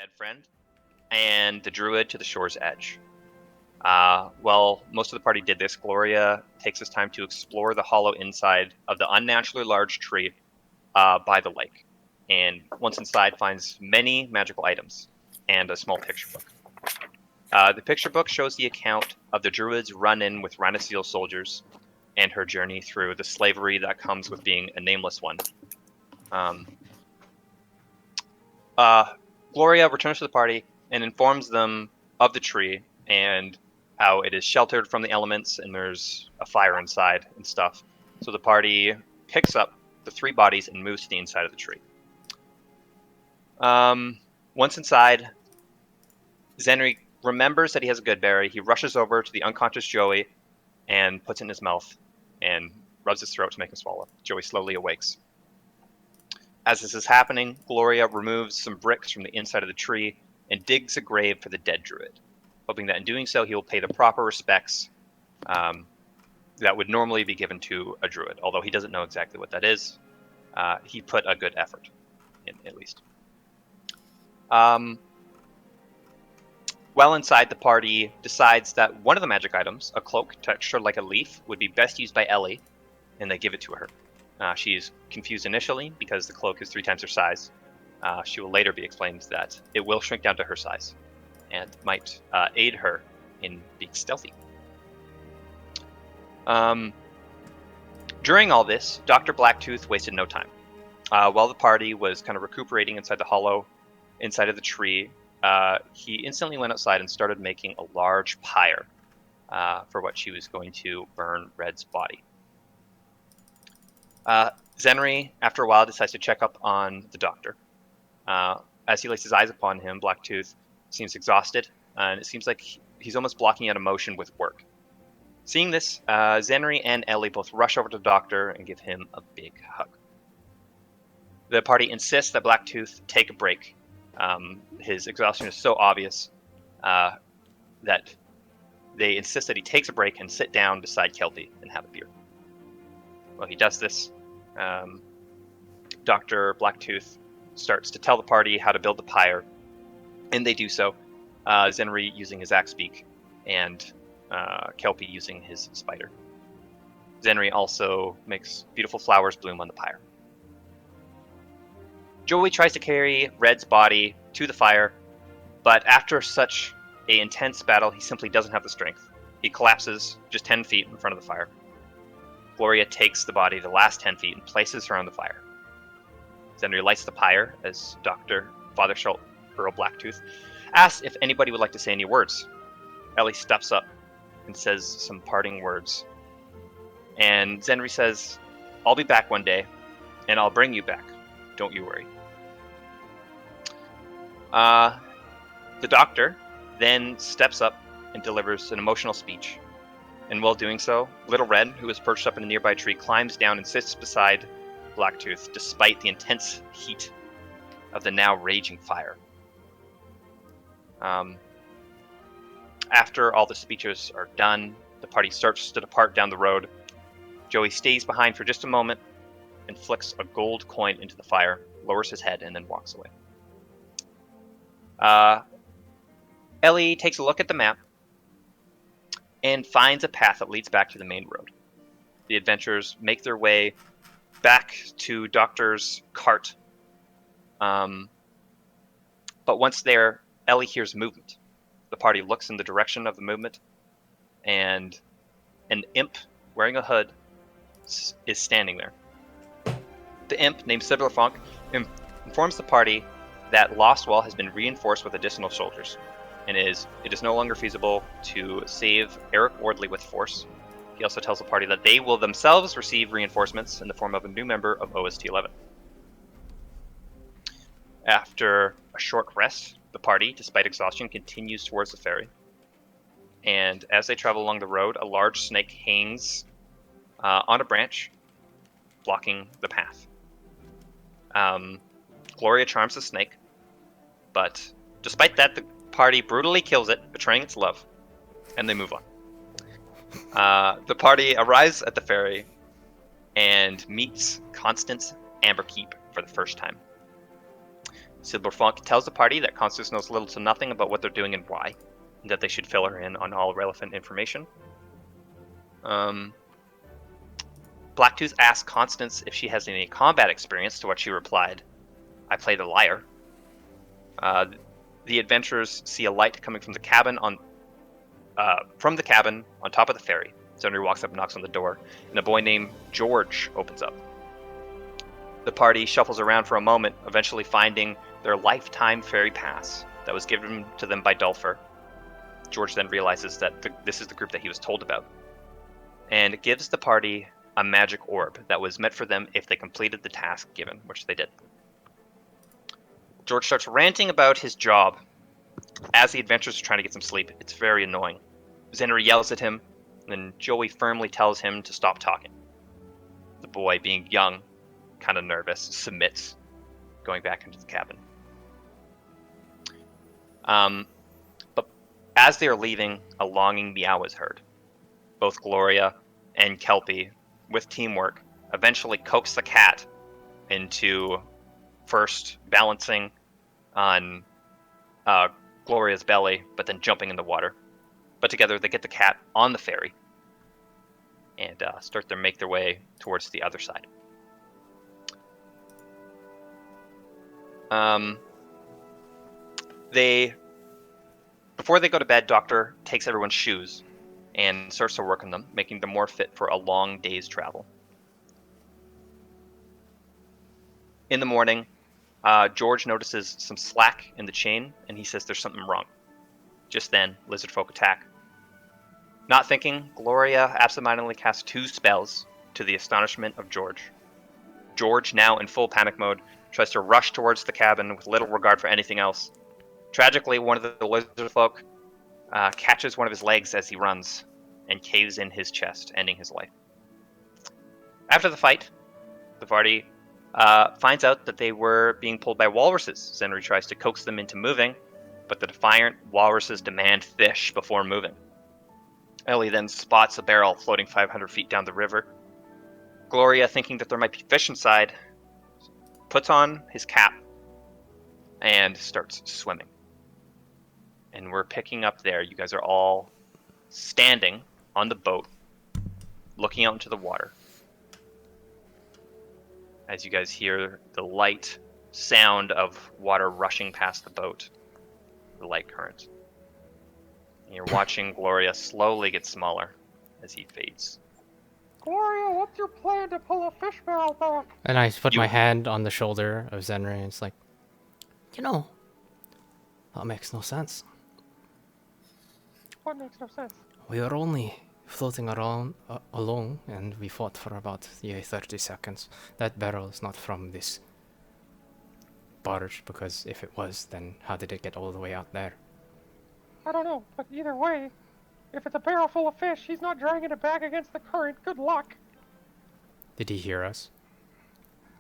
dead friend, and the druid to the shore's edge. While most of the party did this, Gloria takes this time to explore the hollow inside of the unnaturally large tree by the lake, and once inside finds many magical items and a small picture book. The picture book shows the account of the druid's run-in with Ranasil soldiers and her journey through the slavery that comes with being a nameless one. Gloria returns to the party and informs them of the tree and how it is sheltered from the elements and there's a fire inside and stuff. So the party picks up the 3 bodies and moves to the inside of the tree. Once inside, Zenri remembers that he has a good berry. He rushes over to the unconscious Joey and puts it in his mouth and rubs his throat to make him swallow. Joey slowly awakes. As this is happening, Gloria removes some bricks from the inside of the tree and digs a grave for the dead druid, hoping that in doing so he will pay the proper respects that would normally be given to a druid. Although he doesn't know exactly what that is, he put a good effort in, at least. Well inside, the party decides that one of the magic items, a cloak textured like a leaf, would be best used by Ellie, and they give it to her. She's confused initially because the cloak is 3 times her size. She will later be explained that it will shrink down to her size and might aid her in being stealthy. During all this, Dr. Blacktooth wasted no time. While the party was kind of recuperating inside the hollow, inside of the tree, he instantly went outside and started making a large pyre for what she was going to burn Red's body. Zenri, after a while, decides to check up on the doctor. As he lays his eyes upon him, Blacktooth seems exhausted, and it seems like he's almost blocking out emotion with work. Seeing this, Zenri and Ellie both rush over to the doctor and give him a big hug. The party insists that Blacktooth take a break. His exhaustion is so obvious that they insist that he takes a break and sit down beside Kelpie and have a beer. Well, he does this. Dr. Blacktooth starts to tell the party how to build the pyre, and they do so. Zenri using his axe beak, and Kelpie using his spider. Zenri also makes beautiful flowers bloom on the pyre. Joey tries to carry Red's body to the fire, but after such an intense battle, he simply doesn't have the strength. He collapses just 10 feet in front of the fire. Gloria takes the body the last 10 feet and places her on the fire. Zenri lights the pyre as Dr. Father Schultz, Earl Blacktooth, asks if anybody would like to say any words. Ellie steps up and says some parting words. And Zenri says, "I'll be back one day, and I'll bring you back. Don't you worry." The doctor then steps up and delivers an emotional speech. And while doing so, Little Red, who is perched up in a nearby tree, climbs down and sits beside Blacktooth, despite the intense heat of the now raging fire. After all the speeches are done, the party starts to depart down the road. Joey stays behind for just a moment and flicks a gold coin into the fire, lowers his head, and then walks away. Ellie takes a look at the map and finds a path that leads back to the main road. The adventurers make their way back to Doctor's cart. But once there, Ellie hears movement. The party looks in the direction of the movement, and an imp wearing a hood is standing there. The imp, named Siblerfonk, informs the party that Lost Wall has been reinforced with additional soldiers, and it is no longer feasible to save Eric Wardley with force. He also tells the party that they will themselves receive reinforcements in the form of a new member of OST-11. After a short rest, the party, despite exhaustion, continues towards the ferry. And as they travel along the road, a large snake hangs on a branch, blocking the path. Gloria charms the snake, but despite that, the party brutally kills it, betraying its love, and they move on. The party arrives at the ferry and meets Constance Amberkeep for the first time. Silverfunk tells the party that Constance knows little to nothing about what they're doing and why, and that they should fill her in on all relevant information. Blacktooth asks Constance if she has any combat experience, to which she replied, "I played a liar." The adventurers see a light coming from the cabin on top of the ferry. Zenry walks up and knocks on the door, and a boy named George opens up. The party shuffles around for a moment, eventually finding their lifetime ferry pass that was given to them by Dulfer. George then realizes that this is the group that he was told about, and it gives the party a magic orb that was meant for them if they completed the task given, which they did. George starts ranting about his job as the adventurers are trying to get some sleep. It's very annoying. Zenry yells at him, and then Joey firmly tells him to stop talking. The boy, being young, kind of nervous, submits, going back into the cabin. But as they are leaving, a longing meow is heard. Both Gloria and Kelpie, with teamwork, eventually coax the cat into first balancing on Gloria's belly, but then jumping in the water. But together they get the cat on the ferry and start to make their way towards the other side. Before they go to bed, Doctor takes everyone's shoes and starts to work on them, making them more fit for a long day's travel. In the morning, George notices some slack in the chain, and he says there's something wrong. Just then, lizard folk attack. Not thinking, Gloria absentmindedly casts 2 spells, to the astonishment of George. George, now in full panic mode, tries to rush towards the cabin with little regard for anything else. Tragically, one of the lizard folk catches one of his legs as he runs and caves in his chest, ending his life. After the fight, the party finds out that they were being pulled by walruses. Zenry tries to coax them into moving, but the defiant walruses demand fish before moving. Ellie then spots a barrel floating 500 feet down the river. Gloria, thinking that there might be fish inside, puts on his cap and starts swimming. And we're picking up there. You guys are all standing on the boat, looking out into the water. As you guys hear the light sound of water rushing past the boat, the light current. And you're watching Gloria slowly get smaller as he fades. Gloria, what's your plan to pull a fish barrel back? And I put my hand on the shoulder of Zenry, and it's like, that makes no sense. What makes no sense? We were only floating around alone, and we fought for about 30 seconds. That barrel is not from this barge, because if it was, then how did it get all the way out there? I don't know, but either way, if it's a barrel full of fish, he's not dragging it back against the current. Good luck. Did he hear us?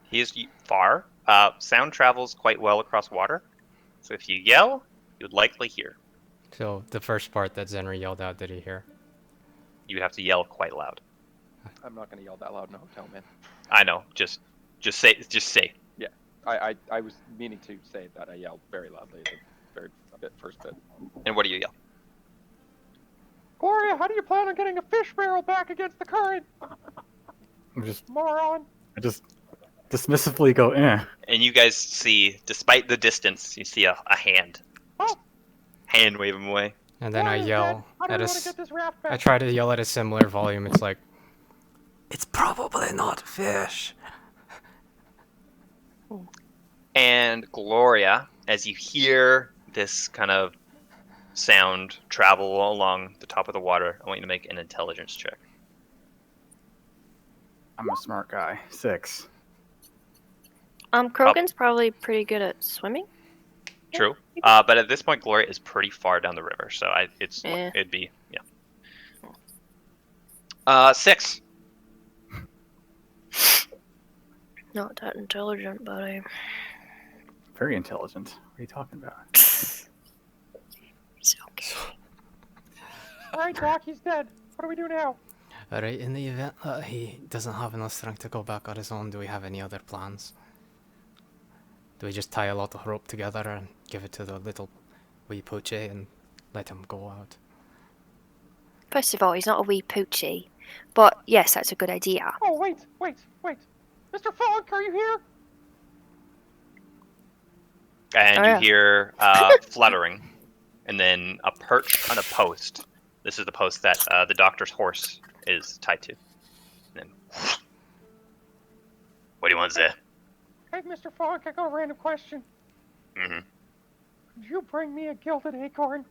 He is far. Sound travels quite well across water, so if you yell, you would likely hear. So the first part that Zenry yelled out, did he hear? You have to yell quite loud. I'm not gonna yell that loud in a hotel, man. I know. Just say. Yeah, I was meaning to say that I yelled very loudly first bit. And what do you yell? Gloria, how do you plan on getting a fish barrel back against the current? Moron. I just dismissively go, eh. And you guys see, despite the distance, you see a hand. Oh. Hand wave him away. And then I yell at I try to yell at a similar volume. It's like, it's probably not fish. And Gloria, as you hear this kind of sound travel along the top of the water, I want you to make an intelligence check. I'm a smart guy. 6. Krogan's probably pretty good at swimming. True. But at this point, Gloria is pretty far down the river, so it'd be, yeah. 6. Not that intelligent, but I... Very intelligent. What are you talking about? It's okay. Alright, Doc, he's dead. What do we do now? Alright, in the event that he doesn't have enough strength to go back on his own, do we have any other plans? Do we just tie a lot of rope together and give it to the little wee poochie and let him go out? First of all, he's not a wee poochie. But yes, that's a good idea. Oh, wait. Mr. Fogg, are you here? And Oh, you yeah. hear fluttering, and then a perch on a post. This is the post that the doctor's horse is tied to. And then, what do you want, Zeh? Hey, Mr. Fogg, I got a random question. Mm-hmm. Could you bring me a gilded acorn?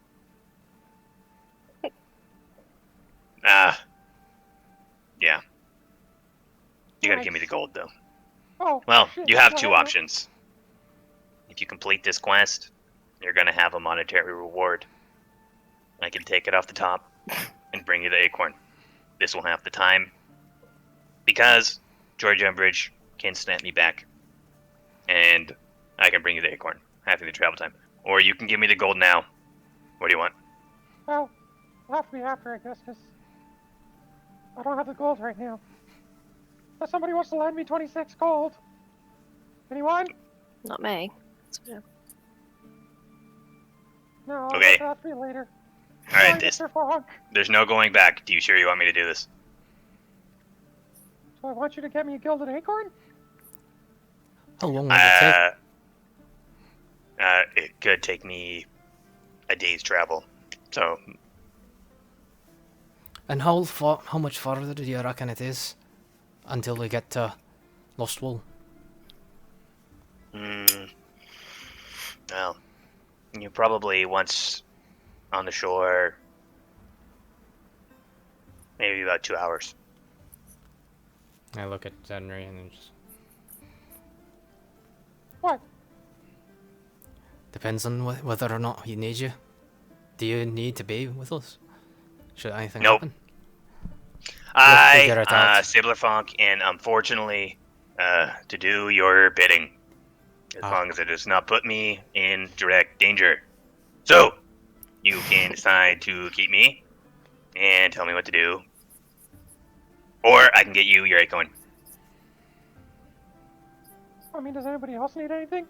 Yeah. You gotta give me the Nice. gold, though. Oh, Well, shit, you have go two ahead. options. If you complete this quest, you're gonna have a monetary reward. I can take it off the top and bring you the acorn. This will have the time. Because George Umbridge can snap me back. And I can bring you the acorn, having the travel time. Or you can give me the gold now. What do you want? Well, it'll have to be after, I guess, because I don't have the gold right now. If somebody wants to lend me 26 gold. Anyone? Not me. No, Okay. it'll have to be later. Alright, Sorry, Mr. Fogg. there's no going back. Do you sure you want me to do this? So I want you to get me a gilded acorn? How long will it take? It could take me a day's travel. So, And how much farther do you reckon it is until we get to Lost Wool? well, you probably once on the shore, maybe about 2 hours. I look at Zenry and just What? depends on whether or not he needs you. Do you need to be with us? Should anything Nope. happen? I, figure it out. Siblerfunk, and unfortunately, to do your bidding, as Ah. long as it does not put me in direct danger. So, you can decide to keep me and tell me what to do, or I can get you your acorn. I mean, does anybody else need anything?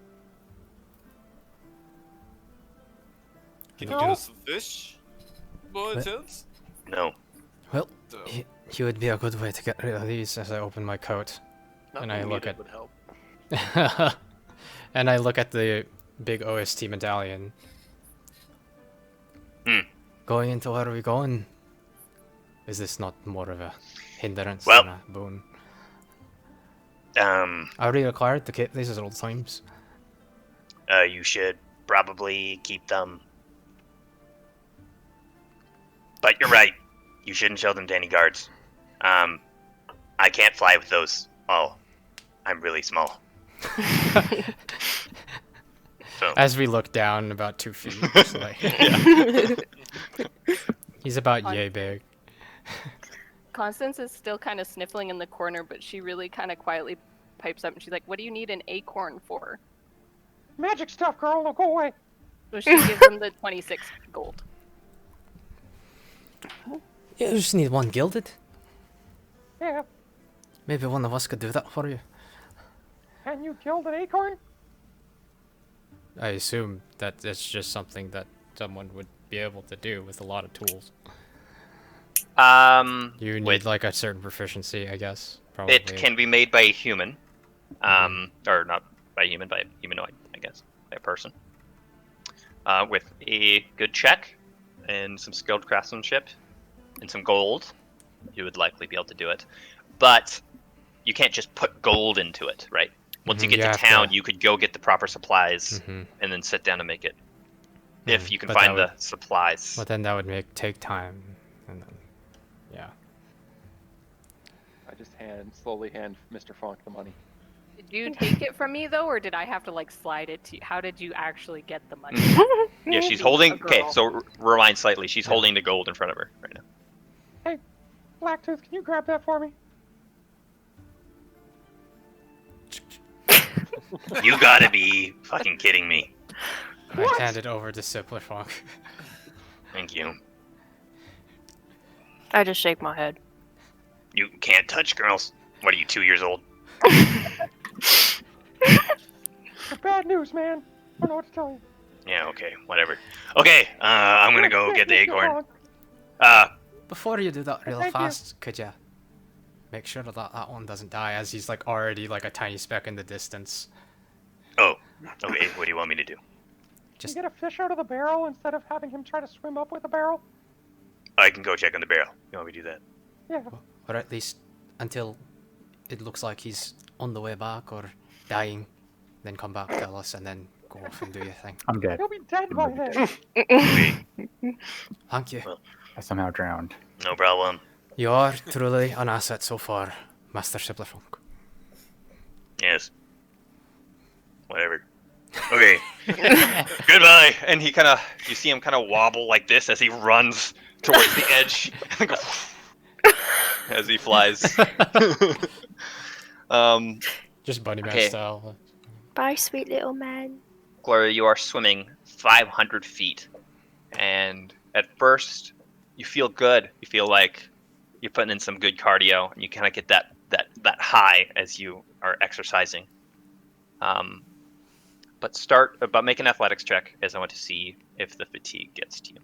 Can you No. get us some fish? By What? chance? No. Well, So, he would be a good way to get rid of these as I open my coat. And I look at would help. and I look at the big OST medallion. Going into where are we going? Is this not more of a hindrance Well- than a boon? Um, Are we required to keep these at all times? you should probably keep them. But you're right. You shouldn't show them to any guards. I can't fly with those. Oh, I'm really small. So, As we look down about 2 feet, it's like, he's about yay big. Constance is still kind of sniffling in the corner, but she really kind of quietly pipes up and she's like, "What do you need an acorn for?" Magic stuff, girl. Now go away. So she gives him the 26 gold. You just need one gilded. Yeah. Maybe one of us could do that for you. Can you gild an acorn? I assume that it's just something that someone would be able to do with a lot of tools. You need with, like a certain proficiency, I guess. Probably. it can be made by a human. Or not by a human, by a humanoid, I guess. By a person. With a good check and some skilled craftsmanship and some gold, you would likely be able to do it. But you can't just put gold into it, right? Once you Mhm, get you to have town, to- you could go get the proper supplies Mhm. and then sit down and make it. If Mhm, you can but that find the would- supplies. But then that would take time, and then, yeah. I just slowly hand Mr. Fonk the money. Did you take it from me though, or did I have to like slide it to you? How did you actually get the money? Yeah, she's Being holding. a Okay, girl. so rewind slightly. She's holding the gold in front of her right now. Hey, Blacktooth, can you grab that for me? You gotta be fucking kidding me. I hand it over to Siplerfunk. Thank you. I just shake my head. You can't touch girls. What are you, 2 years old? You're bad news, man. I don't know what to tell you. Yeah, okay, whatever. Okay, I'm gonna go get the acorn. Before you do that real Thank you. fast, could you make sure that that one doesn't die as he's like already like a tiny speck in the distance? Oh, okay, what do you want me to do? Can you get a fish out of the barrel instead of having him try to swim up with a barrel? I can go check on the barrel. You want me to do that? Yeah. Or at least until it looks like he's on the way back or dying, then come back, tell us, and then go off and do your thing. I'm dead. He'll be dead by then. Okay, Thank you. I somehow drowned. no problem. You are truly an asset so far, Master Siblefunk. Yes. Whatever. Okay. Goodbye. And he you see him kind of wobble like this as he runs towards the edge, and go as he flies. Just bunny man Okay. style. Bye, sweet little man. Gloria, you are swimming 500 feet, and at first you feel good. You feel like you're putting in some good cardio, and you kind of get that high as you are exercising. But make an athletics check, as I want to see if the fatigue gets to you.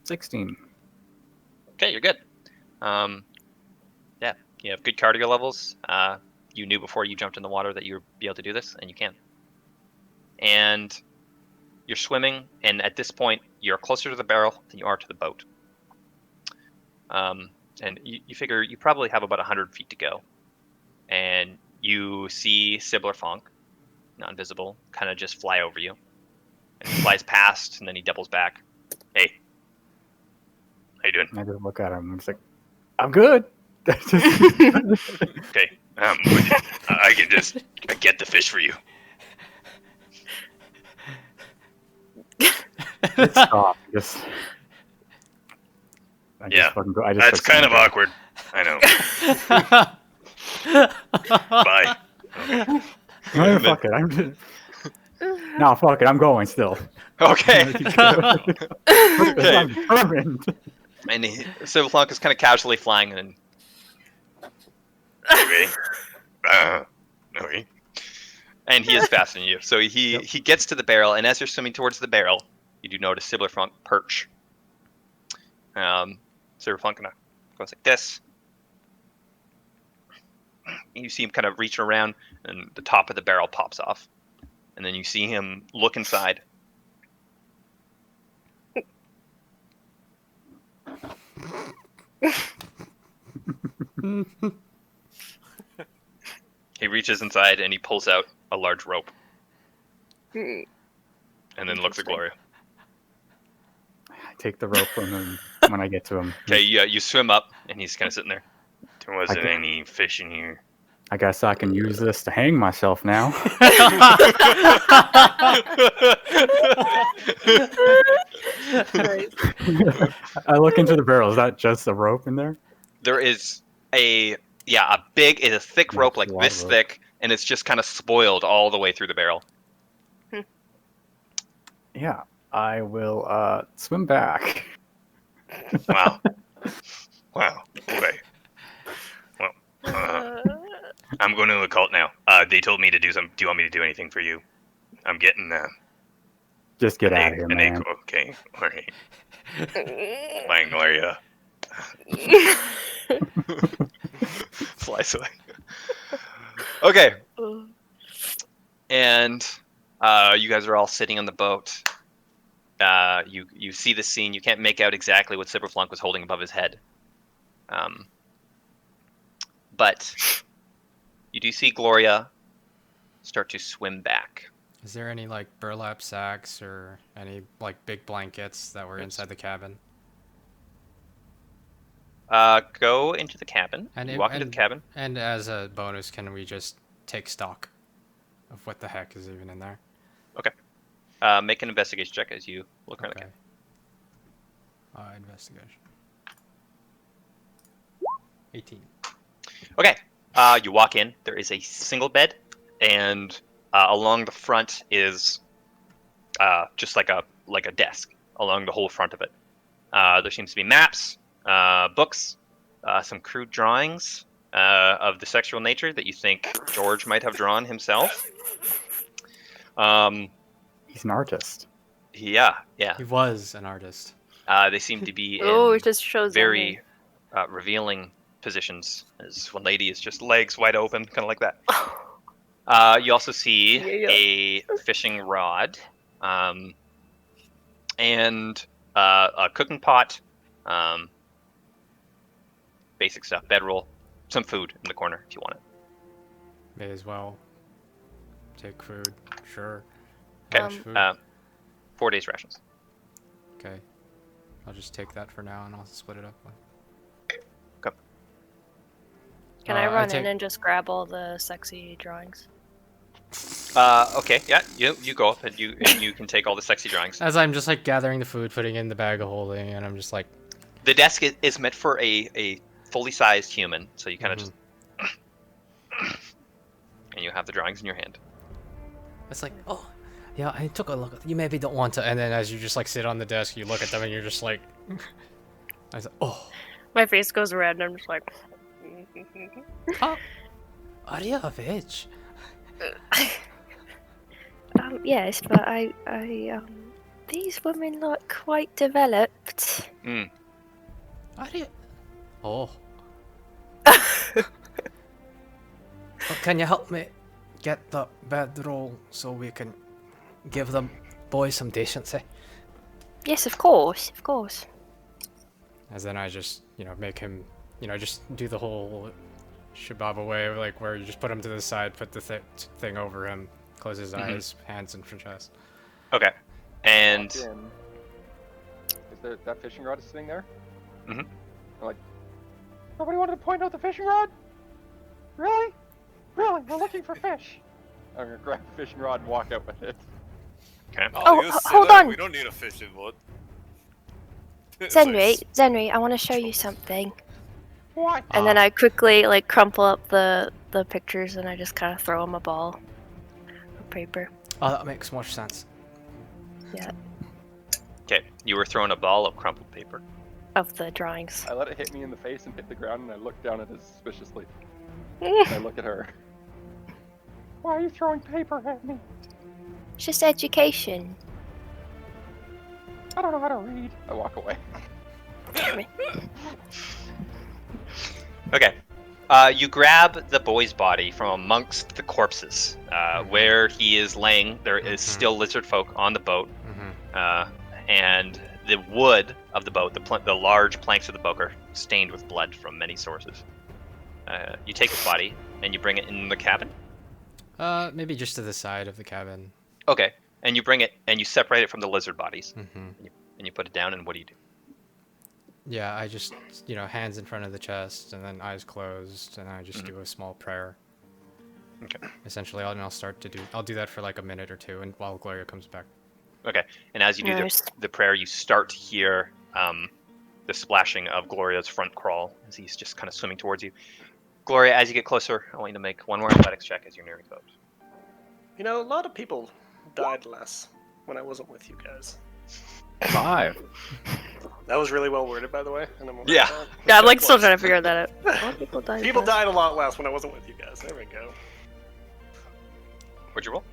16. Okay, you're good. Yeah, you have good cardio levels. You knew before you jumped in the water that you would be able to do this, and you can. And you're swimming, and at this point, you're closer to the barrel than you are to the boat. And you figure you probably have about 100 feet to go. And you see Sibbler Fonk, not invisible, kind of just fly over you. And he flies past, and then he doubles back. Hey. How you doing? And I just look at him and I'm just like, I'm good. Okay, I can just get the fish for you. Stop. Just. Yeah, I just that's start kind of swimming. awkward. I know. Bye. No, fuck it. I'm just. No, fuck it. I'm going still. Okay. I'm determined. And Sibbler Fonk is kind of casually flying, and Okay. Okay. and he is faster than you. So he gets to the barrel, and as you're swimming towards the barrel, you do notice Sibbler Fonk perch. Sibbler Fonk kind of goes like this. You see him kind of reaching around, and the top of the barrel pops off. And then you see him look inside. He reaches inside and he pulls out a large rope. And then looks at Gloria. I take the rope from him when I get to him. Okay, you swim up, and he's kind of sitting there. There wasn't Okay. any fish in here. I guess I can use this to hang myself now. I look into the barrel. Is that just a rope in there? There is a thick Yeah, rope like a lot of this rope. thick, and it's just kind of spoiled all the way through the barrel. Yeah, I will swim back. Wow. Wow. Okay. Well, I'm going to a cult now. They told me to do some. Do you want me to do anything for you? I'm getting Just get an out of here, an man. Okay. All right. Bye, Gloria. Flies away. Okay, and you guys are all sitting on the boat. You see the scene. You can't make out exactly what Cyberflunk was holding above his head. But you do see Gloria start to swim back. Is there any like burlap sacks or any like big blankets that were inside the cabin? Go into the cabin. And You walk into the cabin. And as a bonus, can we just take stock of what the heck is even in there? Make an investigation check as you look around the Okay. cabin. Investigation. 18. Okay. You walk in. There is a single bed, and along the front is just like a desk along the whole front of it. There seems to be maps, books, some crude drawings, of the sexual nature that you think George might have drawn himself. He's an artist. Yeah. He was an artist. They seem to be Oh, in it just shows very revealing positions. As one lady is just legs wide open, kind of like that. You also see a fishing rod, and a cooking pot, basic stuff, bedroll, some food in the corner if you want it. May as well take food. Sure. Okay. How much food? 4 days rations. Okay. I'll just take that for now and I'll split it up. Can I run take- in and just grab all the sexy drawings? Okay, yeah, you go up and you can take all the sexy drawings. As I'm just like gathering the food, putting it in the bag of holding, and I'm just like, The desk is meant for a fully sized human, so you kind of just and you have the drawings in your hand. it's like, oh, yeah, I took a look. You maybe don't want to. And then as you just like sit on the desk, you look at them and you're just like, I was like, oh, My face goes red and I'm just like... oh, are you of age? Yes, but these women look quite developed. Are you? Oh. Well, can you help me get the bedroll so we can give the boys some decency? Yes, of course, of course. As then I just, make him, just do the whole shababa way, like where you just put him to the side, put the thing over him, close his eyes, hands in front chest. Okay, and Is there that fishing rod is sitting there? Nobody wanted to point out the fishing rod? Really? Really? We're looking for fish. I'm gonna grab the fishing rod and walk out with it. okay. Oh, you say hold that? on. We don't need a fishing rod. Zenri, I want to show you something. What? And then I quickly like crumple up the pictures and I just kind of throw them a ball of paper. Oh, that makes more sense. Yeah, Okay, you were throwing a ball of crumpled paper. of the drawings. I let it hit me in the face and hit the ground, and I look down at it suspiciously. And I look at her. Why are you throwing paper at me? It's just education. I don't know how to read. I walk away. Damn it. Okay. You grab the boy's body from amongst the corpses. Where he is laying, there is still lizard folk on the boat. And the wood of the boat, the large planks of the boat, are stained with blood from many sources. You take his body and you bring it in the cabin? Maybe just to the side of the cabin. Okay. And you bring it and you separate it from the lizard bodies. Mm-hmm. And you put it down, and what do you do? Yeah, I just, hands in front of the chest and then eyes closed, and I just do a small prayer. Okay. Essentially, I'll do that for like a minute or two, and while Gloria comes back. Okay. And as you do Nice. the prayer, you start to hear the splashing of Gloria's front crawl as he's just kind of swimming towards you. Gloria, as you get closer, I want you to make one more athletics check as you're nearing the boat. You know, a lot of people died less when I wasn't with you guys. 5. That was really well worded, by the way. And I'm aware Yeah. of that. Yeah, I'm like still trying to figure that out. A lot of people died. People less. died a lot less when I wasn't with you guys. There we go. What'd you roll?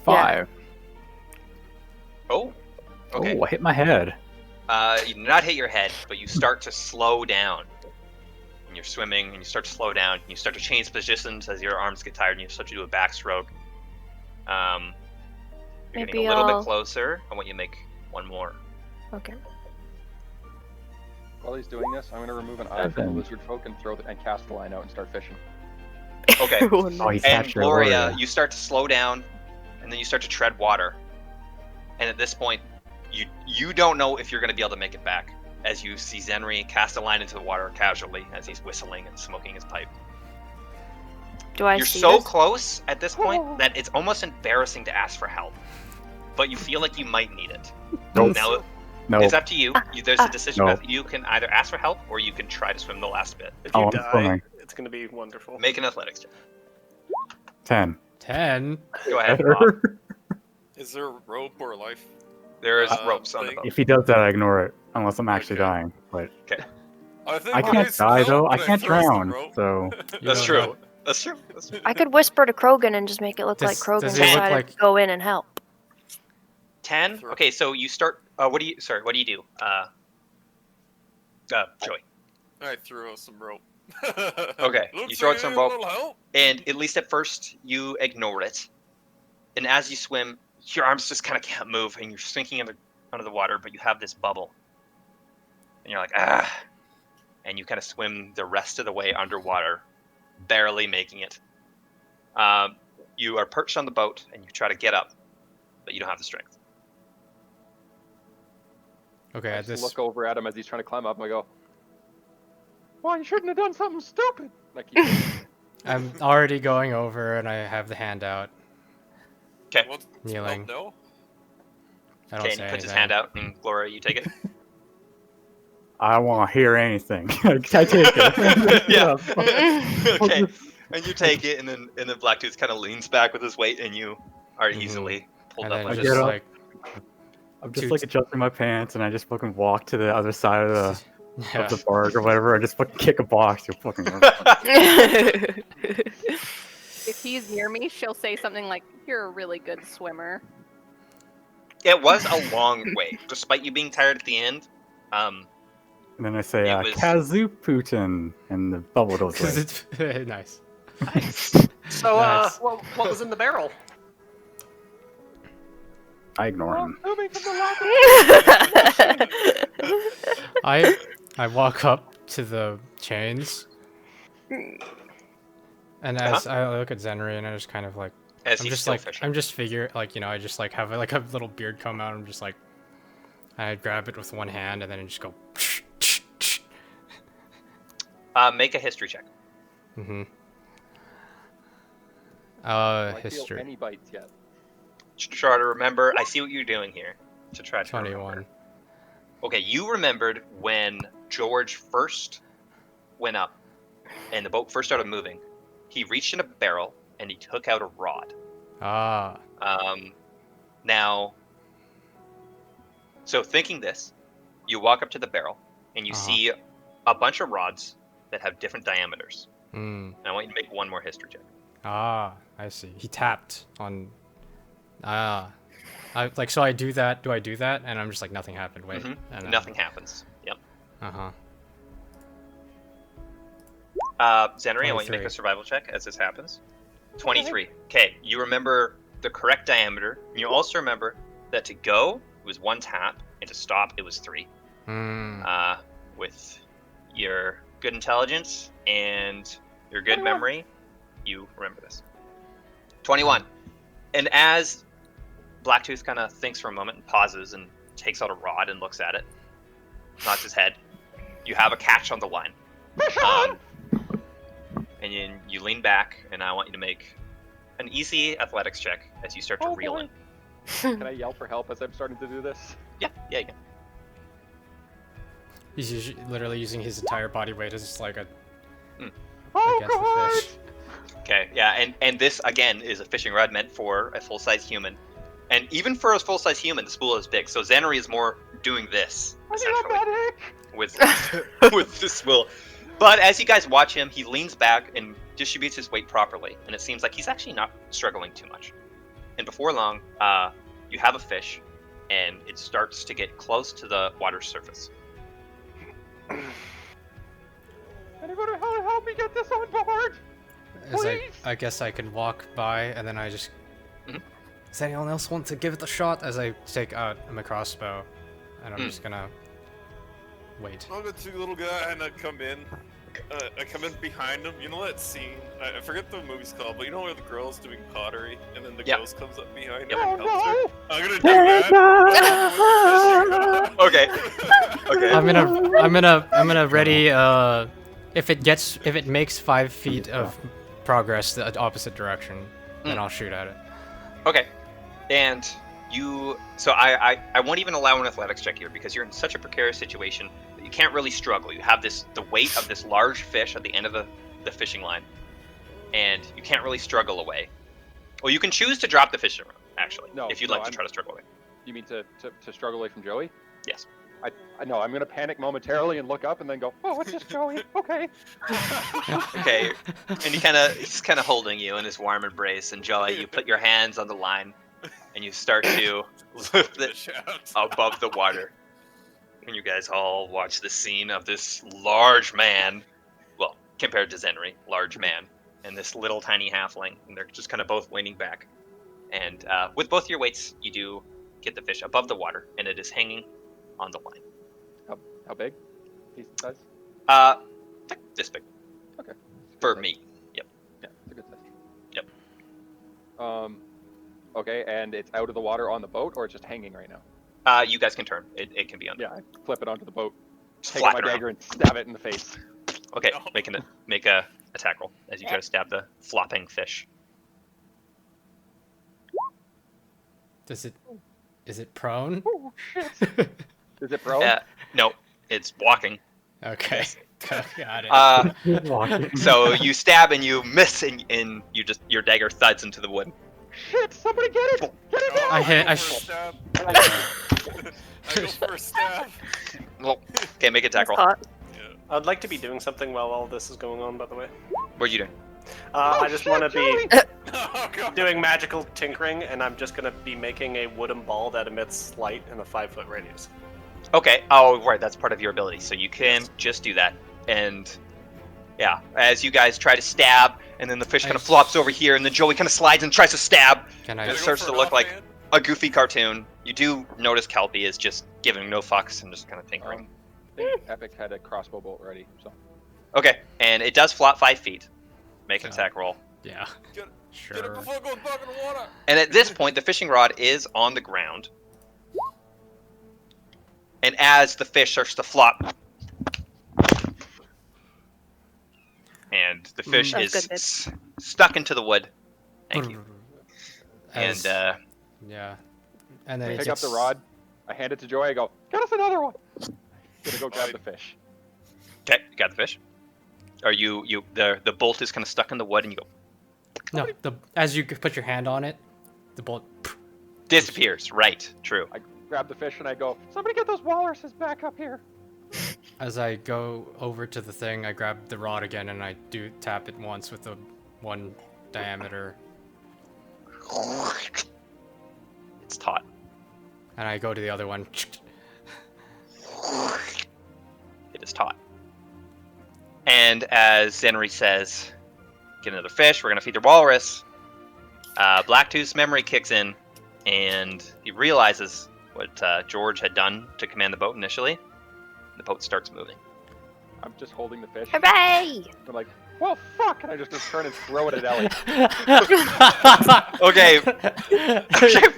5. Oh. Okay. Oh, I hit my head. You do not hit your head, but you start to slow down. And you're swimming, and you start to slow down. And you start to change positions as your arms get tired, and you start to do a backstroke. You're Maybe getting a little I'll- bit closer. I want you to make one more. Okay. While he's doing this, I'm gonna remove an eye from the 7. lizard folk and and cast the line out and start fishing. Okay. Oh, Oh, he And captured Gloria, you start to slow down, and then you start to tread water. And at this point, you don't know if you're going to be able to make it back, as you see Zenri cast a line into the water casually as he's whistling and smoking his pipe. Do I You're see so this? close at this point that it's almost embarrassing to ask for help, but you feel like you might need it. Nope. Now No. it's up to you. There's a decision. No. You can either ask for help or you can try to swim the last bit. If you I'm die, swimming. it's going to be wonderful. Make an athletics check. 10. 10. Go ahead, Bob. Is there a rope or a life? There is ropes on the thing. boat. If he does that, I ignore it. Unless I'm actually Okay. dying. But I think I we can't need some die help, though. I but can't throw us the drown. rope. So You That's don't true. know. That's true. That's true. I could whisper to Krogan and just make it look like Does- Krogan does he look decided like- to go in and help. 10. Sure. Okay, so you start. What do you? Sorry, what do you do? Joey. I threw us some rope. Okay, you Looks throw like out some you need a rope. little help. And at least at first, you ignore it. And as you swim, your arms just kind of can't move, and you're sinking under the water, but you have this bubble. And you're like, ah. And you kind of swim the rest of the way underwater, barely making it. You are perched on the boat, and you try to get up, but you don't have the strength. Okay, I at just this look over at him as he's trying to climb up, and I go, Well, you shouldn't have done something stupid. like, you I'm already going over and I have the hand out, Okay. What? kneeling. No. I don't Okay, and say he puts his anything. hand out, and Gloria, you take it. I don't want to hear anything. I take it. Yeah. Mm-mm. Okay, and you take it, and then Blacktooth kind of leans back with his weight, and you are Mhm. easily pulled And up. then I With get just up. like I'm just Toot. like adjusting my pants, and I just fucking walk to the other side of the yeah. of the barge or whatever. I just fucking kick a box. You fucking. If he's near me, she'll say something like, "You're a really good swimmer." It was a long way, despite you being tired at the end. And then I say, It was- Kazoo Putin, and the bubble goes away. It's nice. So, Nice. what was in the barrel? I ignore Well, him. moving from the lack of I walk up to the chains, and as I look at Zenri, and I just kind of like As I'm he's just still like fishing. I'm just figure like I just like have like a little beard come out. I'm just like I grab it with one hand and then I just go. Make a history check. Mm-hmm. do I feel History any bites yet? Try to remember. I see what you're doing here. To try to 21. remember. Okay, you remembered when George first went up and the boat first started moving. He reached in a barrel and he took out a rod. Ah. Now, so thinking this, you walk up to the barrel and you Uh-huh. see a bunch of rods that have different diameters. Mm. And I want you to make one more history check. Ah. I see. He tapped on. Ah. I like so I do that. Do I do that? And I'm just like nothing happened. Wait. Mhm. And then- Nothing happens. Yep. Uh-huh. Zenri, I want you to make 23. a survival check as this happens. 23. Okay, you remember the correct diameter. You also remember that to go, it was 1 tap, and to stop, it was 3. Mm. With your good intelligence and your good 21. memory, you remember this. 21. And as Blacktooth kind of thinks for a moment and pauses and takes out a rod and looks at it, nods his head, you have a catch on the line. And then you lean back, and I want you to make an easy athletics check as you start to Oh, reel boy. in. Can I yell for help as I'm starting to do this? Yeah, you can. He's literally using his entire body weight as like a Oh, against the God! fish. Okay, yeah, and this again is a fishing rod meant for a full-size human, and even for a full-size human, the spool is big. So Zenri is more doing this I need a essentially medic! with with the spool. But as you guys watch him, he leans back and distributes his weight properly, and it seems like he's actually not struggling too much. And before long, you have a fish, and it starts to get close to the water surface. Anybody help me get this on board? As Please? I guess I could walk by and then I just. Mhm. Does anyone else want to give it a shot? As I take out my crossbow, and I'm Mm. just gonna wait. I'll go to the little guy and I come in. I come in behind him. You know that scene? I forget the movie's called, but you know where the girl's doing pottery and then the Yep. ghost comes up behind Yep. her Oh, and helps her? no! I'm gonna do that. Okay. Okay. I'm gonna ready. If it makes 5 feet of progress the opposite direction, then I'll shoot at it. Okay. And you, so I won't even allow an athletics check here because you're in such a precarious situation that you can't really struggle. You have the weight of this large fish at the end of the fishing line, and you can't really struggle away. Well, you can choose to drop the fishing rod, actually, No, if you'd no, like to I'm- try to struggle away. You mean to struggle away from Joey? Yes. I know I'm gonna panic momentarily and look up and then go, Oh, it's just Joey. Okay. Okay, and he's kind of holding you in his warm embrace, and Joey, you put your hands on the line, and you start to lift it Fish out. above the water. And you guys all watch the scene of this large man, well, compared to Zenry, large man, and this little tiny halfling, and they're just kind of both leaning back. And with both your weights, you do get the fish above the water, and it is hanging on the line. how big? Decent size? Like this big. Okay. For Good me. size. Yeah, it's a good size. Yep. Okay, and it's out of the water on the boat, or it's just hanging right now? You guys can turn. It can be on. Yeah, I flip it onto the boat, Just take out flap my it around. dagger, and stab it in the face. Okay, No. make a attack roll as you try to stab the flopping fish. Is it prone? Oh shit. Is it bro? No, it's walking. Okay. Got it. Walking. So you stab and you miss, and your dagger thuds into the wood. Shit. Somebody get it. Get it. Oh, I hit- go I for a sh- stab. I go for a stab. Well, okay, make a attack roll. Hot. Yeah. I'd like to be doing something while all this is going on, by the way. What are you doing? I just want to be Oh, God. doing magical tinkering, and I'm just going to be making a wooden ball that emits light in a 5-foot radius. Okay. Oh, right. That's part of your ability, so you can just do that. And yeah, as you guys try to stab, and then the fish kind of flops over here, and then Joey kind of slides and tries to stab. Can It I? Gotta go starts for to an look like offhand. a goofy cartoon. You do notice Kelpie is just giving no fucks and just kind of tinkering. I think Epic had a crossbow bolt ready, so. Okay, and it does flop 5 feet. Make an Yeah. attack roll. Yeah. Get it Sure. before it goes back in the water. And at this point, the fishing rod is on the ground. And as the fish starts to flop, and the fish That's is good, babe. stuck into the wood. Thank you. As- And yeah. And then I it pick up the just- rod, I hand it to Joey, I go, Get us another one. gonna go grab the fish. okay, you got the fish. Are the bolt is kind of stuck in the wood, and you go No, as you put your hand on it, the bolt. disappears. Right, true. I grab the fish and I go, Somebody get those walruses back up here. As I go over to the thing, I grab the rod again and I do tap it once with the 1 diameter, It's taut. and I go to the other one. It is taut. And as Zenry says, get another fish, we're going to feed the walrus. Blacktooth's memory kicks in, and he realizes what George had done to command the boat initially. The boat starts moving. I'm just holding the fish. Hooray! I'm like, well, fuck, and I just turn and throw it at Ellie. Okay. Okay,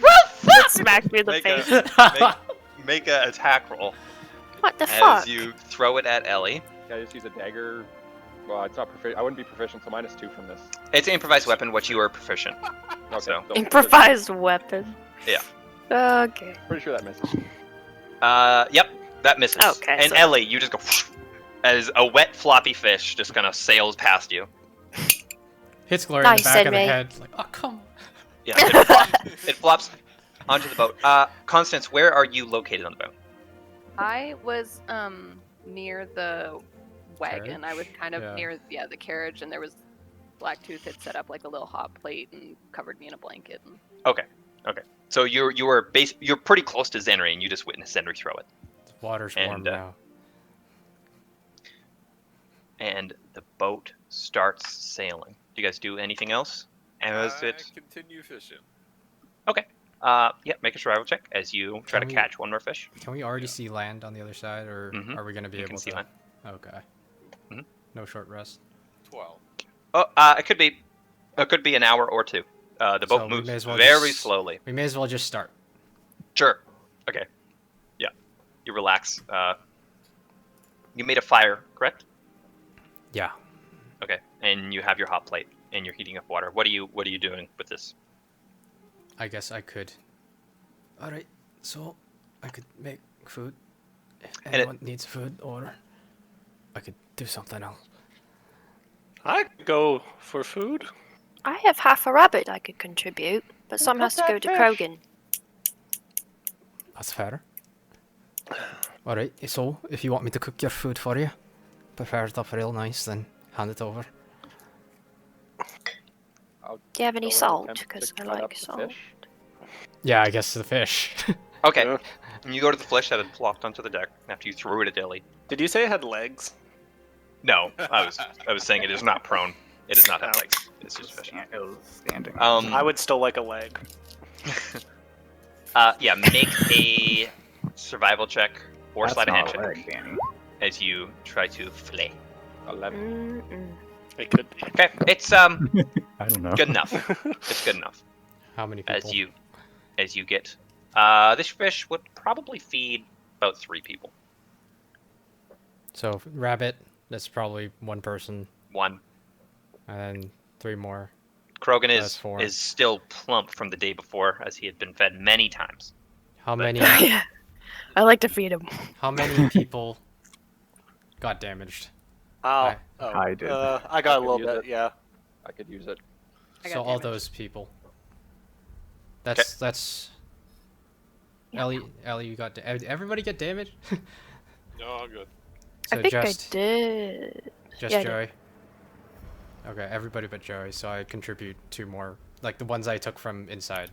Smacked me in the make face. make a attack roll What the as fuck? you throw it at Ellie. Can I just use a dagger? Well, it's not proficient. I wouldn't be proficient, so -2 from this. It's an improvised weapon, which you are proficient. Okay, So- Improvised weapon. Yeah. Okay. Pretty sure that misses. Yep, that misses. Okay, And so- Ellie, you just go as a wet floppy fish just kind of sails past you. Hits Gloria in Nice, the back of the Henry. head. Like, oh come on. Yeah, it flops onto the boat. Constance, where are you located on the boat? I was near the wagon. Carriage? I was kind of Yeah. near the carriage, and there was Blacktooth had set up like a little hot plate and covered me in a blanket. And... So you're pretty close to Zenry, and you just witnessed Zenry throw it. The water's And, warm now. And the boat starts sailing. Do you guys do anything else? As I it continue fishing. yeah, make a survival check as you try to Can we- catch one more fish. Can we already see land on the other side, or Mhm. are we gonna be You able can see to? land. Okay. Mhm. No short rest. 12. Oh, it could be an hour or two. The So boat we moves may as well very just- slowly. We may as well just start. Sure. Okay. Yeah. You relax. You made a fire, correct? Yeah. Okay. And you have your hot plate, and you're heating up water. What are you doing with this? I guess I could. All right. So I could make food if And it- anyone needs food, or I could do something else. I could go for food. I have half a rabbit I could contribute, but some cook has to go that to fish. Krogan. That's fair. Alright, so if you want me to cook your food for you, prepare it up real nice, then hand it over. I'll Do you have any go and salt? attempt to Because I cut up like the salt. fish. Yeah, I guess the fish. Okay. Yeah. And you go to the fish that had flopped onto the deck after you threw it at Ellie. Did you say it had legs? No, I was saying it is not prone. It does not have Oh. legs. It's just fish. It was standing. I would still like a leg. Yeah, make a survival check or That's sleight of hand not a check leg, Danny. as you try to flay. 11. It could be. Okay, it's I don't know. good enough. It's good enough. How many people? As you get. This fish would probably feed about 3 people. So, rabbit, that's probably 1 person, 1. and then 3 more. Krogan That's 4. is still plump from the day before, as he had been fed many times. How many Yeah. I like to feed him. how many people got damaged? Oh, I did. I got a I could little use bit, it. yeah. I could use it. I got So all damaged. those people. That's Ellie, you got everybody get damaged? No, I'm good. So I think just I did. just yeah, I did. Joey. Okay, everybody but Joey, so I contribute 2 more. Like the ones I took from inside.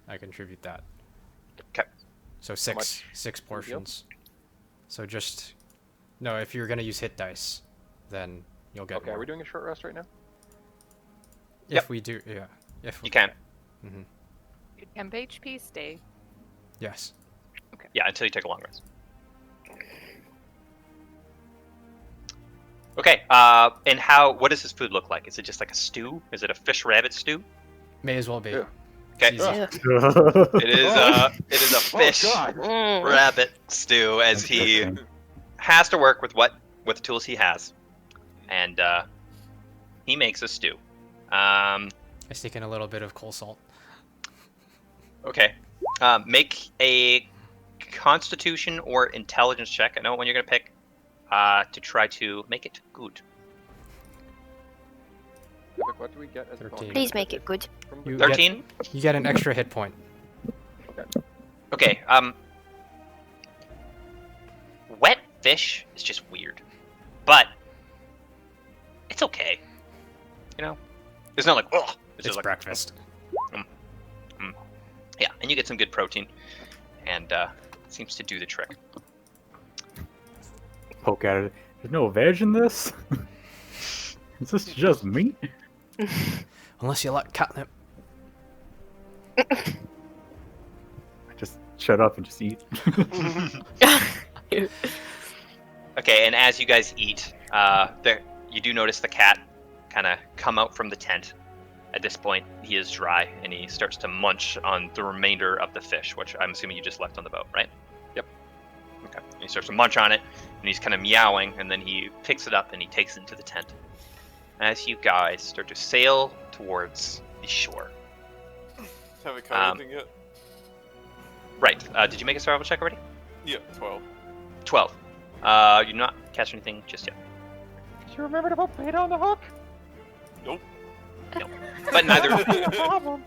I contribute that. 'Kay. So much 6 heal? portions. So just no, if you're gonna use hit dice, then you'll get Okay, more. are we doing a short rest right now? If Yep. we do, yeah. If we, You can. hmm Temp HP stay. Yes. Yeah, until you take a long rest. Okay, and what does his food look like? Is it just like a stew? Is it a fish rabbit stew? May as well be. Yeah. Okay. It's easy. Yeah. It is a fish Mm. rabbit stew, as he has to work with the tools he has, and he makes a stew. I stick in a little bit of coal salt. Okay, make a Constitution or Intelligence check. I know when you're gonna pick to try to make it good. What do we get as a 13. bonus? Please make it good. From the- You 13. You get an extra hit point. Okay. Wet fish is just weird, but it's okay. You know, it's not like oh, It's just like breakfast. yeah, and you get some good protein, and it seems to do the trick. Poke at it. There's no veg in this? Is this just meat? Unless you like catnip. Just shut up and just eat. Okay, and as you guys eat, you do notice the cat kind of come out from the tent. At this point, he is dry, and he starts to munch on the remainder of the fish, which I'm assuming you just left on the boat, right? Yep. Okay. And he starts to munch on it, and he's kind of meowing, and then he picks it up and he takes it into the tent. As you guys start to sail towards the shore. Haven't caught anything yet? Right. Did you make a survival check already? Yeah, 12. 12. You did not catch anything just yet. Did you remember to put bait on the hook? Nope. But neither. No problem.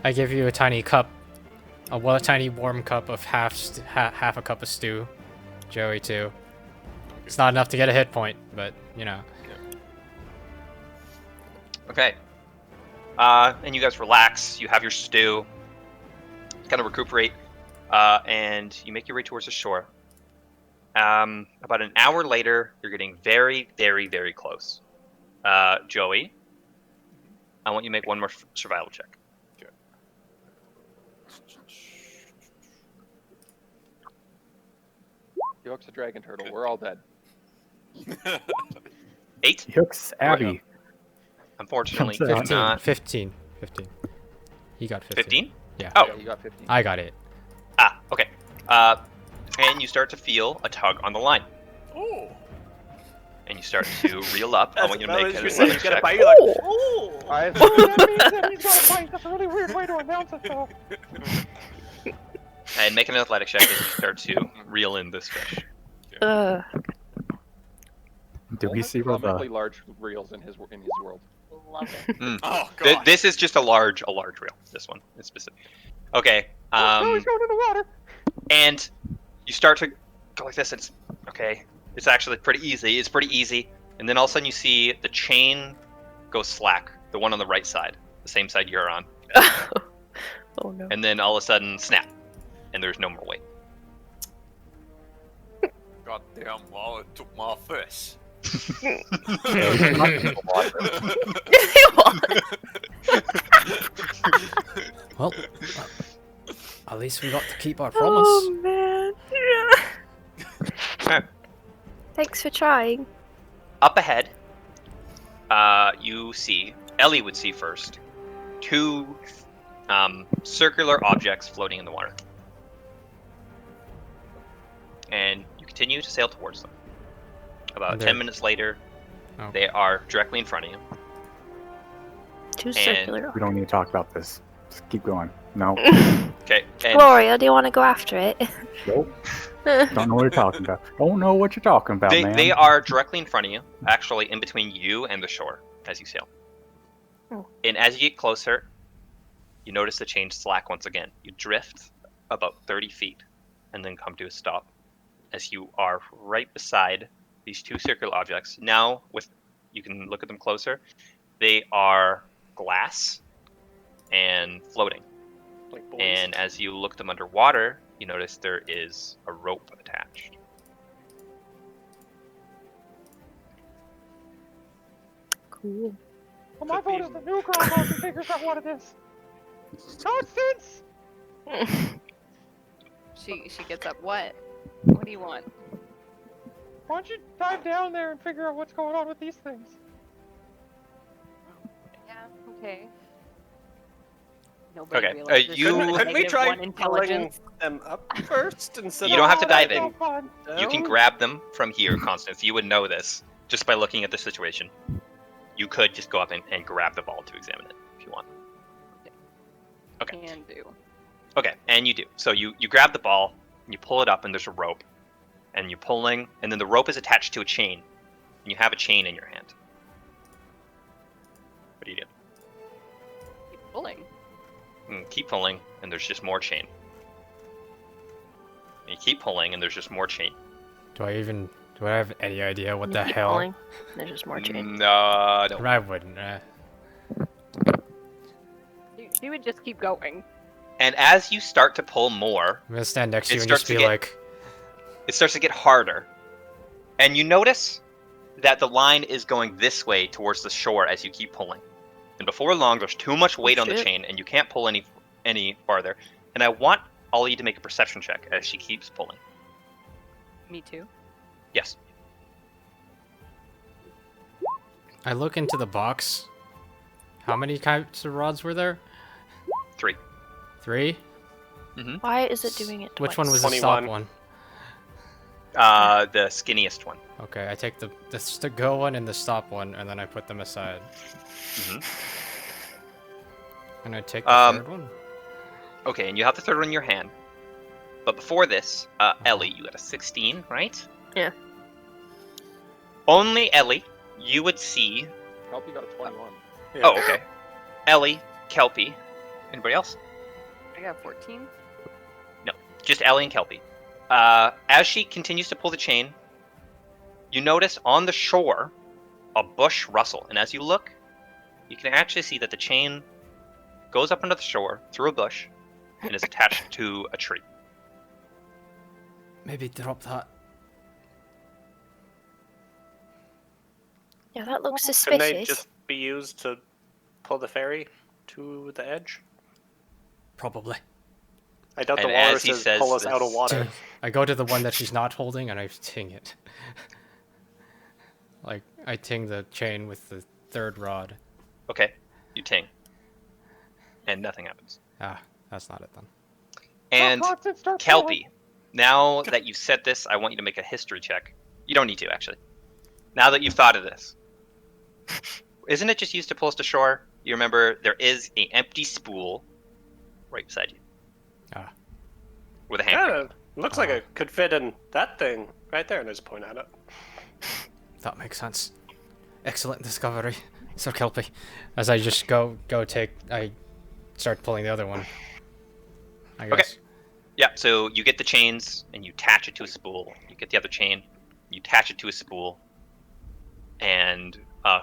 I give you a tiny cup, a tiny warm cup of half a cup of stew. Joey too. It's not enough to get a hit point, but you know. Okay. And you guys relax. You have your stew. Kind of recuperate. And you make your way towards the shore. About an hour later, you're getting very, very, very close. Joey, I want you to make one more survival check. Okay. He hooks a dragon turtle. We're all dead. 8. He hooks Abby. Unfortunately, Comes out. you're not. 15. He got 15. 15? Yeah. Oh, Yeah, you got 15. I got it. Okay. And you start to feel a tug on the line. Oh. And you start to reel up. I want you to make an you said athletics he's gonna check. bite you like, oh! I That means he's got a bite. That's a really weird way to announce it, though. And make an athletics check as you start to reel in this fish. Did we see where comically the... large reels in his world. Love it. Oh, God. This is just a large reel. This one is specific. Okay. Oh, he's going in the water. And start to go like this. It's okay. It's actually pretty easy. It's pretty easy. And then all of a sudden you see the chain go slack. The one on the right side, the same side you're on. Oh no. And then all of a sudden snap, and there's no more weight. Goddamn wallet took my fish. Well, at least we got to keep our promise. Oh man. Thanks for trying. Up ahead, you see, Ellie would see first, two circular objects floating in the water. And you continue to sail towards them. About 10 minutes later, they are directly in front of you. Two circular. We don't need to talk about this. Just keep going. No. Okay. And Gloria, do you want to go after it? Nope. Don't know what you're talking about. Don't know what you're talking about, man. they are directly in front of you, actually in between you and the shore as you sail. Oh. And as you get closer, you notice the chain slack once again. You drift about 30 feet and then come to a stop as you are right beside these two circular objects. Now, you can look at them closer. They are glass and floating. Like boys. And as you look them underwater, you notice there is a rope attached. Cool. Well, my vote is the new grandma who figures out what it is. Constance! She gets up. What? What do you want? Why don't you dive down there and figure out what's going on with these things? Yeah. Okay. Nobody Okay, realizes you- there's a Couldn't we negative try one pulling intelligence. them up first instead You don't have to dive that's in. no fun. You can down? grab them from here, Constance. You would know this just by looking at the situation. You could just go up and grab the ball to examine it if you want. Okay. Can do. Okay, and you do. So you grab the ball, and you pull it up, and there's a rope. And you're pulling, and then the rope is attached to a chain. And you have a chain in your hand. What do you do? Keep pulling. Keep pulling, and there's just more chain. And you keep pulling, and there's just more chain. Do I have any idea what You the keep hell? pulling, There's just more chain. No, I don't. I wouldn't. She would just keep going. And as you start to pull more, I'm gonna stand next to It you and starts just to be get- like, it starts to get harder. And you notice that the line is going this way towards the shore as you keep pulling. And before long, there's too much weight on the shit. chain, and you can't pull any farther. And I want all of you to make a perception check as she keeps pulling. Me too. Yes. I look into the box. How many types of rods were there? 3. 3? Why is it doing it twice? Which one was the stop 21. one? The skinniest one. Okay, I take the go one and the stop one, and then I put them aside. Mhm. And I take the third one. Okay, and you have the third one in your hand. But before this, Ellie, you got a 16, right? Yeah. Only Ellie, you would see. Help, you got a 21. Oh, okay. Ellie, Kelpie. Anybody else? I got 14. Just Ellie and Kelpie. As she continues to pull the chain, you notice on the shore a bush rustle. And as you look, you can actually see that the chain goes up under the shore through a bush and is attached to a tree. Maybe drop that. Yeah, that looks Couldn't they suspicious. just be used to pull the ferry to the edge? Probably. I doubt And the as walruses he says pull us out of this- water. I go to the one that she's not holding and I ting it. Like, I ting the chain with the third rod. Okay, you ting. And nothing happens. Ah, that's not it then. And Constance, start Kelpie, now that you've said this, I want you to make a history check. You don't need to, actually. Now that you've thought of this. Isn't it just used to pull us to shore? You remember there is an empty spool right beside you. Ah. With a hand. Yeah, looks like it could fit in that thing right there, and I just point at it. That makes sense. Excellent discovery, Sir Kelpie. As I just I start pulling the other one. I guess. Yeah, so you get the chains and you attach it to a spool. You get the other chain, you attach it to a spool. And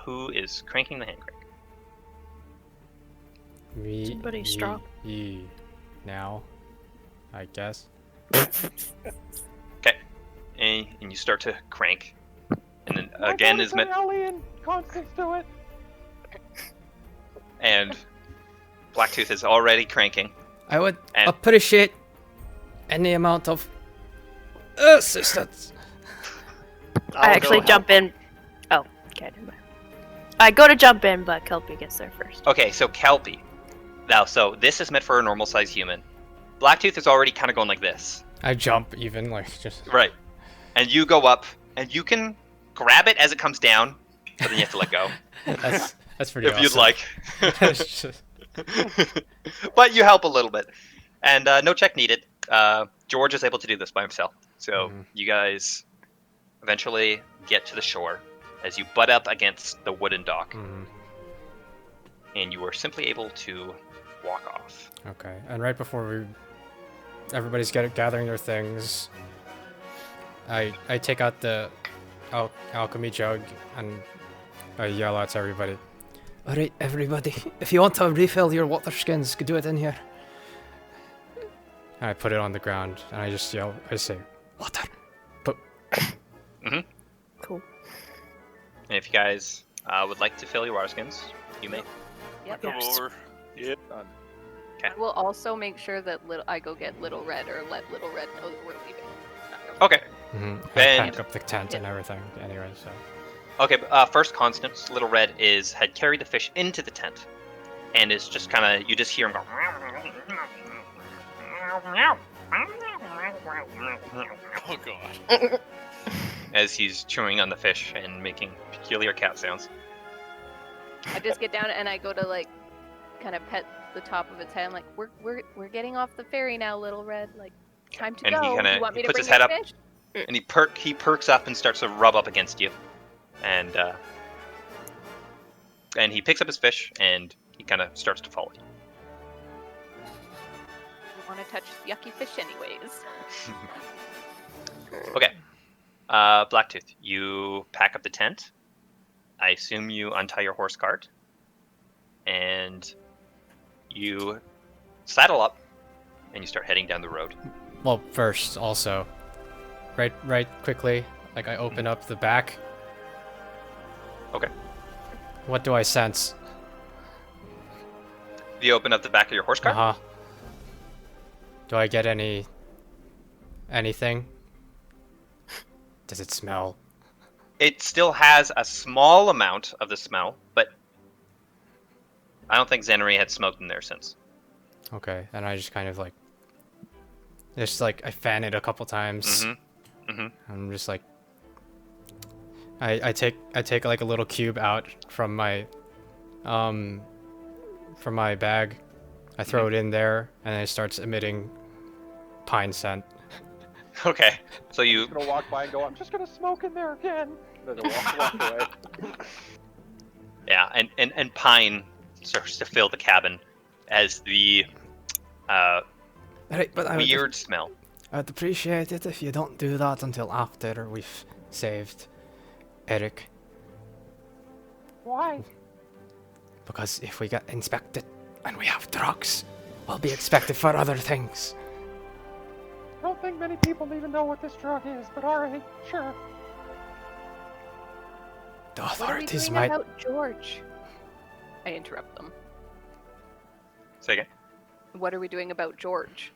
who is cranking the hand crank? Me. Somebody strong. Ye. Now, I guess. Okay. And you start to crank. And then I again voted is for meant. Ellie and Constance do it. And Blacktooth is already cranking. I would And- appreciate any amount of assistance. I I'll actually go jump in. Oh, okay, never mind. I go to jump in, but Kelpie gets there first. Okay, so Kelpie. Now, so this is meant for a normal-sized human. Blacktooth is already kind of going like this. I jump even, like, just... Right. And you go up, and you can grab it as it comes down, but then you have to let go. That's pretty if awesome. you'd like. That's just- But you help a little bit. And no check needed. George is able to do this by himself. So you guys eventually get to the shore as you butt up against the wooden dock. And you are simply able to walk off. Okay, and right before everybody's gathering their things, I take out the alchemy jug and I yell out to everybody. Alright, everybody, if you want to refill your water skins, do it in here. And I put it on the ground and I just yell, I say, water. Cool. And if you guys would like to fill your water skins, you may. Yep. Come over. Yep. Done. I will also make sure that I go get Little Red or let Little Red know that we're leaving. Okay. I And pack up the tent and everything anyway, so. okay, first Constance, Little Red had carried the fish into the tent, and is just kind of, you just hear him go. Oh god. As he's chewing on the fish and making peculiar cat sounds. I just get down and I go to like kind of pet the top of its head. I'm like, we're getting off the ferry now, Little Red. Like, time to And he go. kinda- You want me he to puts bring his head your up. fish? And he perks up and starts to rub up against you, and he picks up his fish and he kind of starts to follow you. You want to touch yucky fish anyways. Okay, Blacktooth, you pack up the tent. I assume you untie your horse cart, and you saddle up, and you start heading down the road. Well, first, also, right quickly, like I open up the back. Okay. What do I sense? You open up the back of your horse cart. Uh-huh. Do I get anything? Does it smell? It still has a small amount of the smell, but I don't think Zenry had smoked in there since. Okay, and I just kind of like, I fan it a couple times. I'm just like, I take like a little cube out from my bag. I throw it in there, and it starts emitting pine scent. Okay, so you Just gonna walk by and go, I'm Just gonna smoke in there again. Then walk away. yeah, and pine starts to fill the cabin as the Right, but weird smell. I'd appreciate it if you don't do that until after we've saved Eric. Why? Because if we get inspected and we have drugs, we'll be expected for other things. I don't think many people even know what this drug is, but alright, sure. The What are we authorities doing might... about George? I interrupt them. Say again. What are we doing about George?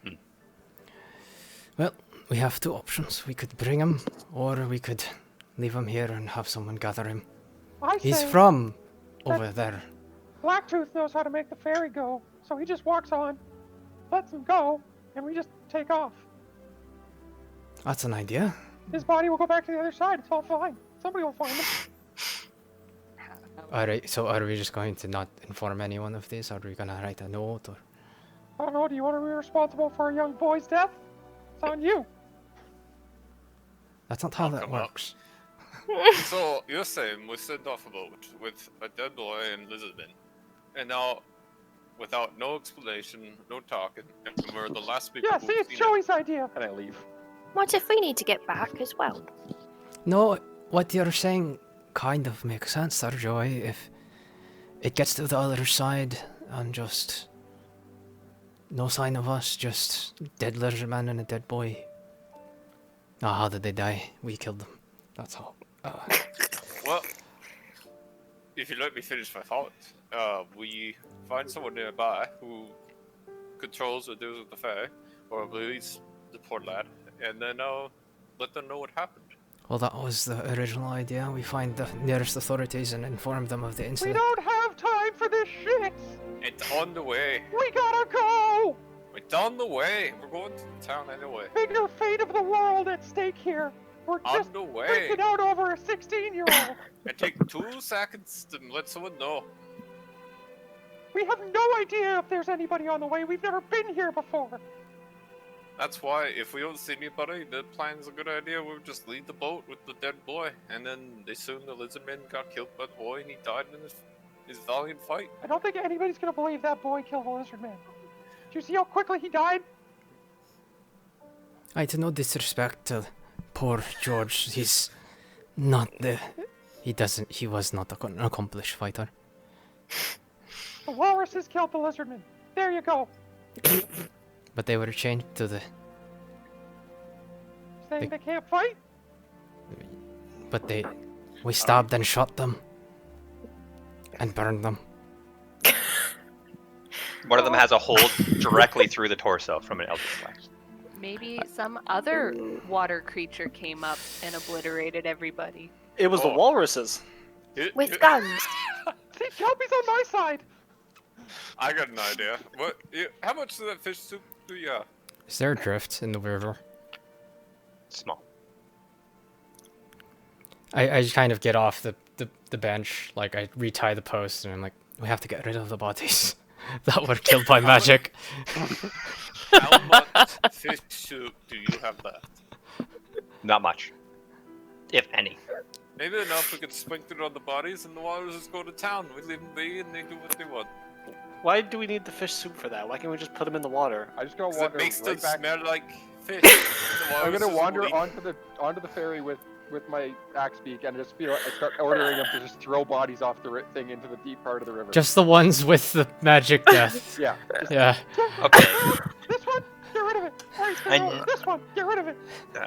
Well, we have two options. We could bring him, or we could leave him here and have someone gather him. I He's say from over there. Blacktooth knows how to make the ferry go, so he just walks on, lets him go, and we just take off. That's an idea. His body will go back to the other side. It's all fine. Somebody will find him. Alright, so are we just going to not inform anyone of this? Are we gonna write a note, or... I don't know. Do you want to be responsible for a young boy's death? It's on you. That's not how that come on. works. So you're saying we sent off a boat with a dead boy and lizardmen, and now without no explanation, no talking, and we're the last people Yeah, who've see, it's seen Joey's idea. And I leave. What if we need to get back as well? No, what you're saying kind of makes sense there, Joey. If it gets to the other side and just no sign of us, just dead lizard man and a dead boy. Oh, how did they die? We killed them. That's all. Well, if you let me finish my thought, we find someone nearby who controls or deals with the fair, or believes the poor lad, and then let them know what happened. Well, that was the original idea. We find the nearest authorities and inform them of the We incident. don't have time for this shit. It's on the way. We gotta go. It's on the way. We're going to the town anyway. Bigger fate of the world at stake here. We're On just the way. freaking out over a 16-year-old. It takes 2 seconds to let someone know. We have no idea if there's anybody on the way. We've never been here before. That's why, if we don't see anybody, the plan's a good idea. We'll just leave the boat with the dead boy, and then they soon the lizardman got killed by the boy, and he died in his valiant fight. I don't think anybody's gonna believe that boy killed the lizard man. Did you see how quickly he died? To no disrespect to poor George, he's not the... He was not an accomplished fighter. The walruses killed the lizard man. There you go. But they were chained to the... Saying they can't fight? But we stabbed and shot them. And burned them. One of them has a hole directly through the torso from an eldritch blast. Maybe some other water creature came up and obliterated everybody. It was the walruses. With guns. See, Kelpie's on my side. I got an idea. What? How much of that fish soup do you have? Is there a drift in the river? Small. I just kind of get off the bench, like I retie the post, and I'm like, we have to get rid of the bodies that were killed by magic. How much fish soup do you have left? Not much. If any. Maybe enough we could sprinkle it on the bodies and the walruses go to town. We leave them be and they do what they want. Why do we need the fish soup for that? Why can't we just put them in the water? I just gonna 'Cause wander it makes right them back. smell like fish. I'm gonna wander on. onto the ferry with my axe beak and just start ordering them to just throw bodies off the thing into the deep part of the river. Just the ones with the magic death. Yeah. Yeah. Okay. This one, get rid of it. And- This one, get rid of it.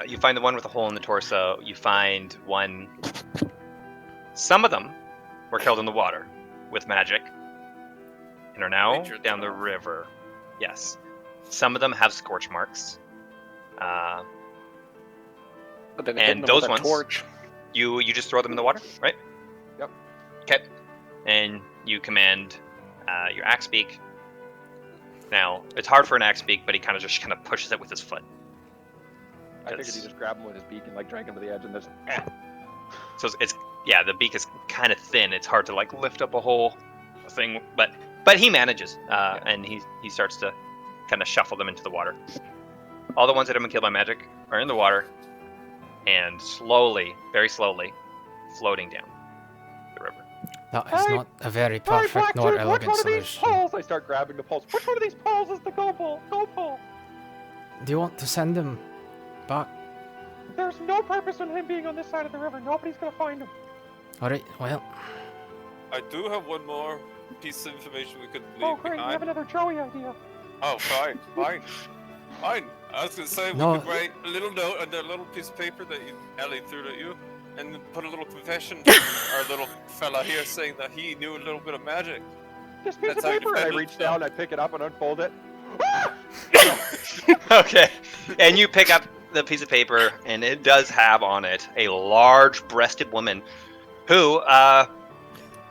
You find the one with a hole in the torso. You find one. Some of them were killed in the water with magic and are now Nature down the stuff. river. Yes. Some of them have scorch marks. But then And hitting them those with a ones- torch. You just throw them in the water, right? Yep. Okay. And you command your axe beak. Now it's hard for an axe beak, but he kind of pushes it with his foot. I figured he just grabbed him with his beak and like drag him to the edge and just. So it's the beak is kind of thin. It's hard to like lift up a whole thing, but he manages, and he starts to kind of shuffle them into the water. All the ones that have been killed by magic are in the water, and slowly, very slowly, floating down the river. That is Hey! not a very Hey, perfect nor Blackjack, which elegant one of these solution. poles? I start grabbing the poles. Which one of these poles is the go pole? Go pole. Do you want to send him back? There's no purpose in him being on this side of the river. Nobody's gonna find him. Alright, well, I do have one more piece of information we could leave Oh, great. We behind. have another Joey idea. Oh, fine. I was gonna say No. we could write a little note on that little piece of paper that Ellie threw at you, and then put a little confession to our little fella here saying that he knew a little bit of magic. This piece That's of how you paper. defend I reach down, I pick it up and unfold it. Okay. And you pick up the piece of paper, and it does have on it a large-breasted woman who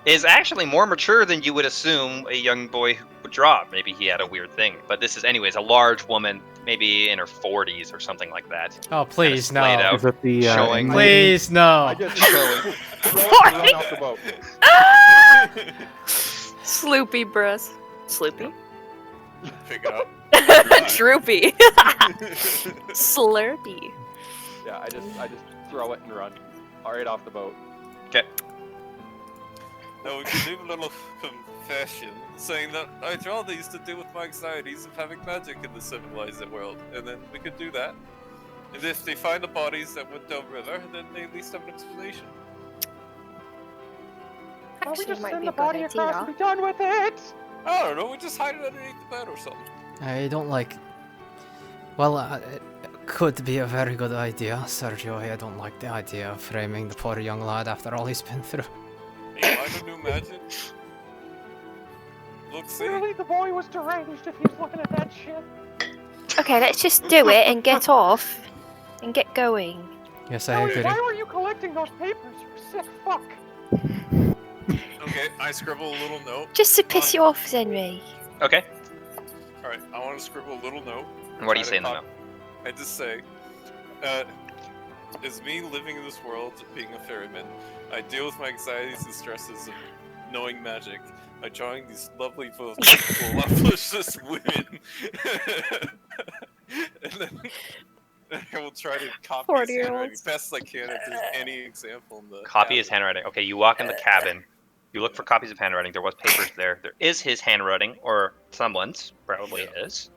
is actually more mature than you would assume a young boy would draw. Maybe he had a weird thing, but this is, anyways, a large woman, maybe in her 40s or something like that. oh please no. splayed out. Is it the Showing- Please I no. just throw it and run off the boat. Sloopy, bruh. Sloopy? Pick it up. Droopy. Slurpy. Yeah, I just throw it and run. All right, off the boat. Okay. Now we can leave a little confession saying that I draw these to deal with my anxieties of having magic in the civilized world, and then we could do that. And if they find the bodies that went downriver, then they at least have an explanation. Why don't we Actually, just might send be the a good body across idea. and be done with it? I don't know, we just hide it underneath the bed or something. I don't like. Well, it could be a very good idea, Sergio. I don't like the idea of framing the poor young lad after all he's been through. Hey, I don't do magic. Look, see? Clearly the boy was deranged if he was looking at that shit. Okay, let's just do it and get off and get going. Yes, I Ellie, agree. why were you collecting those papers, you sick fuck? Okay, I scribble a little note. Just to piss you off, Zenri. Okay. Alright, I want to scribble a little note. And what do you Try say in to the cop- note? I just say, as me living in this world, being a ferryman, I deal with my anxieties and stresses of knowing magic by drawing these lovely, voluptuous women. And then I will try to copy his handwriting 40-year-olds. best I can if there's any example in the Copy his cabin. handwriting. Okay, you walk in the cabin. You look for copies of handwriting. There was papers there. There is his handwriting, or someone's. Probably his.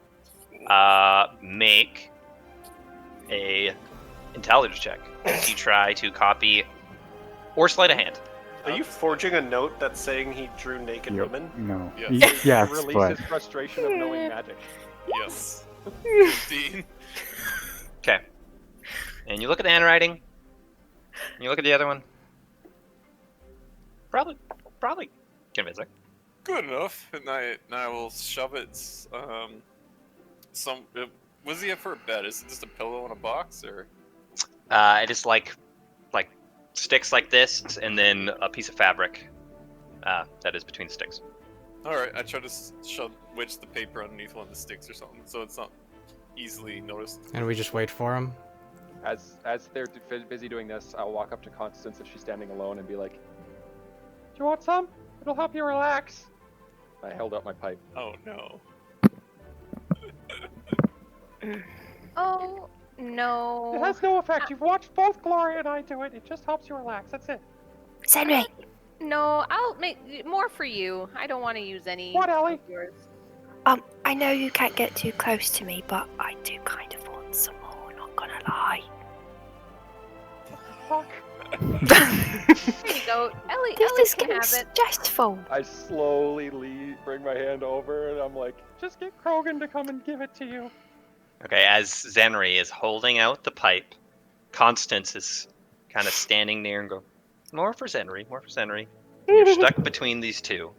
Make a intelligence check as you try to copy or sleight of hand. Are you forging a note that's saying he drew naked Yep. women? No. Yes. Yes, Release but his frustration of knowing magic. Yes. 15. Okay. And you look at the handwriting. And you look at the other one. Probably convincing. Good enough. And I will shove it. What does he have for a bed? Is it just a pillow in a box, or? It is like sticks like this, and then a piece of fabric that is between the sticks. All right, I try to wedge the paper underneath one of the sticks or something, so it's not easily noticed. And we just wait for him. As they're busy doing this, I'll walk up to Constance if she's standing alone and be like, Do you want some? It'll help you relax. I held out my pipe. Oh no. Oh no. It has no effect. You've watched both Gloria and I do it. It just helps you relax. That's it. Zenri, No, I'll make more for you. I don't want to use any What, Ellie? of yours. I know you can't get too close to me, but I do kind of want some more, not gonna lie. Fuck. There you go. Ellie This is can getting have it. stressful. I slowly bring my hand over, and I'm like, Just get Krogan to come and give it to you. Okay, as Zenri is holding out the pipe, Constance is kind of standing near and go, more for Zenri, more for Zenri. And you're stuck between these two.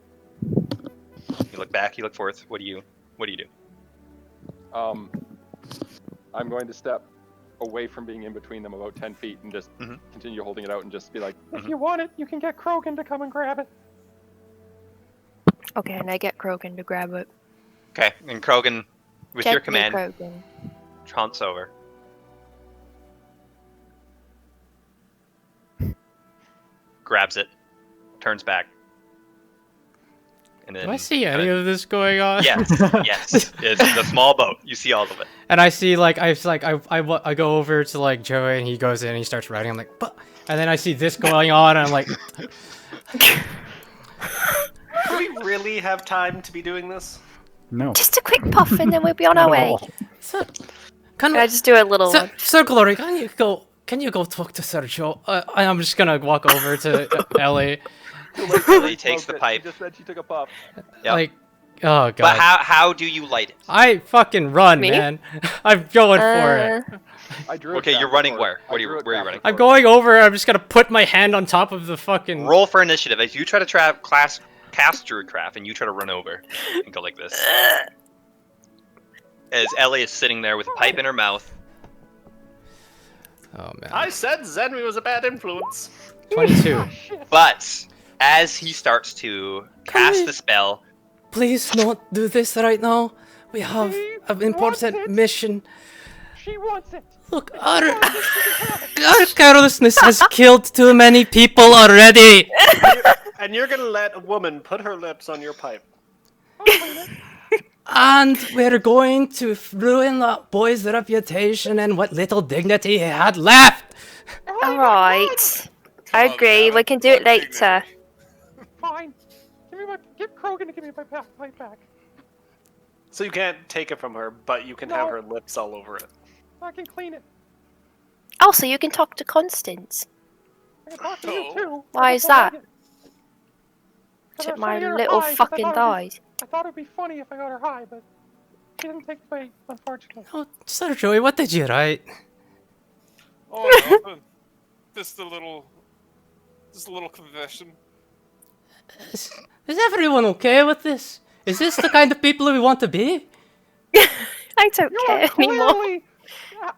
You look back, you look forth. What do you do? I'm going to step away from being in between them about 10 feet and just continue holding it out and just be like, If you want it, you can get Krogan to come and grab it. Okay, and I get Krogan to grab it. Okay, and Krogan, with your Gently, command, Krogan. trounce over. Grabs it, turns back. And then, Do I see any of this going on? Yes, yes. It's the small boat. You see all of it. And I see I go over to like Joey and he goes in and he starts writing. I'm like, but, and then I see this going on and I'm like, Do we really have time to be doing this? no. Just a quick puff and then we'll be on our Not at way. all. so, can I just do a little one. Sir Glory, can you go talk to Sergio? I'm just gonna walk over to Ellie. Ellie takes the She pipe. just said she took a puff. Yep. Like, oh god. But how do you light it? I fucking run, Me? man. I'm going for it. I drew it Okay, back you're running before. where? I drew it Where are you back running? I'm before. going over. I'm just gonna put my hand on top of the fucking. Roll for initiative as you try to cast Druidcraft and you try to run over and go like this. As Ellie is sitting there with a pipe in her mouth. Oh man. I said Zenri was a bad influence. 22. But as he starts to cast the spell, Please don't do this right now. We have She an wants important it. mission. She wants it. Look, our carelessness has killed too many people already. And you're gonna let a woman put her lips on your pipe. And we're going to ruin that boy's reputation and what little dignity he had left. Alright. I Calm agree, down, we can do it blood dignity. later. fine. Get Krogan to give me my pipe back. So you can't take it from her, but you can have No. her lips all over it. I can clean it. Also, you can talk to Constance. I can talk to you too. Why I is just don't that? like it. 'Cause I To was my trying to get her little high, 'cause fucking thighs. I thought it'd be funny if I got her high, but she didn't take the bait, unfortunately. Oh, Sir Joey, what did you write? Oh, nothing. Just a little confession. Is everyone okay with this? Is this the kind of people we want to be? I don't You care are anymore. clearly,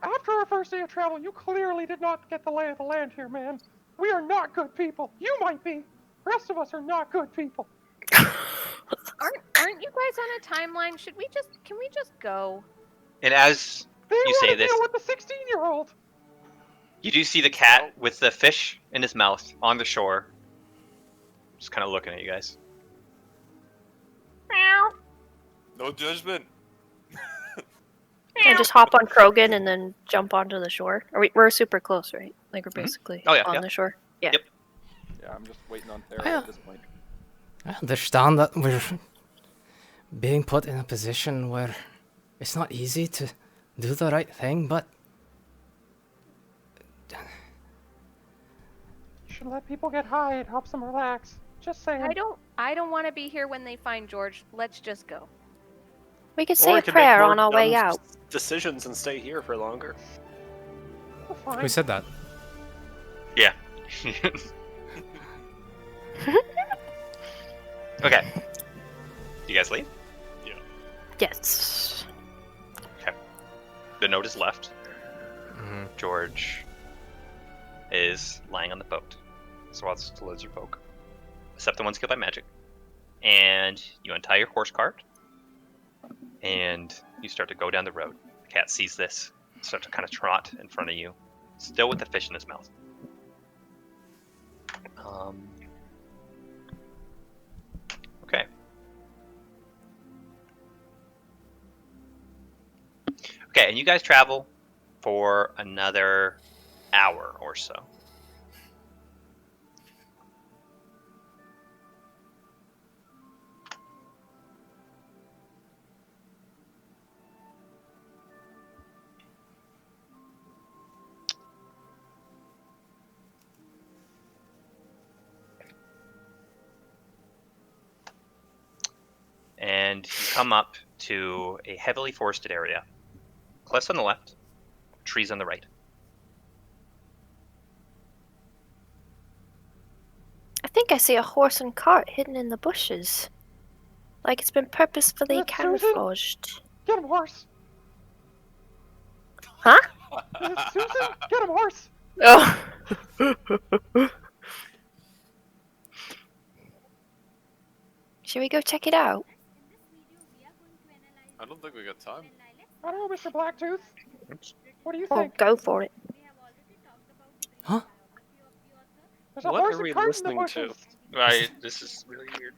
after our first day of travel, you clearly did not get the lay of the land here, man. We are not good people. You might be. The rest of us are not good people. Aren't you guys on a timeline? Can we just go? And as They you want say to this, deal with the 16-year-old. you do see the cat with the fish in his mouth on the shore, just kind of looking at you guys. No judgment. I just hop on Krogan and then jump onto the shore. We're super close, right? Like we're basically Oh, yeah, on yeah. the shore. Yeah. Yep. Yeah, I'm just waiting on Thera Yeah. at this point. I understand that we're being put in a position where it's not easy to do the right thing, but You should let people get high. It helps them relax. Just saying. I don't want to be here when they find George. Let's just go. We could Or say we a can make prayer more on our way dumb out. decisions and stay here for longer. Oh, fine. who said that? Yeah. Okay. You guys leave? Yes. The note is left. Mhm. George is lying on the boat. So it's the lizard folk. Except the ones killed by magic. And you untie your horse cart. And you start to go down the road. The cat sees this. Starts to kind of trot in front of you. Still with the fish in his mouth. Okay. Okay, and you guys travel for another hour or so. And you come up to a heavily forested area. Cliffs on the left, trees on the right. I think I see a horse and cart hidden in the bushes. Like it's been purposefully Is it Susan? camouflaged. Get him, horse. Huh? Is it Susan? Get him, horse. Oh. Should we go check it out? I don't think we got time. I don't know, Mr. Blacktooth. What do you Oh, think? go for it. Huh? There's a What horse are we and cart in the listening to? bushes. Right, this is really weird.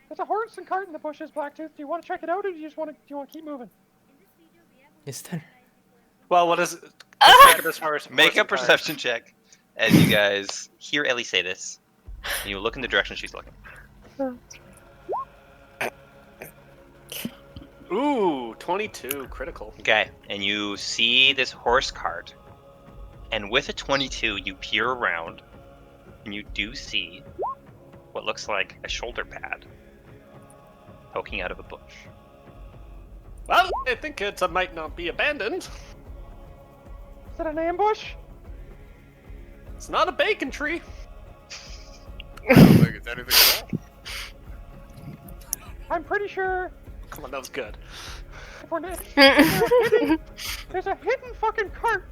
There's a horse and cart in the bushes, Blacktooth. Do you want to check it out, or do you want to keep moving? Is there? Well, what is it? As far as Make horse a and cart. perception check as you guys hear Ellie say this. And you look in the direction she's looking. Ooh, 22, critical. Okay, and you see this horse cart. And with a 22, you peer around. And you do see what looks like a shoulder pad poking out of a bush. Well, I think it might not be abandoned. Is it an ambush? It's not a bacon tree. I don't think it's anything at all. I'm pretty sure Come on, that was good. if we're not, there's a hidden fucking cart,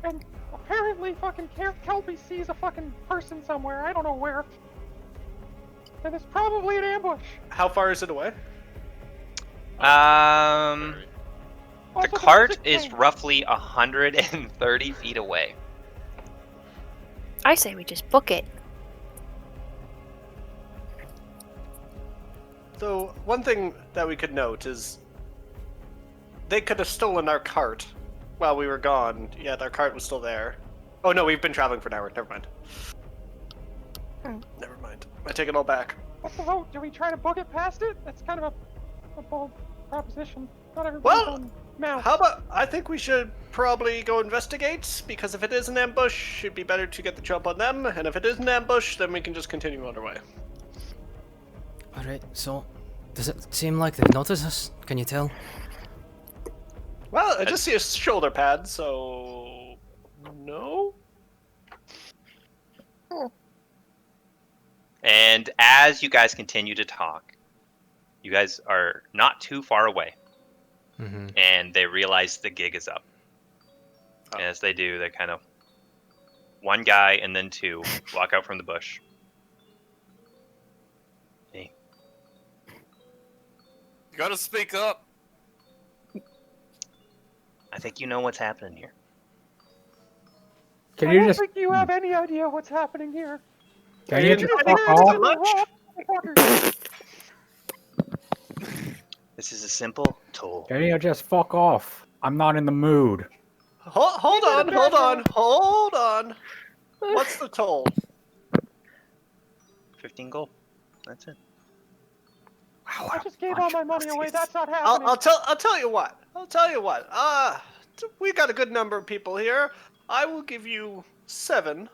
and apparently fucking Kelpie sees a fucking person somewhere. I don't know where. And it's probably an ambush. How far is it away? The Also, cart there's a is thing. roughly 130 feet away. I say we just book it. So, one thing that we could note is they could have stolen our cart while we were gone. Yeah, our cart was still there. Oh no, we've been traveling for an hour. Never mind. Never mind. I take it all back. What's the vote? Do we try to book it past it? That's kind of a bold proposition. Not everybody's Well, on mounts. How about, I think we should probably go investigate, because if it is an ambush, it'd be better to get the jump on them, and if it is an ambush, then we can just continue on our way. Alright, so does it seem like they've noticed us? Can you tell? Well, I just see a shoulder pad, so... no? And as you guys continue to talk, you guys are not too far away. Mm-hmm. And they realize the gig is up. Oh. And as they do, they kind of... one guy and then two walk out from the bush. Hey. You gotta speak up. I think you know what's happening here. Can I you don't just think you have any idea what's happening here. can you just I think fuck that's off? too much. This is a simple toll. Can you just fuck off? I'm not in the mood. Hold on. What's the toll? 15 gold. That's it. I just gave all my money away. That's not happening. I'll tell you what. We got a good number of people here. I will give you 7,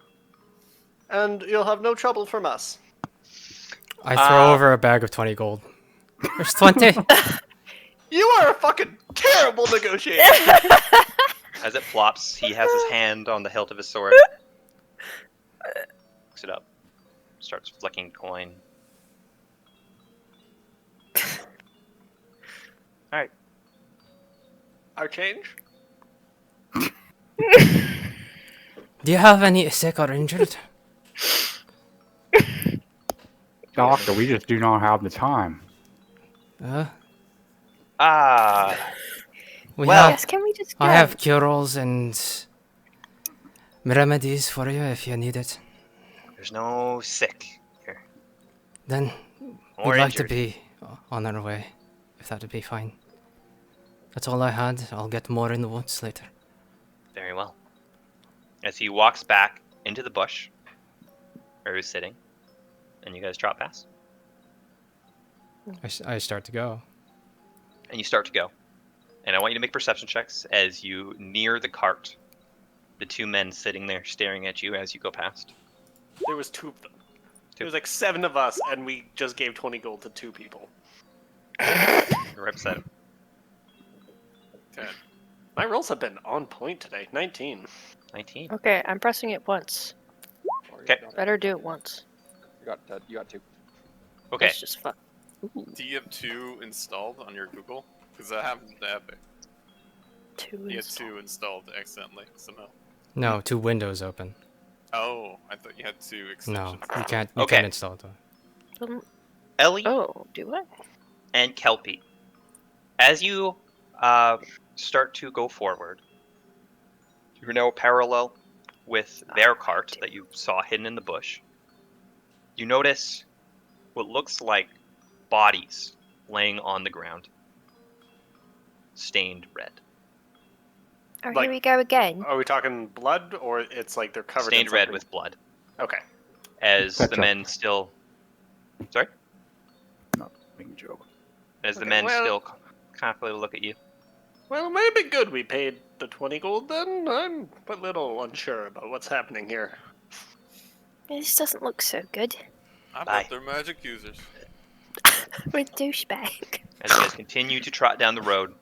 and you'll have no trouble from us. I throw over a bag of 20 gold. There's 20! You are a fucking terrible negotiator. As it flops, he has his hand on the hilt of his sword. Picks it up. Starts flicking coin. Alright. Our change? Do you have any sick or injured? Doctor, we just do not have the time. We Well, have, Yes, can we just go? I have cure-alls and remedies for you if you need it. there's no sick here. Then Or we'd like to injured. be on our way, if that would be fine. That's all I had. I'll get more in the woods later. Very well. As he walks back into the bush, where he's sitting, and you guys trot past, I start to go. and you start to go. And I want you to make perception checks as you near the cart. The two men sitting there staring at you as you go past. There was 2 of them. There was like 7 of us, and we just gave 20 gold to 2 people. You're right beside him. 10. My rolls have been on point today. 19. 19. Okay, I'm pressing it once. Okay. Better do it once. You got 2. Okay. It's just fun. Do you have 2 installed on your Google? Because that happened to Epic. 2 You had install. 2 installed accidentally somehow. No, 2 windows open. Oh, I thought you had 2 No, extensions. you can't. You Okay. can't install it. Ellie Oh, do I? and Kelpie, as you start to go forward, you're now parallel with their cart that you saw hidden in the bush. You notice what looks like bodies laying on the ground, stained red. Oh, Like- here we go again. Are we talking blood, or it's like they're covered Stained in red something? with blood. Okay. As Gotcha. the men still... Sorry? Not making a joke. As the Okay, men well- still confidently look at you. Well, it may be good we paid the 20 gold then. I'm a little unsure about what's happening here. This doesn't look so good. I Bye. bet they're magic users. We're douchebag. As you guys continue to trot down the road,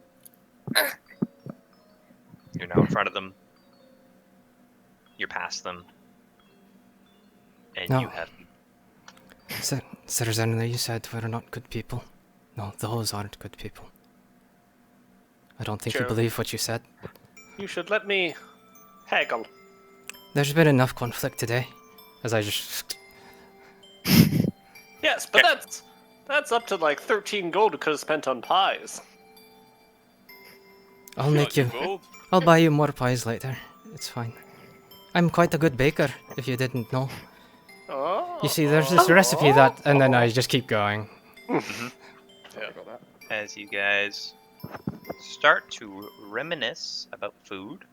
you're now in front of them. You're past them. And No. you have... Certainly, you said we're not good people. No, those aren't good people. I don't think you Sure. believe what you said. You should let me haggle. There's been enough conflict today. As I just... Yes, but Okay. that's up to like 13 gold we could have spent on pies. I'll make you... Gold? I'll buy you more pies later. It's fine. I'm quite a good baker, if you didn't know. Oh. You see, there's this recipe that... And then I just keep going. Yeah. As you guys start to reminisce about food,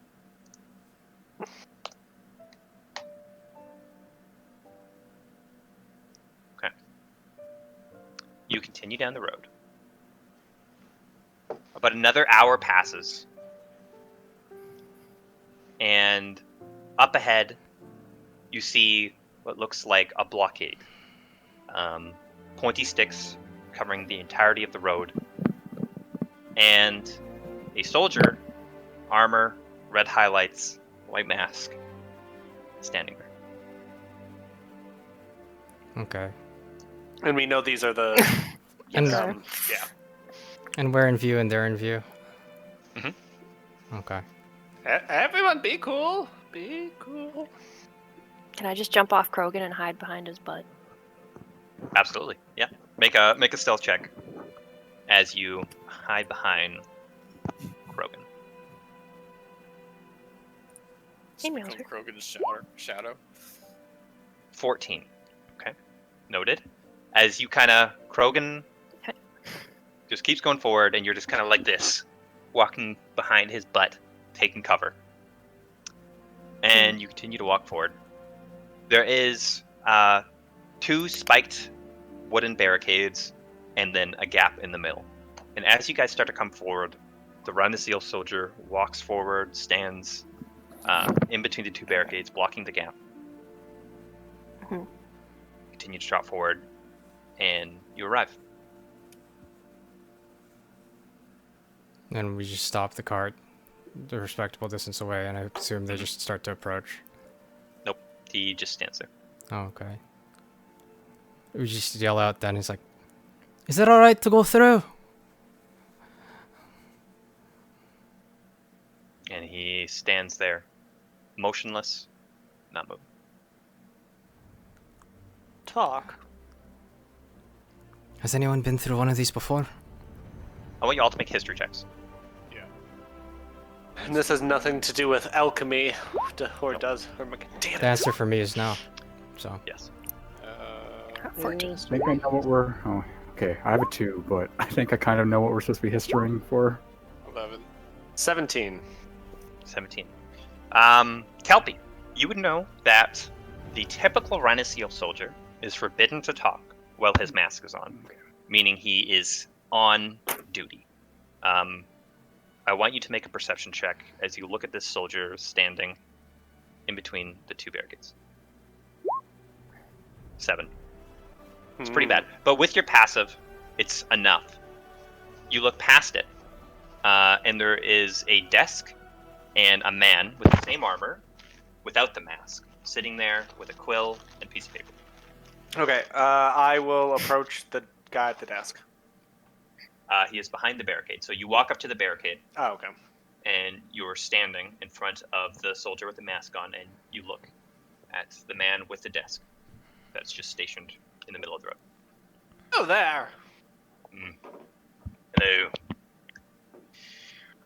You continue down the road. About another hour passes. And up ahead, you see what looks like a blockade. Pointy sticks covering the entirety of the road. And a soldier, armor, red highlights, white mask, standing there. Okay. And we know these are the. And, Yeah. and we're in view and they're in view. Mhm. Okay. Everyone, be cool. Be cool. Can I just jump off Krogan and hide behind his butt? Absolutely, yeah. Make a stealth check as you hide behind Krogan. Hey, Become Mildred. Krogan's shadow. 14. Okay, noted. As you kind of Krogan just keeps going forward, and you're just kind of like this, walking behind his butt, taking cover. And you continue to walk forward. There is 2 spiked wooden barricades, and then a gap in the middle. And as you guys start to come forward, the Rhinoceros soldier walks forward, stands in between the 2 barricades, blocking the gap. Mhm. Continue to trot forward, and you arrive. And we just stop the cart a respectable distance away, and I assume they just start to approach. Nope, he just stands there. Oh, okay. We just yell out then, he's like, "Is it alright to go through?" And he stands there, motionless, not moving. Talk. Has anyone been through one of these before? I want you all to make history checks. And this has nothing to do with alchemy, or does. Or damn The answer for me is no. So. Yes. 14. I think I know what we're. Oh, okay. I have a 2, but I think I kind of know what we're supposed to be historying for. 11. 17. 17. Kelpie, you would know that the typical Rhinoceros soldier is forbidden to talk while his mask is on, meaning he is on duty. I want you to make a perception check as you look at this soldier standing in between the 2 barricades. 7. It's pretty bad. But with your passive, it's enough. You look past it, and there is a desk and a man with the same armor, without the mask, sitting there with a quill and piece of paper. Okay, I will approach the guy at the desk. He is behind the barricade. So you walk up to the barricade, Oh, okay. and you're standing in front of the soldier with the mask on, and you look at the man with the desk that's just stationed in the middle of the road. Oh, there.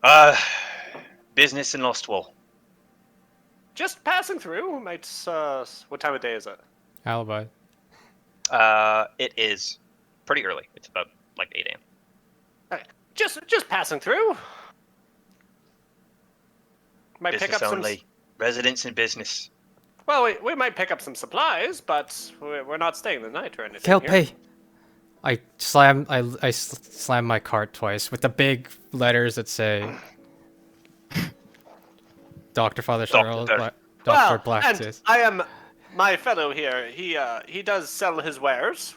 Hello. Business in Lostwall. Just passing through. Might. What time of day is it? Alibi. It is pretty early. It's about like 8 a.m. Okay. Just passing through. Might pick Business up only. some. Residence and business. Well, we might pick up some supplies, but we're not staying the night or anything. Kelpie! Here. I slam my cart twice with the big letters that say Dr. Father Cheryl, Doctor. Dr. Well, Blacktooth. and I am my fellow here. He does sell his wares.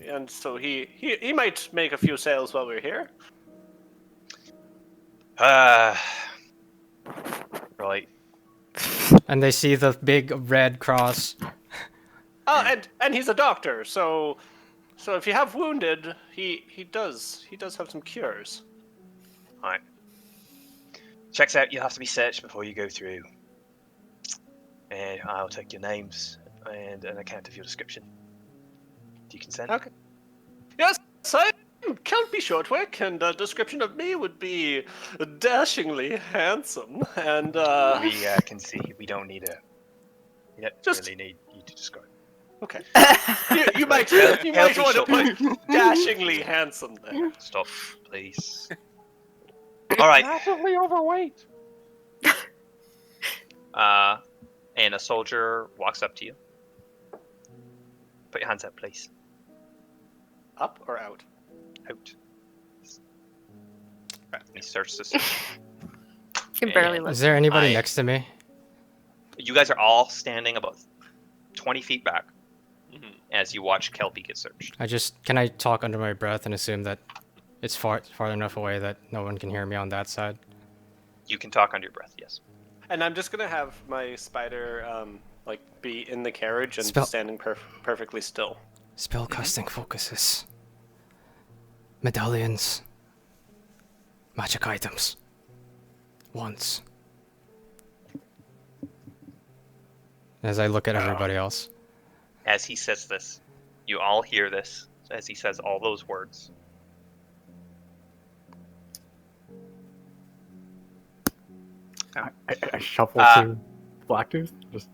And so he might make a few sales while we're here. Right. And they see the big red cross. Oh, and he's a doctor, so if you have wounded, he does have some cures. Right. Checks out, you have to be searched before you go through. And I'll take your names and an account of your description. Do you consent? Okay. Yes, I'm Kelpie Shortwick, and a description of me would be dashingly handsome, and We can see. We don't need a. We don't Just- really need you to describe. Okay. you might Healthy want to short- put dashingly handsome there. Stop, please. All right. Massively overweight. And a soldier walks up to you. Put your hands up, please. Up or out? Out. He starts to search. You can barely And look. Is there anybody I- next to me? You guys are all standing about 20 feet back Mhm. as you watch Kelpie get searched. Can I talk under my breath and assume that it's far enough away that no one can hear me on that side? You can talk under your breath, yes. And I'm just gonna have my spider like be in the carriage and Spell- standing perfectly still. Spellcasting focuses. Medallions. Magic items. Wands. As I look at everybody else. As he says this, you all hear this as he says all those words. I shuffle to Blacktooth. Just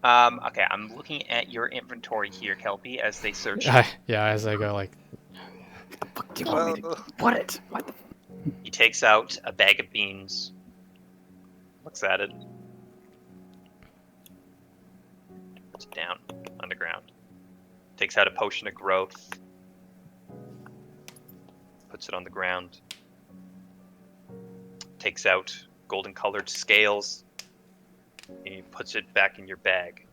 Okay, I'm looking at your inventory here, Kelpie, as they search. Yeah, as I go like, fuck do you want me to what it? What the He takes out a bag of beans, looks at it, puts it down on the ground. Takes out a potion of growth, puts it on the ground. Takes out golden colored scales, and he puts it back in your bag.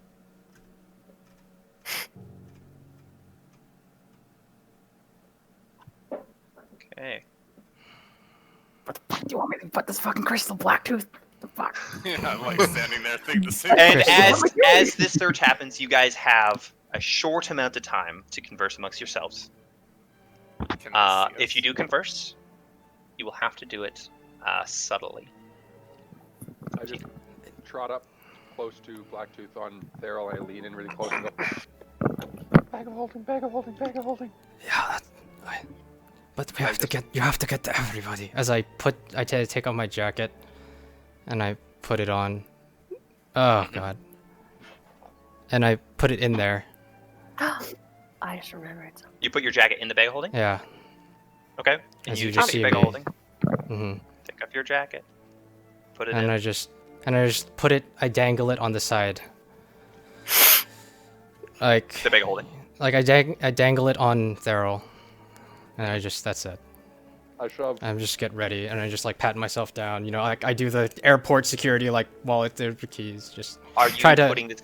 Okay. What the fuck do you want me to put this fucking crystal Blacktooth? The fuck? Yeah, I'm like standing there thinking the same And thing. as this search happens, you guys have a short amount of time to converse amongst yourselves. Can I see If you do converse, you will have to do it subtly. I just trot up close to Blacktooth on Theral. I lean in really close and go, Bag of holding, bag of holding, bag of holding. yeah, but you have to get to everybody. As I take off my jacket, and I put it on. Oh god. And I put it in there. I just remembered. You put your jacket in the bag of holding? Yeah. Okay. And As you you take just your see bag of me. holding, Mm-hmm. pick up your jacket, put it And in. I just put it. I dangle it on the side. Like The bag of holding. Like I dangle it on Theral, and that's it. I shove. I just get ready, and I just like pat myself down. You know, like I do the airport security, like wallet, the keys. Just Are you try to putting this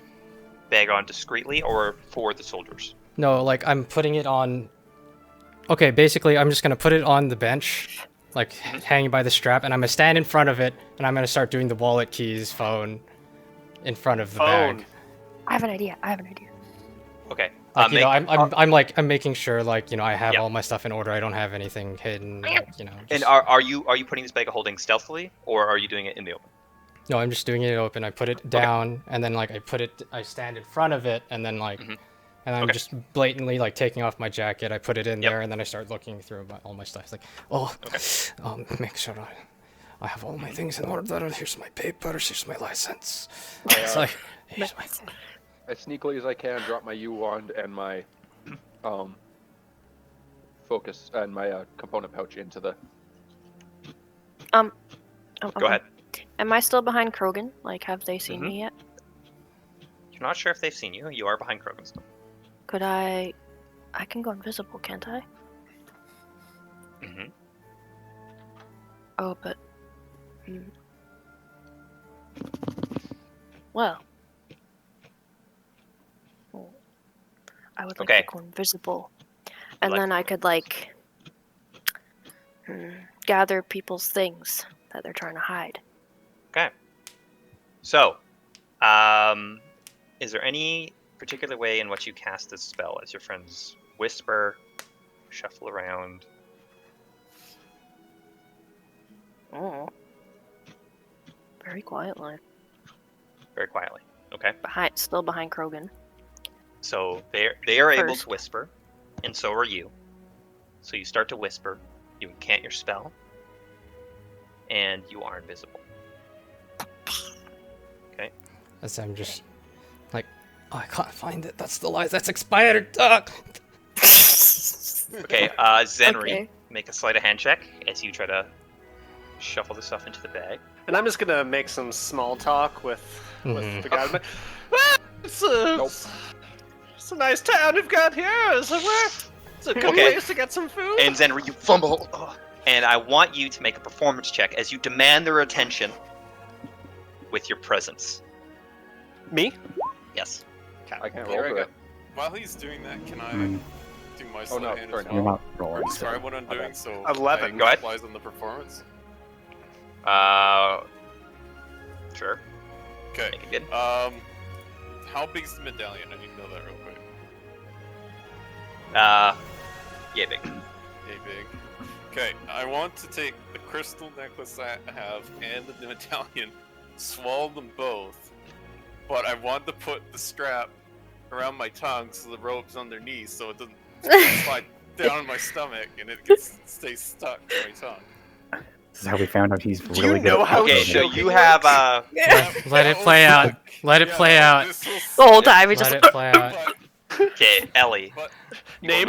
bag on discreetly or for the soldiers? no, like I'm putting it on. Okay, basically, I'm just gonna put it on the bench, like hanging by the strap, and I'm gonna stand in front of it, and I'm gonna start doing the wallet, keys, phone, in front of the bag. I have an idea. Okay. Like, you know, I'm making sure, like, you know, I have Yep. all my stuff in order. I don't have anything hidden. Like, you know. And just- are you putting this bag of holding stealthily, or are you doing it in the open? No, I'm just doing it open. I put it down, and then like I stand in front of it, and then like, and I'm Okay. just blatantly like taking off my jacket. I put it in Yep. there, and then I start looking through all my stuff. It's like, make sure I have all my things in order. Here's my papers. Here's my license. It's like, here's my. As sneakily as I can, drop my U wand and my focus and my component pouch into the. Go ahead. Am I still behind Krogan? Like, have they seen me yet? You're not sure if they've seen you. You are behind Krogan still. Could I can go invisible, can't I? Mm-hmm. Oh, but. Well. I would like Okay. to go invisible. And like then I could, like. Gather people's things that they're trying to hide. Okay. So, is there any particular way in which you cast this spell as your friends whisper, shuffle around? Oh. Very quietly. Very quietly. Okay. Still behind Krogan. So they are able First. to whisper, and so are you. So you start to whisper, you incant your spell, and you are invisible. Okay. As I'm just like, oh, I can't find it. That's the lies. That's expired. Ah! Okay. Zenri, Okay. make a sleight of hand check as you try to shuffle the stuff into the bag. And I'm just gonna make some small talk with Mhm. the guy. Ah, it's, Nope. It's a nice town we've got here. It's a good Okay. place to get some food. And Zenry, you fumble. Ugh. And I want you to make a performance check as you demand their attention with your presence. Me? Yes. I can't Here roll I for go. it. While he's doing that, can I Mm. do my Oh, sleight no, of hand sorry, as You're well? not rolling. Describe what I'm doing, so 11. it Go ahead. applies on the performance. Sure. Okay. Make it good. How big's the medallion? I need to know that real quick. Yeah, big. Yay big. Okay, I want to take the crystal necklace I have and the medallion, swallow them both, but I want to put the strap around my tongue so the rope's underneath so it doesn't slide down my stomach and it stays stuck to my tongue. This is how we found out he's you really good know at how Okay, choking. so you have Let it play out. Let it play out. The whole time he Let just. it play out. okay, Ellie. But Name?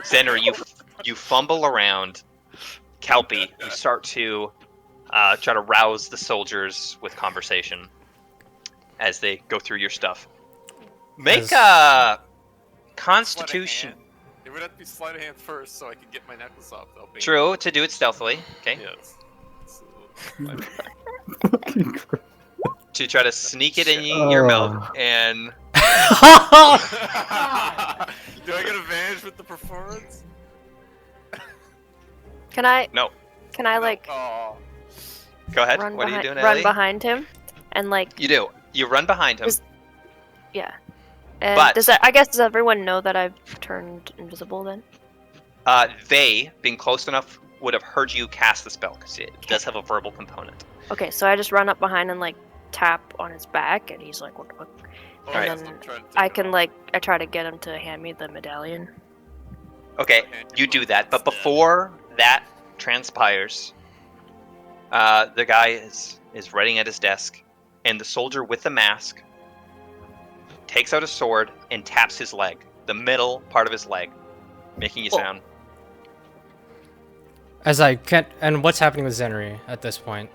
Zenry, you fumble around. Kelpie, you start to try to rouse the soldiers with conversation as they go through your stuff. Make As- a sleight Constitution. of hand. It would have to be sleight of hand first so I could get my necklace off. Though, being- True, to do it stealthily. Okay. Yes. So, To try to sneak it in your mouth and do I get advantage with the performance? Can I? No. Can I like Oh. go ahead. run What behind? are you doing, Run Ellie? behind him, and like You do. You run behind him. Is- yeah. And But- does that? I guess does everyone know that I've turned invisible then? They, being close enough, would have heard you cast the spell because it does have a verbal component. Okay, so I just run up behind and like tap on his back, and he's like, "What the fuck?" Oh, Alright. yes, And I'm then trying to take I it can off. like I try to get him to hand me the medallion. Okay, you do that, but before that transpires, the guy is writing at his desk, and the soldier with the mask takes out a sword and taps his leg, the middle part of his leg, making a Oh. sound. As I can't. And what's happening with Zenry at this point?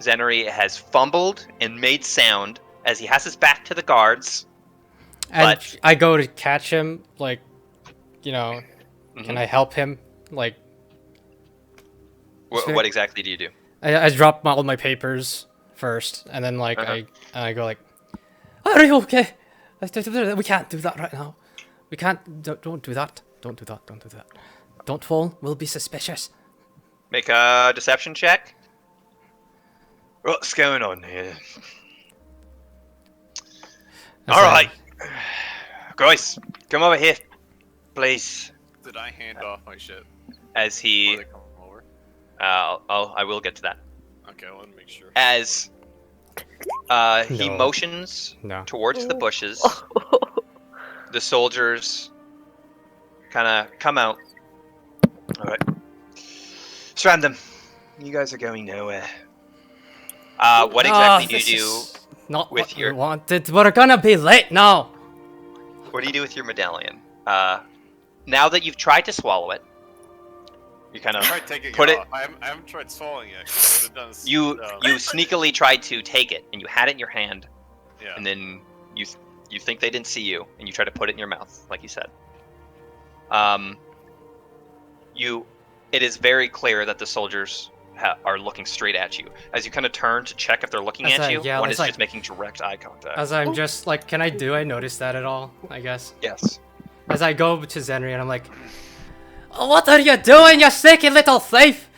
Zenry has fumbled and made sound as he has his back to the guards. And But- I go to catch him, like, you know, can Mhm. I help him? Like, What exactly do you do? I drop all my papers first, and then like Uh-huh. I go like, "Are you okay? We can't do that right now. We can't. Don't do that. Don't do that. Don't do that. Don't fall. We'll be suspicious." Make a deception check. What's going on here? As All I- right, guys, come over here, please. Did I hand off my shit As before he, they come over? I will get to that. Okay, I want to make sure. As he No. motions No. towards the bushes, the soldiers kind of come out. All right, surround them. You guys are going nowhere. What exactly do this you do? is Not with what your- we wanted. We're gonna be late now. What do you do with your medallion? Now that you've tried to swallow it, you kind of Tried taking put it it- off. I haven't tried swallowing it. What it does, you sneakily tried to take it, and you had it in your hand, yeah. and then you think they didn't see you, and you try to put it in your mouth, like you said. It is very clear that the soldiers are looking straight at you. As you kind of turn to check if they're looking As at I you, yell, one it's is like- just making direct eye contact. As I'm just like, do I notice that at all? I guess. Yes. As I go to Zenry and I'm like, "Oh, what are you doing, you sneaky little thief?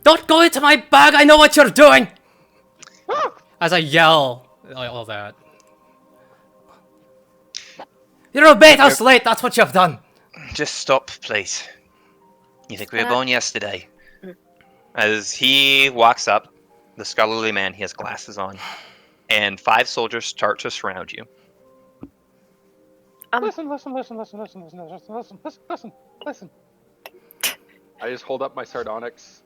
Don't go into my bag, I know what you're doing!" As I yell all that. "You're a bait us late, that's what you've done!" Just stop, please. You think we were Can I- born yesterday? As he walks up, the scholarly man, he has glasses on, and 5 soldiers start to surround you. Listen. I just hold up my sardonyx.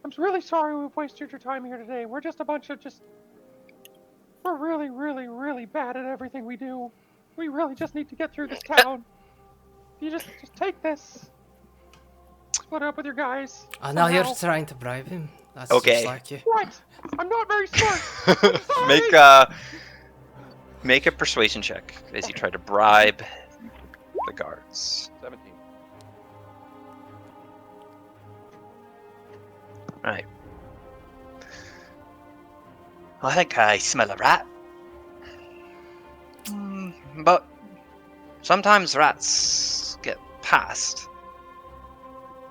I'm really sorry we've wasted your time here today. We're just a bunch of we're really, really, really bad at everything we do. We really just need to get through this town. You just take this. Split up with your guys. Now you're somehow. trying to bribe him? That's Okay. just like you. What? I'm not very smart. Make Make a persuasion check as you try to bribe the guards. 17. Right. Well, I think I smell a rat. But sometimes rats get past.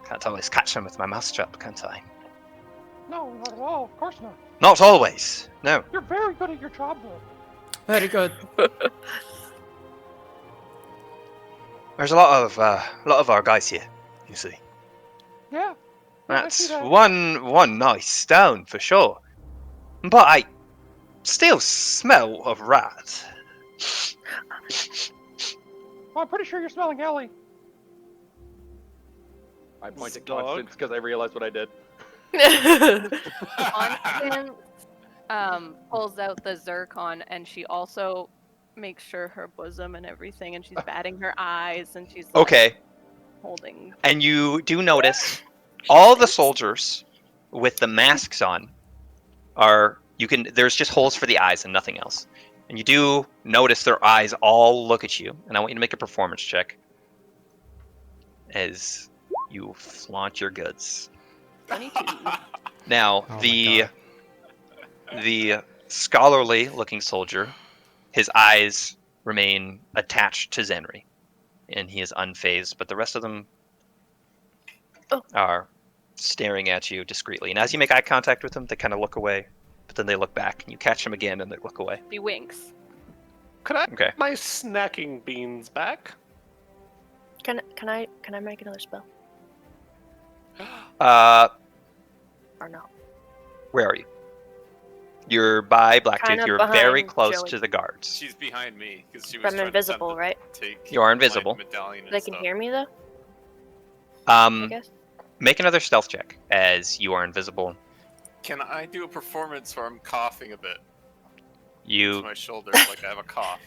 Can't always catch them with my mouth shut, can't I? No, not at all. Of course not. Not always. No. You're very good at your job, though. Very good. There's a lot of our guys here. You see. Yeah. I see That's that. one nice town for sure. But I still smell of rat. Well, I'm pretty sure you're smelling Ellie. I point at Dog. Constance because I realized what I did. Constance pulls out the zircon, and she also makes sure her bosom and everything, and she's batting her eyes, and she's like, Okay, holding. and you do notice all the soldiers with the masks on are there's just holes for the eyes and nothing else. And you do notice their eyes all look at you, and I want you to make a performance check as you flaunt your goods. 22. Now, Oh my the scholarly looking soldier, his eyes remain attached to Zenri, and he is unfazed, but the rest of them are staring at you discreetly. And as you make eye contact with them, they kind of look away, but then they look back, and you catch them again, and they look away. He winks. Could I Okay. have my snacking beans back? Can I make another spell Uh, or no? where are you? You're by Blacktooth. Kinda You're very behind close Joey. to the guards. She's behind me because she was I'm trying invisible, to right? take You are my invisible. medallion and They can stuff. hear me though. I guess. Make another stealth check as you are invisible. Can I do a performance where I'm coughing a bit to You my shoulder, like I have a cough?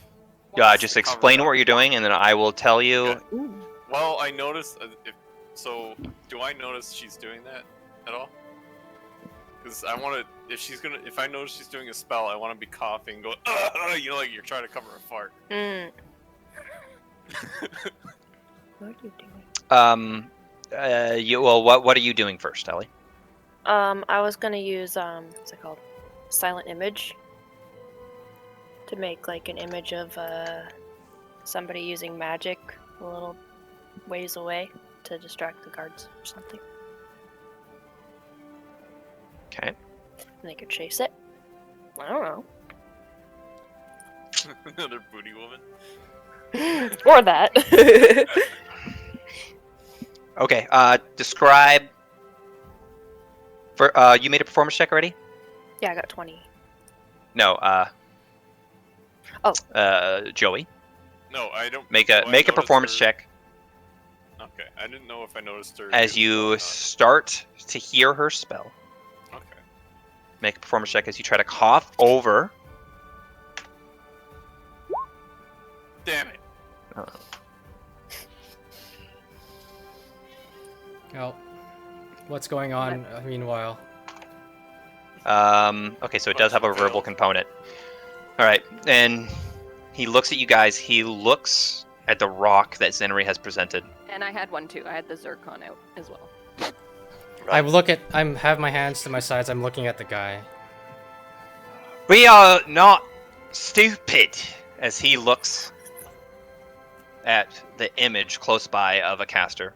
just To cover explain it up. what you're doing, and then I will tell you. Okay. Well, I noticed. Do I notice she's doing that at all? Because I want to. If I notice she's doing a spell, I want to be coughing, going, like you're trying to cover a fart. Mm. What are you doing? What are you doing first, Ellie? I was gonna use what's it called? Silent image. To make like an image of somebody using magic a little ways away to distract the guards or something. Okay. And they could chase it. I don't know. Another booty woman. Or that. Okay. Describe. For you made a performance check already? Yeah, I got 20. No. Oh. Joey, No, I don't. make do I a notice performance her- check Okay, I didn't know if I noticed her. as do the spell or you not. start to hear her spell. Okay. Make a performance check as you try to cough over. Damn it. Well, what's going on meanwhile? Okay, so it does have a verbal component. All right, and he looks at you guys. He looks at the rock that Zenri has presented. And I had one too. I had the zircon out as well. I have my hands to my sides. I'm looking at the guy. We are not stupid. As he looks at the image close by of a caster.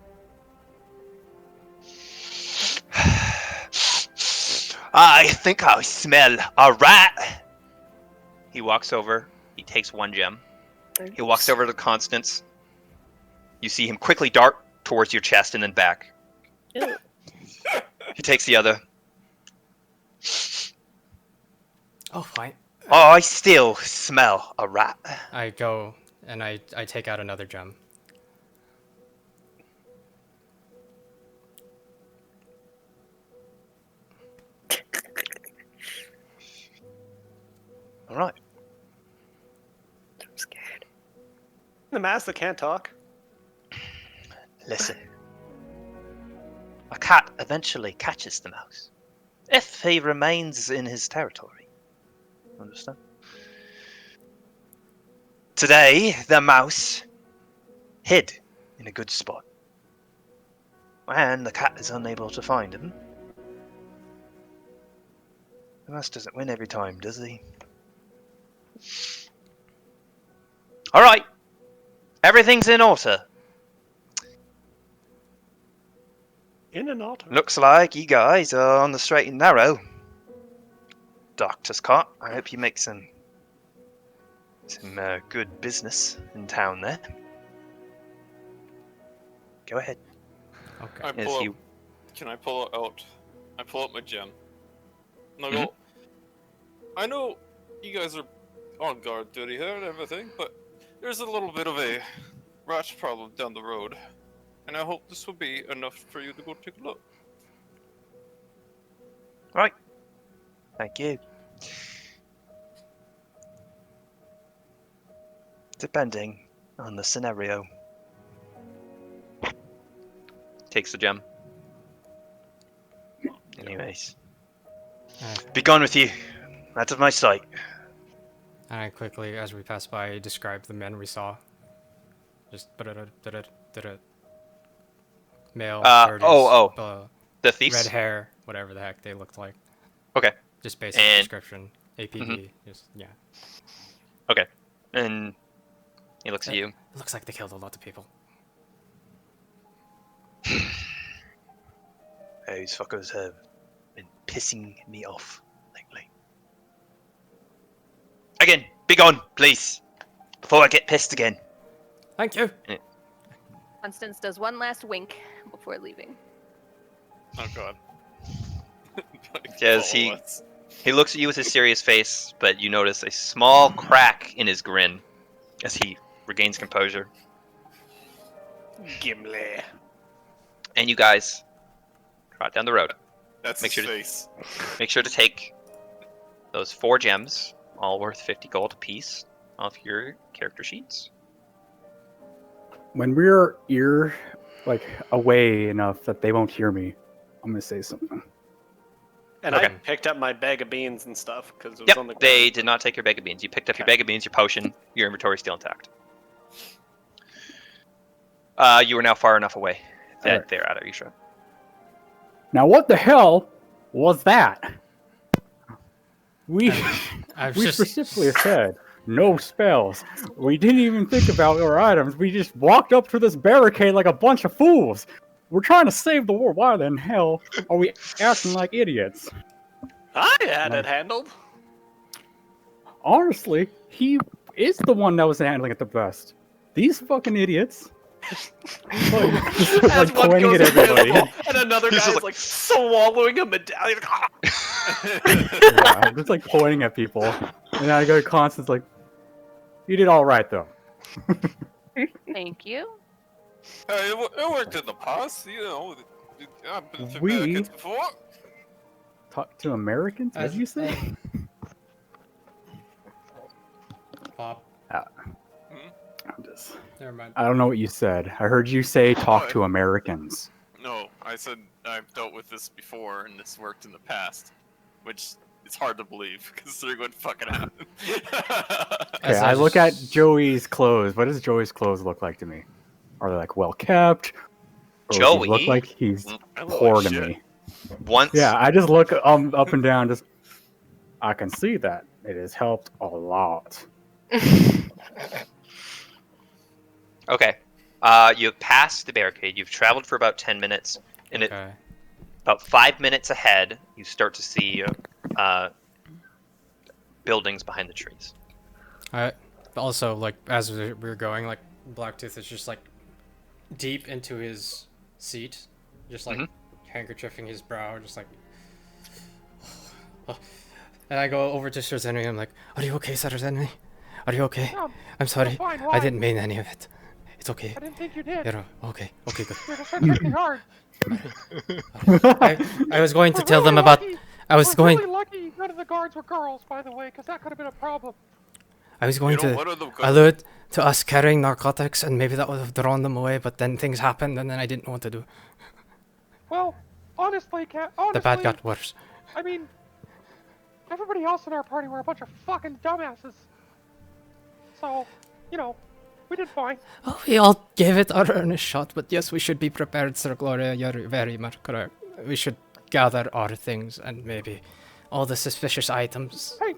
I think I smell a rat. He walks over. He takes one gem. He walks over to Constance. You see him quickly dart towards your chest and then back. Ew. He takes the other. Oh, fine. I still smell a rat. I go and I take out another gem. All right. I'm scared. The mask that can't talk. Listen. A cat eventually catches the mouse. If he remains in his territory. Understand? Today, the mouse hid in a good spot. And the cat is unable to find him. The mouse doesn't win every time, does he? Alright. Everything's in order. In and out. Looks like you guys are on the straight and narrow. Doctor's cot. I hope you make some good business in town there. Go ahead. Okay. I As pull you up, can I pull out? I pull up my gem. And I Mm-hmm. go, I know you guys are on guard duty here and everything, but there's a little bit of a rat problem down the road. And I hope this will be enough for you to go take a look. Right. Thank you. Depending on the scenario. Takes the gem. Anyways. Be gone with you. Out of my sight. And I quickly, as we pass by, describe the men we saw. Just male, 30s, the thieves? red hair, whatever the heck they looked like. Okay. Just basic And- description. APB, just, yeah. Okay. And he looks at you. It looks like they killed a lot of people. Those fuckers have been pissing me off lately. Again, be gone, please. Before I get pissed again. Thank you. Constance does one last wink before leaving. Oh god. Yes, he looks at you with a serious face, but you notice a small crack in his grin as he regains composure. Gimli. And you guys trot down the road. That's Make his sure to- face. Make sure to take those 4 gems, all worth 50 gold apiece, off your character sheets. When we're away enough that they won't hear me, I'm gonna say something. And Okay. I picked up my bag of beans and stuff because it was on the Yep, ground. they did not take your bag of beans. You picked up your Okay. bag of beans, your potion, your inventory is still intact. You are now far enough away that Alright. they're out of earshot. Now, what the hell was that? We I've we just specifically said no spells. We didn't even think about our items. We just walked up to this barricade like a bunch of fools. We're trying to save the world. Why the hell are we acting like idiots? I had it handled. Honestly, he is the one that was handling it the best. These fucking idiots. As like one pointing goes at everybody. invisible, and another He's guy's just like swallowing a medallion. Yeah, I'm just like pointing at people. And I go to Constance like, you did all right though. Thank you. Hey, it worked in the past, you know. I've been to We- Americans before. Talk to Americans? What As- did you say? Pop. I'm just, Never mind. I don't know what you said. I heard you say talk to Americans. No, I said I've dealt with this before, and this worked in the past, which it's hard to believe considering what fucking happened. Okay, I look at Joey's clothes. What does Joey's clothes look like to me? Are they like well kept? Or does he Joey? look like he's I look poor like to shit. me. Once Yeah, I just look up and down. Just I can see that it has helped a lot. Okay. You've passed the barricade. You've traveled for about 10 minutes. And Okay. about 5 minutes ahead, you start to see buildings behind the trees. Also, like, as we were going, like, Blacktooth is just, like, deep into his seat, just, like, handkerchiefing his brow, just, like... And I go over to Sir Zenry, I'm like, are you okay, Sir Zenry? Are you okay? Yeah, I'm sorry. fine, I why? didn't mean any of it. It's okay. I didn't think you did. You're okay. Okay, good. You're just tripping hard. I was going to We're tell them really about... lucky- I was We're going... really lucky none of the guards were girls, by the way, because that could have been a problem. I was going You know, to one of them could- allude to us carrying narcotics, and maybe that would have drawn them away, but then things happened, and then I didn't know what to do. Well, honestly, The bad got worse. I mean, everybody else in our party were a bunch of fucking dumbasses. So, you know, we did fine. Oh, we all gave it our earnest shot, but yes, we should be prepared, Sir Gloria. You're very much correct. We should gather our things and maybe all the suspicious items. Hey,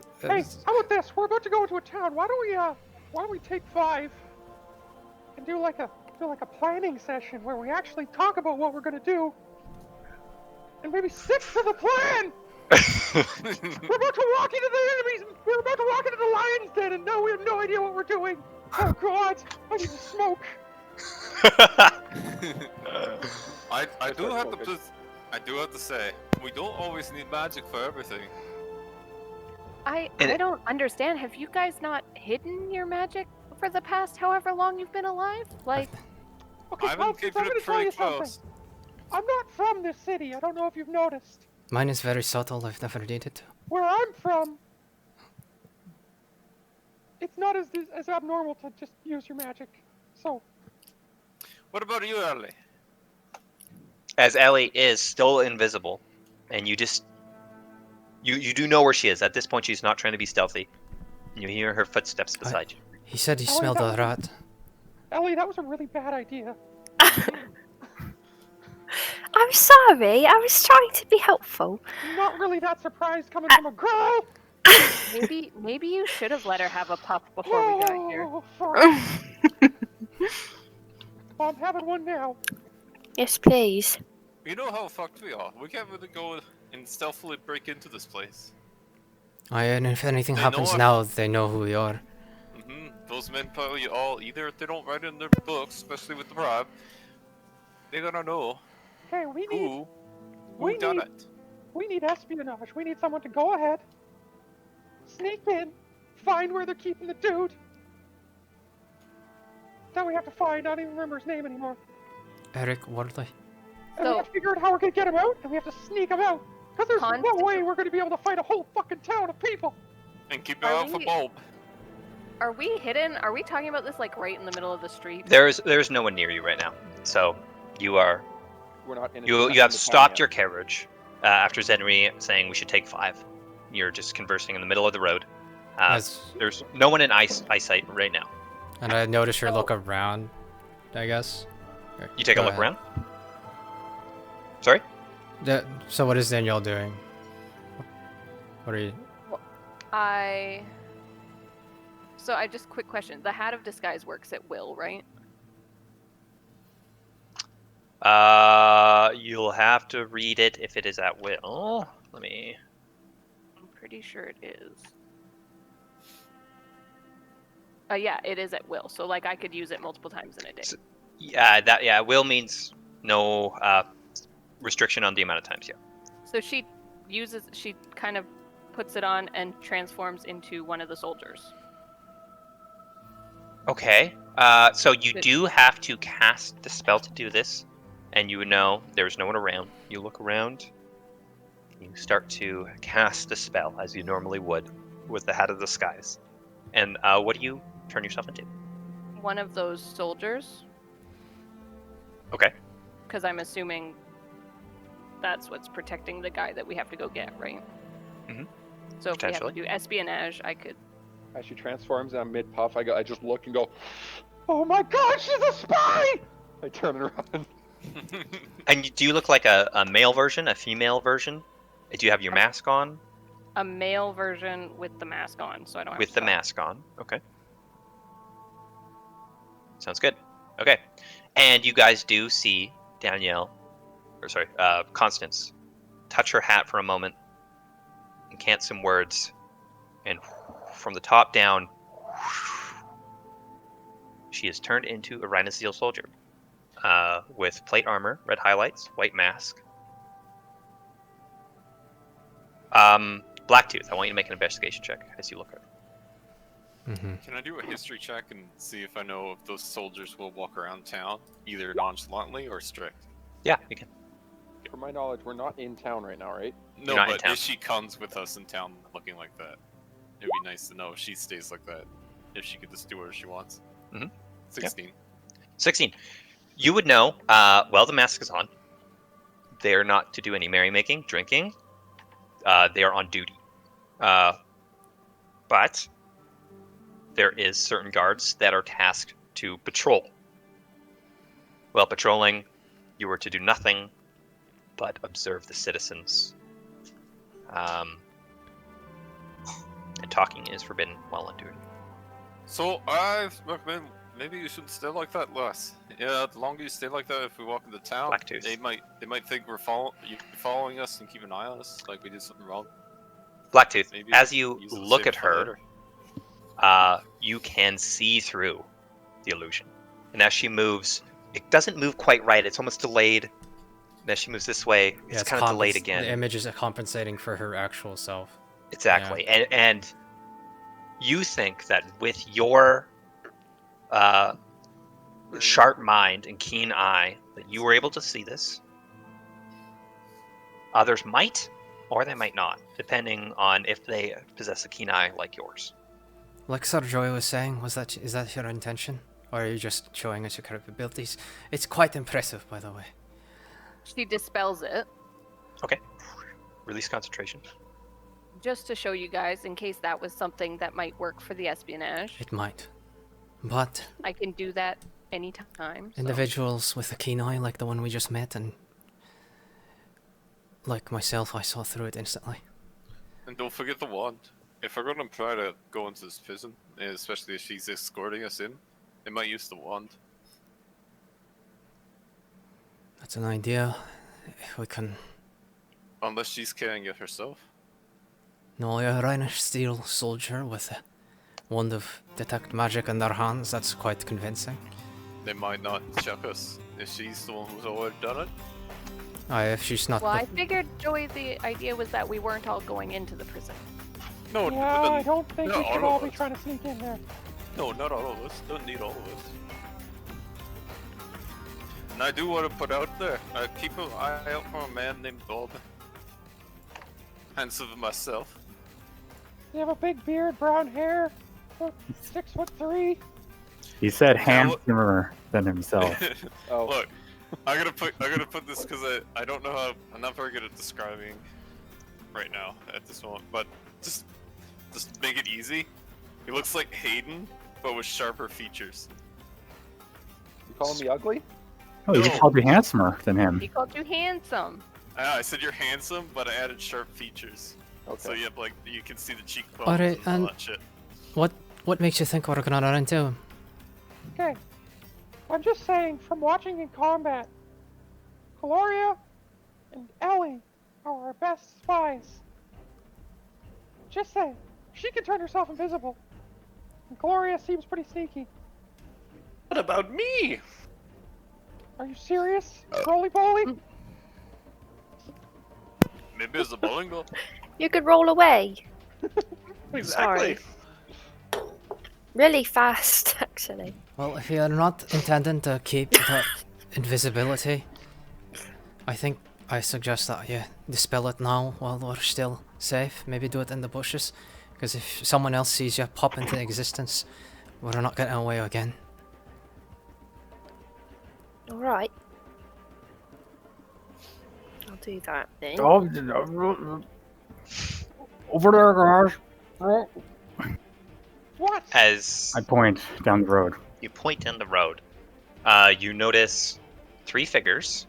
how about this? We're about to go into a town. Why don't we take 5 and do like a planning session where we actually talk about what we're gonna do and maybe stick to the plan. We're about to walk into the enemies. We're about to walk into the lion's den, and now we have no idea what we're doing. Oh God, I need to smoke. I do have to say, we don't always need magic for everything. I And- don't understand. Have you guys not hidden your magic for the past however long you've been alive? Like, Okay, I've been Pops, I'm keeping gonna it tell you pretty something. close. I'm not from this city. I don't know if you've noticed. Mine is very subtle. I've never needed to. Where I'm from, it's not as abnormal to just use your magic. So, What about you, Ellie? As Ellie is still invisible, and you just you do know where she is. At this point, she's not trying to be stealthy. You hear her footsteps beside you. He said he Oh, smelled that a was- rat. Ellie, that was a really bad idea. I'm sorry. I was trying to be helpful. I'm not really that surprised coming from a girl. maybe you should have let her have a puff before we got here. Oh, fuck. Well, I'm having one now. Yes, please. You know how fucked we are. We can't really go and stealthily break into this place. And if anything They know happens us. now, they know who we are. Those men probably all, either if they don't write in their books, especially with the bribe, they're gonna know Okay, who we done need- it. we need espionage. We need someone to go ahead, sneak in, find where they're keeping the dude. Then we have to find. I don't even remember his name anymore. Eric Wardley. And we have to figure out how we're gonna get him out, and we have to sneak him out. Because there's no Constant- way we're gonna be able to fight a whole fucking town of people. And keep it Are out for we- Bulb. Are we hidden? Are we talking about this like right in the middle of the street? There's no one near you right now, so you are We're not in. you have stopped your carriage after Zenri saying we should take 5. You're just conversing in the middle of the road. There's no one in eyesight right now. And I noticed her look around, I guess. You take a Go look ahead. around. Sorry. So what is Danielle doing? What are you? So I just quick question. The hat of disguise works at will, right? You'll have to read it if it is at will. Let me. I'm pretty sure it is. Yeah, it is at will. So like I could use it multiple times in a day. Yeah, will means no restriction on the amount of times. Yeah. So she kind of puts it on and transforms into one of the soldiers. Okay. So you do have to cast the spell to do this, and you know there's no one around. You look around. You start to cast the spell as you normally would with the Hat of the Skies. And what do you turn yourself into? One of those soldiers. Okay. Because I'm assuming that's what's protecting the guy that we have to go get, right? Mhm. So if we have to Potentially. do espionage, I could. As she transforms and I'm mid puff, I just look and go, Oh my God, she's a spy! I turn around. And do you look like a male version, a female version? Do you have your mask on? A male version with the mask on, so I don't have With to the talk. mask on. Okay. Sounds good. Okay. And you guys do see Constance touch her hat for a moment and cant some words, and from the top down, she is turned into a Rhinoceal soldier with plate armor, red highlights, white mask. Blacktooth, I want you to make an investigation check as you look at her. Can I do a history check and see if I know if those soldiers will walk around town, either nonchalantly or strict? Yeah, you can. For my knowledge, we're not in town right now, right? No, not in but town. if she comes with us in town looking like that, it'd be nice to know if she stays like that. If she could just do whatever she wants. Mhm. 16. 16. You would know, well, the mask is on. They are not to do any merrymaking, drinking. They are on duty. But there is certain guards that are tasked to patrol. While patrolling, you were to do nothing but observe the citizens. And talking is forbidden while on duty. So I recommend maybe you should stay like that less. Yeah, the longer you stay like that, if we walk into town, Blacktooth. they might think we're following us and keep an eye on us, like we did something wrong. Blacktooth, Maybe as you use it to look save at it for her, later. you can see through the illusion. And as she moves, it doesn't move quite right. It's almost delayed. And as she moves this way, it's kind of delayed again. The image is compensating for her actual self. Exactly. And you think that with your sharp mind and keen eye, that you were able to see this. Others might, or they might not, depending on if they possess a keen eye like yours. Like Sir Joy was saying, is that your intention? Or are you just showing us your capabilities? It's quite impressive, by the way. She dispels it, Okay. Release concentration. just to show you guys, in case that was something that might work for the espionage. It might. But I can do that anytime. So. individuals with a keen eye, like the one we just met, and like myself, I saw through it instantly. And don't forget the wand. If we're gonna try to go into this prison, especially if she's escorting us in, they might use the wand. That's an idea. If we can... Unless she's carrying it herself. No, a Rhinish steel soldier with a wand of detect magic in their hands, that's quite convincing. They might not check us if she's the one who's already done it. If she's not... Well, I figured, Joey, the idea was that we weren't all going into the prison. No, Yeah, I don't think not we should all all of be us. trying to sneak in there. No, not all of us. Don't need all of us. And I do want to put out there, I keep an eye out for a man named Bob. Handsome of myself. You have a big beard, brown hair, 6'3". He said Yeah, what- handsomer than himself. Oh, Look, I'm gonna put this because I don't know how, I'm not very good at describing right now at this moment, but just make it easy. He looks like Hayden, but with sharper features. you calling me ugly? Oh, you No. just called me handsomer than him. He called you handsome. I said you're handsome, but I added sharp features. Okay. So you have like you can see the cheekbones Alright, and all and- that shit. What makes you think we're gonna run into him? Okay. I'm just saying, from watching in combat, Gloria and Ellie are our best spies. Just saying. She can turn herself invisible. And Gloria seems pretty sneaky. What about me? Are you serious? Roly poly? Maybe it's a bowling ball. You could roll away. Exactly. Really fast, actually. Well, if you're not intending to keep the invisibility, I think I suggest that you dispel it now while we're still safe. Maybe do it in the bushes, because if someone else sees you pop into existence, we're not getting away again. Alright. I'll do that then. Oh, over there, guys. What? As I point down the road. you point down the road, you notice 3 figures,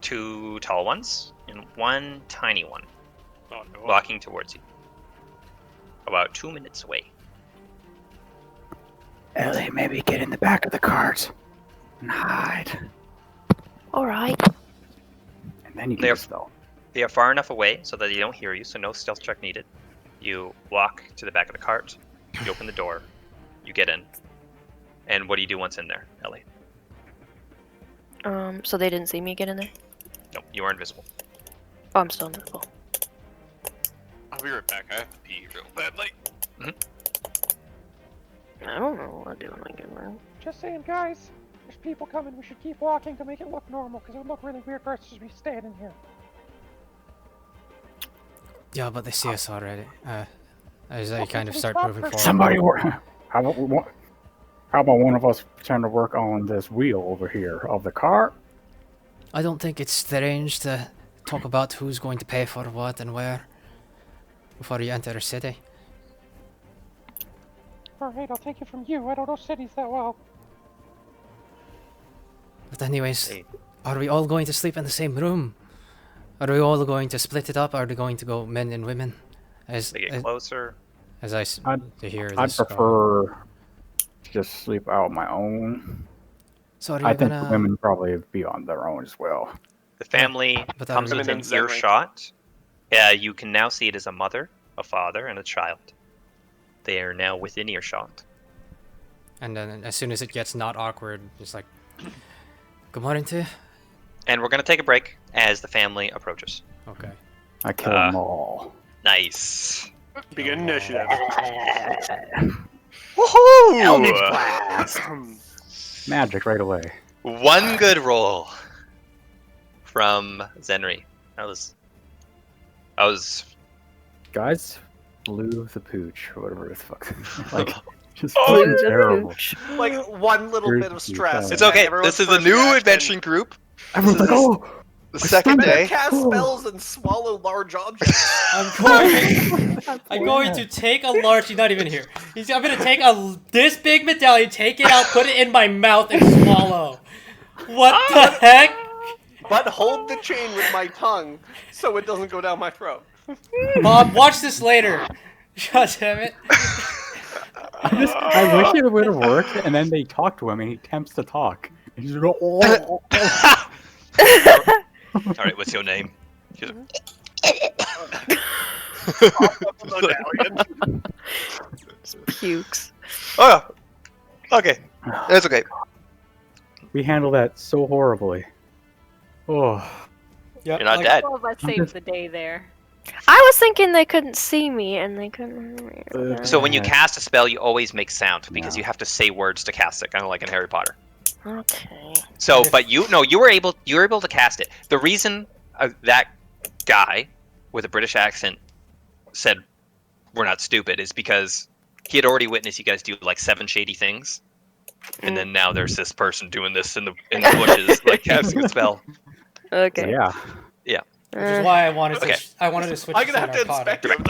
2 tall ones and 1 tiny one, Oh no. walking towards you. About 2 minutes away. Ellie, maybe get in the back of the cart and hide. Alright. And then you can There. spell. They are far enough away so that they don't hear you, so no stealth check needed. You walk to the back of the cart, you open the door, you get in. And what do you do once in there, Ellie? So they didn't see me get in there? No, you are invisible. Oh, I'm still invisible. I'll be right back. I have to pee real badly. I don't know what I'll do when I get around. Just saying, guys. There's people coming. We should keep walking to make it look normal, because it would look really weird for us to just be standing here. Yeah, but they see us already. As they Well, kind of we start stop moving for- forward. Somebody work. How about one of us pretend to work on this wheel over here of the cart? I don't think it's strange to talk about who's going to pay for what and where before you enter a city. Alright, I'll take it from you. I don't know cities that well. But anyways, Hey. are we all going to sleep in the same room? Are we all going to split it up? Are we going to go men and women? They get closer. As I to hear I'd this. prefer to just sleep out on my own. So are you I think gonna? the women probably be on their own as well. The family but comes I'm- within Women and Zenry. earshot. You can now see it as a mother, a father, and a child. They are now within earshot. And then as soon as it gets not awkward, just like, good morning to you. And we're going to take a break as the family approaches. Okay. I kill them all. Nice. Begin initiative. Woohoo! Magic right away. One good roll from Zenri. That was Guys, blew the pooch, or whatever the fuck. Like, just Oh, fucking terrible. Like one little Here's bit of the stress. thing. It's okay. Everyone's This is a first new reaction, adventuring group. Everyone's like, oh! The second Better day. cast spells and swallow large objects. I'm going to take a large. He's not even here. I'm gonna take this big medallion, take it out, put it in my mouth, and swallow. What the heck? But hold the chain with my tongue so it doesn't go down my throat. Bob, watch this later. God damn it. I wish it would have worked, and then they talk to him, and he attempts to talk. And he's like, oh! All right, what's your name? Pukes. Oh, okay. That's okay. We handle that so horribly. Oh. Yep, You're not dead. All of us saved the day there. I was thinking they couldn't see me and they couldn't hear me. So when you Yeah. cast a spell, you always make sound because Yeah. you have to say words to cast it, kind of like in Harry Potter. Okay. So, but you were able to cast it. The reason that guy with a British accent said we're not stupid is because he had already witnessed you guys do like 7 shady things, and then now there's this person doing this in the bushes, like casting a spell. Okay. Yeah. Which is why I wanted to. Okay. I wanted to switch I'm to gonna have to narcotic. inspect it. I'm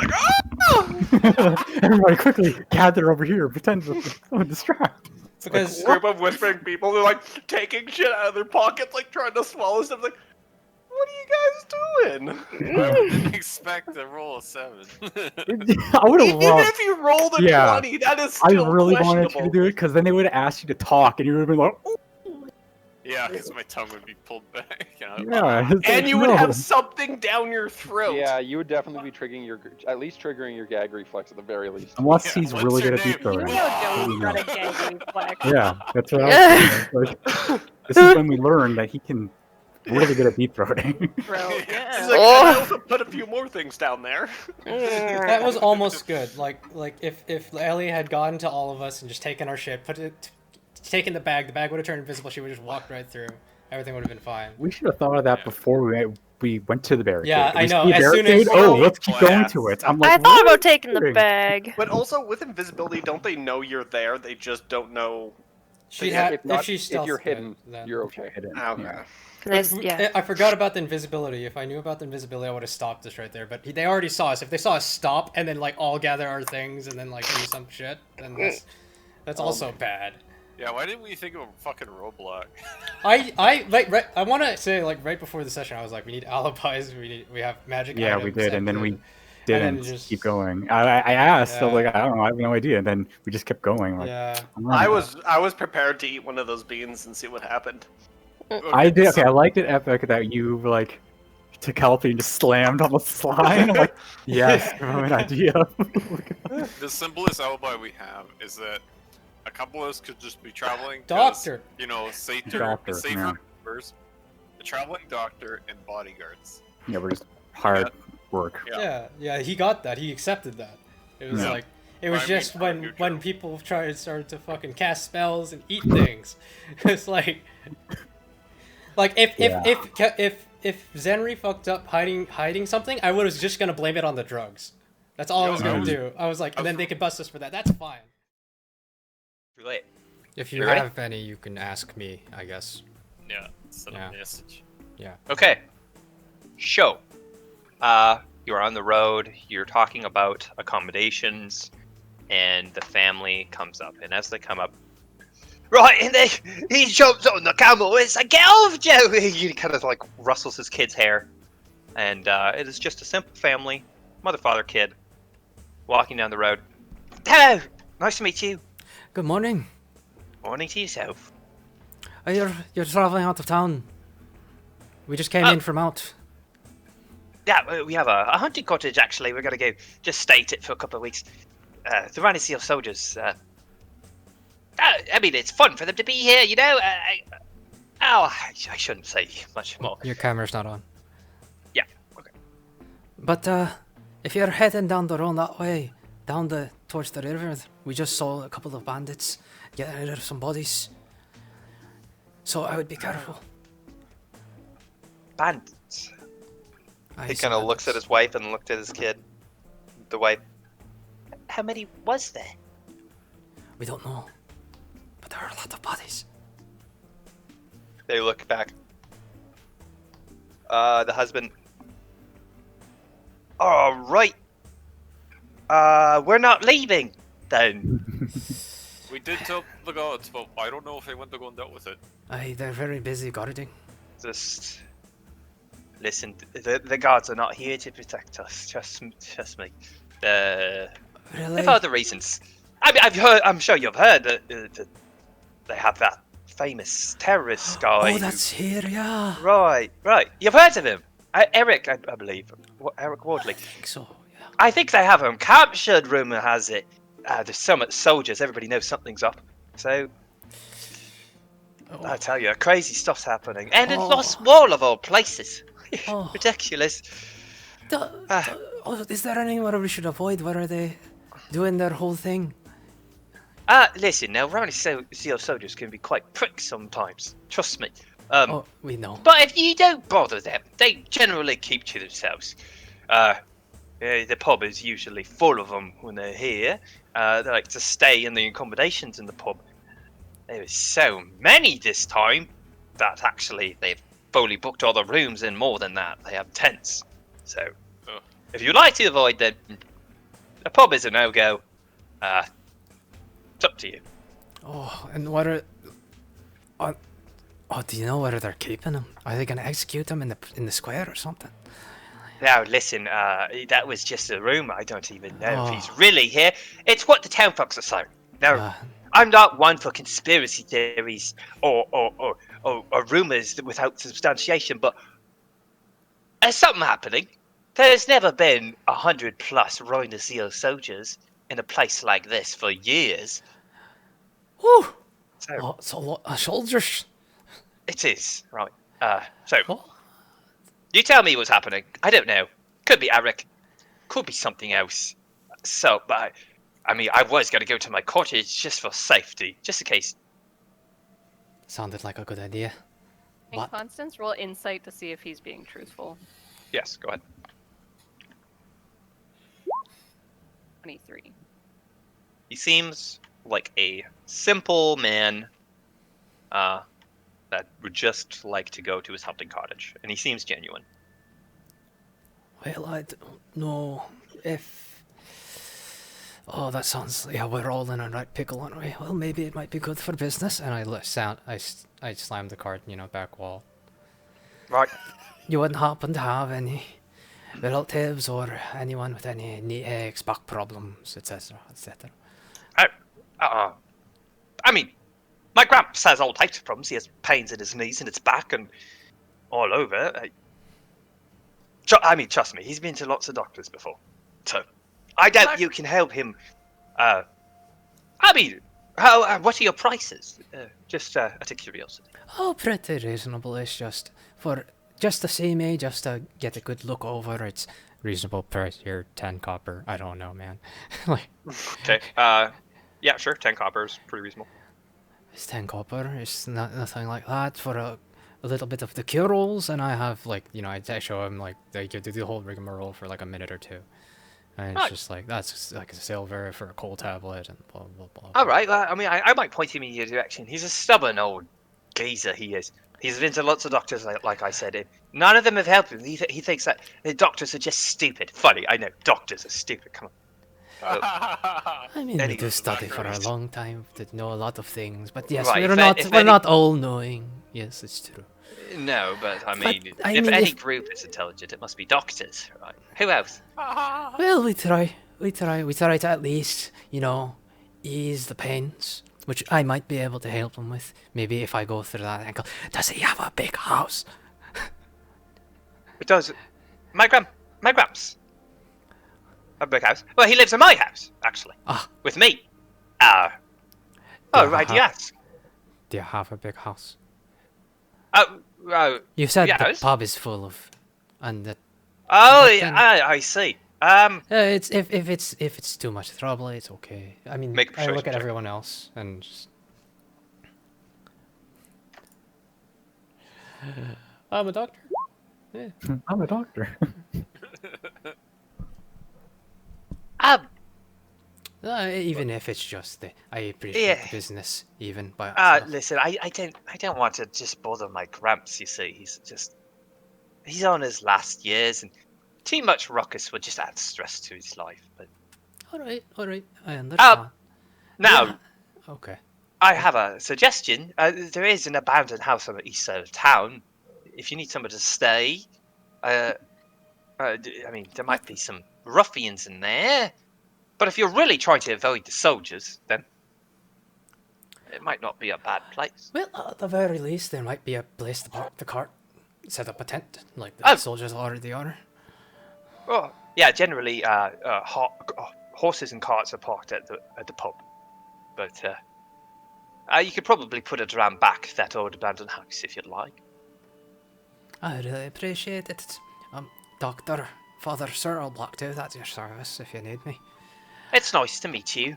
like, oh! Everybody quickly gather over here, pretend to distract. Because Group of whispering people, they're like taking shit out of their pockets, like trying to swallow stuff. Like, what are you guys doing? Didn't expect to roll a 7. I would have Even loved. if you rolled a Yeah. 20, that is I still really wanted you questionable. to do it because then they would have asked you to talk, and you would have been like, oh, Yeah, because my tongue would be pulled back. yeah. it's And like, you would no. have something down your throat. Yeah, you would definitely be at least triggering your gag reflex at the very least. Unless Yeah, he's what's really your good at name? deep You throating. know Joey's got a gag reflex. Yeah, that's what I was thinking. Like, this is when we learned that he can really good at deep throating. Bro, He's yeah. like, and I also put a few more things down there. that was almost good. Like if Ellie had gone to all of us and just taken our shit, taken the bag would have turned invisible. She would have just walked right through. Everything would have been fine. We should have thought of that before we went to the barricade. Yeah, I We know, see a as soon barricade, as- oh, let's keep Oh, going yeah. to it. I'm I like, thought what? about taking the doing? bag. But also, with invisibility, don't they know you're there? They just don't know. She'd Yeah, have, if not, she's if stealth you're good, hidden, then- you're okay. Hidden, Okay. yeah. Yeah. I forgot about the invisibility. If I knew about the invisibility, I would have stopped us right there. But they already saw us. If they saw us stop and then like all gather our things and then like do some shit, then that's also bad. Yeah, why didn't we think of a fucking roadblock? I want to say like right before the session, I was like, we need alibis. We have magic. Yeah, we items did, that and then we could- didn't then just- keep going. I asked, so Yeah. like, I don't know, I have no idea. And then we just kept going. Like, Yeah. I was prepared to eat one of those beans and see what happened. I did. Okay, I liked it epic that you like took Kelpie and just slammed on the slide. I'm like, yes, I have an idea. The simplest alibi we have is that a couple of us could just be traveling. 'cause, Doctor. You know, safer, Doctor, safer yeah. numbers. A traveling doctor and bodyguards. Yeah, we're just hard work. Yeah. He got that. He accepted that. It was Yeah. like it was I mean, just when people started to fucking cast spells and eat things. It's like if Zenri fucked up hiding something, I was just gonna blame it on the drugs. That's all I was gonna do. I was like, and then they could bust us for that. That's fine. Too late. If you You ready? have any, you can ask me. I guess. Yeah, send Yeah. a message. Okay. Show. You're on the road. You're talking about accommodations, and the family comes up. And as they come up, right, and he jumps on the camel. It's like, get off, Joe! He kind of like rustles his kid's hair. And it is just a simple family, mother, father, kid, walking down the road. Hello! Nice to meet you. Good morning. Morning to yourself. You're traveling out of town. We just came in from out. Yeah, we have a hunting cottage, actually. We're going to go just stay at it for a couple of weeks. The Rhinoceros soldiers, I mean, it's fun for them to be here, you know? I shouldn't say much more. Your camera's not on. Yeah, okay. But if you're heading down the road that way, towards the river, we just saw a couple of bandits getting rid of some bodies. So I would be careful. Bandits. I He see kind of looks at bandits. his wife and looked at his kid. The wife. How many was there? We don't know. But there are a lot of bodies. They look back. The husband. All right. We're not leaving then. We did tell the guards, but I don't know if they went to go and dealt with it. Aye, they're very busy guarding. Just listen. The guards are not here to protect us. Trust me. Really? For other reasons. I mean, I've heard. I'm sure you've heard that they have that famous terrorist guy. Oh, that's here, yeah. Right. You've heard of him, Eric, I believe. Eric Wardley. I think so, yeah. I think they have him captured. Rumor has it. There's so much soldiers. Everybody knows something's up. So I tell you, crazy stuff's happening, and in Lost Wall of all places. Oh. Ridiculous. Is there anywhere we should avoid? Where are they doing their whole thing? Listen, now, Ronnie Seal soldiers can be quite pricks sometimes. Trust me. We know. But if you don't bother them, they generally keep to themselves. The pub is usually full of them when they're here. They like to stay in the accommodations in the pub. There is so many this time that actually they've fully booked all the rooms and more than that. They have tents. So, if you'd like to avoid them, the pub is a no-go. It's up to you. Oh, and what are... do you know where they're keeping him? Are they going to execute him in the square or something? Now, listen, that was just a rumor. I don't even know if he's really here. It's what the town folks are saying. Now, I'm not one for conspiracy theories or rumors without substantiation, but there's something happening. There's never been 100+ Rhinoceros soldiers in a place like this for years. Whew! So, It's a lot of soldiers. it is, right. You tell me what's happening. I don't know. Could be Eric. Could be something else. So, but I mean, I was going to go to my cottage just for safety, just in case. Sounded like a good idea. Can What? Constance roll insight to see if he's being truthful? Yes, go ahead. 23. He seems like a simple man that would just like to go to his hunting cottage, and he seems genuine. Well, I don't know if... Oh, that sounds... Yeah, we're all in a right pickle, aren't we? Well, maybe it might be good for business. And I slammed the card, back wall. Right. You wouldn't happen to have any relatives or anyone with any knee aches, back problems, etc., etc. I mean, my gramps has all types of problems. He has pains in his knees and his back and all over. I mean, trust me, he's been to lots of doctors before. So, I doubt you can help him. I mean, what are your prices? Just out of curiosity. Oh, pretty reasonable. It's just to see me, just to get a good look over. It's reasonable price here, 10 copper. I don't know, man. Like, Okay. Yeah, sure. 10 copper is pretty reasonable. it's 10 copper. It's nothing like that for a little bit of the cure rolls, and I have I show him they do the whole rigmarole for like a minute or two, and it's just like that's like a silver for a cold tablet and blah blah blah. All right. I mean, I might point him in your direction. He's a stubborn old geezer. He is. He's been to lots of doctors, like I said. None of them have helped him. He thinks that the doctors are just stupid. Funny, I know. Doctors are stupid. Come on. I mean, we Any- do study for a background. long time to know a lot of things, but yes, Right, we're not all knowing. Yes, it's true. No, but I mean, I if mean, any if- group is intelligent, it must be doctors, right? Who else? Well, we try to at least, ease the pains, which I might be able to help him with. Maybe if I go through that and go, does he have a big house? It does. My gramps. A big house. Well, he lives in my house, actually. Ah. With me. Yeah, Right, ha- yes. Do you have a big house? Oh, You said yes. the pub is full of, and that oh, But yeah, then- I see. it's if it's too much trouble, it's okay. I mean, Make a I look persuasion at check. everyone else and just. I'm a doctor. I'm a doctor. Even if it's just I appreciate Yeah. the business even by itself. Listen, I don't want to just bother my gramps, you see. He's on his last years, and too much ruckus would just add stress to his life. But All right, I understand. now, Yeah. Okay. I have a suggestion. There is an abandoned house on the east side of town. If you need somewhere to stay, I mean, there might be some ruffians in there. But if you're really trying to avoid the soldiers, then it might not be a bad place. Well, at the very least, there might be a place to park the cart, set up a tent, like the Oh. soldiers already are. Oh, yeah. Generally, horses and carts are parked at the pub, but you could probably put it around back that old abandoned house if you'd like. I really appreciate it. Doctor, Father, Sir, I'll block to at your service if you need me. It's nice to meet you.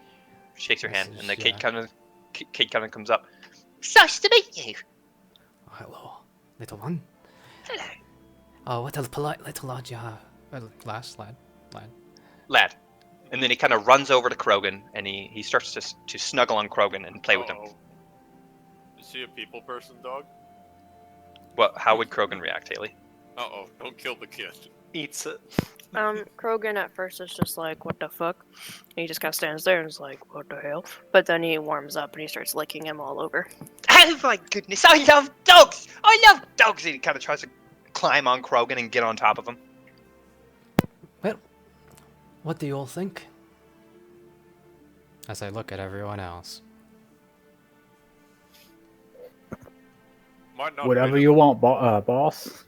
Shakes her This hand, is- and the yeah. kid kind of comes up. It's nice to meet you. Oh, hello, little one. Hello, Oh, what a polite little lad you have. lad. And then he kind of runs over to Krogan, and he starts to snuggle on Krogan and play with him. Uh-oh. Is he a people person, dog? How would Krogan react, Haley? Uh-oh, don't kill the kid. Eats it. Krogan at first is just like, what the fuck? And he just kind of stands there and is like, what the hell? But then he warms up and he starts licking him all over. Oh my goodness, I love dogs! I love dogs! And he kind of tries to climb on Krogan and get on top of him. Well, what do you all think? As I look at everyone else. Might not Whatever be you want, boss.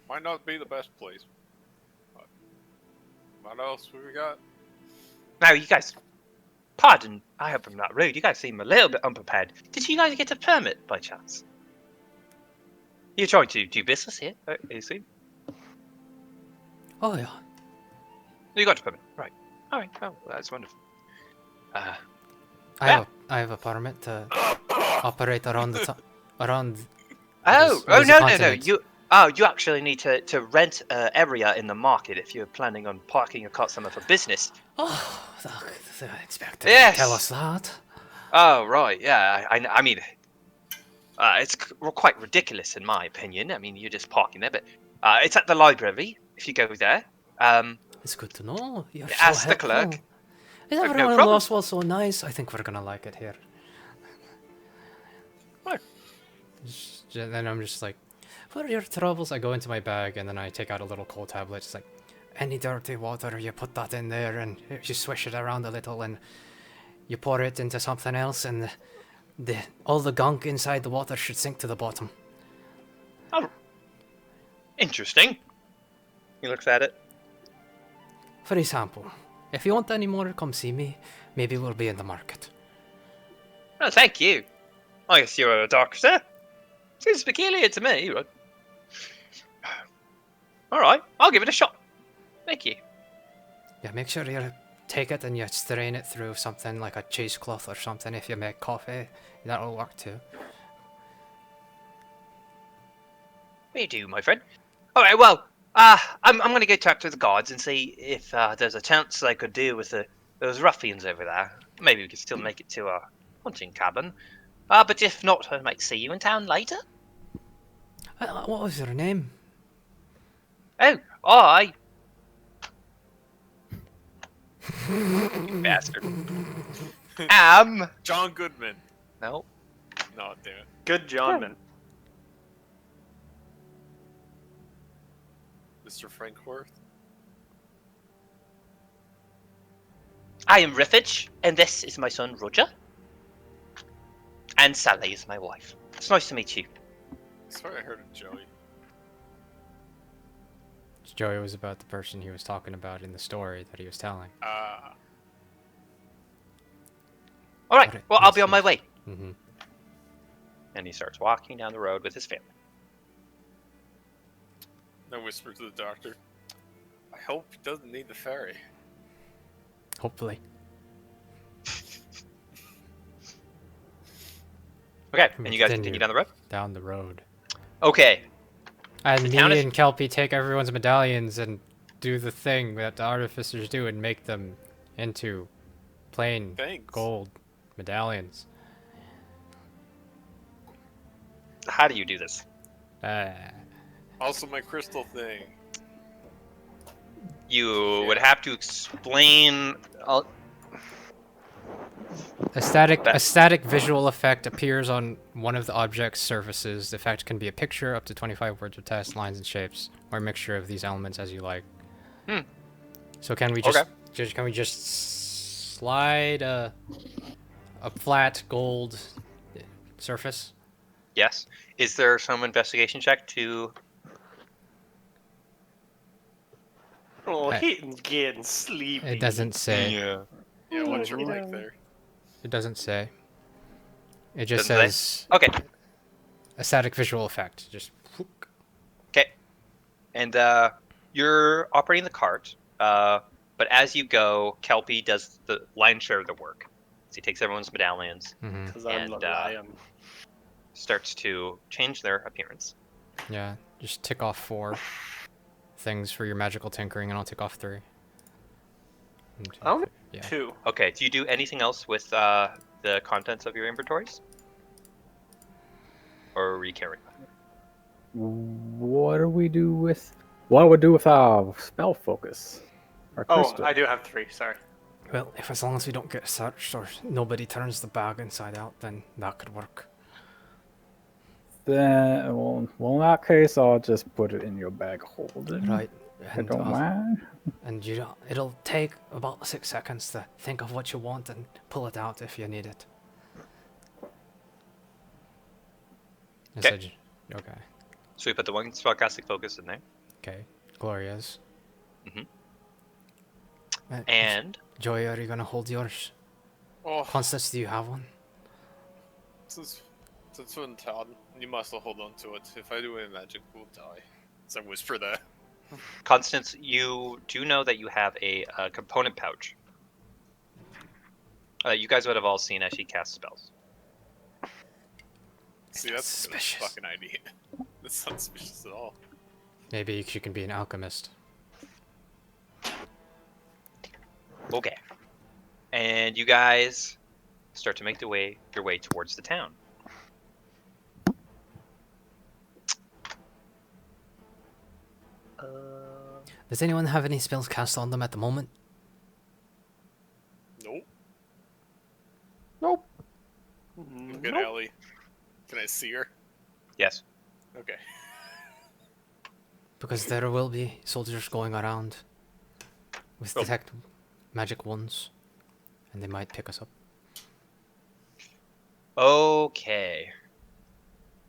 Might not be the best place. But what else we got? Now, you guys, pardon, I hope I'm not rude. You guys seem a little bit unprepared. Did you guys get a permit by chance? You're trying to do business here, you see? Oh yeah. You got a permit, right? All right. Oh, that's wonderful. I Yeah. have a permit to operate around the around. Oh, There's a no. continent. You actually need to rent an area in the market if you're planning on parking your car somewhere for business. Oh, the inspector Yes. tell us that. Oh, right. Yeah. I mean, it's quite ridiculous in my opinion. I mean, you're just parking there, but it's at the library. If you go there, It's good to know. You're so ask the helpful. clerk. Is no everyone in problem. Lostwall so nice? I think we're gonna like it here. What? Then I'm just like, for your troubles, I go into my bag and then I take out a little cold tablet. It's like, any dirty water, you put that in there and you swish it around a little and you pour it into something else and all the gunk inside the water should sink to the bottom. Interesting. He looks at it. For example, if you want any more, come see me. Maybe we'll be in the market. Oh, thank you. I guess you're a doctor. Seems peculiar to me. Right? All right, I'll give it a shot. Thank you. Yeah, make sure you take it and you strain it through something like a cheesecloth or something if you make coffee. That'll work too. You do, my friend. All right, well, I'm going to go talk to the guards and see if there's a chance I could deal with those ruffians over there. Maybe we could still make it to our hunting cabin. But if not, I might see you in town later. What was your name? Oh, I. You bastard. John Goodman. No. No, damn it. Good Johnman. Mr. Frankworth. I am Riffage, and this is my son Roger. And Sally is my wife. It's nice to meet you. I swear I heard of Joey. Joey was about the person he was talking about in the story that he was telling. Alright, Okay, well, I'll yes, be on my yes. way. Mm-hmm. And he starts walking down the road with his family. I whisper to the doctor. I hope he doesn't need the ferry. Hopefully. Okay, We and you guys continue. continue down the road? Down the road. Okay. And The me town is- and Kelpie take everyone's medallions and do the thing that the artificers do and make them into plain Thanks. gold medallions. How do you do this? Also my crystal thing. You would have to explain... A static That- visual effect appears on one of the object's surfaces. The effect can be a picture, up to 25 words or text, lines and shapes, or a mixture of these elements as you like. So can we just slide a flat gold surface? Yes. Is there some investigation check to... Oh, he's getting sleepy. It doesn't say. Yeah, what's your mic there? It doesn't say. It just Doesn't says Okay. a static visual effect. Just whoop. Okay. And you're operating the cart, but as you go, Kelpie does the lion's share of the work. So he takes everyone's medallions, Mhm. Because I'm And, the lion. starts to change their appearance. Yeah, just tick off 4 things for your magical tinkering, and I'll tick off 3. And, Oh, yeah. 2. Okay, do you do anything else with the contents of your inventories? Or are you carrying them? What do we do with? What do we do with our spell focus? Our Oh, crystal? I do have 3, sorry. Well, if as long as we don't get searched or nobody turns the bag inside out, then that could work. Then, well, in that case, I'll just put it in your bag holding. Right. I don't mind. And you don't, it'll take about 6 seconds to think of what you want and pull it out if you need it. I Okay. said, okay. So we put the one spellcasting focus in there. Okay. Gloria's. Mhm. Uh, And Joy, are you gonna hold yours? Oh, Constance, do you have one? since we're in town, you must hold on to it. If I do any magic, we'll die. So I whisper that. Constance, you do know that you have a component pouch. You guys would have all seen as she casts spells. See, that's a suspicious. fucking idea. That's not suspicious at all. Maybe she can be an alchemist. Okay. And you guys start to make your way towards the town. Does anyone have any spells cast on them at the moment? Nope. Nope. Look at Nope. Ellie. Can I see her? Yes. Okay. Because there will be soldiers going around with Oh. detect magic wands, and they might pick us up. Okay.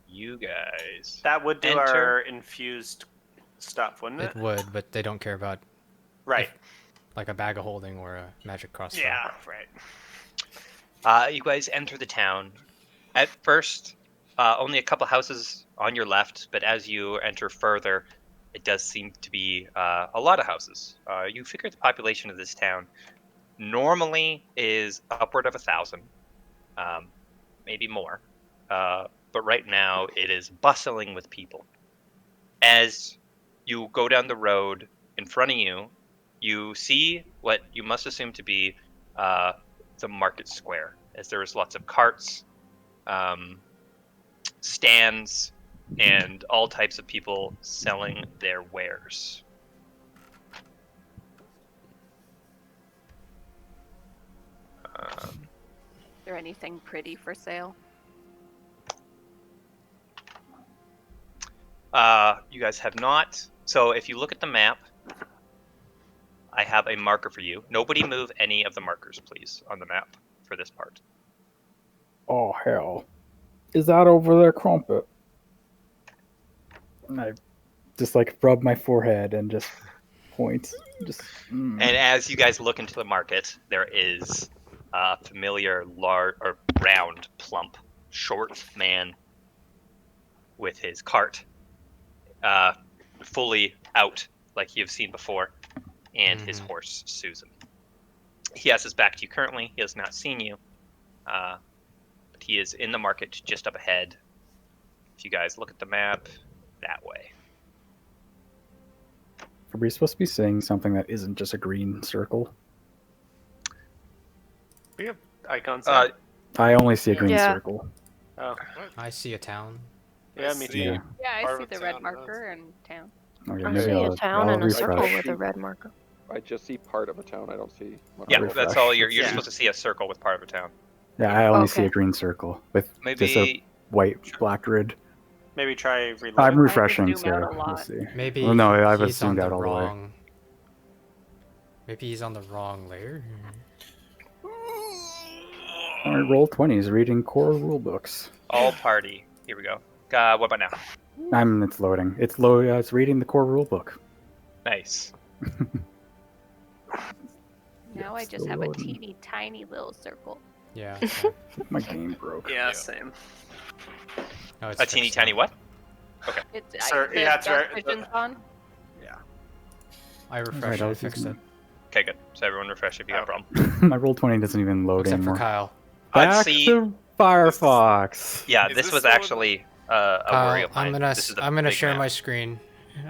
You guys. That would do Enter. our infused stuff, wouldn't it? It would, but they don't care about Right. like a bag of holding or a magic crossbow. Yeah, right. You guys enter the town. At first, only a couple houses on your left, but as you enter further, it does seem to be a lot of houses. You figure the population of this town normally is upward of 1,000, maybe more. But right now, it is bustling with people. As you go down the road in front of you, you see what you must assume to be the market square, as there is lots of carts, stands, and all types of people selling their wares. anything pretty for sale? You guys have not. So if you look at the map, I have a marker for you. Nobody move any of the markers, please, on the map for this part. Oh hell, is that over there, Crumpet? And I just like rub my forehead and just point. Just. And as you guys look into the market, there is a familiar, large or round, plump, short man with his cart fully out, like you've seen before, and his horse, Susan. He has his back to you currently. He has not seen you, but he is in the market just up ahead. If you guys look at the map, that way. Are we supposed to be saying something that isn't just a green circle? We have icons. I only see a green Yeah. circle. Oh, I see a town. yeah, me too. Yeah. Yeah, I Part see of the town, red yes. marker and town. Okay, I maybe see a I'll town and a refresh. circle with a red marker. I just see part of a town. I don't see. Yeah, refresh. that's all. You're Yeah. supposed to see a circle with part of a town. Yeah, I only see Okay. a green circle with just a Maybe white black grid. Maybe try reloading. I'm refreshing, zoom out so a we'll lot. see. Maybe Well, no, I've he's on zoomed the out all the way. wrong. Maybe he's on the wrong layer. Alright, roll 20s, reading core rulebooks. all party. Here we go. What about now? It's loading. It's it's reading the core rulebook. Nice. Now I just still have a loading. teeny tiny little circle. Yeah. My game broke. Yeah, Yeah. same. No, it's A teeny fixed tiny now. what? It's Sir, the yeah, it's dark right- vision's on. I refreshed Right, I it, was fixed using it. Okay, good. So everyone refresh if you got a problem. My roll 20 doesn't even load Except anymore. for Kyle. Back see, to Firefox. yeah, Is this this was the one- actually a worry Kyle, of mine. This is the I'm gonna big share map. my screen.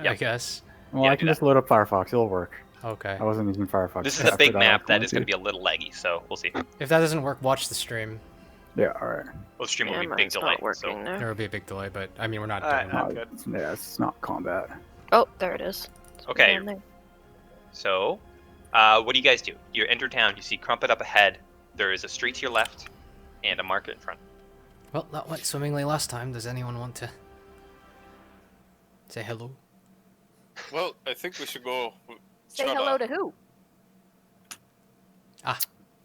I Yep. guess. Well, Yeah, I do can that. just load up Firefox. It'll work. Okay. I wasn't using Firefox. This is a after big that, map I that wanted is going to be a little laggy, so we'll see. If that doesn't work, watch the stream. Yeah, alright. Well, stream will Yeah, be a big mine's delay. not working There now. will be a big delay, but I mean, we're not Alright, doing I'm it. good. Yeah, it's not combat. Oh, there it is. It's Okay. down there. So, what do you guys do? You enter town. You see Crumpet up ahead. There is a street to your left, and a market in front. Well, that went swimmingly last time. Does anyone want to say hello? Well, I think we should go. Say hello to who? Oh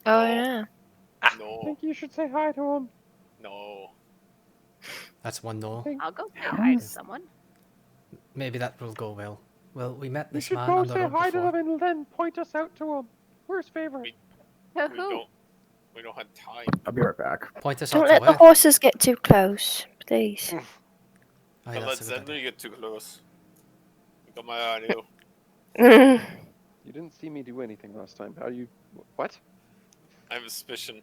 yeah. I No, think you should say hi to him. no. That's one no. I'll go say How hi to is- someone. Maybe that will go well. Well, we met You this should man go on the say road hi to before. him and then point us out to him. We're his favorite. To We who? don't. We don't have time. I'll be right back. Point us Don't out let to the where? horses get too close, please. Aye, Don't that's let a good Zender idea. get too close. I got my eye on you. You didn't see me do anything last time. How you? What? I have a suspicion.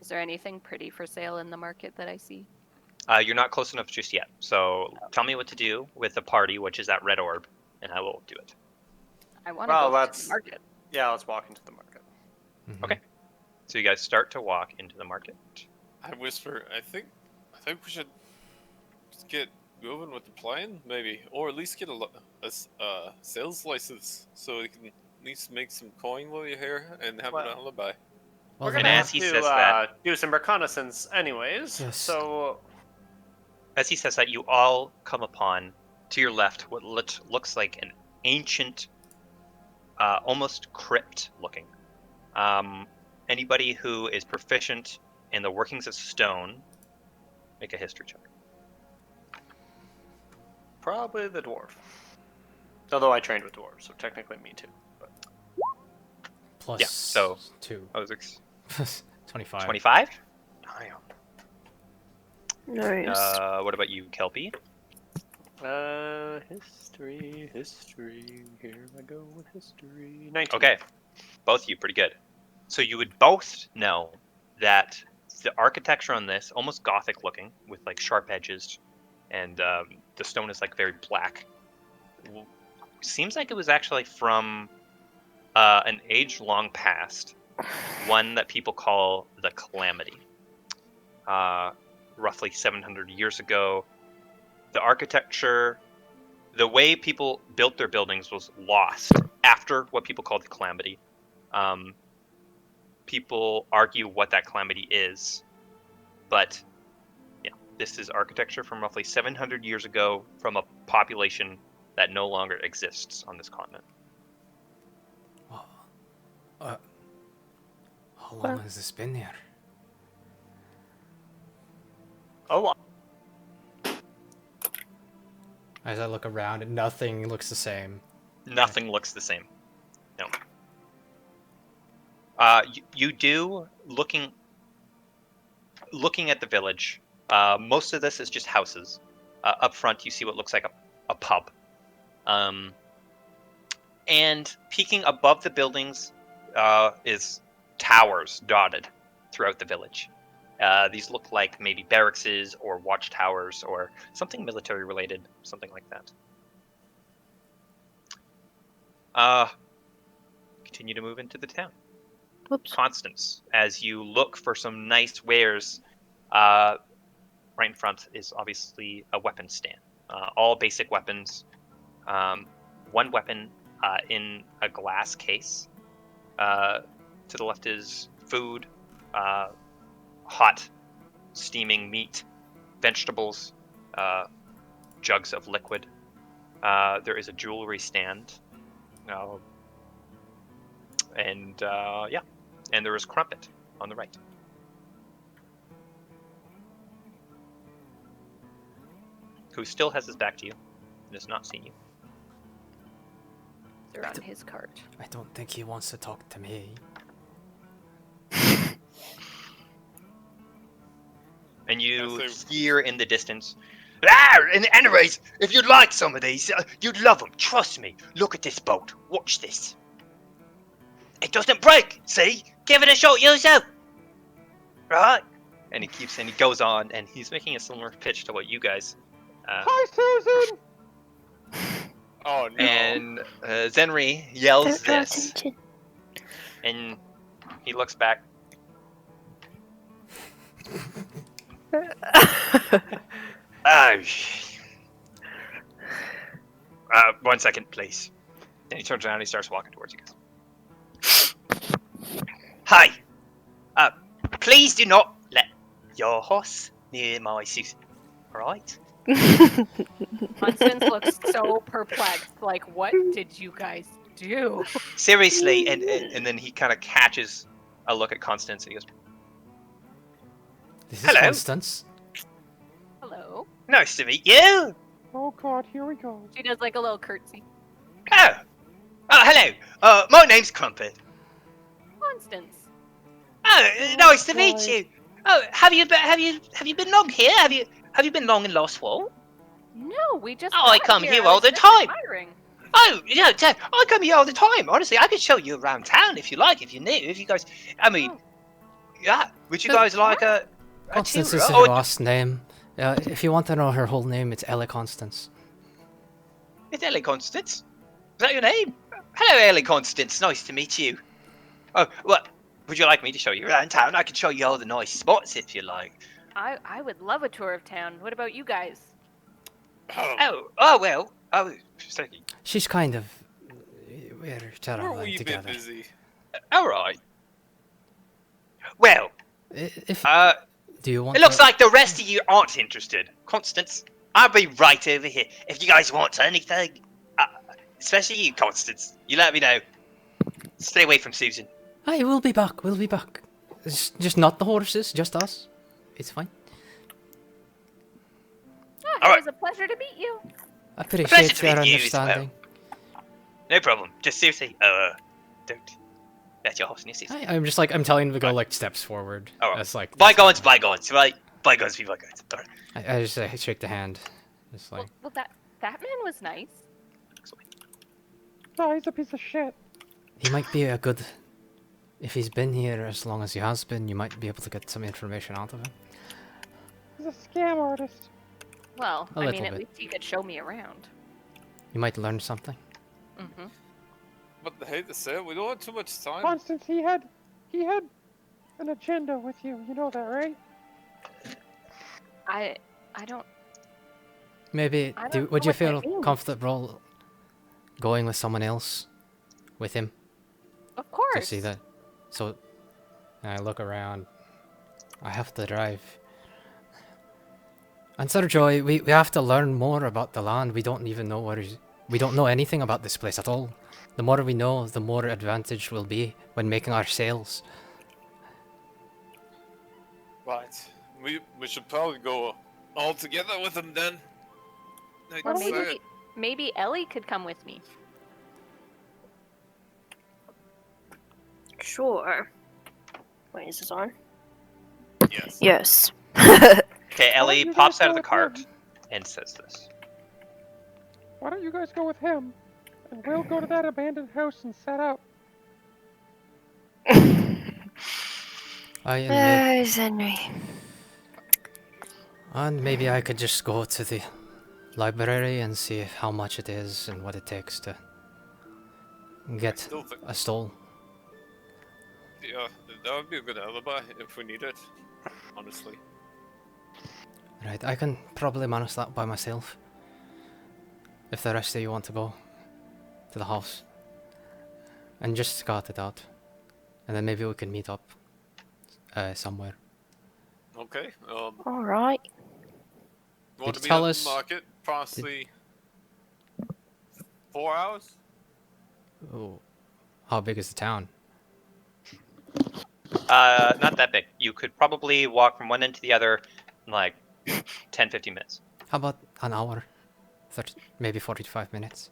Is there anything pretty for sale in the market that I see? You're not close enough just yet. So tell me what to do with the party, which is that red orb, and I will do it. I want to Well, go to that's- the market. Yeah, let's walk into the market. Mhm. Okay. So you guys start to walk into the market. I whisper. I think we should just get moving with the plan, maybe, or at least get a sales license so we can at least make some coin while you're here and have an Well, alibi. Well, We're then gonna And have as he to says that- do some reconnaissance, anyways. Yes. So As he says that, you all come upon, to your left, what looks like an ancient, almost crypt-looking. Anybody who is proficient in the workings of stone, make a history check. probably the dwarf. Although I trained with dwarves, so technically me too. But plus Yeah, so- 2. I was 25. 25. Nice. What about you, Kelpie? history. Here I go with history. 19. Okay, both of you pretty good. So you would both know that the architecture on this, almost gothic looking, with like sharp edges, and the stone is like very black. Seems like it was actually from an age long past, one that people call the Calamity. Roughly 700 years ago, the architecture, the way people built their buildings was lost after what people call the Calamity. people argue what that calamity is, but yeah, this is architecture from roughly 700 years ago from a population that no longer exists on this continent. How long has this been here? A lot. As I look around, and nothing looks the same. Nothing looks the same. No. You do looking at the village. Most of this is just houses. Up front, you see what looks like a pub. And peeking above the buildings is towers dotted throughout the village. These look like maybe barracks or watchtowers or something military related, something like that. Continue to move into the town. Whoops. Constance, as you look for some nice wares, right in front is obviously a weapon stand. All basic weapons. One weapon in a glass case. To the left is food, hot, steaming meat, vegetables, jugs of liquid. There is a jewelry stand. And there is Crumpet on the right. Who still has his back to you and has not seen you. They're on his cart. I don't think he wants to talk to me. And you Yeah, so- hear in the distance, "Ah, and anyways, if you'd like some of these, you'd love them. Trust me. Look at this boat. Watch this. It doesn't break. See? Give it a shot yourself. Right?" And he goes on, and he's making a similar pitch to what you guys. Hi, Susan. Oh no. And Zenri yells They're this, talking and he looks back. One second, please. Then he turns around and he starts walking towards you guys. Hi. Please do not let your horse near my Susan. Alright? Constance looks so perplexed. Like, what did you guys do? Seriously, and then he kind of catches a look at Constance and he goes, This is Hello. Constance. Hello. "Nice to meet you." Oh God, here we go. She does like a little curtsy. Oh, hello. My name's Crumpet. Constance. Oh, nice to boy. meet you. Oh, have you been long here? Have you been long in Lost Wall? No, we just. Oh, I got come here I all was the just time. admiring. Oh, yeah, Dad, I come here all the time. Honestly, I could show you around town if you like, if you knew. If you guys, I mean, Oh. yeah. Would you No, guys like a Constance tour? is her Oh, last name. If you want to know her whole name, it's Ellie Constance. it's Ellie Constance. Is that your name? Hello, Ellie Constance. Nice to meet you. Oh, what? Would you like me to show you around town? I can show you all the nice spots if you like. I would love a tour of town. What about you guys? Oh well. Oh, sorry. She's kind of... We're We're a traveling wee bit together. busy. All right. Well, If do you want it looks to... like the rest of you aren't interested. Constance, I'll be right over here. If you guys want anything, especially you, Constance, you let me know. Stay away from Susan. Hey, we'll be back. We'll be back. It's just not the horses, just us. It's fine. Ah, All it right. was a pleasure to meet you. I Pleasure appreciate to your meet you as well. understanding. No problem. Just seriously, don't let your horse near Susan. Hey, I'm just like, I'm telling him to go like steps forward. Alright. That's like... Bygones, bygones, right? Bygones be bygones. All right. I just shake the hand. Just like... Well, that man was nice. No, he's a piece of shit. He might be a good... If he's been here as long as he has been, you might be able to get some information out of him. He's a scam artist. Well, A I little mean, at bit. least he could show me around. You might learn something. Mm-hmm. But I hate to say it, we don't have too much time. Constance, he had an agenda with you. You know that, right? I don't. Maybe, I don't would know you what that feel means. comfortable going with someone else? With him? Of course. To see that? So, And I look around. I have to drive. And Sir Joy, we have to learn more about the land. We don't even know we don't know anything about this place at all. The more we know, the more advantage will be when making our sales. Right. We should probably go all together with them then. Like Or I said. maybe Ellie could come with me. Sure. Wait, is this on? Yes. Yes. Okay, don't Ellie you pops guys out of go the with cart him? and says this. Why don't you guys go with him, and we'll go to that abandoned house and set up. Henry. And maybe I could just go to the library and see how much it is and what it takes to get Still think, a stall. yeah, that would be a good alibi if we need it. Honestly. Right, I can probably manage that by myself. If the rest of you want to go to the house and just scout it out. And then maybe we can meet up somewhere. Okay. Alright. Want Did to you be tell at us- the market possibly 4 hours? Oh, how big is the town? Not that big. You could probably walk from one end to the other in like 10, 15 minutes. How about an hour? 30, maybe 45 minutes.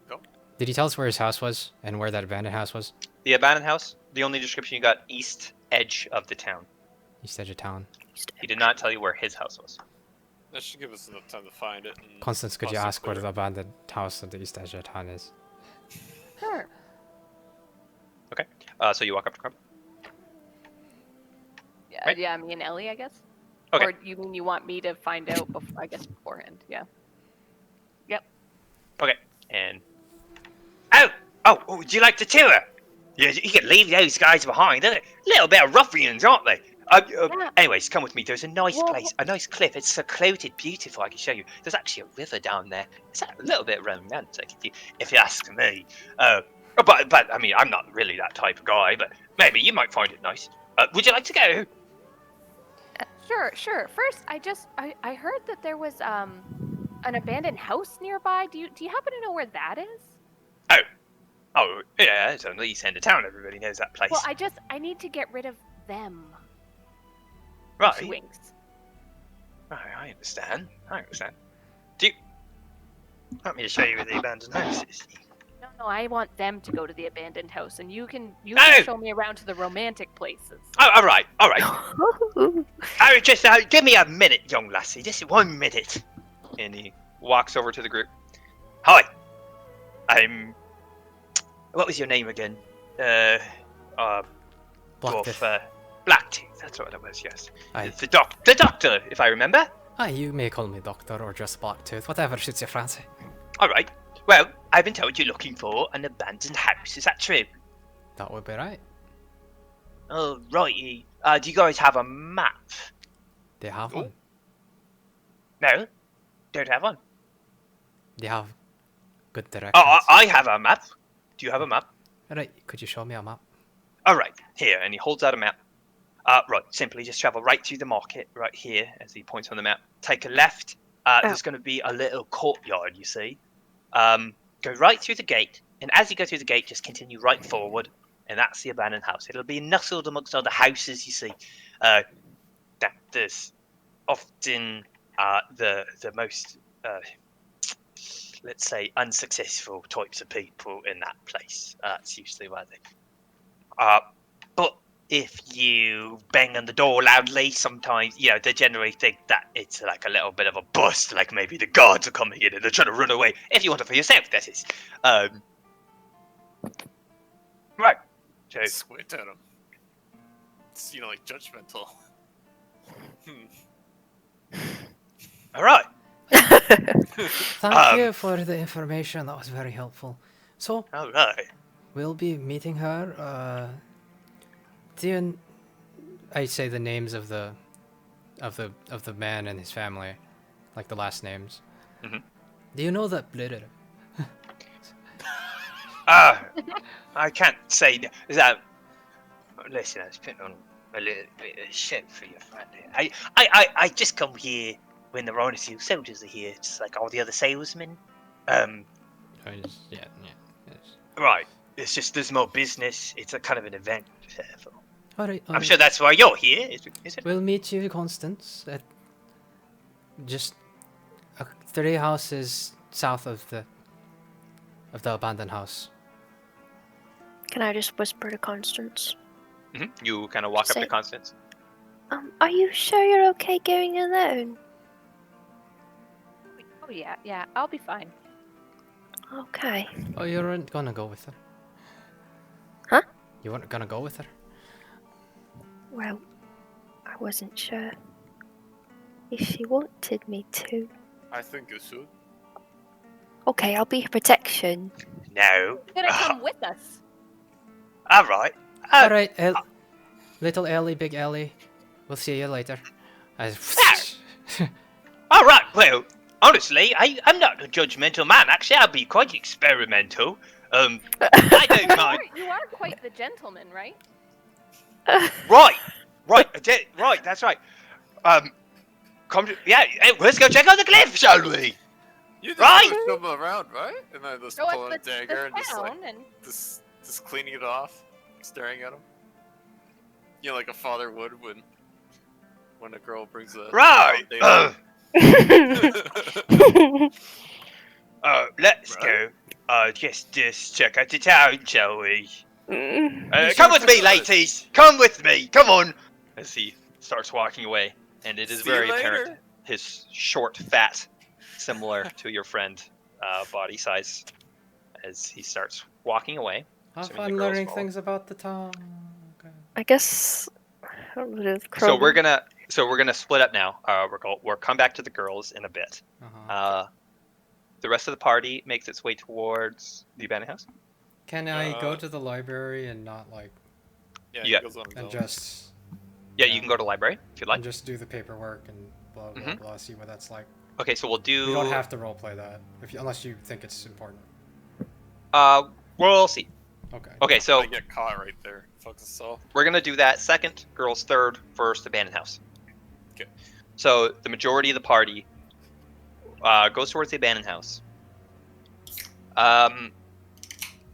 Go. Did he tell us where his house was and where that abandoned house was? The abandoned house, the only description you got, east edge of the town. East edge of town. He did not tell you where his house was. That should give us enough time to find it. And Constance, could you ask where possibly- the abandoned house on the east edge of town is? Sure. So you walk up to Crump. Yeah, Right. yeah, me and Ellie, I guess. Okay. Or you mean you want me to find out before? I guess beforehand. Yeah. Okay. And oh, would you like to tour? Yeah, you can leave those guys behind. They're a little bit of ruffians, aren't they? Yeah. Anyways, come with me. There's a nice Well- place, a nice cliff. It's secluded, beautiful. I can show you. There's actually a river down there. It's a little bit romantic, if you ask me. But I mean, I'm not really that type of guy. But maybe you might find it nice. Would you like to go? Sure. First, I heard that there was an abandoned house nearby. Do you happen to know where that is? Oh, yeah, it's on the east end of town. Everybody knows that place. Well, I need to get rid of them. Right. Wings. I understand. Do you want me to show you where the abandoned house is? No, I want them to go to the abandoned house, and you can No! show me around to the romantic places. Oh, all right. Just give me a minute, young lassie. Just 1 minute. And he walks over to the group. Hi, I'm. What was your name again? Dwarf, Blacktooth. Blacktooth. That's what it was. Yes. Aye. The doctor, if I remember. Aye, you may call me Doctor or just Blacktooth, whatever suits your fancy. All right. Well, I've been told you're looking for an abandoned house. Is that true? That would be right. Oh, righty. Do you guys have a map? They have Oh. one. No, don't have one. They have good directions. Oh, I have a map. Do you have a map? Right, could you show me a map? All right, here, and he holds out a map. Right, simply just travel right through the market, right here, as he points on the map. Take a left. There's going to be a little courtyard, you see. Go right through the gate, and as you go through the gate, just continue right forward, and that's the abandoned house. It'll be nestled amongst other houses, you see. That there's often the most, let's say, unsuccessful types of people in that place. That's usually why they. But if you bang on the door loudly, sometimes, they generally think that it's like a little bit of a bust, like maybe the guards are coming in and they're trying to run away. If you want it for yourself, that is. Right. So, Squint at him. It's, like judgmental. all right. Thank you for the information, that was very helpful. So, All right. we'll be meeting her, I say the names of the man and his family, like the last names. Mhm. Do you know that Blunder? I can't say that. Listen, I was putting on a little bit of shit for your friend here. I just come here when the Rhinoceros soldiers are here, just like all the other salesmen. Yeah. Right. It's just there's more business. It's a kind of an event. Alright, I'm sure that's why you're here. Is it? We'll meet you, Constance, at just 3 houses south of the abandoned house. Can I just whisper to Constance? You kind of walk up to Say- Constance. Are you sure you're okay going alone? Oh yeah, I'll be fine. Okay. Oh, you weren't gonna go with her? Huh? You weren't gonna go with her? Well, I wasn't sure if she wanted me to. I think you should. Okay, I'll be her protection. No. She's gonna come with us. All right. Alright, little Ellie, big Ellie. We'll see you later. All right. Well, honestly, I'm not a judgmental man. Actually, I'll be quite experimental. I don't mind. You are quite the gentleman, right? Right. Right. That's right. Yeah. Hey, let's go check out the cliff, shall we? You just Right? show them around, right? And then just Go pull at out a dagger and just like town and just cleaning it off, staring at him. You know, like a father would when a girl brings a Right. date. Let's Right. go. Just check out the town, shall we? Mm. Come with me, ladies. Come with me. Come on. As he starts walking away, and it is See you very later. apparent his short, fat, similar to your friend, body size, as he starts walking away. Have Assuming the fun girls learning follow. things about the town. Okay. I guess. So we're gonna split up now. We'll come back to the girls in a bit. Uh-huh. The rest of the party makes its way towards the abandoned house. Can I go to the library and not like Yeah, Yeah. he goes on his and own. just Yeah, you can go to the library if you'd like. and just do the paperwork and blah blah Mhm. blah. See what that's like. Okay, so we'll do. We don't have to roleplay that unless you think it's important. We'll see. Okay. Okay, so I get caught right there. Fuck us all. we're gonna do that second, girls third, first abandoned house. Okay. So the majority of the party goes towards the abandoned house.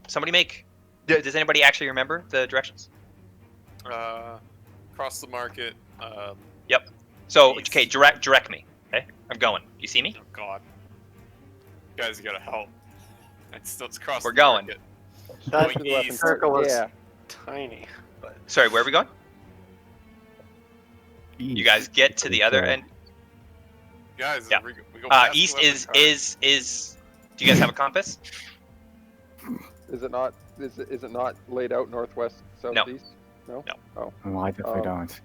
Somebody make. Does anybody actually remember the directions? Cross the market. Yep. So East. okay, direct me. Okay, I'm going. You see me? Oh God. Guys, you gotta help. Let's cross. We're the going. market. That Going east. circle is Yeah. tiny. But Sorry, where are we going? You guys get to the other end. Guys, Yeah. we go past the East weapon is cart. is. Do you guys have a compass? Is it not? Is it not laid out northwest, southeast? No. No. Oh, Well, I definitely Um, don't.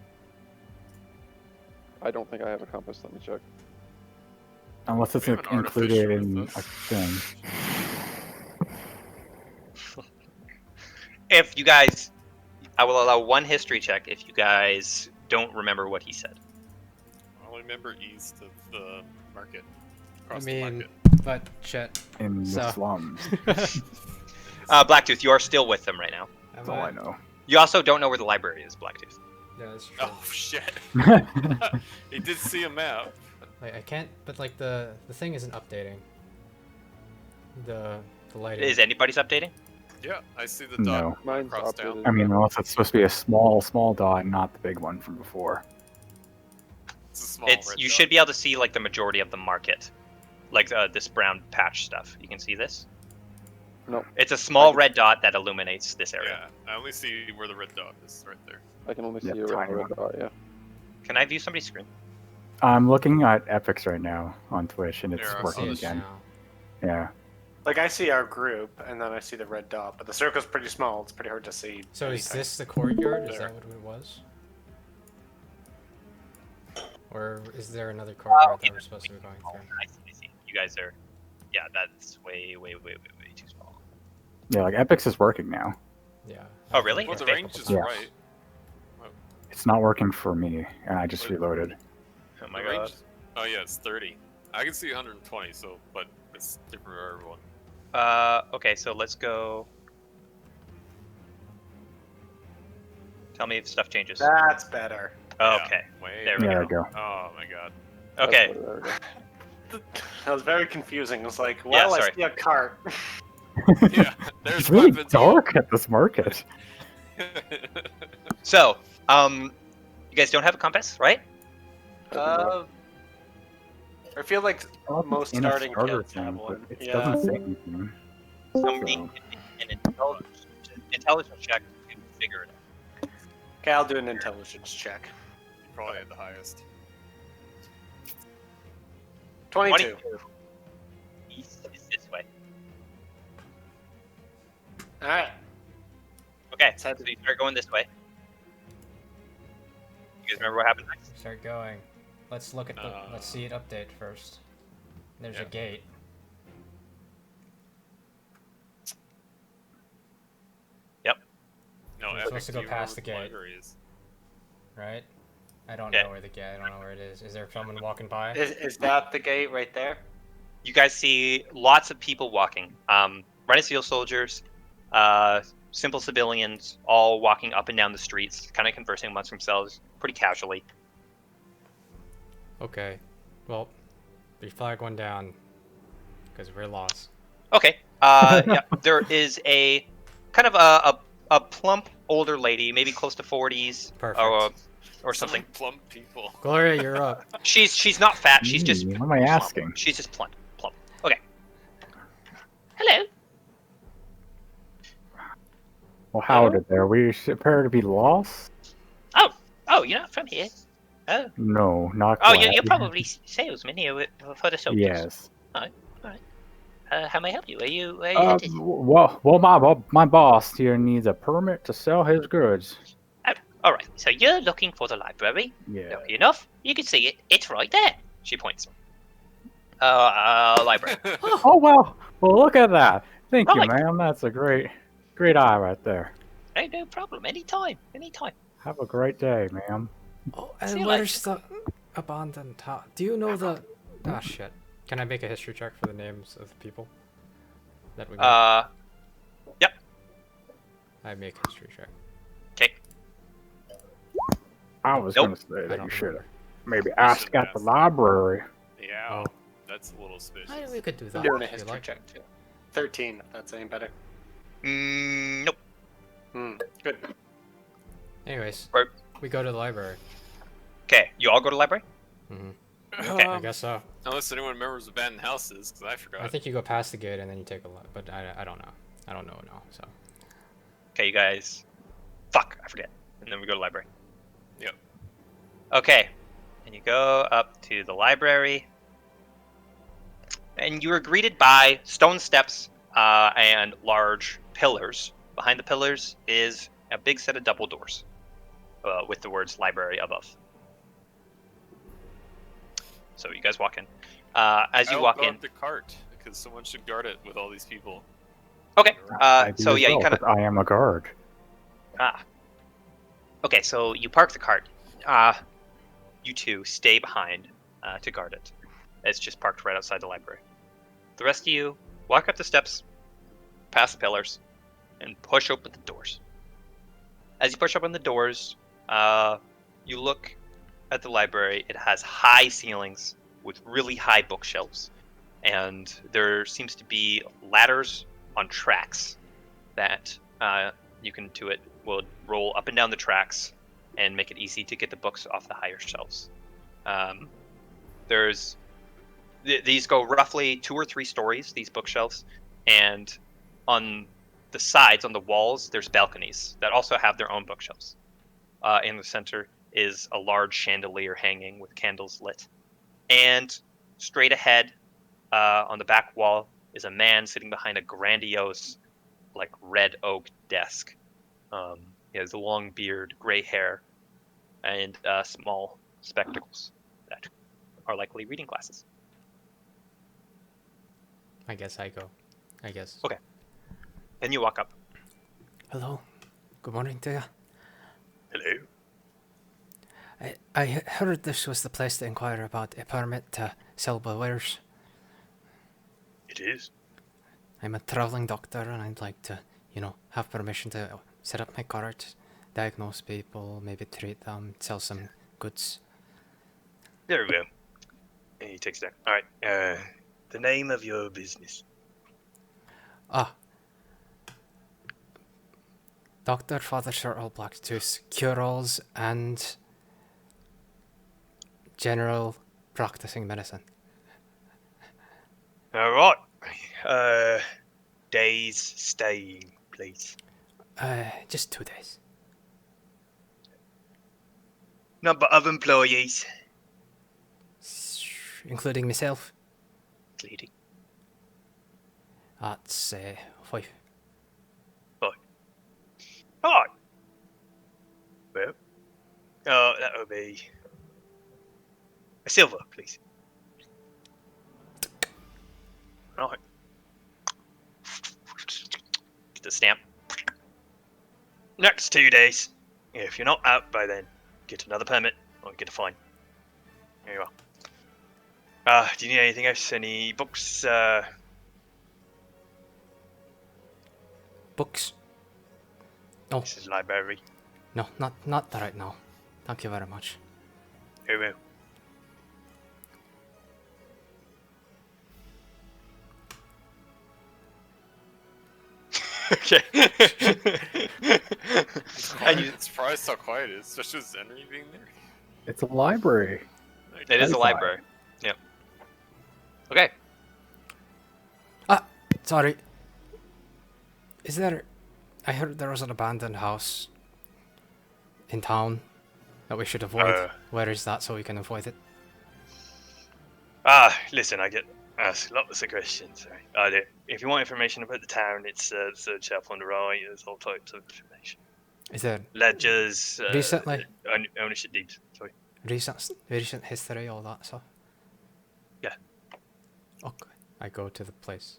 I don't think I have a compass. Let me check. Unless it's we have an included artificer in with a us. thing. If you guys, I will allow one history check if you guys don't remember what he said. I only remember east of the market. I Across the mean, market. but Chet. In So- the slums. Blacktooth, you are still with them right now. That's all I know. You also don't know where the library is, Blacktooth. Yeah, that's true. Oh shit! He did see a map. Like I can't, but like the thing isn't updating. The lighting. Is anybody's updating? Yeah, I see the No. dot Mine's across town. updated. I mean, unless it's supposed to be a small dot, not the big one from before. It's a small It's red you dot. should be able to see like the majority of the market, like this brown patch stuff. You can see this. No. It's a small red dot that illuminates this area. Yeah, I only see where the red dot is, right there. I can only see Yeah, a tiny red one. dot. Yeah. Can I view somebody's screen? I'm looking at Epics right now on Twitch, and it's There, I working saw this again. now. Yeah. like I see our group, and then I see the red dot, but the circle's pretty small. It's pretty hard to see. So is anything. this the courtyard? Is There. that what it was? Or is there another courtyard that we're supposed to be going through? I see. You guys are. Yeah, that's way too small. Yeah, like Epics is working now. Yeah. Oh, really? Well, the Okay. range is Yeah. right. It's not working for me, and I just Wait. reloaded. Oh my The god. range- Oh yeah, it's 30. I can see 120, so but it's different for everyone. Okay, so let's go. Tell me if stuff changes. That's better. Okay. Way There we There go. we go. Oh my god. Okay. There we go. That was very confusing. It was like, Yeah, well, I sorry. see a cart. Yeah, there's It's really weapons. dark at this market. So, you guys don't have a compass, right? I feel like most In a starting starter kits have thing, but one. it Yeah. doesn't say anything. Somebody So, an intelligence check to figure it out. Okay, I'll do an intelligence check. Probably at the highest. 22. East is this way. All right. Okay, head so you start going this way. You guys remember what happened next? Start going. Let's look at the. Let's see it update first. There's a gate. Yep. No, We're Epic, supposed to do go you past remember the gate. library is? Right? I don't Okay. know where the gate. I don't know where it is. Is there someone walking by? Is that the gate right there? You guys see lots of people walking. Red Seal soldiers, simple civilians, all walking up and down the streets, kind of conversing amongst themselves, pretty casually. Okay. Well, we flag one down because we're lost. Okay. Yeah, there is a kind of a plump older lady, maybe close to 40s, Perfect. or something. Plump people. Gloria, you're up. She's not fat. She's just what am I plump. asking? She's just plump. Okay. Hello. Well, howdy there. We appear to be lost? Oh, you're not from here. Oh. No, not Oh, quite. you're probably salesman here for the soldiers. Yes. How may I help you? Are you Well, my boss here needs a permit to sell his goods. all right? So you're looking for the library. Yeah. Lucky enough, you can see it. It's right there. She points. Library. Oh well. Well, look at that. Thank Oh you, my- ma'am. That's a great eye right there. Hey, no problem. Anytime. Have a great day, ma'am. Oh, See and you where's the abandoned town? Do you know the? Ah, shit. Can I make a history check for the names of the people that we met? Yep. I make a history check. Okay. I was Nope. gonna say I that don't you should have remember. maybe asked at the library. Yeah, Oh. that's a little suspicious. We could do that. I'm doing a if you history like. check too. 13, if that's any better. Nope. Good. Anyways, Right. we go to the library. Okay. You all go to library. Okay. I guess so. Unless anyone remembers abandoned houses, because I forgot. I think you go past the gate and then you take a look, but I don't know. I don't know now. So Okay, you guys. Fuck, I forget. And then we go to library. Yep. Okay. And you go up to the library. And you are greeted by stone steps and large pillars. Behind the pillars is a big set of double doors with the words library above. So you guys walk in. As you I'll walk guard in. the cart, because someone should guard it with all these people. Okay. I do So as yeah, you well, kind of. but I am a guard. Okay, so you park the cart. You two stay behind to guard it. It's just parked right outside the library. The rest of you walk up the steps, past the pillars, and push open the doors. As you push open the doors, you look at the library. It has high ceilings with really high bookshelves, and there seems to be ladders on tracks that you can do it. Will roll up and down the tracks and make it easy to get the books off the higher shelves. These go roughly 2 or 3 stories, these bookshelves, and on the sides, on the walls, there's balconies that also have their own bookshelves. In the center is a large chandelier hanging with candles lit. And straight ahead, on the back wall, is a man sitting behind a grandiose, like, red oak desk. He has a long beard, gray hair, and small spectacles that are likely reading glasses. I guess I go. I guess. Okay. Then you walk up. Hello. Good morning to you. Hello. I heard this was the place to inquire about a permit to sell wares. It is. I'm a traveling doctor, and I'd like to, have permission to set up my cart, diagnose people, maybe treat them, sell some goods. Very well. And he takes that. All right. The name of your business. Ah. Dr. Father Shirtle Blacktooth, cure-alls and general practicing medicine. All right. Days staying, please. Just 2 days. Number of employees. Including myself. Leading. That's 5. All right. Well, that will be a silver, please. All right. Get the stamp. Next 2 days. If you're not out by then, get another permit or get a fine. There you are. Do you need anything else? Any books? Books? No. This is library. No, not right now. Thank you very much. Very well. Okay. And you surprised how quiet it is, especially with Zenry being there. It's a library. It is a Wi-Fi. library. Yep. Okay. Sorry. Is there... I heard there was an abandoned house in town that we should avoid. Where is that so we can avoid it? Listen, I get asked lots of questions. If you want information about the town, it's search up on the right. There's all types of information. Is there Ledgers, recently? Ownership deeds. Sorry. Recent history, all that stuff? Yeah. Okay. I go to the place.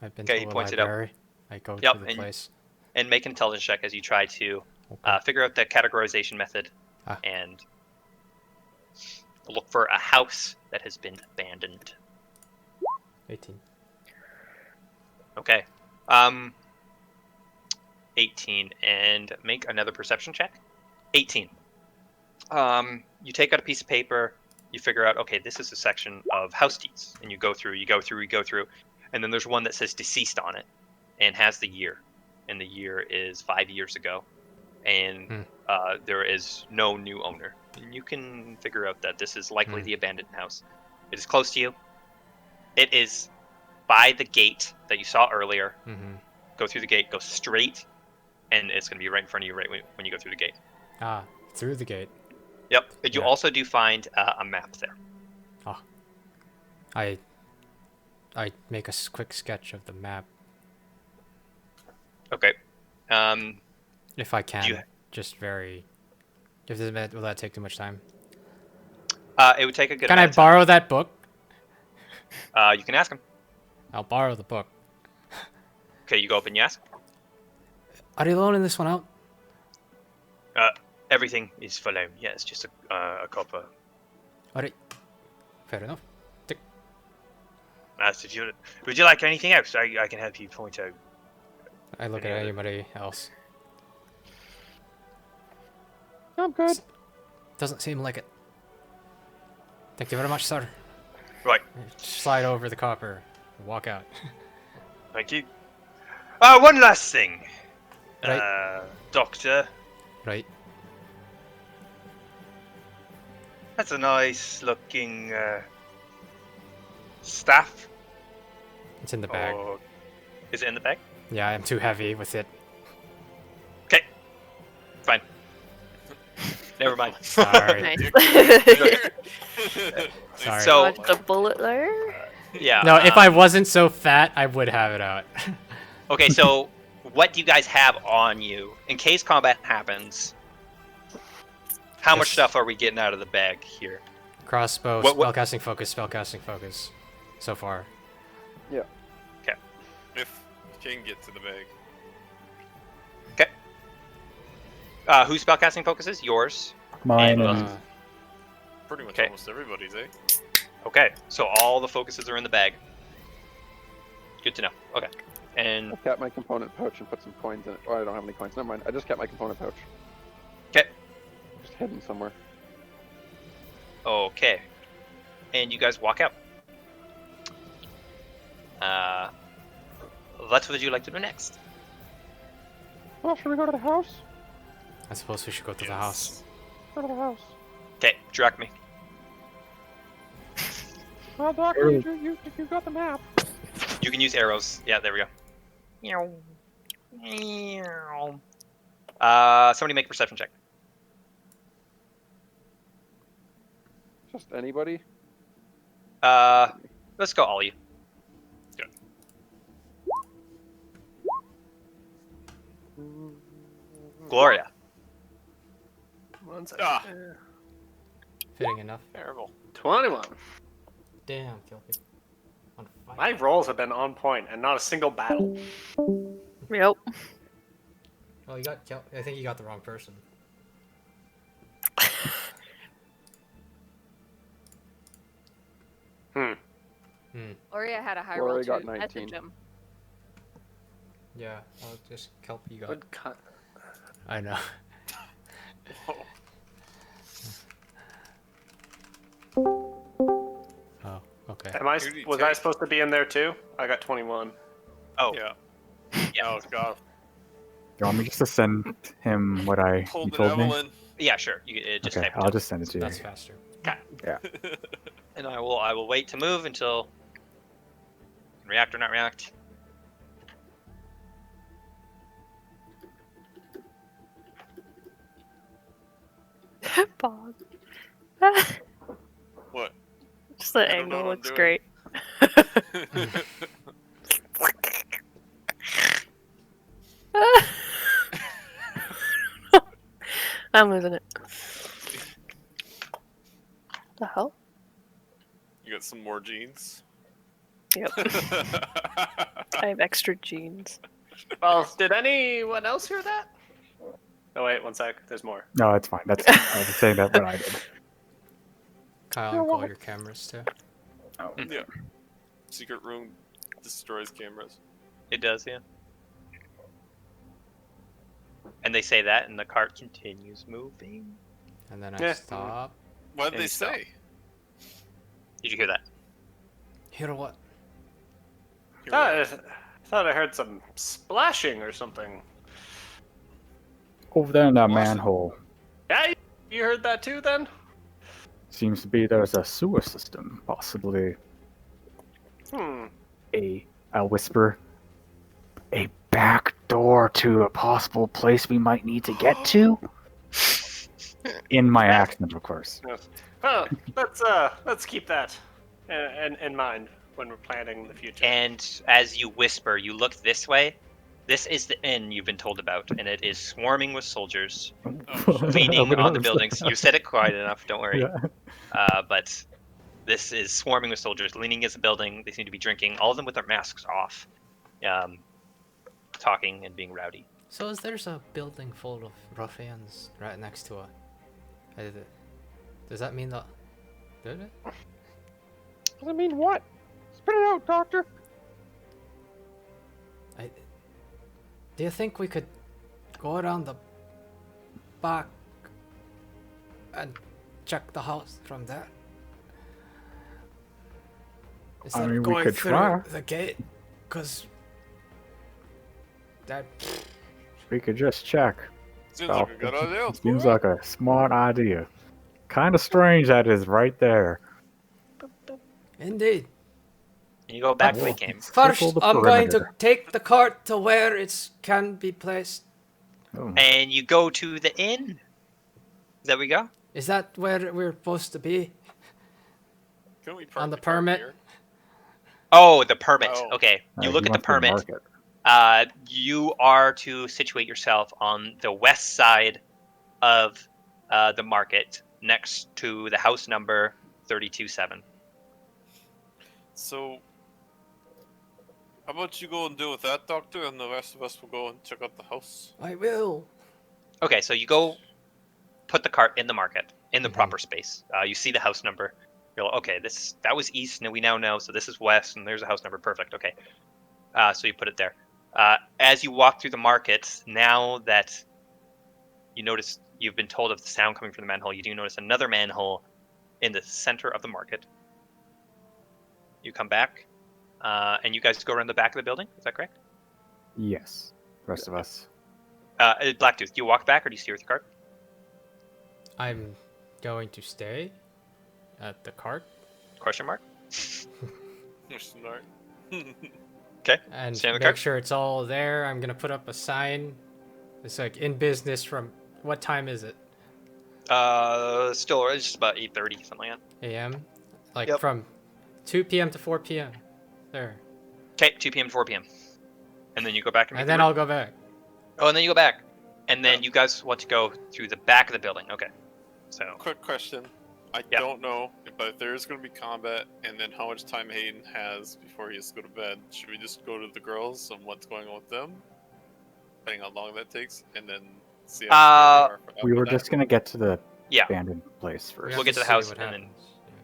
I've been Okay, to he a points it out. library. I go Yep, to the and- place. And make an intelligence check as you try to Okay. figure out the categorization method Ah. and look for a house that has been abandoned. 18. Okay. 18 and make another perception check. 18. You take out a piece of paper, you figure out, okay, this is a section of house deeds, and you go through, and then there's one that says deceased on it and has the year, and the year is 5 years ago, and there is no new owner. And you can figure out that this is likely the abandoned house. It is close to you. It is by the gate that you saw earlier. Mm-hmm. Go through the gate, go straight, and it's going to be right in front of you right when you go through the gate. Through the gate. Yep. But you Yeah. also do find a map there. I make a quick sketch of the map Okay. if I can. you- Just very. Will that take too much time? It would take a good Can I amount of time. borrow that book? You can ask him. I'll borrow the book. Okay, you go up and you ask. Are you loaning this one out? Everything is for loan. Yeah, it's just a copper. Alright. Fair enough. Would you like anything else? I can help you point out. I look Any at other- anybody else. I'm good. Doesn't seem like it. Thank you very much, sir. Right. Slide over the copper. Walk out. Thank you. One last thing. Right. Doctor. Right. That's a nice looking staff. It's in the bag. Or is it in the bag? Yeah, I'm too heavy with it. Okay. Fine. Never mind. Sorry. Nice. Sorry. So Dodged a bullet there. yeah. No, if I wasn't so fat, I would have it out. Okay, so what do you guys have on you in case combat happens? How much Yes. stuff are we getting out of the bag here? Crossbow, What- spellcasting focus. So far. If you can get to the bag. Whose spellcasting focus is? Yours. Mine And, and Pretty much Okay. almost everybody's, eh? Okay, so all the focuses are in the bag. Good to know. Okay. And I kept my component pouch and put some coins in it. Oh, I don't have any coins. Never mind. I just kept my component pouch. okay, Just hidden somewhere. okay, and you guys walk out. What would you like to do next? Well, should we go to the house? I suppose we should go to the house. Go to the house. Okay, direct me. Well, Doctor, you got the map. You can use arrows. Yeah, there we go. Somebody make a perception check. Just anybody? Let's go all of you. Gloria. One second. Ah, Fitting enough. terrible. 21. Damn, Kelpie. On fire. My rolls have been on point and not a single battle. Yep. Oh, you got I think you got the wrong person. Oria had a high Gloria roll got too. 19. Message him. Yeah, I'll just Kelpie you got. Good cut. I know. Oh, okay. Was I supposed to be in there too? I got 21. Oh, Yeah. yeah. Oh god. You want me just to send him what you Hold it, told me? Evelyn. Yeah, sure. You just Okay, type it I'll down. just send it to you. That's faster. And I will wait to move until react or not react. Bob. What? Just the I don't know angle what I'm looks doing. great. I'm losing it. The hell? You got some more jeans? Yep. I have extra jeans. Well, did anyone else hear that? Oh wait, one sec. There's more. No, it's fine. That's I was saying that what I did. Kyle, You're and call welcome. your cameras too. Oh. Yeah. Secret room destroys cameras. It does, yeah. And they say that, and the cart continues moving. And then I Yeah. stop. What did And they stop. say? Did you hear that? Hear what? I thought I heard some splashing or something. Over there in that Awesome. manhole, Yeah, you heard that too then? seems to be there's a sewer system, possibly I'll whisper, a back door to a possible place we might need to get to. In my accent, of course. Yes. Well, let's keep that in mind when we're planning the future. And as you whisper, you look this way. This is the inn you've been told about, and it is swarming with soldiers, leaning on the buildings. You said it quiet enough, don't worry. Yeah. But this is swarming with soldiers, leaning against the building. They seem to be drinking, all of them with their masks off, talking and being rowdy. So there's a building full of ruffians right next to it. Does that mean that? Did it? Does it mean what? Spit it out, Doctor. Do you think we could go around the back and check the house from there? Instead I of mean, we going could through try. the gate, cause that We could just check. Seems like a good idea. Let's go Seems around. like a smart idea. Kind of strange that is right there. indeed. And you go back where you came. First, Circle the I'm going to perimeter. take the cart to where it can be placed. Oh. And you go to the inn. There we go. Is that where we're supposed to be? Can we park On the car permit? here? Oh, the permit. Oh. Okay. You look he at the wants to permit. mark it. You are to situate yourself on the west side of the market, next to the house number 327. So, how about you go and deal with that, Doctor, and the rest of us will go and check out the house? I will. Okay, so you go put the cart in the market, in the Mhm. proper space. You see the house number. You're like, okay, that was east, and we now know, so this is west, and there's a house number. Perfect, okay. So you put it there. As you walk through the market, now that you notice you've been told of the sound coming from the manhole, you do notice another manhole in the center of the market. You come back, and you guys go around the back of the building. Is that correct? Yes. Rest of us. Blacktooth, do you walk back or do you stay with your cart? I'm going to stay at the cart Question mark. Smart. Okay. and Stay on the make cart. sure it's all there. I'm gonna put up a sign. It's like in business from what time is it? Still, it's just about 8:30, something like that. A.m. Like Yep. from 2 p.m. to 4 p.m. There, Okay, 2 p.m. to 4 p.m. And then you go back and meet and the then room. I'll go back. Oh, and then you go back. And then you guys want to go through the back of the building. Okay. So, Quick question. I Yeah. don't know, but there is going to be combat, and then how much time Hayden has before he has to go to bed. Should we just go to the girls and what's going on with them, depending how long that takes, and then see how prepared We after were that? just gonna get to the yeah. abandoned place We first. have We'll get to the see house what and then happens.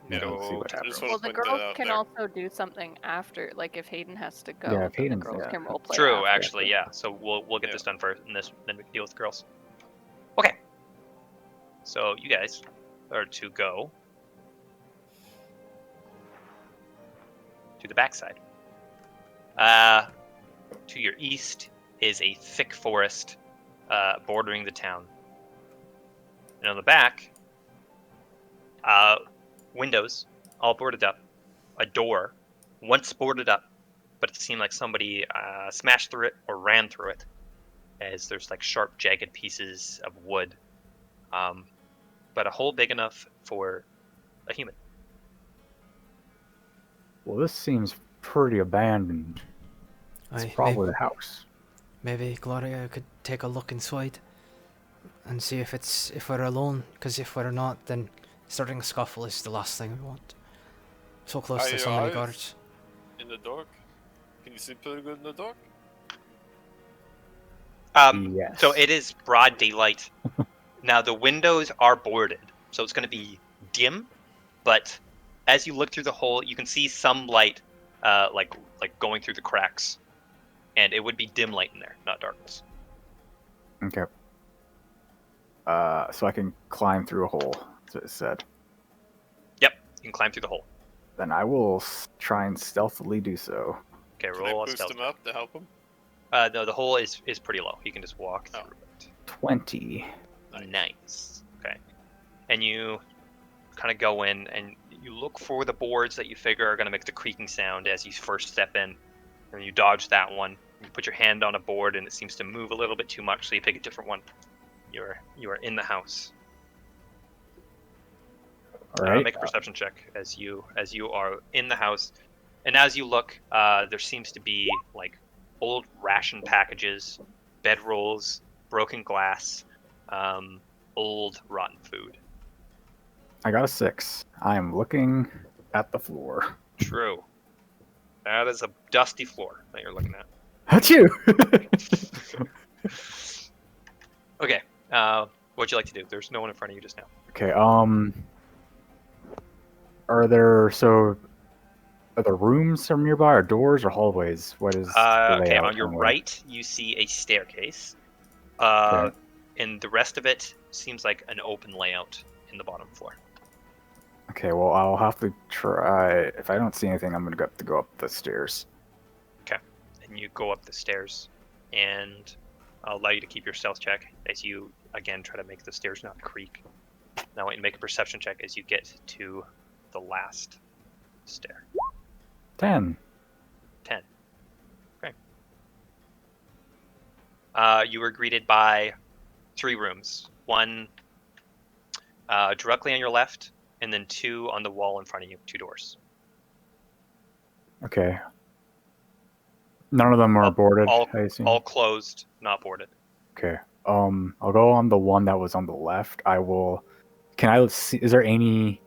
Yeah, go let's see what to the happens. Just room. Well, the point that girls out can there. also do something after. Like if Hayden has to go, Yeah, if then the Hayden's girls there. can roleplay. True, after. actually, yeah. So we'll get Yeah. this done first, and then we can deal with the girls. Okay. So you guys are to go to the backside. To your east is a thick forest bordering the town. And on the back, windows all boarded up. A door, once boarded up, but it seemed like somebody smashed through it or ran through it, as there's like sharp, jagged pieces of wood. But a hole big enough for a human. Well, this seems pretty abandoned. It's probably the house. Maybe Gloria could take a look inside and see if we're alone. Because if we're not, then starting a scuffle is the last thing we want. So close Are to your so many eyes guards. in the dark? Can you see pretty good in the dark? Yes. So it is broad daylight. Now the windows are boarded, so it's going to be dim, but as you look through the hole, you can see some light, like going through the cracks, and it would be dim light in there, not darkness. Okay. So I can climb through a hole. That's what it said. Yep, you can climb through the hole. Then I will try and stealthily do so. Okay, Can I roll a boost stealth. him up to help him? No, the hole is pretty low. You can just walk Oh. through it. 20. Nice. Okay. And you kind of go in and you look for the boards that you figure are going to make the creaking sound as you first step in. And you dodge that one. You put your hand on a board and it seems to move a little bit too much, so you pick a different one. You are in the house. All right. Make a perception check as you are in the house. And as you look, there seems to be like old ration packages, bedrolls, broken glass, old rotten food. I got a 6. I am looking at the floor. True. That is a dusty floor that you're looking at. Achoo! Okay. What'd you like to do? There's no one in front of you just now. Okay, are there rooms from nearby, or doors, or hallways? What is the Okay, layout on your and where? right, you see a staircase. Okay. And the rest of it seems like an open layout in the bottom floor. Okay, well, I'll have to try. If I don't see anything, I'm gonna have to go up the stairs. And you go up the stairs, and I'll allow you to keep your stealth check as you, again, try to make the stairs not creak. Now I want you to make a perception check as you get to the last stair. 10. 10. Okay. You were greeted by 3 rooms. One directly on your left, and then 2 on the wall in front of you. 2 doors. Okay. None of them are boarded, I assume. All closed, not boarded. Okay. I'll go on the one that was on the left. I will. Can I see? Is there any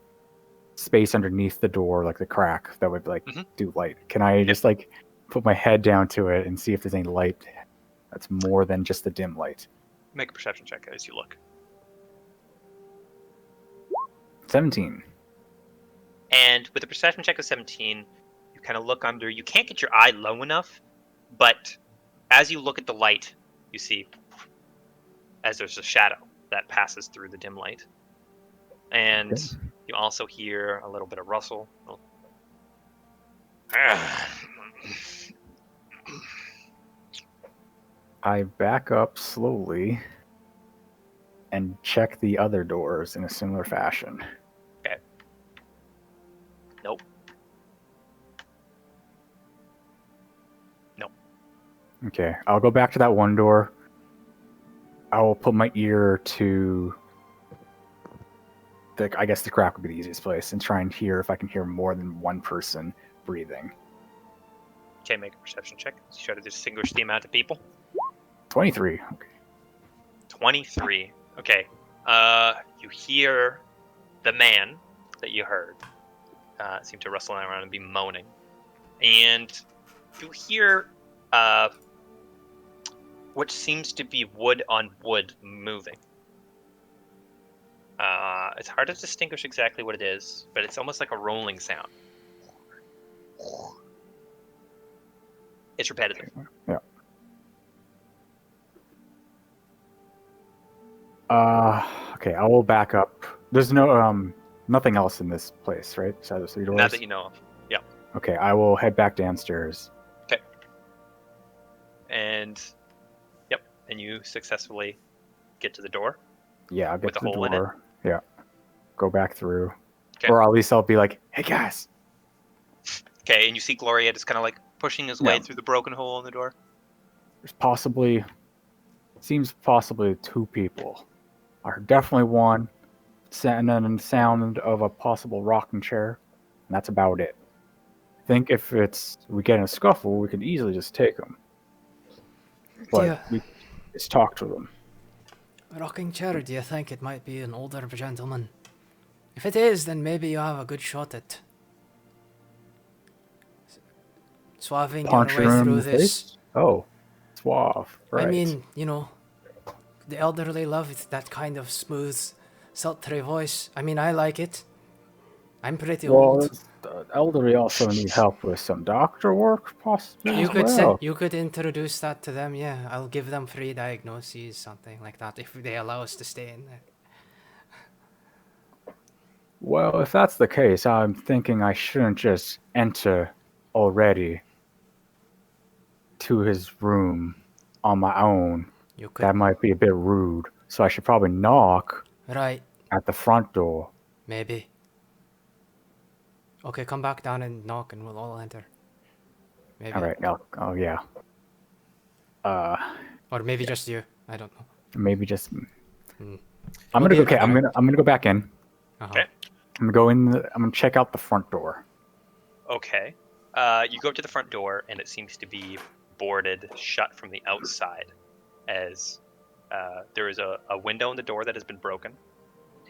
space underneath the door, like the crack, that would do light? Can I just put my head down to it and see if there's any light that's more than just the dim light? Make a perception check as you look. 17. And with a perception check of 17, you kind of look under. You can't get your eye low enough, but As you look at the light, you see as there's a shadow that passes through the dim light. And you also hear a little bit of rustle. I back up slowly and check the other doors in a similar fashion. Okay. Nope. Nope. Okay, I'll go back to that one door. I will put my ear to I guess the crack would be the easiest place, and try and hear if I can hear more than one person breathing. Okay, make a perception check. Try to distinguish the amount of people. 23. Okay. 23. Okay. You hear the man that you heard seem to rustle around and be moaning. And you hear what seems to be wood on wood moving. It's hard to distinguish exactly what it is, but it's almost like a rolling sound. It's repetitive. Yeah. Okay, I will back up. There's no nothing else in this place, right? Besides those 3 doors. Not that you know of. Yeah. Okay, I will head back downstairs. Okay. And yep, and you successfully get to the door. Yeah, I'll get With a to the hole in it? door. Yeah. Go back through. Okay. Or at least I'll be like, hey guys. Okay, and you see Gloria just kind of like pushing his way through the broken hole in the door. There's seems possibly 2 people. I heard definitely one, and then the sound of a possible rocking chair, and that's about it. I think if we get in a scuffle, we could easily just take them. But Yeah. we just talk to them. A rocking chair, do you think it might be an older gentleman? If it is, then maybe you have a good shot at suaving Punch your her way in through the this. face? Oh, suave. Right. I mean, you know, the elderly love it, that kind of smooth, sultry voice. I mean, I like it. I'm pretty old. The elderly also need help with some doctor work, possibly. You as could well. you could introduce that to them, yeah. I'll give them free diagnoses, something like that, if they allow us to stay in there. Well, if that's the case, I'm thinking I shouldn't just enter already to his room on my own. You could, That might be a bit rude. So I should probably knock right? at the front door. Maybe. Okay, come back down and knock, and we'll all enter. Maybe. All right. Oh yeah. Or maybe just you. I don't know. Maybe just. Hmm. I'm gonna go. Okay, I'm gonna go back in. Uh-huh. Okay. I'm gonna go in. I'm gonna check out the front door. Okay. You go up to the front door, and it seems to be boarded shut from the outside, as there is a window in the door that has been broken.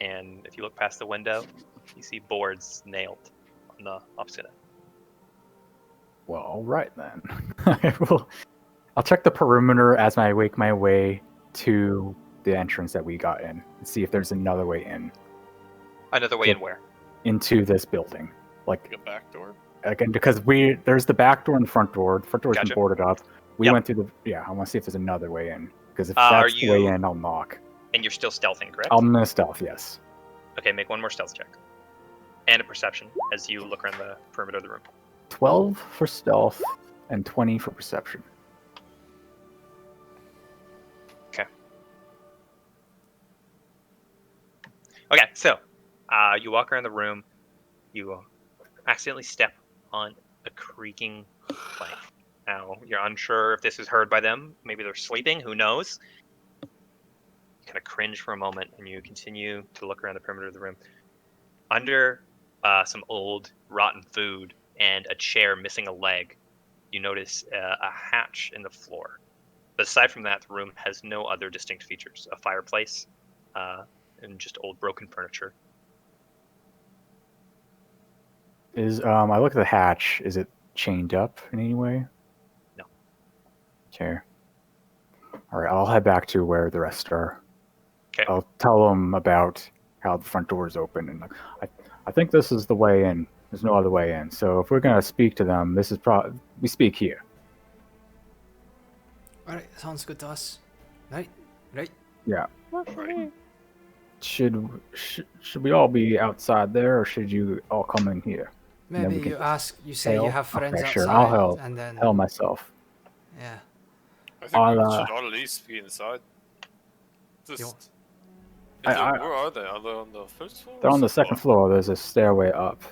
And if you look past the window, you see boards nailed on the opposite end. Well, all right then. I'll check the perimeter as I make my way to the entrance that we got in and see if there's another way in. Another way in where? Into this building. Like A back door. again, because there's the back door and the front door. The front door's Gotcha. been boarded up. We Yep. went through I want to see if there's another way in. Because if Are that's the way you- in, I'll knock. And you're still stealthing, correct? I'm gonna stealth, yes. Okay, make one more stealth check. And a perception as you look around the perimeter of the room. 12 for stealth and 20 for perception. Okay, so you walk around the room. You accidentally step on a creaking plank. Now, you're unsure if this is heard by them. Maybe they're sleeping. Who knows? You kind of cringe for a moment, and you continue to look around the perimeter of the room. Under some old, rotten food and a chair missing a leg, you notice a hatch in the floor. But aside from that, the room has no other distinct features. A fireplace, and just old broken furniture. I look at the hatch. Is it chained up in any way? No. Okay. All right, I'll head back to where the rest are. Okay. I'll tell them about how the front door is open, and I think this is the way in. There's no other way in. So if we're gonna speak to them, this is we speak here. Alright, sounds good to us. Right? Yeah. Works for me. Should we all be outside there, or should you all come in here? And then Maybe we can you say you hail? have friends Okay, outside, sure. I'll help. and then Help myself. yeah. I think we should all at least be inside. Just. Where are they? Are they on the first floor? They're on the second floor. There's a stairway up.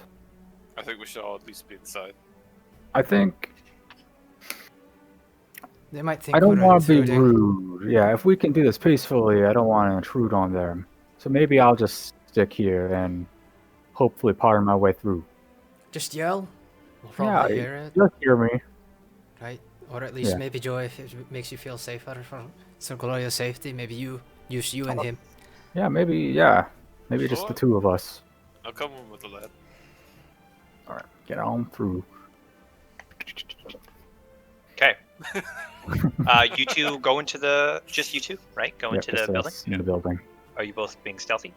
I think we should all at least be inside. I think. They might think I don't we're want to be intruding. rude. Yeah, if we can do this peacefully, I don't want to intrude on them. So maybe I'll just stick here and hopefully pardon my way through. Just yell. We'll probably hear it, Just hear me. right? Or at least maybe Joy, if it makes you feel safer for Sir Gloria's safety, maybe use you and him. Yeah, maybe just the two of us. I'll come in with the lad. All right, get on through. Okay. You two go into just you two, right? Go into the building. In the building. Are you both being stealthy?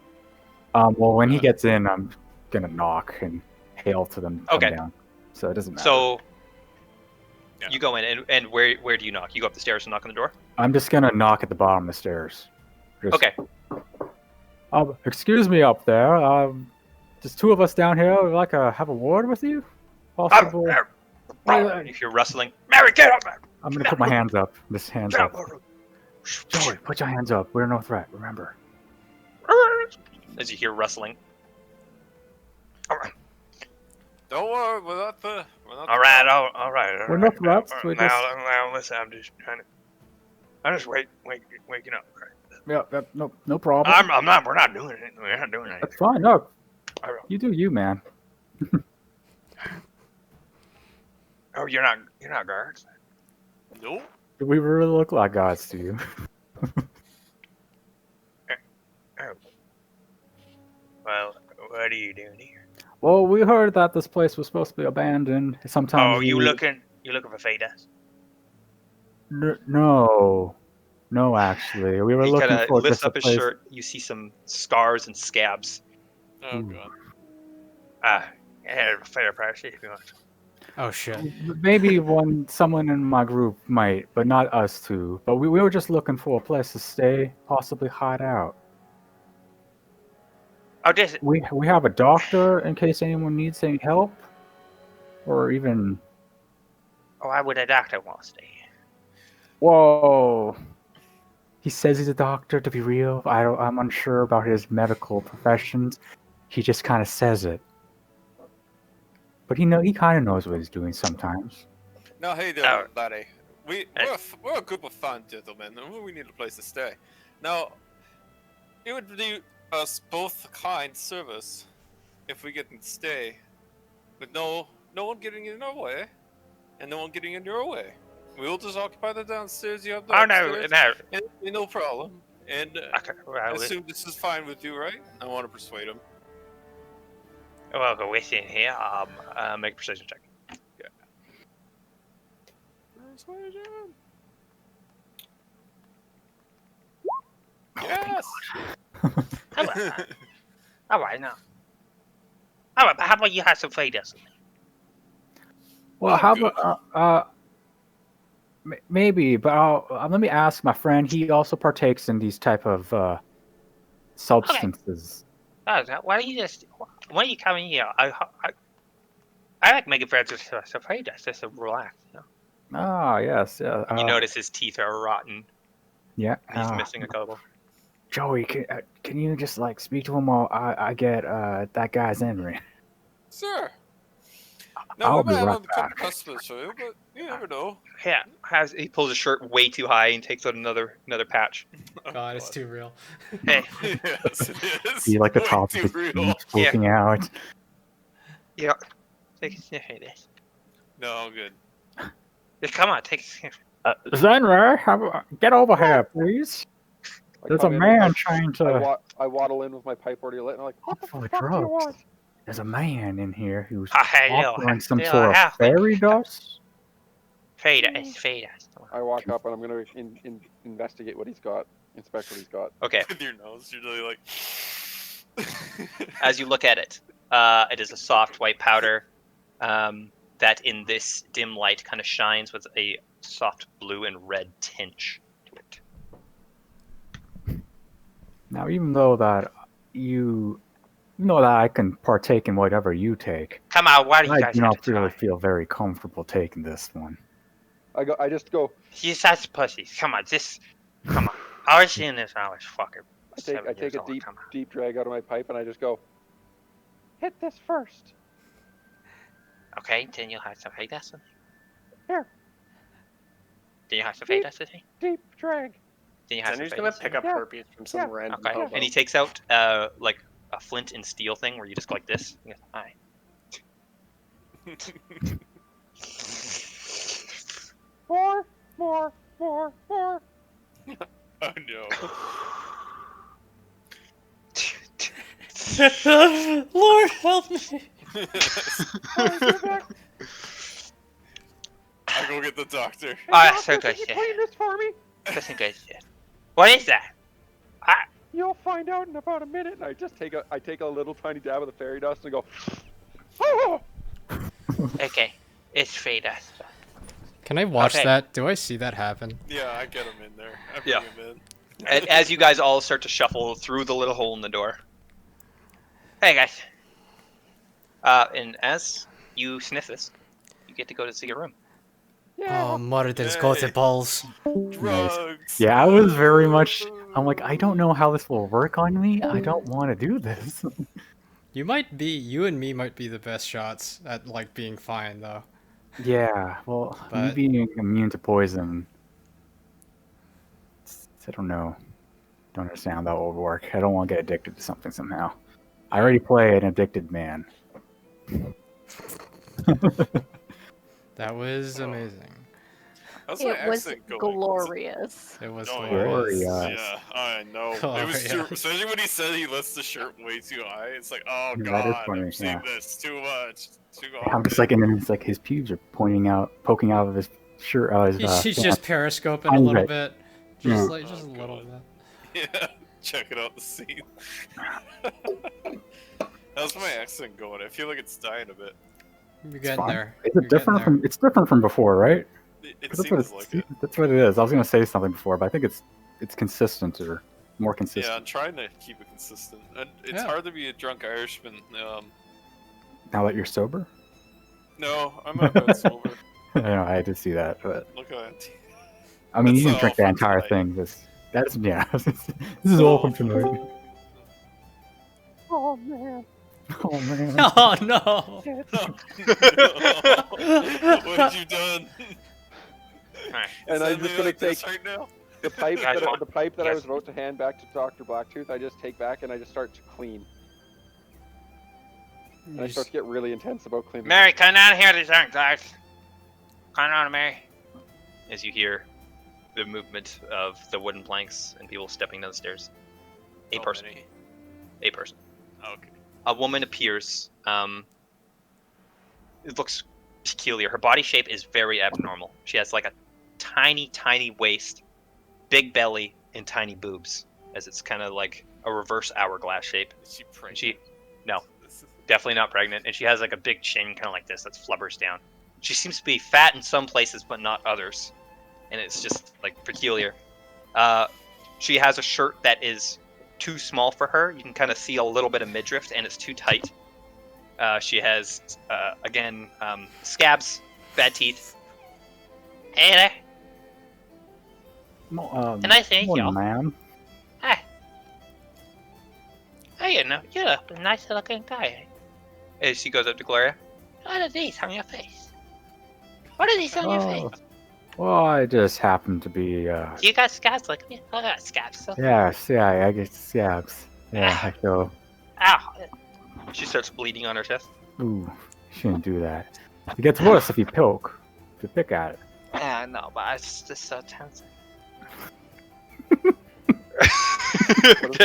Well, when he gets in, I'm gonna knock and hail to them to come down. So it doesn't matter. So you go in, and where do you knock? You go up the stairs and knock on the door? I'm just gonna knock at the bottom of the stairs. Okay. Excuse me up there. Just two of us down here. Would like to have a word with you? Possible. If you're rustling, Mary, get up there! I'm gonna put my hands up. Just hands up. Joey, put your hands up. We're no threat. Remember. As you hear rustling. All right. Don't worry, we're not all right. We're no threats. Now, listen, I'm just waking up. Yeah, no problem. We're not doing anything. We're not doing anything. That's fine. No, you do you, man. Oh, you're not guards? Nope. Do we really look like gods to you? Well, what are you doing here? Well, we heard that this place was supposed to be abandoned. Sometimes. Oh, you looking for Fedas? No, actually, we were He looking kind of for lifts just a up his place. shirt. You see some scars and scabs. Oh god. Yeah, fair price if you want. Oh shit. Maybe someone in my group might, but not us two. But we were just looking for a place to stay, possibly hide out. Oh, this. We have a doctor in case anyone needs any help, or even. Oh, why would a doctor want to stay? Whoa. He says he's a doctor. To be real, I'm unsure about his medical professions. He just kind of says it. But he kind of knows what he's doing sometimes. No, hey there, laddie. We're a group of fine gentlemen, and we need a place to stay. Now, it would do us both a kind service if we get to stay, with no one getting in our way, and no one getting in your way. We'll just occupy the downstairs. You have the upstairs. No. No problem. And Okay, well, I assume this is fine with you, right? I want to persuade him. Well, go with in here. Make a precision check. Yeah. Persuasion. Yes. All right, now. All right, but how about you have some Fedas? Well, how about maybe, but let me ask my friend. He also partakes in these type of substances. Oh, why don't you come in here? I like making friends with some Fedas just to relax. You know? Ah, yes, yeah. You notice his teeth are rotten. Yeah. He's missing a couple. Joey, can you just speak to him while I get that guy's in? Sure. No, I'll we be might right have a couple back. customers for you, but you never know. Yeah, he pulls his shirt way too high and takes out another patch. God, it's too real. Hey, Yes, it is. Be like the Way top too of the real. teeth poking out. yeah. Take a sniff at this. No, I'm good. Just come on, take a sniff. Zenra, get over here, please. I There's a come in with man my- trying to. I waddle in with my pipe already lit, and I'm like, what the For fuck do you drugs. want? There's a man in here who's Hello, offering some hello, sort of halfway. fairy dust. Fedas, Fedas. I walk up and I'm gonna investigate what he's got, inspect what he's got. Okay, With your nose, you're really like. as you look at it, it is a soft white powder that in this dim light kind of shines with a soft blue and red tinge to it. Now, even though I can partake in whatever you take, Come on, why do you I guys do have not to really try? feel very comfortable taking this one. I just go. You such pussies. Come on, come on. I was seeing this when I was fucking I 7 take years a old. Come on. deep drag out of my pipe, and I just go. Hit this first. Okay, then you'll have to feed us. Here, Then you have to feed us the thing. deep drag. Then you have to Jenny's feed gonna us. pick up Yeah. herpes from some Yeah. random Okay, hobo. and he takes out like a flint and steel thing where you just go like this. He goes, hi. More. Oh no. Lord help me! Alright, get back. I go get the doctor. Hey, Ah, so doctor, good can you shit. clean this for me? Listen, good shit. What is that? You'll find out in about a minute. And I just take a little tiny dab of the fairy dust and go. Oh! Okay, it's feed us. Can I watch Okay. that? Do I see that happen? Yeah, I get him in there. I bring Yeah. him in. And as you guys all start to shuffle through the little hole in the door. Hey guys. And as you sniff this, you get to go to see your room. Yeah. Oh, murder's got the Yay. balls. Drugs. Yeah, I was very much. I'm like, I don't know how this will work on me. I don't want to do this. You and me might be the best shots at, like, being fine, though. Yeah, well, me But- being immune to poison, I don't know. Don't understand how that will work. I don't want to get addicted to something somehow. I already play an addicted man. That was amazing. How's my It was accent going? glorious. It was Oh, glorious. Glorious. Yeah, I know. It was too, Glorious. especially when he said he lifts the shirt way too high. It's like, oh Yeah, that is god, funny, I'm seeing yeah. this too much. Too I'm just like, and then it's like his pubes are poking out of his shirt. She's just periscoping a Tiny little bit. bit. Just Yeah. like, just Oh, a little God. bit. Yeah, checking out the scene. How's my accent going? I feel like it's dying a bit. You're It's getting fine. there. Is You're it getting different there. from? It's different from before, right? It 'Cause that's what seems like it. That's what it is. I was gonna say something before, but I think it's consistent or more Yeah, consistent. I'm trying to keep it consistent. And it's Yeah. hard to be a drunk Irishman. Now that you're sober, No, I'm not that sober. I know I did see that, but Look at that. I mean, That's you not didn't drink all the for entire tonight. thing. That's yeah. This is all from tonight. Oh man. Oh man. Oh no! Shit. What have you done? Alright. And Is I'm that just me gonna like this take right now. the pipe Guys, that want- the pipe that I yes. was about to hand back to Dr. Blacktooth. I just take back and I just start to clean. And I start to get really intense about cleaning. Mary, come down here, these aren't guys. Come on, Mary. As you hear the movement of the wooden planks and people stepping down the stairs. A How person. many? A person. Okay. A woman appears. It looks peculiar. Her body shape is very abnormal. She has like a tiny, tiny waist, big belly, and tiny boobs, as it's kind of like a reverse hourglass shape. Is she pregnant? She, no, definitely not pregnant, and she has like a big chin, kind of like this, that flubbers down. She seems to be fat in some places, but not others, and it's just like peculiar. She has a shirt that is too small for her. You can kind of see a little bit of midriff, and it's too tight. She has, again, scabs, bad teeth. Hey there. Can I thank morning, y'all? ma'am. Hi. Oh, you're a nice looking guy. As she goes up to Gloria. What are these on your face? What are these on your Oh, face? well, I just happen to be. You got scabs like me? I got scabs. Yes, yeah, I get scabs. Yeah, I go. Ow. She starts bleeding on her chest. Ooh, shouldn't do that. It gets worse if you poke. If you pick at it. Yeah, no, but it's just so tense. What's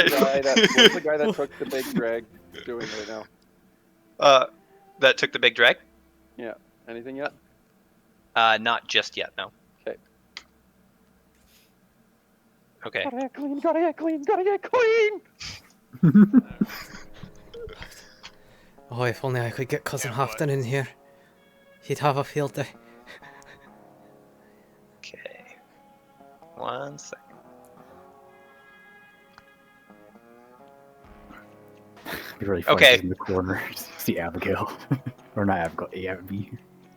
the guy that took the big drag doing right now? That took the big drag? Yeah. Anything yet? Not just yet, no. Okay. Okay. Gotta get clean. Gotta get clean. Gotta get clean. Oh, if only I could get Cousin Yeah, Hafton in here. He'd have a field day. Okay. 1 second. It'd be really funny Okay. if in the corner, see Abigail, or not Abigail, Abby.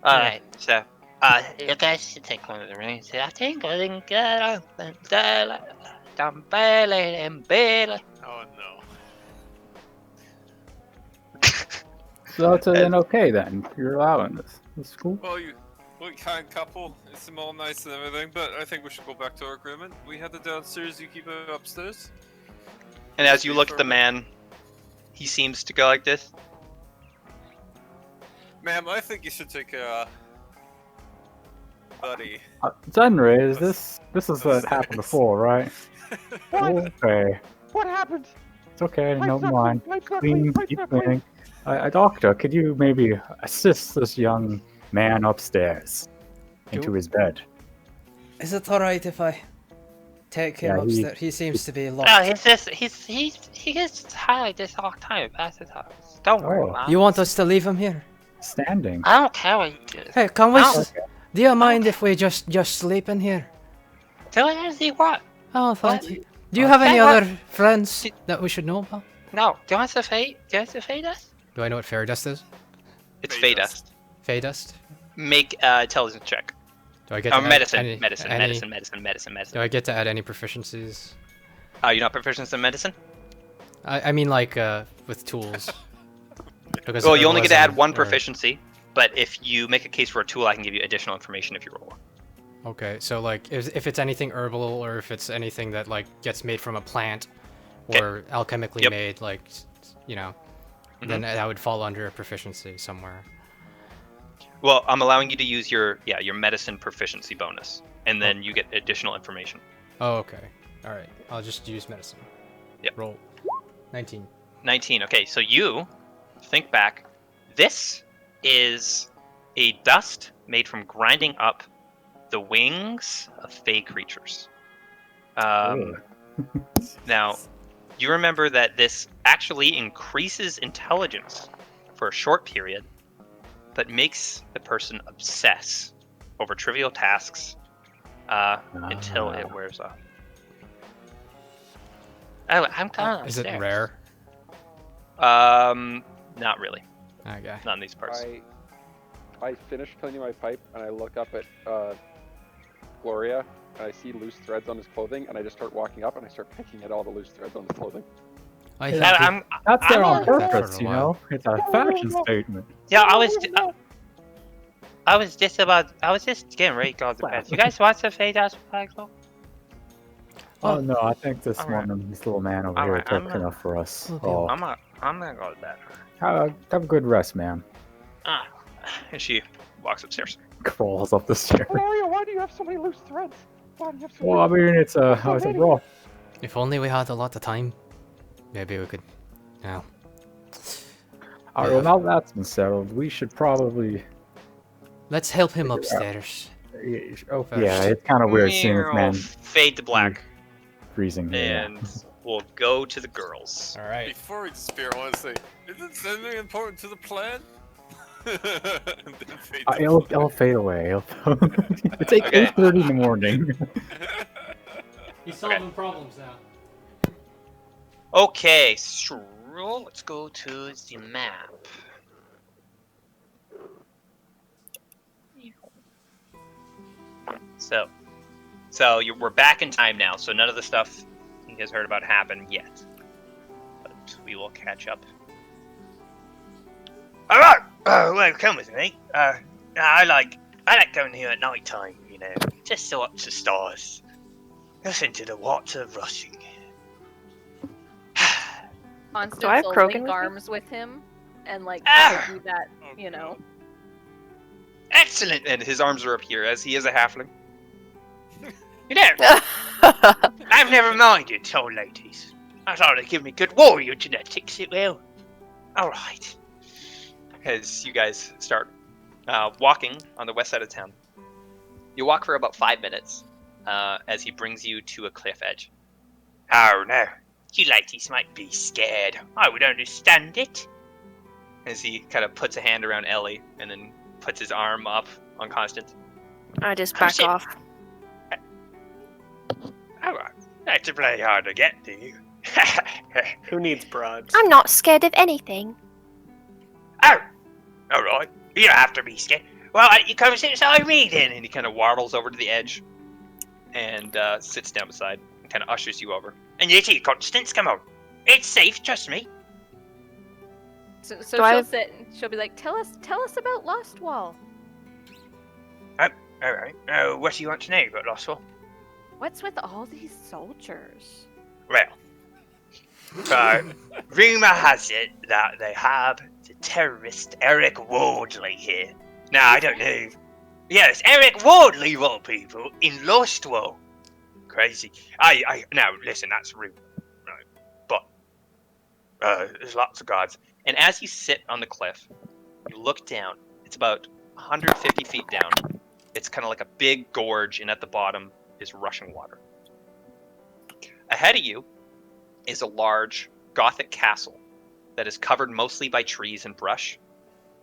Alright, so, you guys should take one of the rings. I think I can get up and down belly and belly. Oh no. So then okay then, you're allowing this. That's cool. Well, you kind couple. It's all nice and everything, but I think we should go back to our agreement. We had it downstairs. You keep it upstairs. And as you look at the man, he seems to go like this. Ma'am, I think you should take buddy. Zenray, is this is what happened before, right? What? Okay. What happened? It's okay, no Pipe's not mind. clean, pipe's not Clean, clean, pipe's keep not clean. cleaning. Doctor, could you maybe assist this young man upstairs into his bed? Is it alright if I take him Yeah, upstairs? He seems to be locked. No, he gets tired this all the time about his house. Don't worry Oh. about You it. want us to leave him here? Standing. I don't care what you do. Hey, can we? Oh. Do you mind if we just sleep in here? Do anything you want. Oh, thank What? you. Do you have any Hey, what? other friends that we should know about? No, do you want to feed? Do you want to feed us? Do I know what fairy dust is? It's Fey Fey dust. Dust. Fey dust? Make intelligence check. Do I get to add Medicine. any- Medicine. any- Medicine. Do I get to add any proficiencies? You're not proficient in medicine? I mean like with tools. Because Well, you only get to add herbalism one or- proficiency, but if you make a case for a tool, I can give you additional information if you roll one. Okay, so like if it's anything herbal or if it's anything that like gets made from a plant 'Kay. or alchemically Yep. made, like you know, Mhm. then that would fall under a proficiency somewhere. Well, I'm allowing you to use your medicine proficiency bonus, and then you get additional information. Oh, okay. All right. I'll just use medicine. Yep. Roll. 19. 19. Okay, so you think back. This is a dust made from grinding up the wings of fey creatures. Now, you remember that this actually increases intelligence for a short period, but makes the person obsess over trivial tasks until it wears off. Oh, I'm coming Is it upstairs. rare? Not really. Okay. Not in these parts. I finish cleaning my pipe and I look up at Gloria and I see loose threads on his clothing and I just start walking up and I start picking at all the loose threads on his clothing. I Yeah, think I'm, That's there on I'm like that for purpose, a you while. know? It's a fashion statement. yeah, I was just getting ready to go to bed. You guys watch the fade out cycle? Oh no, I think this Alright. one, this little man over Alright, here I'm took gonna- enough for us. Okay. Oh, I'm gonna go to bed. have a good rest, ma'am. Ah, And she walks upstairs. Crawls up the stairs. Gloria, why do you have so many loose threads? Why do you have so Well, I many? mean, it's a rough. if only we had a lot of time, maybe we could. Yeah. Alright, well, now that's been settled, we should probably. Let's help him upstairs. Oh, First. yeah, it's kind of weird seeing this We'll man fade to black, freezing here. and we'll go to the girls. All right. Before we disappear, I want to say, isn't anything important to the plan? And then fade to It'll fade away. It's Okay. 8:30 in the morning. He's solving problems now. Okay, stroll. Let's go to the map. We're back in time now, so none of the stuff you guys heard about happened yet. But we will catch up. Alright, well, come with me. I like going here at night time, you know, just to watch the stars. Listen to the water rushing. Constance Do I have will Krogan link with me? arms with him and like Ah! do that, Oh, you know. Excellent! And his arms are up here, as he is a halfling. You know, I've never minded tall ladies. I thought it'd give me good warrior genetics, it will. Alright. As you guys start walking on the west side of town. You walk for about 5 minutes as he brings you to a cliff edge. Oh no, you ladies might be scared. I would understand it. As he kind of puts a hand around Ellie and then puts his arm up on Constance. I just I'm back sit- off. Alright. That's pretty hard to get to. Who needs broads? I'm not scared of anything. Oh! Alright. You don't have to be scared. Well, you come sit beside me then. And he kind of waddles over to the edge and sits down beside and kind of ushers you over. And you too, Constance, come on. It's safe, trust me. So Do she'll I- sit and she'll be like, tell us about Lost Wall. Alright. What do you want to know about Lost Wall? What's with all these soldiers? Well, rumour has it that they have the terrorist Eric Wardley here. Now, I don't know. Yes, Eric Wardley, of all people, in Lost Wall. Crazy. Now, listen, that's rumour, right? But, there's lots of gods. And as you sit on the cliff, you look down. It's about 150 feet down. It's kind of like a big gorge, and at the bottom is rushing water. Ahead of you is a large Gothic castle that is covered mostly by trees and brush.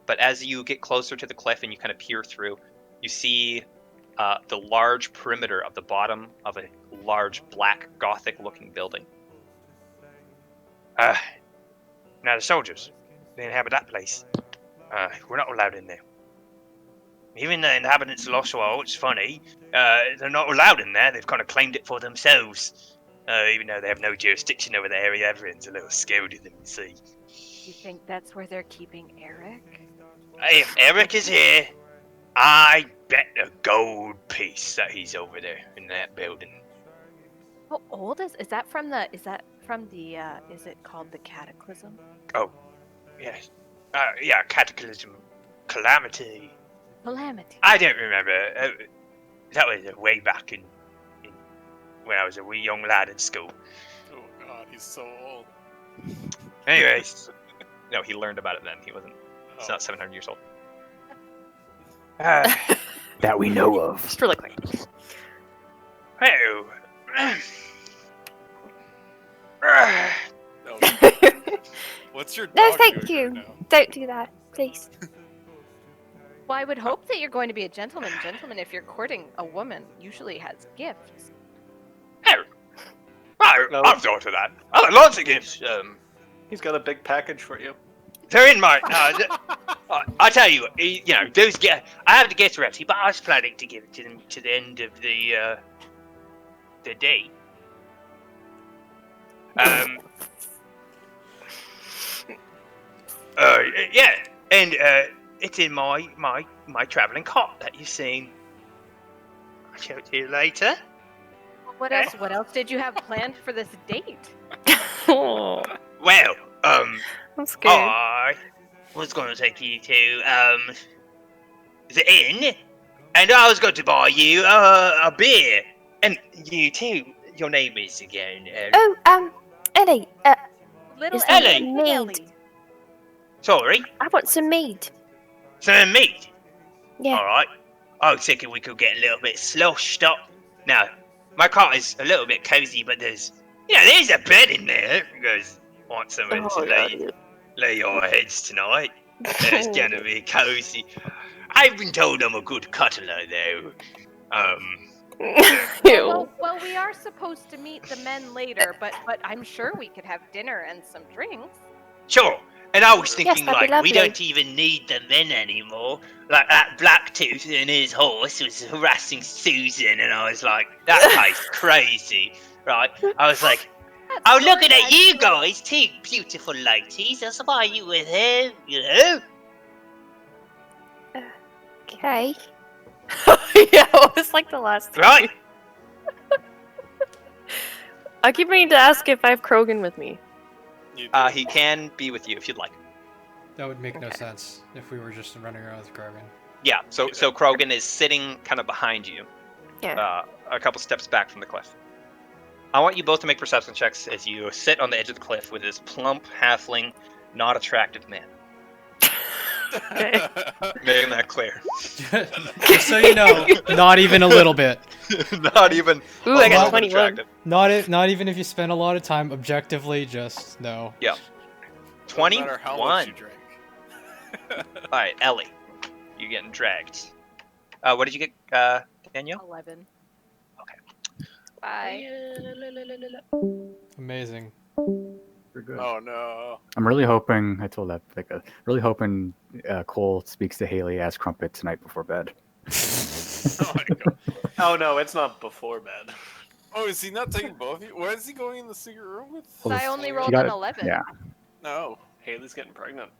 But as you get closer to the cliff and you kind of peer through, you see the large perimeter of the bottom of a large black Gothic-looking building. Now the soldiers, they inhabit that place. We're not allowed in there. Even the inhabitants of Lost Wall, it's funny, they're not allowed in there. They've kind of claimed it for themselves. Even though they have no jurisdiction over the area, everyone's a little scared of them, you see. You think that's where they're keeping Eric? If Eric is here, I bet a gold piece that he's over there in that building. How old is that from the is it called the Cataclysm? Yes. Yeah, cataclysm, calamity. Calamity. I don't remember. That was way back in when I was a wee young lad in school. Oh god, he's so old. Anyways, No, he learned about it then. He wasn't. He's not 700 years old. That we know of. Just really quick. Oh. No, what's your No, dog thank doing you. right now? Don't do that, please. Well, I would hope that you're going to be a gentleman. Gentleman, if you're courting a woman, usually has gifts. No. I've thought of that. I got lots of gifts. He's got a big package for you. They're in my. I tell you, those get. I have the gift ready, but I was planning to give it to them to the end of the day. Yeah, and it's in my traveling cot that you've seen. I'll show it to you later. What else? What else did you have planned for this date? Oh, Well, I'm scared. I was going to take you to the inn, and I was going to buy you a beer, and you too. Your name is again. Ellie, Little Is that Ellie. mead? Ellie. Sorry, I want some mead. some meat. Yeah. All right. I was thinking we could get a little bit sloshed up. Now, my cot is a little bit cozy, but there's a bed in there. You guys want somewhere Oh, to lay your heads tonight? It's gonna be cozy. I've been told I'm a good cuddler, though. Ew. Well, we are supposed to meet the men later, but I'm sure we could have dinner and some drinks. Sure. And I was thinking, that'd be like, we lovely. don't even need the men anymore. Like, that Blacktooth and his horse was harassing Susan, and I was like, that guy's crazy, right? I was like, oh, looking at you guys, two beautiful ladies. That's why you with him, you know? Okay. Yeah, it was like the last time. Right? I keep meaning to ask if I have Krogan with me. You do. He can be with you if you'd like. That would make no sense if we were just running around with Krogan. Yeah. So Krogan is sitting kind of behind you, Yeah. a couple steps back from the cliff. I want you both to make perception checks as you sit on the edge of the cliff with this plump, halfling, not attractive man. Okay. Making that clear. Just so you know, not even a little bit. Not even. Ooh, I got a little bit 21. attractive. Not even if you spend a lot of time objectively, just no. Yeah. No matter how much 21. you drink. All right, Ellie, you getting dragged. What did you get, Danielle? 11. Bye. Amazing. We're good. Oh no. I'm really hoping. I told that Becca. Really hoping Cole speaks to Haley as Crumpet tonight before bed. Oh my god. Oh no, it's not before bed. Oh, is he not taking both of you? Why is he going in the secret room with? Well, I this- only she rolled got an it- 11. Yeah. No. Haley's getting pregnant.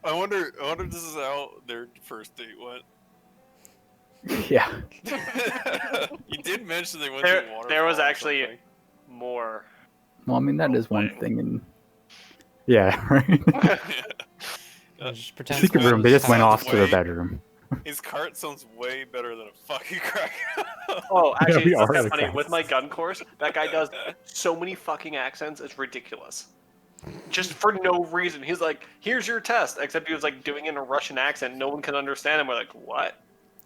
I wonder if this is how their first date went. Yeah. You did mention they went to a waterfall. There was or actually something. more. Well, I mean that is one Role-playing. thing, and yeah, right. Just pretend Secret school room. They is just went happening. off to the bedroom. His cart sounds way better than a fucking crack. Oh, actually, we it's are kind the of funny. cats. With my gun course, that guy does so many fucking accents, it's ridiculous. Just for no reason. He's like, here's your test. Except he was like doing it in a Russian accent. No one can understand him. We're like, what?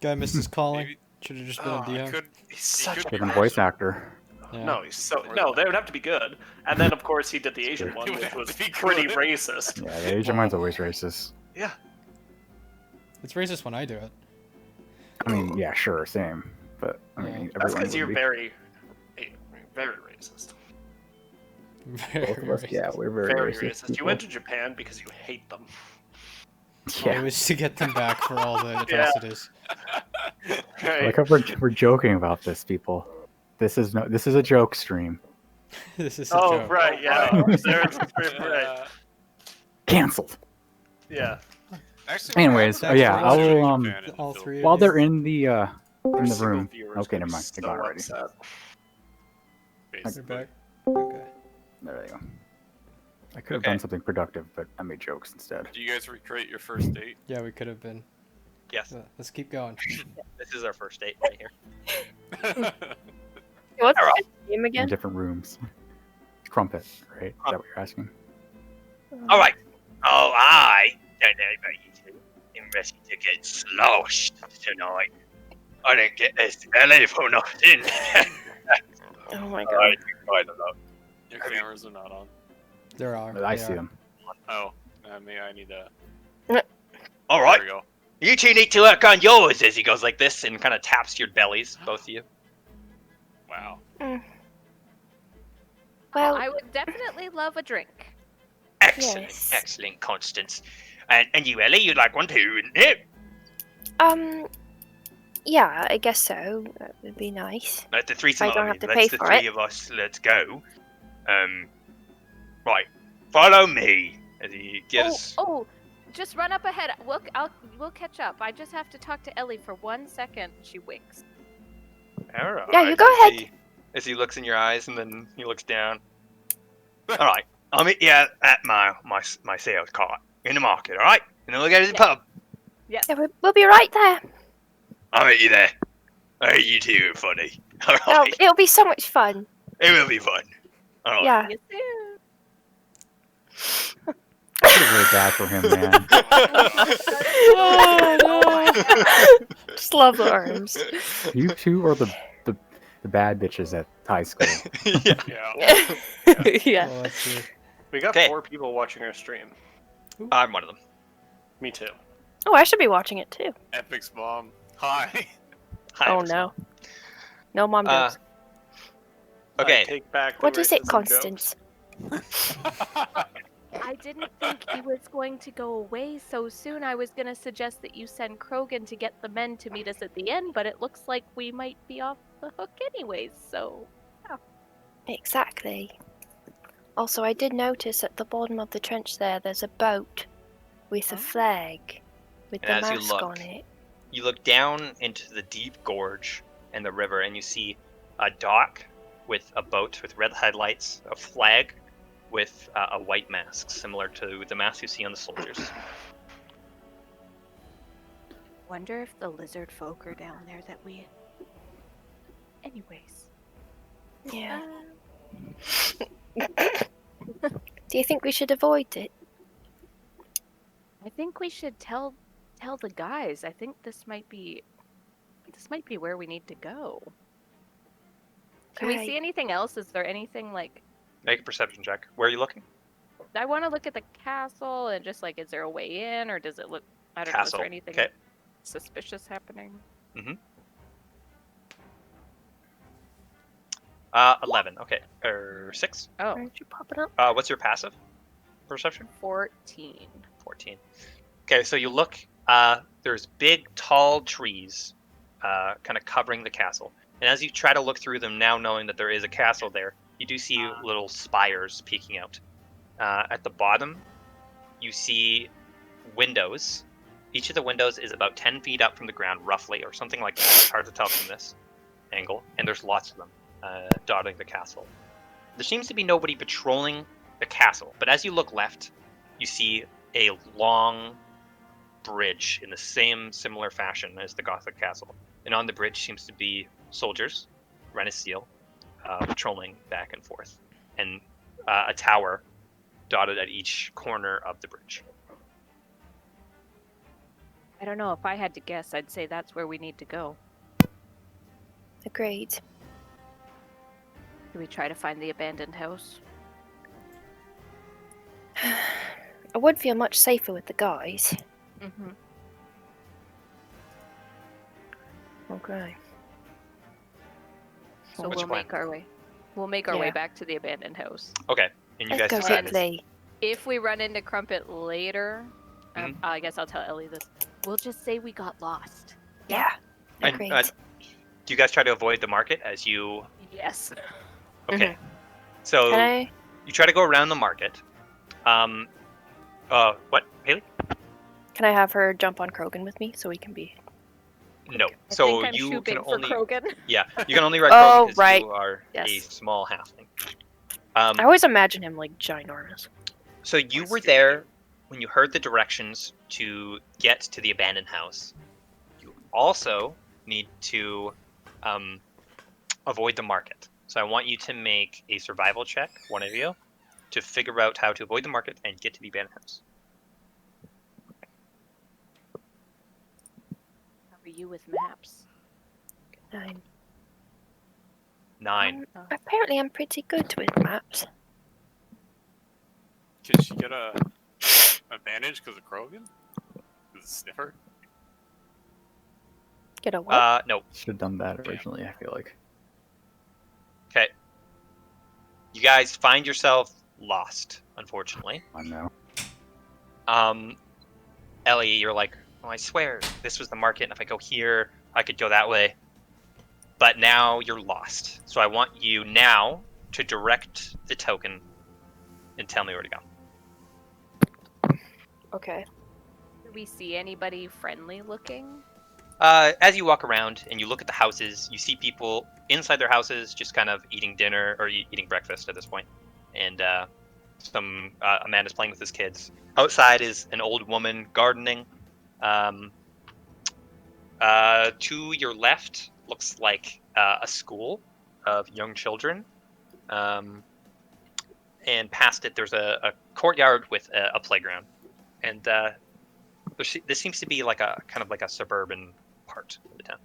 Guy missed his calling. Maybe- Should have just been Oh, a DM. He's such a Different voice actor. Yeah. No, he's so no. They would have to be good. And then of course he did the Asian one, It would which have was to be pretty good. racist. Yeah, the Asian one's always racist. Yeah. It's racist when I do it. I mean, yeah, sure, same. But I mean, Yeah. everyone That's because would you're be. very racist. Both of us, yeah, we're very, Very racist. racist. You people. went to Japan because you hate them. Yeah, Always to get them back for all the atrocities. Right. like how we're joking about this, people. This is a joke stream. This is a Oh joke. right, yeah. There's- right. Yeah. Cancelled. Yeah. Actually, Anyways, oh, yeah, I I'll, all three of While you. they're in the Our single room. viewers Okay, would never be mind. So They're gone already. upset. You're back. Okay. There they go. I could have Okay. done something productive, but I made jokes instead. Do you guys recreate your first date? Yeah, we could have been. Yes, Let's keep going. this is our first date right here. What's Alright. the name In again? different rooms. Crumpet, right? Is that what you're asking? All right. Oh, I don't know about you two. I'm ready to get sloshed tonight. I didn't get this belly for nothing. Oh my I god. do quite a lot. Your cameras are not on. There are. I they see are. them. Oh, I mean, I need to. All There right. we go. You two need to work on yours as he goes like this and kind of taps your bellies, both of you. Wow. Well, I would definitely love a drink. Excellent, Yes. excellent, Constance. And you, Ellie, you'd like one too, wouldn't it? yeah, I guess so. That would be nice. Let the threesome I don't of have you. to Let's pay the for three it. of us. Let's go. Right. Follow me. As he gives. Oh, just run up ahead. We'll catch up. I just have to talk to Ellie for 1 second. She winks. All right. Yeah, you go As ahead. as he looks in your eyes and then he looks down. All right. I'll meet you at my sales cart in the market. All right. And then we'll go to the pub. Yes. Yeah, we'll be right there. I'll meet you there. All right, you two are funny. All Oh, right. it'll be so much fun. It will be fun. All right. Yeah. Yes, dear. This is really bad for him, man. Oh, no. Just love the arms. You two are the bad bitches at high school. Yeah. Yeah. Yeah. Well, let's see. We got Okay. 4 people watching our stream. I'm one of them. Me too. Oh, I should be watching it too. Epic's mom. Hi. Hi, Oh Emerson. no. No mom Uh, jokes. I Okay. take back the What is it, racism Constance? I didn't think he was going to go away so soon. I was going to suggest that you send Krogan to get the men to meet us at the end, but it looks like we might be off the hook anyways, so. Exactly. Also, I did notice at the bottom of the trench there's a boat with a flag with the And as you mask look, on it. You look down into the deep gorge and the river, and you see a dock with a boat with red headlights, a flag with a white mask, similar to the mask you see on the soldiers. Wonder if the lizard folk are down there that we. Anyways. Yeah. Do you think we should avoid it? I think we should tell the guys. I think this might be where we need to go. Can we Right. see anything else? Is there anything like Make a perception check. Where are you looking? I want to look at the castle and just like is there a way in or does it look I don't know, is Castle. there anything Okay. suspicious happening? 11. Okay. 6. Oh, Why did you pop it up? What's your passive perception? 14. 14. Okay, so you look. There's big, tall trees, kind of covering the castle. And as you try to look through them, now knowing that there is a castle there, you do see little spires peeking out. At the bottom, you see windows. Each of the windows is about 10 feet up from the ground, roughly, or something like that. It's hard to tell from this angle. And there's lots of them dotting the castle. There seems to be nobody patrolling the castle, but as you look left, you see a long bridge in the same similar fashion as the Gothic castle. And on the bridge seems to be soldiers, Renaissance, patrolling back and forth. And a tower dotted at each corner of the bridge. I don't know. If I had to guess, I'd say that's where we need to go. Agreed. Do we try to find the abandoned house? I would feel much safer with the guys. Mm-hmm. Okay. So What's your we'll plan? make our way. We'll make our way Yeah. back to the abandoned house. Okay, and you Let's guys go decide. quickly. If we run into Crumpet later, Mhm. I guess I'll tell Ellie this. We'll just say we got lost. Yeah. And, Agreed. do you guys try to avoid the market as you? Yes. Okay, so Can I? you try to go around the market. What, Haley? Can I have her jump on Krogan with me so we can be? No. I So think I'm you too big can for only Krogan. you can only ride Oh, Krogan because right. you are a Yes. small halfling. I always imagine him like ginormous. So you were there when you heard the directions to get to the abandoned house. You also need to avoid the market. So I want you to make a survival check, one of you, to figure out how to avoid the market and get to the abandoned house. How are you with maps? 9. 9. Apparently, I'm pretty good with maps. Can she get a advantage because of Krogan? Because of Sniffer? Get a what? No. Should have done that originally, I feel like. Okay. You guys find yourself lost, unfortunately. I know. Ellie, you're like, oh, I swear this was the market, and if I go here, I could go that way. But now you're lost. So I want you now to direct the token and tell me where to go. Okay. Do we see anybody friendly looking? As you walk around and you look at the houses, you see people inside their houses just kind of eating dinner or eating breakfast at this point. And a man is playing with his kids. Outside is an old woman gardening. To your left looks like a school of young children. And past it, there's a courtyard with a playground. And this seems to be like a kind of like a suburban part of the town.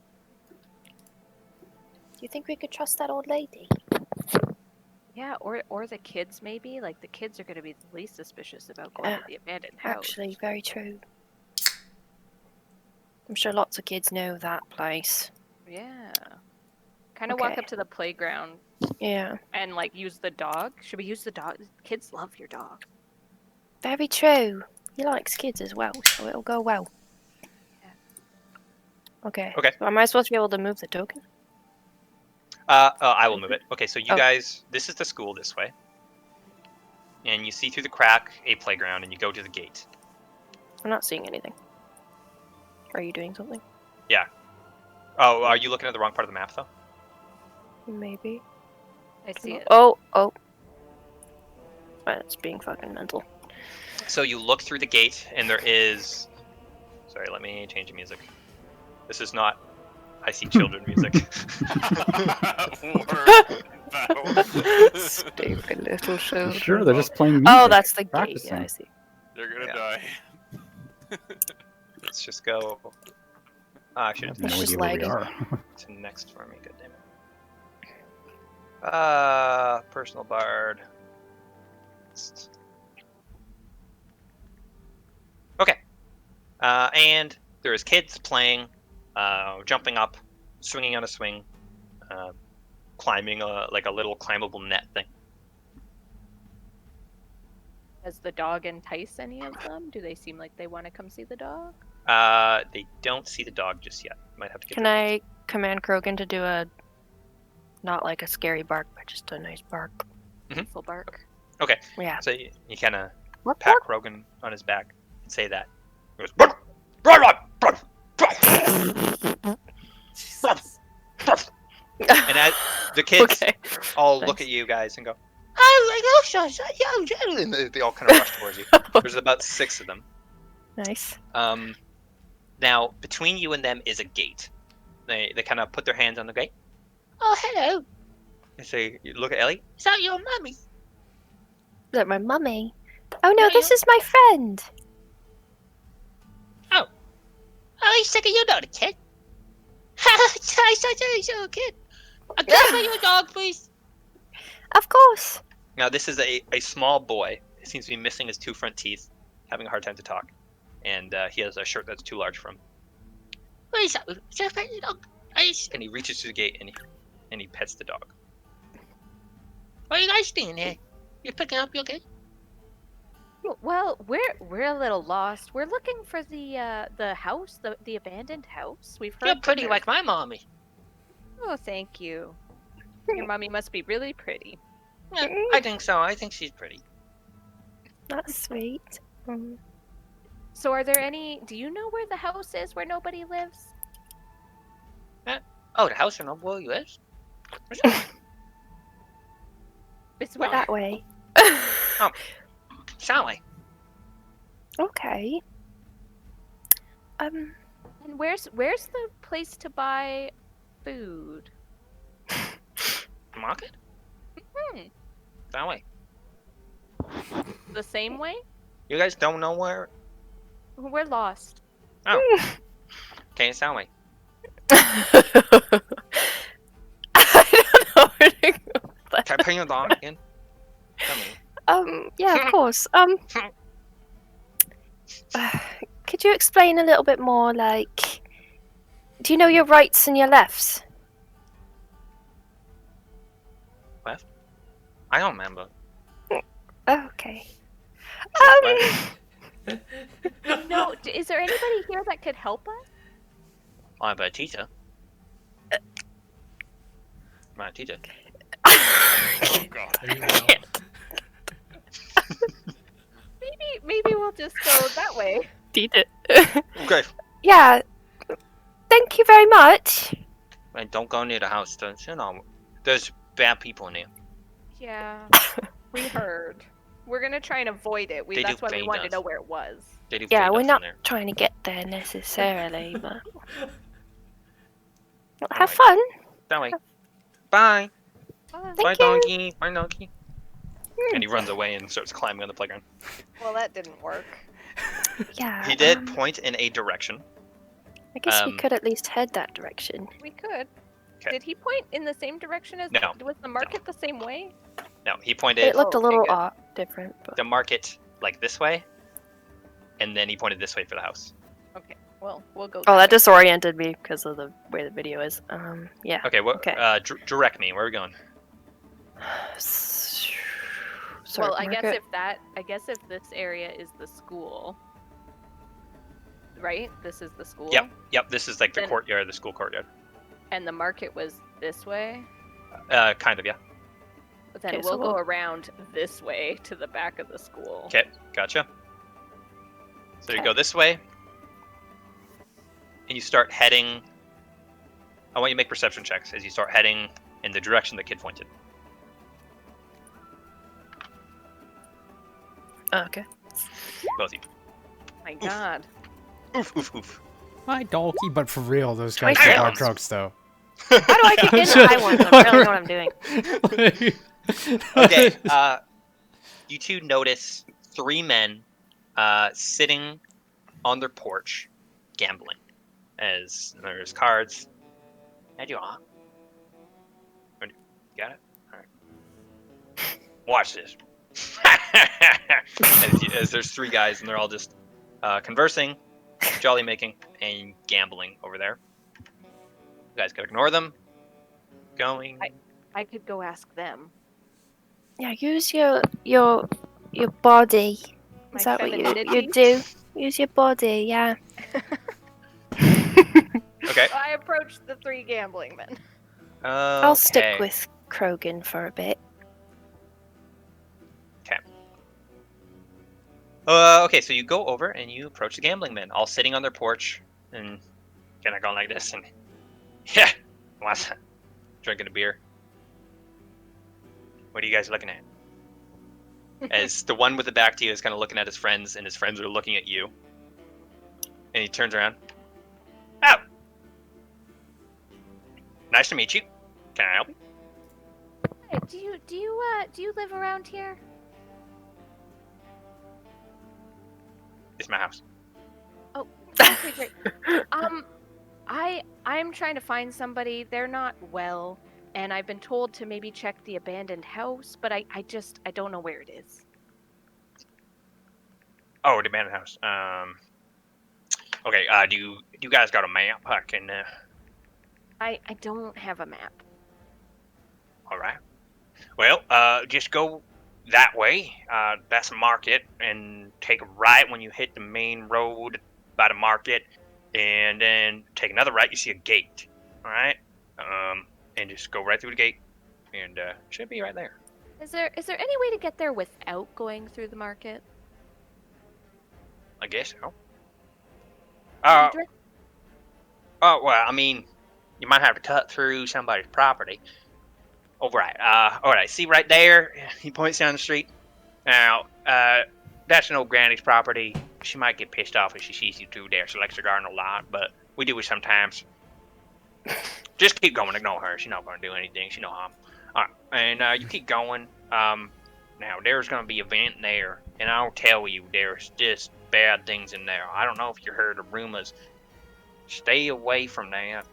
Do you think we could trust that old lady? Yeah, or the kids maybe. Like the kids are going to be the least suspicious about going to the abandoned house. Actually, very true. I'm sure lots of kids know that place. Yeah. Kind of walk Okay. up to the playground Yeah. and like use the dog. Should we use the dog? Kids love your dog. Very true. He likes kids as well, so it'll go well. Yeah. Okay. Okay. So am I supposed to be able to move the token? I will move it. Okay, so you Oh. guys, this is the school this way. And you see through the crack a playground and you go to the gate. I'm not seeing anything. Are you doing something? Oh, are you looking at the wrong part of the map though? Maybe. I see it. Oh. It's being fucking mental. So you look through the gate and there is... Sorry, let me change the music. This is not I See Children music. Stupid little show. Sure, they're just playing music. Oh, that's the gate. practicing. Yeah, I see. You're gonna Yeah. die. Let's just go... I I should have have no It's just idea where we lagging. are. to next for me, goddammit. Personal bard. Okay. And there's kids playing, jumping up, swinging on a swing. climbing like a little climbable net thing. Does the dog entice any of them? Do they seem like they want to come see the dog? They don't see the dog just yet. Might have to get. Can I command Krogan to do a, not like a scary bark, but just a nice bark? Full bark. Okay. Yeah. So you kind of Bark, pat bark. Krogan on his back and say that. He goes, "Bark, bark, bark, bark, bark." And as the kids Okay. all Nice. look at you guys and go, "Oh my gosh, yeah," and they all kind of rush towards you. There's about 6 of them. Nice. Now between you and them is a gate. They kind of put their hands on the gate. Oh, hello. They say, you look at Ellie. Is that your mummy? Is that my mummy? Oh no, Yeah, this yeah. is my friend. Oh, he's thinking you're not a kid. He's a kid. Can I buy you a dog, please? Of course. Now this is a small boy. He seems to be missing his 2 front teeth, having a hard time to talk, and he has a shirt that's too large for him. What is that? Is that a pet dog? And he reaches to the gate and he pets the dog. What are you guys doing here? You're picking up your kid? Well, we're a little lost. We're looking for the house, the abandoned house. We've heard. You're that pretty there's- like my mommy. Oh, thank you. Your mommy must be really pretty. Yeah, I think so. I think she's pretty. That's sweet. So, are there any? Do you know where the house is where nobody lives? Oh, the house in where you lives? This way. That way. Sally. Okay. And where's the place to buy food? Market? Hmm. That way. The same way? You guys don't know where? We're lost. Okay, it's that way. I don't know where to go. Can I pay your dog again? Tell me. Yeah, of course. Could you explain a little bit more, like, do you know your rights and your lefts? Left? I don't remember. Oh, okay. No, is there anybody here that could help us? I'm a teacher. My teacher. Oh god. Maybe we'll just go that way. Did it. Okay. Yeah. Thank you very much. And don't go near the house. There's bad people in there. Yeah, we heard. We're gonna try and avoid it. They That's do why we feed wanted us. to know where it was. They do Yeah, feed we're us not in there. trying to get there necessarily, but have Alright. fun. That way. Bye. Oh, Thank Bye, you. donkey. Bye, donkey. And he runs away and starts climbing on the playground. well, that didn't work. Yeah. He did point in a direction. I guess we um, could at least head that direction. We could. 'Kay. Did he point in the same direction as? No. Was the market the same way? No, he pointed It looked a okay, little good. different, but the market like this way, and then he pointed this way for the house. Okay. Well, we'll go. oh, that way. disoriented me because of the way the video is. Yeah. Okay, what? Okay. Direct me. Where are we going? Sorry, Well, I guess Margaret. if this area is the school, right? This is the school. Yep. This is like the Then- courtyard, the school courtyard. And the market was this way. Kind of, yeah. But then Okay, so we'll go we'll- around this way to the back of the school. Okay, gotcha. So you Okay. go this way, and you start heading. I want you to make perception checks as you start heading in the direction the kid pointed. Oh, okay. Both of you. My God. Oof, oof, oof. My donkey, but for real, those guys Twice are hard rounds. drugs, though. How do I kick in the high ones? I really know what I'm doing. Okay, you two notice 3 men sitting on their porch gambling as there's cards. And you are. Got it? Alright. Watch this. as there's 3 guys and they're all just conversing, jolly making, and gambling over there. You guys can ignore them. Going. I could go ask them. Yeah, use your body. My Is that what you femininity? do? Use your body, yeah. Okay. I approached the 3 gambling men. I'll stick Okay. with Krogan for a bit. Okay, so you go over and you approach the gambling men, all sitting on their porch, and kind of going like this, and yeah, what's that? Drinking a beer. What are you guys looking at? As the one with the back to you is kind of looking at his friends, and his friends are looking at you. And he turns around. Oh, nice to meet you. Can I help you? Hey, do you live around here? It's my house. Okay, great. I'm trying to find somebody. They're not well, and I've been told to maybe check the abandoned house, but I don't know where it is. Oh, the abandoned house. Okay. Do you guys got a map? I can. I don't have a map. All right. Well, just go that way. That's the market, and take a right when you hit the main road by the market, and then take another right. You see a gate. All right. And just go right through the gate, and should be right there. Is there any way to get there without going through the market? I guess so. Any direct- Oh well, I mean, you might have to cut through somebody's property. All right. All right. See right there? He points down the street. Now, that's an old granny's property. She might get pissed off if she sees you through there. She likes the garden a lot, but we do it sometimes. Just keep going. Ignore her. She's not going to do anything. She no harm. All right. And you keep going. Now, there's going to be a vent there, and I'll tell you, there's just bad things in there. I don't know if you heard of rumors. Stay away from that.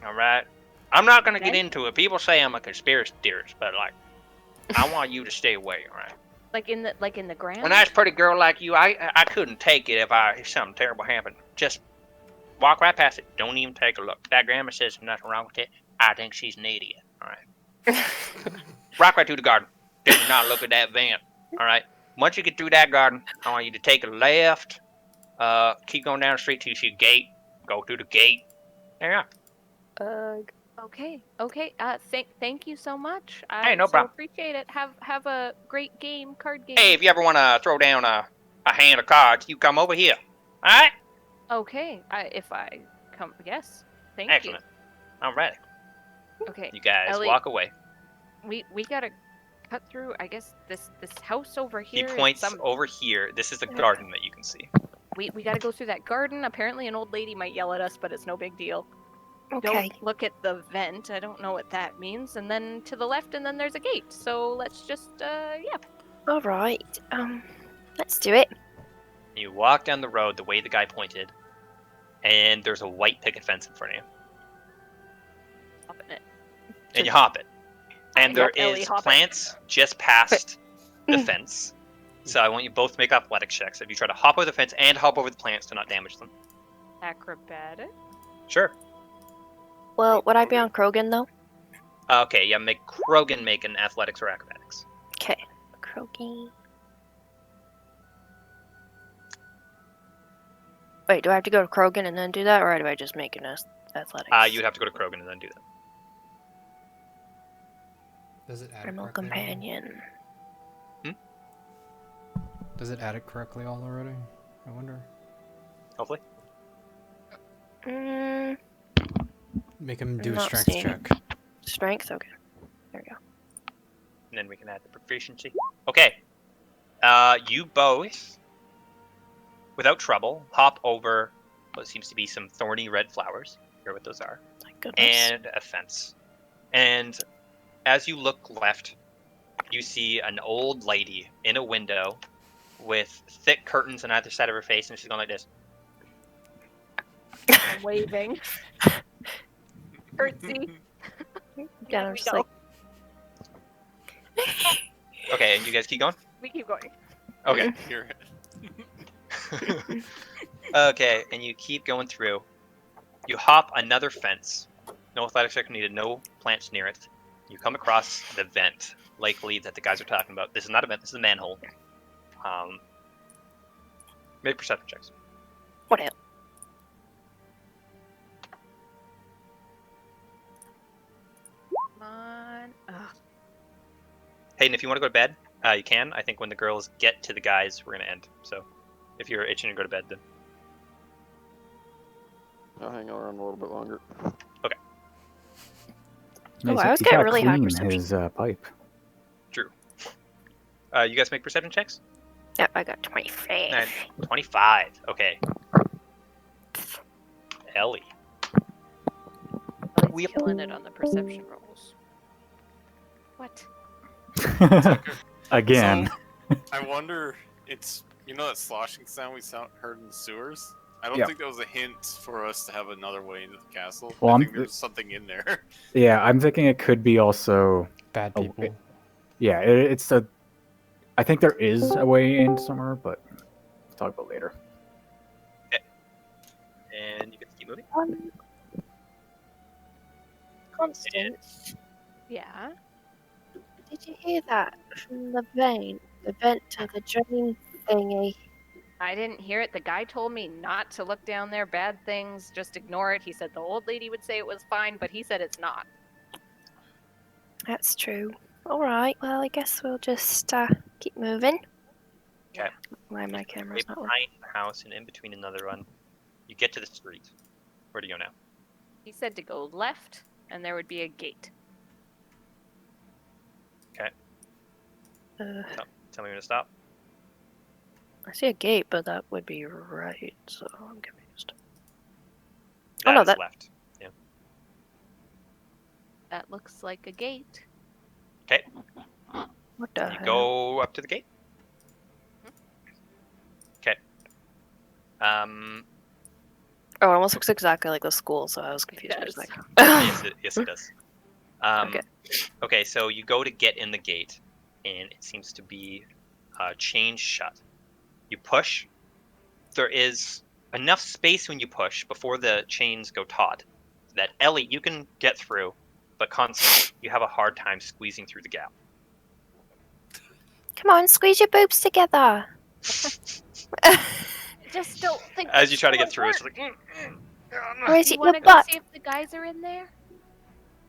All right? I'm not going to get Okay. into it. People say I'm a conspiracy theorist, but, like, I want you to stay away, all right? like in the ground? A nice pretty girl like you, I couldn't take it if something terrible happened. Just walk right past it. Don't even take a look. That grandma says there's nothing wrong with it. I think she's an idiot. All right. Walk right through the garden. Do not look at that vent. All right. Once you get through that garden, I want you to take a left. Keep going down the street till you see a gate. Go through the gate. There you are. Okay. Thank you so much. Hey, no so problem. appreciate it. Have a great card game. Hey, if you ever want to throw down a hand of cards, you come over here. All right. Okay. If I come, yes. Thank Excellent. All right. you. Okay. You guys Ellie, walk away. We gotta cut through. I guess this house over He here. points over here. This is the garden that you can see. We gotta go through that garden. Apparently, an old lady might yell at us, but it's no big deal. Okay. Don't look at the vent. I don't know what that means. And then to the left, and then there's a gate. So let's just yeah. All right. Let's do it. You walk down the road the way the guy pointed, and there's a white picket fence in front of you. Hop in it. And you hop it. And there Yep, Ellie, is hop it. plants just past the fence. So I want you both to make athletic checks. If you try to hop over the fence and hop over the plants to not damage them. Acrobatic. Sure. Well, would I be on Krogan though? Okay, yeah, make Krogan make an athletics or acrobatics. Okay. Krogan. Wait, do I have to go to Krogan and then do that, or do I just make an athletics? You'd have to go to Krogan and then do that. Does it add it Remote correctly? companion. Does it add it correctly all already? I wonder. Hopefully. Make him do a Not strength seeing check. Strength. Okay. There we go. And then we can add the proficiency. Okay. You both, without trouble, hop over what seems to be some thorny red flowers. Hear what those are. Thank goodness. And a fence. And as you look left, you see an old lady in a window with thick curtains on either side of her face, and she's going like this. I'm waving. Curtsy. Yeah, we I'm just go. like, Okay, and you guys keep going? We keep going. Okay. You're Okay, and you keep going through. You hop another fence. No athletic check needed, no plants near it. You come across the vent, likely that the guys are talking about. This is not a vent. This is a manhole. Make perception checks. What else? Come on. Ugh. Hayden, if you want to go to bed, you can. I think when the girls get to the guys, we're gonna end. So, if you're itching to go to bed, then I'll hang around a little bit longer. Oh, I was getting really high clean perception. his pipe. Drew. You guys make perception checks. Yep, I got 25. Alright, 25. Okay. Ellie. Ellie's killing it on the perception rolls. What? Again. So, I wonder, it's, that sloshing sound we heard in the sewers? I don't Yeah. think that was a hint for us to have another way into the castle. Well, I think there's something in there. Yeah, I'm thinking it could be also. Bad Oh, people. Yeah, it's a. I think there is a way in somewhere, but we'll talk about later. And you get to keep moving. Constance, Yeah. did you hear that from the vent? The vent to the drain thingy. I didn't hear it. The guy told me not to look down there. Bad things. Just ignore it. He said the old lady would say it was fine, but he said it's not. That's true. Alright, well, I guess we'll just keep moving. Okay. Why my Right camera's not working? behind the house and in between another one. You get to the street. Where do you go now? He said to go left, and there would be a gate. Tell me when to stop. I see a gate, but that would be right, so I'm confused. That no, is that- left. That looks like a gate. Okay. What the You hell? go up to the gate. Okay. Oh, it almost looks exactly like the school, so I was confused for a does. second. yes, it does. Okay. Okay, so you go to get in the gate, and it seems to be chained shut. You push. There is enough space when you push before the chains go taut that Ellie, you can get through, but Constance, you have a hard time squeezing through the gap. Come on, squeeze your boobs together. Just don't think. As you this try to will get through, it's work. like. Or is Do it you want your to go butt? see if the guys are in there?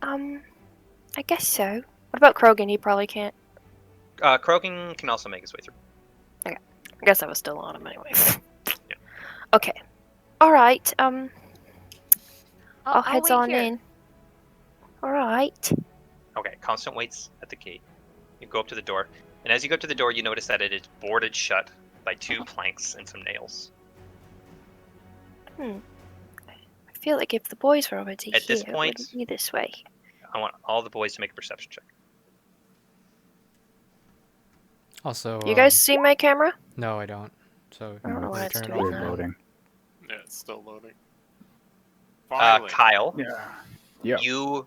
I guess so. What about Krogan? He probably can't. Krogan can also make his way through. I guess I was still on him anyway. Yeah. Okay. Alright, I'll I'll head wait on here. in. Alright. Okay, Constant waits at the gate. You go up to the door, and as you go up to the door, you notice that it is boarded shut by 2 planks and some nails. I feel like if the boys were already At here, this point- it wouldn't be this way. I want all the boys to make a perception check. Also, You guys see my camera? No, I don't. So I don't know why you it's turn it doing off that. now. Loading. Yeah, it's still loading. Finally. Kyle, Yeah. Yeah. you,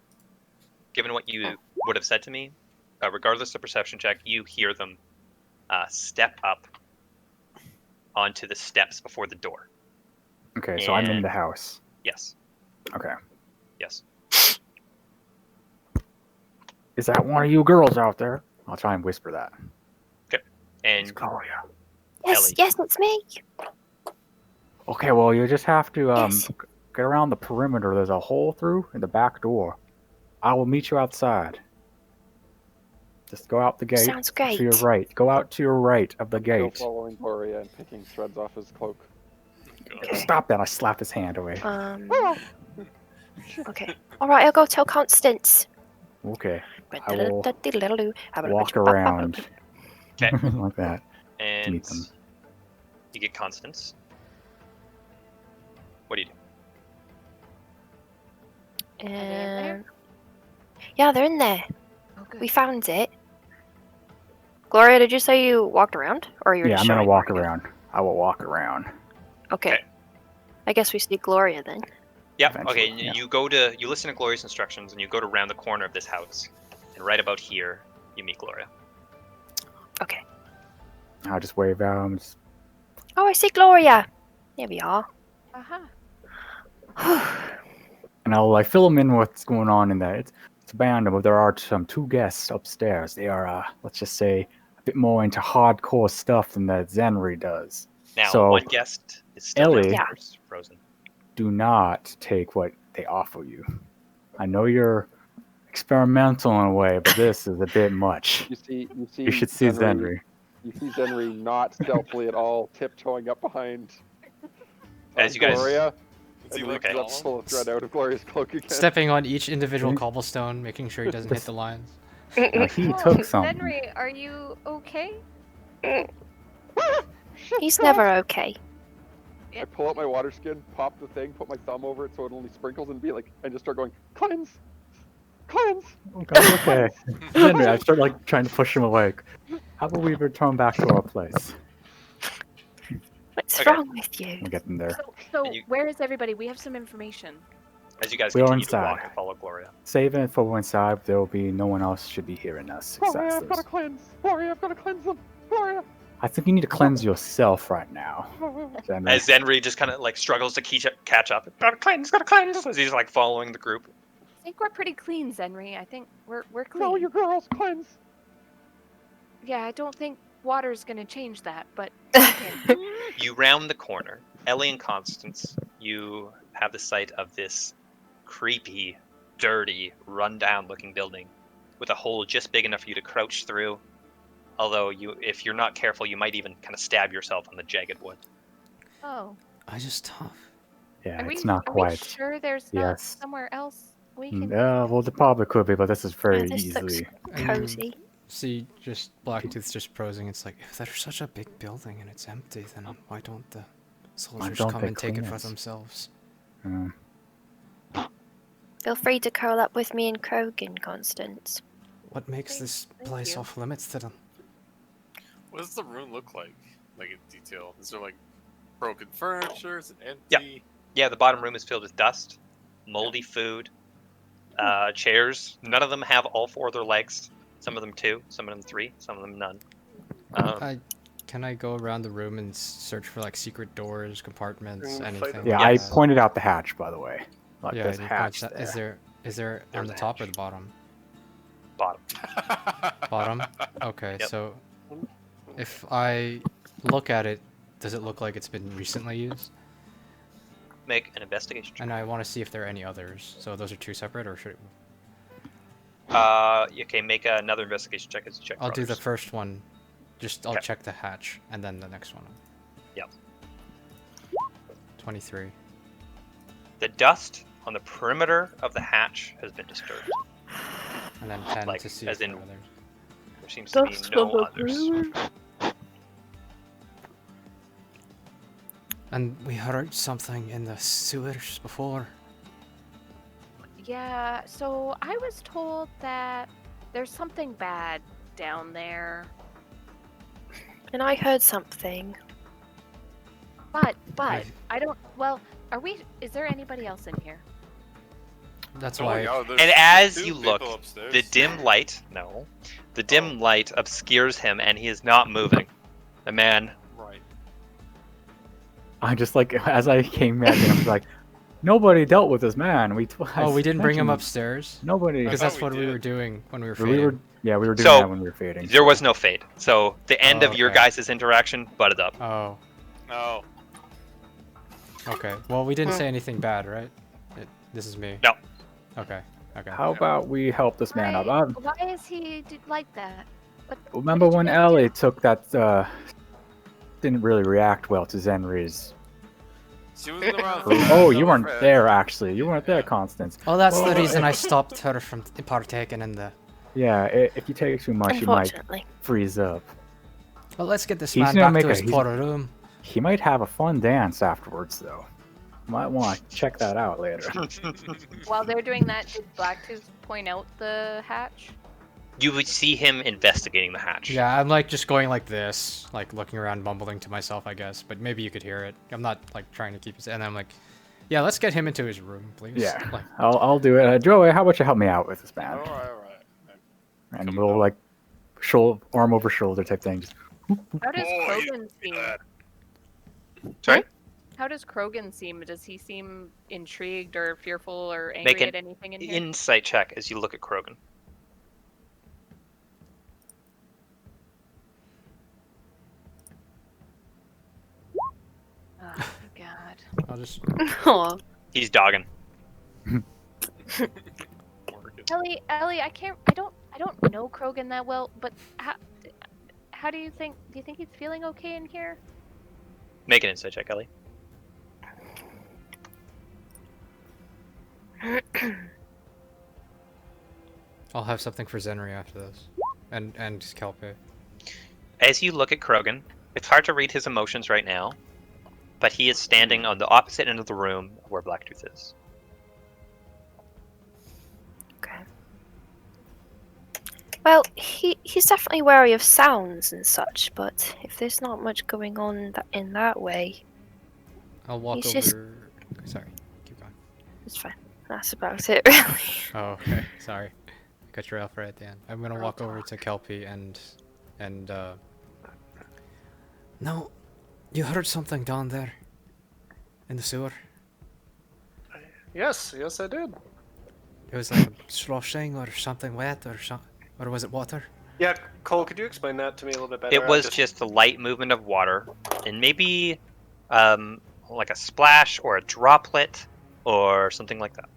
given what you would have said to me, regardless of perception check, you hear them step up onto the steps before the door. Okay, so I'm in And- the house. Yes, Okay. yes. Is that one of you girls out there? I'll try and whisper that. And It's Gloria. Yes, Ellie. yes, it's me. Okay, well, you just have to Yes. get around the perimeter. There's a hole through in the back door. I will meet you outside. Just go out the gate. Sounds To your great. right. Go out to your right of the Still gate. following Gloria and picking shreds off his cloak. Okay. Stop that! I slap his hand away. Okay. Alright, I'll go tell Constance. Okay. I will walk Walk around. Okay. like that. and meet them. you get Constance. What do you do? they in there? And yeah, they're in there. Oh, good. We found it. Gloria, did you say you walked around, or you're Yeah, just I'm gonna showing walk where to around. I will walk around. go? Okay. Okay. I guess we see Gloria then. Yep. Eventually, Okay. yeah. You listen to Gloria's instructions, and you go to round the corner of this house, and right about here, you meet Gloria. Okay. I'll just wave out. Oh, I see Gloria. There we are. Uh-huh. And I'll fill them in what's going on in that. It's it's abandoned, but there are some 2 guests upstairs. They are, let's just say, a bit more into hardcore stuff than that Zenri does. Now, So, one guest is still Ellie- downstairs, frozen. Do not take what they offer you. I know you're experimental in a way, but this is a bit much. You see, You should see Zenri. You see Zenri not stealthily at all, tiptoeing up behind As you guys- Gloria, Is he and like reaches up to Gollum? pull a thread out of Gloria's cloak again. Stepping on each individual cobblestone, making sure he doesn't hit the lines. He took something. Henry, are you okay? He's never okay. I pull out my water skin, pop the thing, put my thumb over it so it only sprinkles, and be like, and just start going, cleanse, cleanse. Okay. Zenri, I start like trying to push him away. How about we return back to our place? What's Okay. wrong with you? We'll get them there. So And you- where is everybody? We have some information. As you guys We are continue to walk inside. and follow Gloria. Save it for inside. There will be no one else should be hearing us. Gloria, except I've got to those. cleanse. Gloria, I've got to cleanse them. Gloria. I think you need to cleanse yourself right now. Zenri. As Zenri just kind of like struggles to catch up. Gotta cleanse, as he's like following the group. I think we're pretty clean, Zenri. I think we're clean. No, you girls, cleanse. Yeah, I don't think water's gonna change that, but You round the corner. Ellie and Constance, you have the sight of this creepy, dirty, run-down looking building with a hole just big enough for you to crouch through. Although, if you're not careful, you might even kind of stab yourself on the jagged wood. oh, I just tough. Yeah, are it's we, not are we quite. sure there's not Yes. somewhere else we can? Well, there probably could be, but this is very Yeah, this looks easily. cozy. See, just Blacktooth's just prosing. It's like, if there's such a big building and it's empty, then why don't the soldiers don't come they and take it clean for it? themselves? Feel free to curl up with me and Krogan, Constance. What makes this thank place you. off limits to them? What does the room look like? Like in detail? Is there like broken furniture? Is it empty? Yeah, the bottom room is filled with dust, moldy food, chairs. None of them have all 4 of their legs. Some of them 2, some of them 3, some of them none. Can I go around the room and search for like secret doors, compartments, Fight anything? them. Yeah, Yes. I pointed out the hatch, by the way. Like Yeah, there's a you hatch point that- there. Is there on There's the a top or hatch. the bottom? Bottom. Bottom? Okay, Yep. so if I look at it, does it look like it's been recently used? Make an investigation check. And I want to see if there are any others. So those are 2 separate, or should Okay, make another investigation check as you check. I'll for do the others. first one. Just I'll Okay. check the hatch and then the next one. Yep. 23. The dust on the perimeter of the hatch has been disturbed. And then 10 Like, to see as if there in- are others. There seems to be no others. And we heard something in the sewers before. Yeah, so I was told that there's something bad down there. And I heard something. But I- I don't. Well, are we? Is there anybody else in here? That's Oh, why. yeah, there's And as 2 you people look, upstairs. the dim light, the dim light obscures him and he is not moving. The man, Right. I just like as I came back and I was like, nobody dealt with this man. Oh, we didn't bring him mentioned- upstairs? Nobody. Because thought that's we what we did. were doing when we were we fading. were we were doing So, that when we were fading. there was no fade. So the end Oh, of your okay. guys' interaction butted up. Oh, No. okay. Well, we didn't say anything bad, right? This is me. No. Okay. Okay. How about we help this man up? Why is he like that? Remember did you when guys Ellie took that? Didn't really react well to Zenri's. She wasn't around. Oh, you weren't there actually. You weren't there, Constance. Oh, that's the Well, reason I stopped her from partaking in the. Yeah, if you take too much, you might Unfortunately. freeze up. Well, let's get this He's man gonna back make to a- his he's- poor room. He might have a fun dance afterwards, though. Might want to check that out later. While they're doing that, did Blacktooth point out the hatch? You would see him investigating the hatch. Yeah, I'm like just going like this, like looking around, mumbling to myself, I guess. But maybe you could hear it. I'm not like trying to keep it. And I'm like, yeah, let's get him into his room, please. Yeah, Like, I'll do it. Joey, how about you help me out with this man? Alright, alright. And Coming we'll up. like arm over shoulder type thing. Just, How does Oh, Krogan seem? Sorry? How does Krogan seem? Does he seem intrigued or fearful or Make angry an at anything in here? insight check as you look at Krogan. Oh God. I'll just. Aw. He's dogging. Ellie, I don't know Krogan that well, but how do you think? Do you think he's feeling okay in here? Make an insight check, Ellie. I'll have something for Zenry after this, and Kelpe. As you look at Krogan, it's hard to read his emotions right now, but he is standing on the opposite end of the room where Blacktooth is. Okay. Well, he's definitely wary of sounds and such, but if there's not much going on in that way, I'll walk He's over. just- Sorry, keep going. it's fine. That's about it, really. Oh, okay. Sorry, I cut you off right at the end. I'm gonna Girl walk over to Kelpie and. No, you heard something down there, in the sewer. Yes, I did. It was like sloshing or something wet or was it water? Yeah, Cole, could you explain that to me a little bit better? It was just the light movement of water, and maybe like a splash or a droplet or something like that.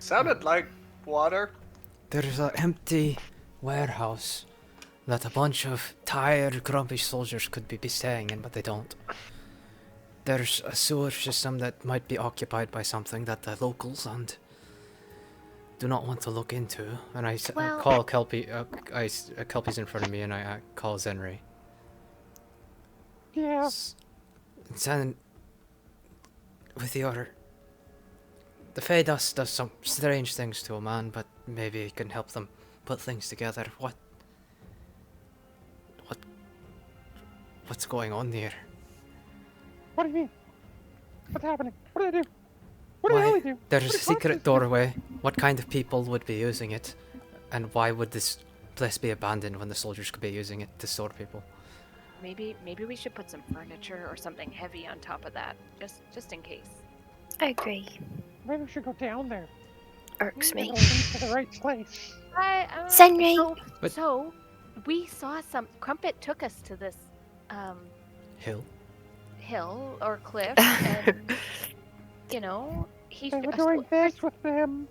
Sounded like water. There's an empty warehouse that a bunch of tired, grumpy soldiers could be staying in, but they don't. There's a sewer system that might be occupied by something that the locals and do not want to look into. And I Well- call Kelpie. Kelpie's in front of me, and I call Zenry. Yeah. Zen, with your... The Fae Dust does some strange things to a man, but maybe it can help them put things together. What's going on here? What do you mean? What's happening? What did I do? What did Ellie do? There's What a did secret Constance do? doorway. What kind of people would be using it? And why would this place be abandoned when the soldiers could be using it to store people? Maybe we should put some furniture or something heavy on top of that, just in case. I agree. Maybe we should go down there. Irks Maybe me. it'll lead to the right place. Zenry. So we saw some. Crumpet took us to this Hill? hill or cliff, and he. They were doing this with them.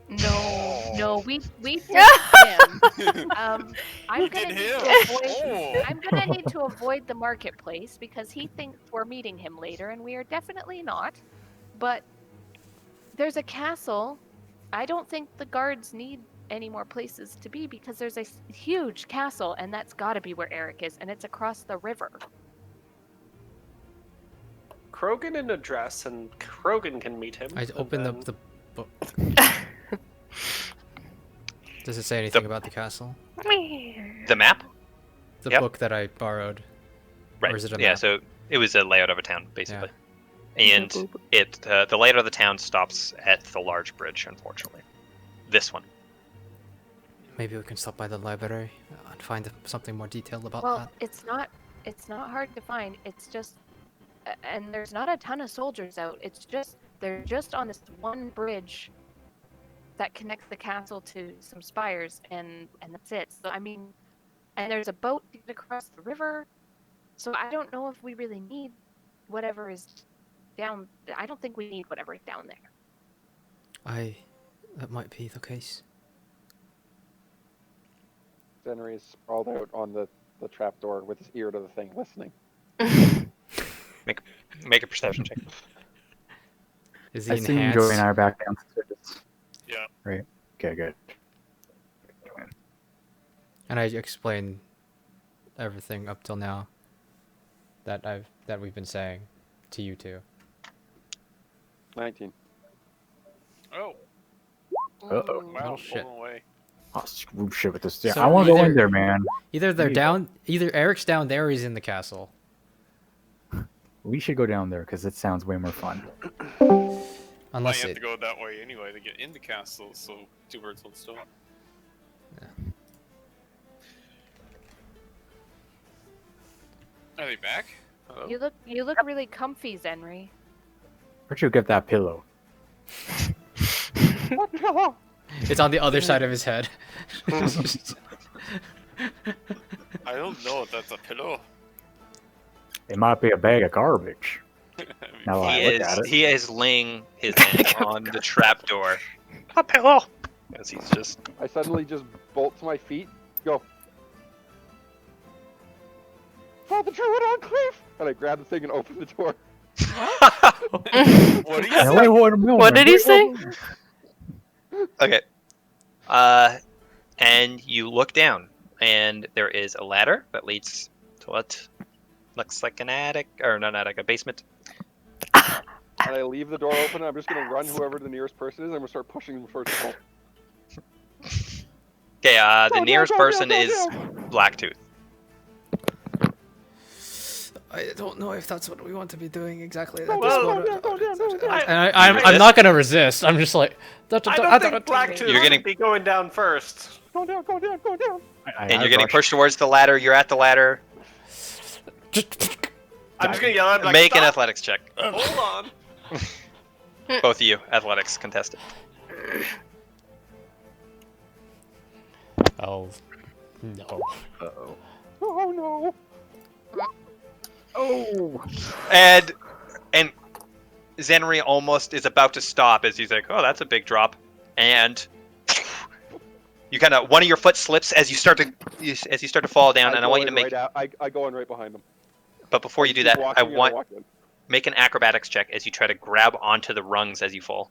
No, we did him. I'm Look gonna at need him. to avoid. Oh. I'm gonna need to avoid the marketplace because he thinks we're meeting him later, and we are definitely not. But there's a castle. I don't think the guards need any more places to be because there's a huge castle, and that's got to be where Eric is, and it's across the river. Krogan in a dress, and Krogan can meet him. I and opened then- up the book. Does it say anything about the castle? The map? The Yep. book that I borrowed. Right. Or is it a yeah, map? so it was a layout of a town, basically. And the layout of the town stops at the large bridge, unfortunately. This one. Maybe we can stop by the library and find something more detailed about Well, that. it's not hard to find. It's just, and there's not a ton of soldiers out. They're just on this one bridge that connects the castle to some spires, and that's it. So I mean, and there's a boat to get across the river. So I don't know if we really need whatever is down. I don't think we need whatever is down there. That might be the case. Zenry is sprawled out on the trapdoor with his ear to the thing, listening. Make a perception check. Is I he see Joey enhanced? and I are back downstairs. Yeah. Right. Okay, good. And I explained everything up till now that we've been saying to you two. 19. Oh. Uh-oh. Wow. Oh, shit. Blown away. Oh, screw shit with this. Yeah, So I want to go either- in there, man. Either Eric's down there or he's in the castle. We should go down there because it sounds way more fun. Might Unless have it to go that way anyway to get in the castle, so two birds, one stone. Are they back? Hello? You look really comfy, Zenri. Where'd you get that pillow? What pillow? It's on the other side of his head. I don't know if that's a pillow. It might be a bag of garbage. Now that I look at it. He is laying his hand on the trapdoor. A pillow. As he's just. I suddenly just bolt to my feet, go. For the Druid Enclave! And I grab the thing and open the door. What do you Yeah, say? What did he say? Okay. And you look down, and there is a ladder that leads to what looks like an attic, or not an attic, a basement. And I leave the door open, and I'm just gonna run whoever the nearest person is, and I'm gonna start pushing them towards the hole. Okay, the Go down, nearest go person down, go is down. Blacktooth. I don't know if that's what we want to be doing exactly. Go at this down, moment. go down, go down. And I'm not gonna resist. I'm just like. I don't think Blacktooth You're getting- should be going down first. Go down, go down, go down. And you're getting pushed towards the ladder. You're at the ladder. I'm just gonna yell at him like, Make an "Stop! athletics check. Hold on. Both of you, athletics contested. Oh no. Uh-oh. Oh no. Oh! And Zenri almost is about to stop as he's like, "Oh, that's a big drop," and you kind of one of your foot slips as you start to fall down. And I want you to make. I go in right behind them. But before you do Keep that, walking I and want walk in. make an acrobatics check as you try to grab onto the rungs as you fall.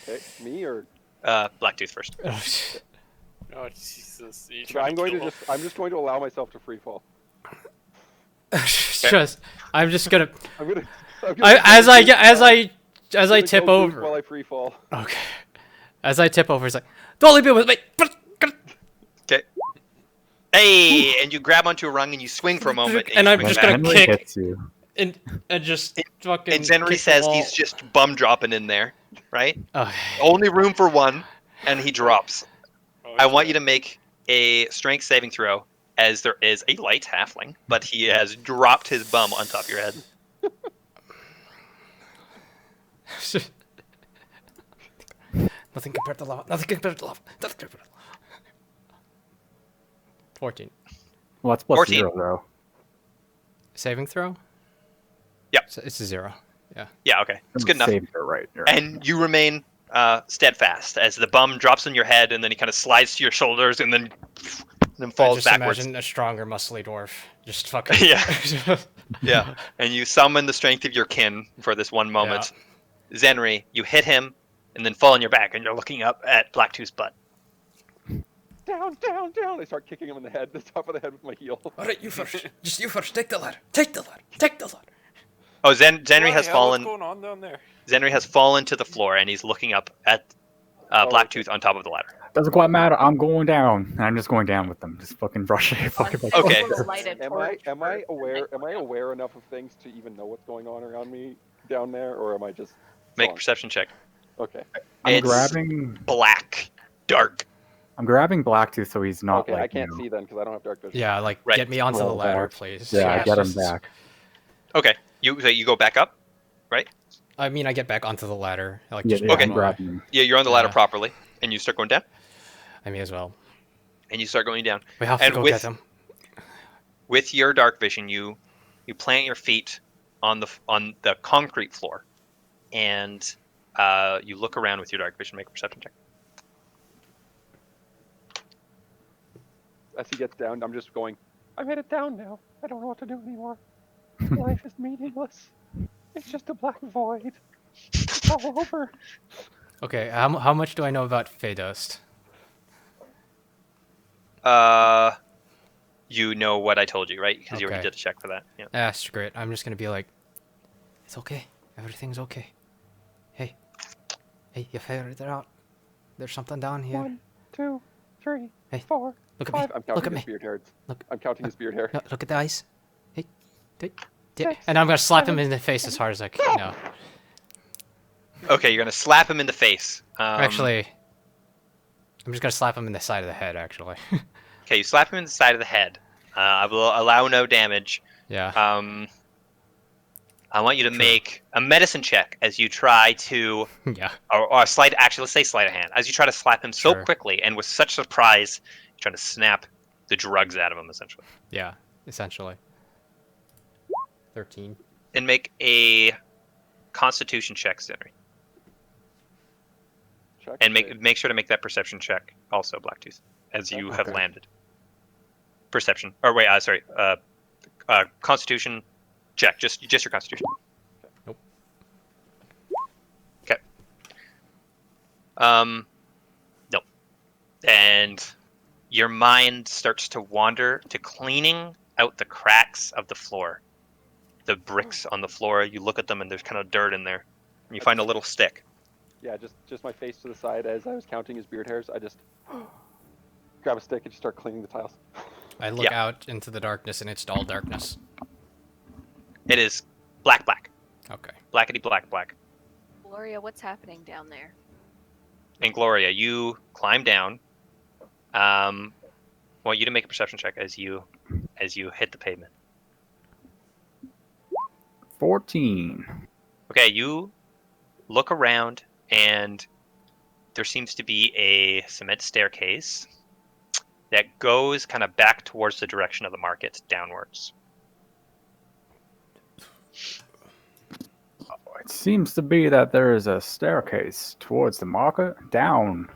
Okay, me or Blacktooth first. Oh Jesus! You so trying I'm kill him? just going to allow myself to free fall. I'm just gonna. I'm gonna As I tip go loose over. while I free fall. Okay. As I tip over, it's like, don't leave me with me. Okay. Hey, and you grab onto a rung and you swing for a moment. And I'm swing just back. gonna Henry kick. hits you. And just fucking. And Zenri kick the says wall. he's just bum dropping in there, right? Okay. Only room for one, and he drops. Oh, I want shit. you to make a strength saving throw, as there is a light halfling, but he has dropped his bum on top of your head. Nothing compared to lava. Nothing compared to lava. Nothing compared to lava. 14. Well, that's plus 14. 0, though. Saving throw? Yep. So it's a 0. Yeah. Yeah, okay. It's good enough. Saved her, right. You're right. And you remain steadfast as the bum drops on your head, and then he kind of slides to your shoulders, and then I falls just backwards. imagine a stronger, muscly dwarf. Just fucking. Yeah. Yeah. And you summon the strength of your kin for this one moment. Zenri, you hit him, and then fall on your back, and you're looking up at Blacktooth's butt. Down, down, down! I start kicking him in the head, the top of the head with my heel. Alright, you first. Just you first. Take the ladder. Take the ladder. Take the ladder. Oh, Zenri has Bloody hell, fallen. What's going on down there? Zenri has fallen to the floor, and he's looking up at Blacktooth on top of the ladder. Doesn't quite matter. I'm going down. And I'm just going down with them. Just fucking rushing. Fucking like, Okay. Am I aware enough of things to even know what's going on around me down there, or am I just Make a gone? perception check. Okay. I'm It's grabbing. black, dark. I'm grabbing Blacktooth so he's not Okay, like. I can't you know, see then because I don't have dark vision. Yeah, like, Right. get me onto the Roll ladder, back. please. Yeah, I get him just- back. Okay, you go back up. I mean, I get back onto the ladder. Like, Yeah, just yeah, Okay. I'm grabbing him. Yeah, you're on the ladder Yeah. properly, and you start going down, I may as well. and you start going down. We have And to go with- get him. With your dark vision, you plant your feet on the concrete floor, and you look around with your dark vision. Make a perception check. As he gets down, I'm just going. I made it down now. I don't know what to do anymore. Life is meaningless. It's just a black void. It's all over. Okay, how much do I know about Fey Dust? You know what I told you, right? Because you already Okay. did a check for that. Yeah. That's great. I'm just gonna be like, it's okay. Everything's okay. Hey, you figured it out. There's something down here. 1, 2, 3, Hey. 4. Look at me. I'm Look counting at his me. beard hairs. Look. I'm counting his beard hair. No, look at the eyes. Hey, Six, and I'm gonna slap him in the face as hard as I can. No, Okay, you're gonna slap him in the face. actually, I'm just gonna slap him in the side of the head. Actually, Okay, you slap him in the side of the head. I will allow no damage. yeah. I want you to True. make a medicine check as you try to, Yeah. or a sleight. Actually, let's say sleight of hand. As you try to slap him so Sure. quickly and with such surprise, you're trying to snap the drugs out of him essentially. Yeah. Essentially. 13. And make a Constitution check, Zenry. Check. And save. make sure to make that perception check also, Blacktooth, as you have Okay. landed. Perception. Or wait, sorry. Constitution check. Just your Constitution. Nope. Okay. Nope. And your mind starts to wander to cleaning out the cracks of the floor. The bricks on the floor, you look at them and there's kind of dirt in there. And you find a little stick. Yeah, just my face to the side as I was counting his beard hairs. I just grab a stick and just start cleaning the tiles. I look Yeah. out into the darkness and it's all darkness. It is black. Okay. Blackety black. Gloria, what's happening down there? And Gloria, you climb down. I want you to make a perception check as you hit the pavement. 14. Okay, you look around and there seems to be a cement staircase that goes kind of back towards the direction of the market downwards. It seems to be that there is a staircase towards the market down.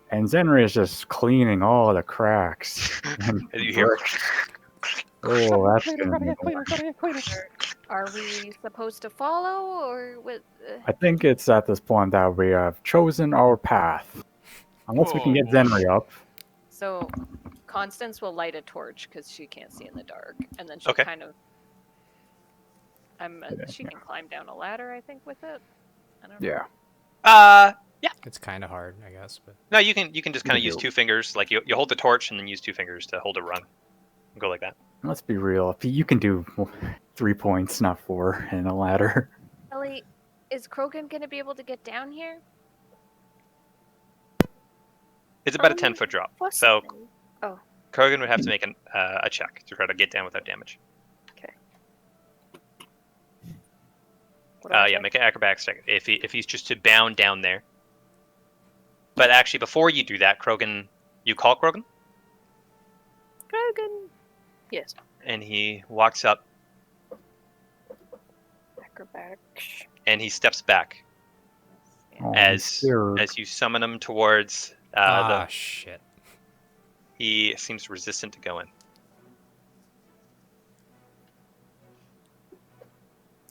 And Zenry is just cleaning all the cracks. And And you hear bricks. Oh, that's Cleaner, gonna gotta be get cleaner, gotta get cleaner. Are we supposed to follow, or what? I think it's at this point that we have chosen our path. Unless we can get Oh. Zenry up. So, Constance will light a torch because she can't see in the dark, and then she'll Okay. kind of. She can climb down a ladder, I think, with it. I don't know. Yeah. It's kind of hard, I guess, but No, you can just kind of You use do. 2 fingers. Like you hold the torch and then use 2 fingers to hold a run. Go like that. Let's be real. If you can do 3 points, not 4, in a ladder. Ellie, is Krogan gonna be able to get down here? It's about a 10-foot drop. So Krogan would have to make a check to try to get down without damage. Yeah, make an acrobatics check if he's just to bound down there. But actually, before you do that, Krogan, you call Krogan, Krogan. Yes. and he walks up Acrobatics. and he steps back Oh, I'm as scared. you summon him towards shit. he seems resistant to go in.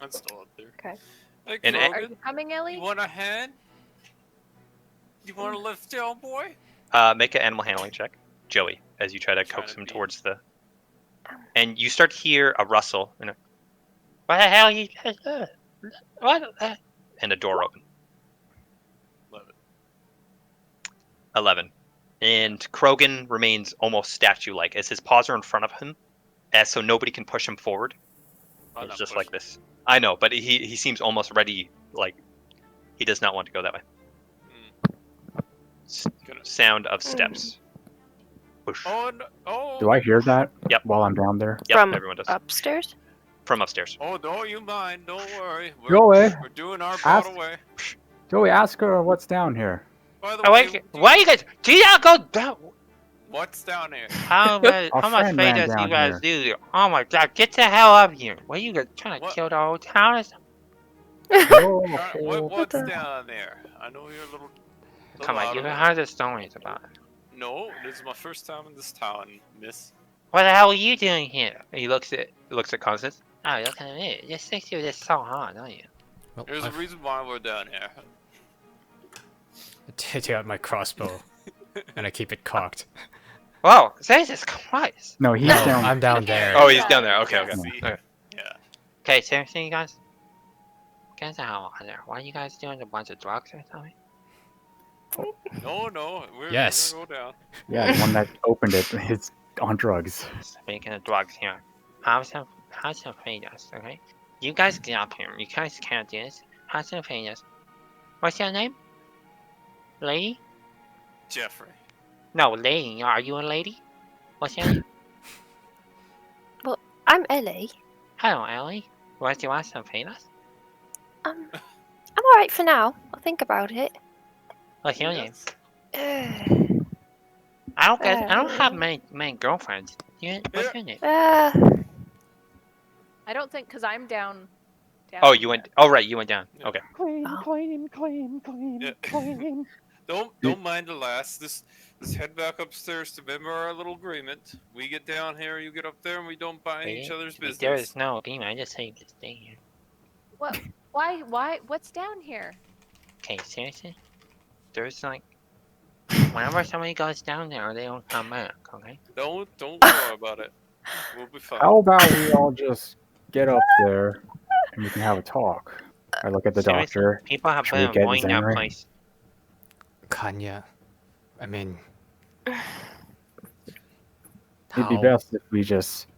I'm still up there. Okay. Hey, And Are Krogan, you coming, Ellie? you want a hand? You want to lift down, boy? Make an animal handling check, Joey, as you try to Trying coax to him be- towards the. And you start to hear a rustle. And what the hell you guys doing? What? And a door open. Love it. 11. And Krogan remains almost statue-like as his paws are in front of him, so nobody can push him forward. I'm It's not just pushing. like this. I know, but he seems almost ready. Like he does not want to go that way. Gonna- Sound of steps. Whoosh. Oh, no. Oh. Do I hear that Yep. while I'm down there? Yep, From everyone does. upstairs? From upstairs. Oh, don't you mind. Don't worry. Joey, We're doing our ask- part away. Joey, ask her what's down here. By the Oh, way, wait, why you guys? Do you not go down? what's down there? How Our much friend ran faith down you guys here. do? Oh my god, get the hell up here! What are you guys trying to What? kill the whole town? or something? Oh, What's the- down there? I know you're a little. Come on, out you've of it. heard the stories about it. No, this is my first time in this town, miss. What the hell are you doing here? He looks at Constance. Oh, look at me. This thinks you're just so hard, don't you? Well, There's a reason why we're down here. I take out my crossbow and I keep it cocked. Whoa, Jesus Christ! no, he's No, down. I'm down there. Oh, he's down there. Okay, Yeah, okay. see? Okay. Yeah. Okay, seriously, you guys? Get the hell out of there. Why are you guys doing a bunch of drugs or something? No, we're Yes. gonna go down. Yeah, the one that opened it is on drugs. Speaking of drugs here, have some us, okay? You guys get up here. You guys can't do this. Have some us. What's your name? Lady? Jeffrey. No, lady. Are you a lady? What's your name? I'm Ellie. Hello, Ellie. What do you want some peanuts? I'm alright for now. I'll think about it. What's your name? Uh, I don't get. I don't have many girlfriends. What's your name? uh, I don't think because I'm down. Oh, you went. Oh, right, you went down. Yeah. Okay. Clean, Oh. clean, clean, clean, Yeah. clean. Don't mind the lass. Let's head back upstairs to remember our little agreement. We get down here, you get up there, and we don't bind each other's There business. is no agreement. I just say to stay here. What? Why? Why? What's down here? Okay, seriously? There's like, whenever somebody goes down there, they don't come back. Okay. Don't worry about it. We'll be fine. How about we all just get up there and we can have a talk? I look at the Seriously, doctor. people have Should we been get avoiding that Zenri? place. Kanya, I mean, It'd be how- best if we just.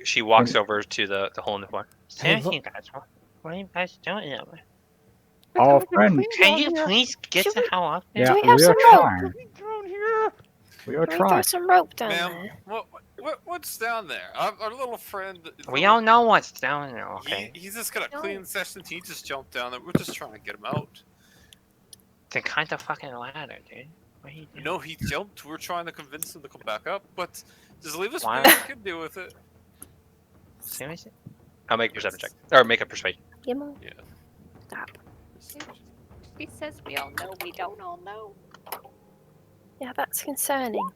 She walks over to the hole in the floor. Hey, Seriously, look. guys, what are you guys doing? It's Oh, gotta get friend. clean Can down you here. please get Should the we- hell up there? Yeah, we have we are some rope? trying. Clean down here. We are Can we throw trying. some rope down Ma'am, there? what's down there? Our little friend. We all know what's down there. Okay. He's just got a No. clean session. He just jumped down there. We're just trying to get him out. Then kind the fucking ladder, dude. What are you doing? No, he jumped. We're trying to convince him to come back up, but just leave us Why? be. We can deal with it. Seriously? I'll make a perception check. Or make a persuasion. You know? Yeah. Stop. He says we all know. We don't all know. Yeah, that's concerning.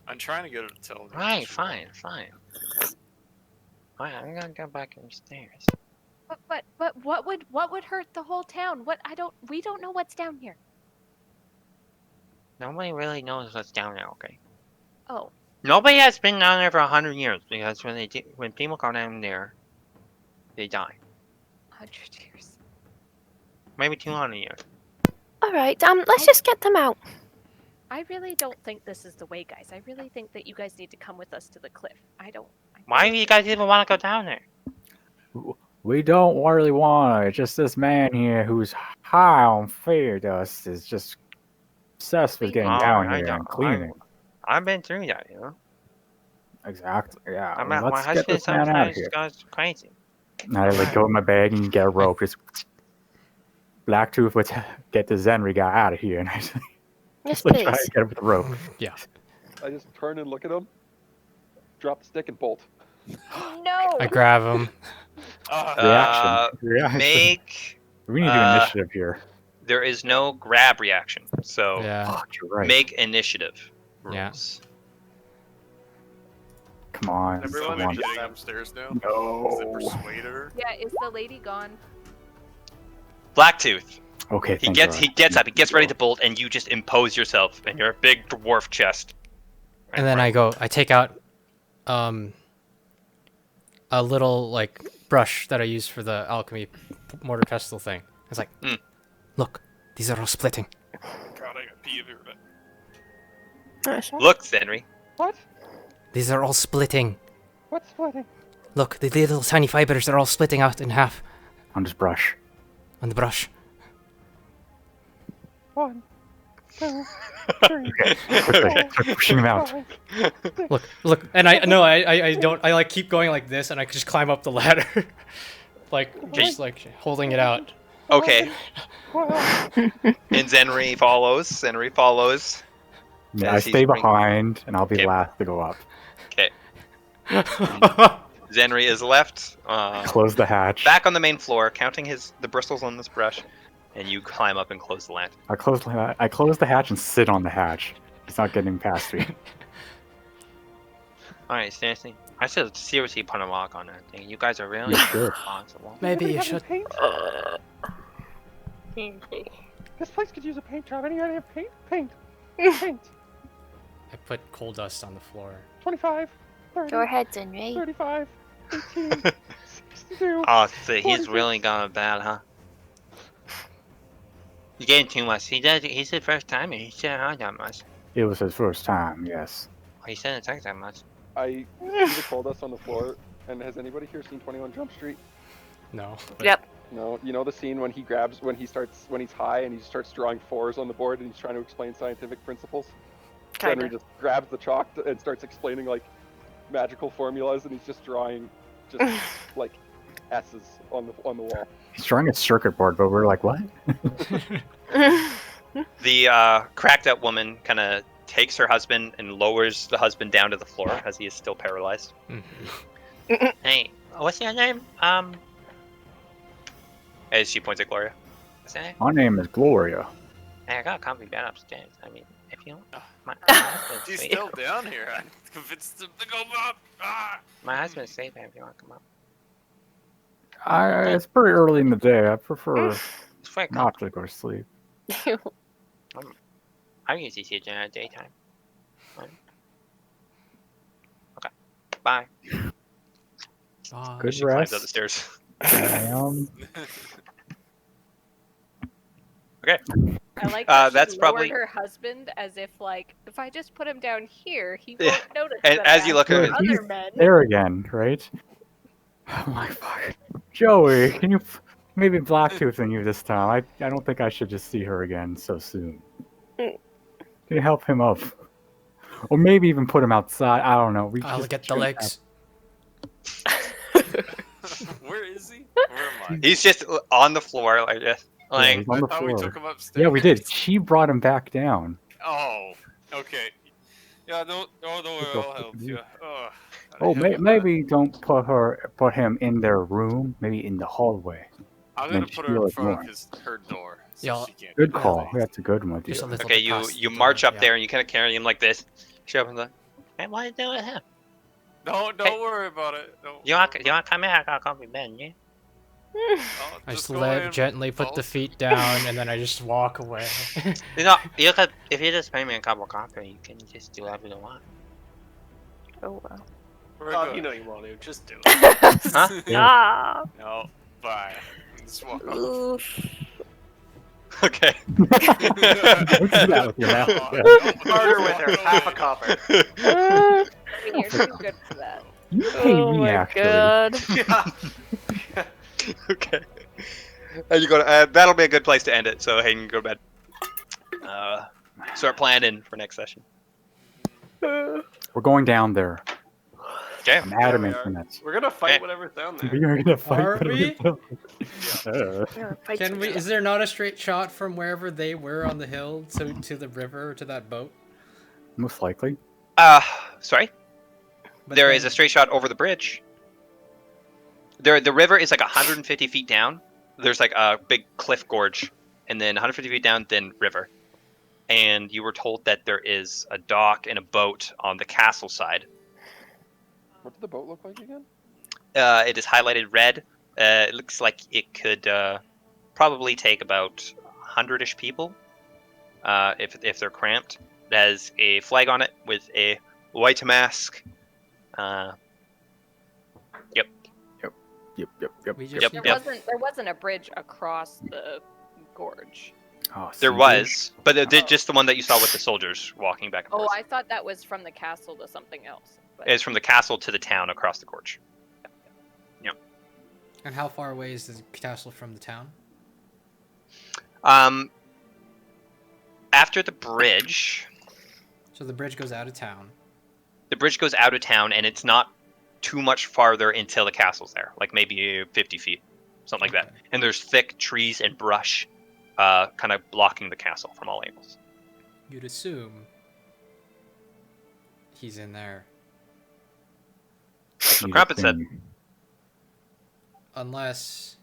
I'm trying to get her to tell me. Right, fine. Alright, I'm gonna go back upstairs. But what would hurt the whole town? We don't know what's down here. Nobody really knows what's down there, okay? Oh, Nobody has been down there for 100 years because when people go down there, they die. 100 years. Maybe 200 years. Alright, let's just get them out. I really don't think this is the way, guys. I really think that you guys need to come with us to the cliff. Why do you guys even want to go down there? We don't really want it. Just this man here who's high on fear dust is just obsessed with getting Oh, down I here know. and cleaning. I've been through that, you know? Exactly. Yeah. My Let's get husband this man out of sometimes here. goes crazy. And I like go in my bag and get a rope. Just Blacktooth, let's get the Zenri guy out of here. And I just, Yes, like, try please. to get him with the rope. yeah. I just turn and look at him, drop the stick, and bolt. No. I grab him. Reaction. Make. We need to do initiative here. There is no grab reaction, so Yeah. Fuck, you're right. make initiative Yeah. rolls. Come on. Everyone Come on. getting upstairs now. Is it No. persuade her? Yeah, is the lady gone? Blacktooth. Okay. He thank gets God. he gets up. He gets ready to bolt, and you just impose yourself in your big dwarf chest. And then I take out a little like brush that I use for the alchemy mortar pestle thing. It's like, Mm. look, these are all splitting. God, I got pee everywhere. Look, Zenri. What? These are all splitting. What's splitting? Look, the little tiny fibers are all splitting out in half On this brush. on the brush. 1, 2, 3, Quickly, start pushing him out. 5, Look, and I don't, I like keep going like this, and I just climb up the ladder, like just like holding it out. Okay, 12. and Zenri follows. Zenri follows. Yeah, I As he's stay bringing- behind, and I'll be Okay. last to go up. Zenri is left. Close the hatch. Back on the main floor, counting the bristles on this brush, and you climb up and close the latch. I close the hatch and sit on the hatch. It's not getting past me. All right, seriously, I should seriously put a lock on that thing. You guys are really Yeah, sure. responsible. Maybe Anybody you have should. any paint? This place could use a paint job. Anybody have paint? Paint. Paint. I put coal dust on the floor. 25, 30, Go ahead, Zenri. 35, 18, 62. Oh, so he's 46. really gone bad, huh? You're getting too much. He's the first time, and he shouldn't have that much. It was his first time, yes. He shouldn't take that much. I see the coal dust on the floor, and has anybody here seen 21 Jump Street? No. Yep. No, you know the scene when he's high and he starts drawing fours on the board and he's trying to explain scientific principles? Kinda. Henry just grabs the chalk and starts explaining like magical formulas, and he's just drawing just like S's on the wall. He's drawing a circuit board, but we're like, what? The cracked out woman kind of takes her husband and lowers the husband down to the floor as he is still paralyzed. Hey, what's your name? As she points at Gloria. What's your name? My name is Gloria. Hey, I got a comfy bed upstairs. I mean, if you want. My He's husband's safe. still down here. I convinced him to go up. Ah! My husband's safe, if you want to come up. It's pretty early in the day. I prefer It's very not to go to sleep. I usually see it during the daytime. Okay. Bye. Good She climbs rest. up the stairs. Okay. I like that that's she probably- lowered her husband as if, like, if I just put him down here, he Yeah. won't notice And that as I you look asked at for it- other He's men. there again, right? I'm like, fuck. Joey, can you maybe Blacktoothing you this time? I don't think I should just see her again so soon. Can you help him up? Or maybe even put him outside. I don't know. I'll get the legs. Where is he? Where am I? He's just on the floor like this. Yeah, Like, he's on the I thought we floor. took him upstairs. Yeah, we did. She brought him back down. Oh, okay. Yeah, don't worry, I'll help you. Maybe don't put him in their room. Maybe in the hallway. I'm then gonna put she her in was front more. of her door. So Yeah, she can't Good get call. out. That's a good one. Just a Deal. little okay, bit past you the march door, up yeah. there and you kind of carry him like this. She opens the. Hey, what are you doing with him? Don't Hey. worry about it. You want to come here? I got a comfy bed, yeah? I just go ahead and gently put the fall feet down, and then I just walk away. You know, you could, if you just pay me a cup of coffee, you can just do whatever you want. Oh wow. Very Oh, good. you know you want to. Just do it. Huh? Ah. No, bye. Just walk off. Oof. Okay. Don't do that with your mouth. Harder with her. Half a copper. I mean, you're too good for that. You pay Oh me, my actually. god. Yeah. Okay. And you go to, that'll be a good place to end it. So Hayden, go to bed. Start planning for next session. We're going down there. Okay. I'm adamant are. on that. We're gonna fight Hey. whatever's down there. We are gonna fight. Are for we? ourselves. Yeah, fight Can we? together. Is there not a straight shot from wherever they were on the hill to the river to that boat? Most likely. Sorry. But There then- is a straight shot over the bridge. The river is like 150 feet down. There's like a big cliff gorge, and then 150 feet down, then river. And you were told that there is a dock and a boat on the castle side. What did the boat look like again? It is highlighted red. It looks like it could probably take about 100-ish people if they're cramped. It has a flag on it with a white mask. Yep. We just Yep, need yep. There wasn't a bridge across the gorge. Oh, There see, was, but Oh. just the one that you saw with the soldiers walking back and Oh, forth. I thought that was from the castle to something else. But It's from the castle to the town across the gorge. And how far away is the castle from the town? After the bridge, So the bridge goes out of town. the bridge goes out of town, and it's not too much farther until the castle's there, like maybe 50 feet, something like that. Okay. And there's thick trees and brush, kind of blocking the castle from all angles. You'd assume he's in there, That's what Crumpet said. unless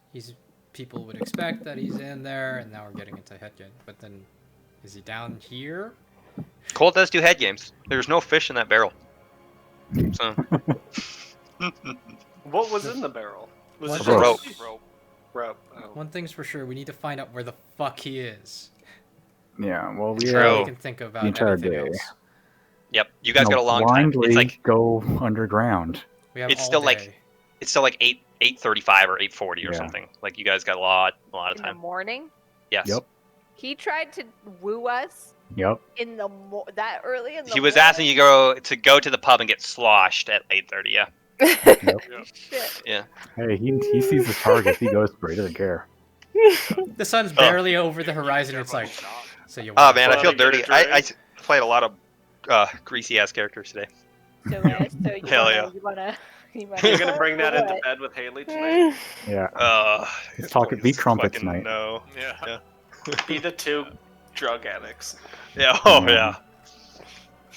people would expect that he's in there, and now we're getting into headgame. But then, is he down here? Cole does do head games. There's no fish in that barrel. So What was in the barrel? Was What? it A rope. Rope. Oh. One thing's for sure: we need to find out where the fuck he is. Yeah, well, we True. We can think about The entire anything day. else. yep, you guys got a long time. blindly It's like go underground. We have It's all still like- day. it's still like 8:35 or 8:40 or Yeah. something. Like you guys got a lot of in the time. morning, Yes. Yep. he tried to woo us Yep. in the that early in the He was morning? asking you to go to the pub and get sloshed at 8:30. Yeah. Shit. Hey, he sees the target. He goes for it. He doesn't care. The sun's barely over the horizon. It's like, so you. Oh man, I Well, feel to get dirty. it I dry. played a lot of greasy ass characters today. So you Hell wanna, yeah. you wanna, you wanna. You're gonna bring that or into what? bed with Haley tonight. Yeah. Let's talk- be crumpets night. No. Yeah. Be the two drug addicts. Yeah. Oh Yeah.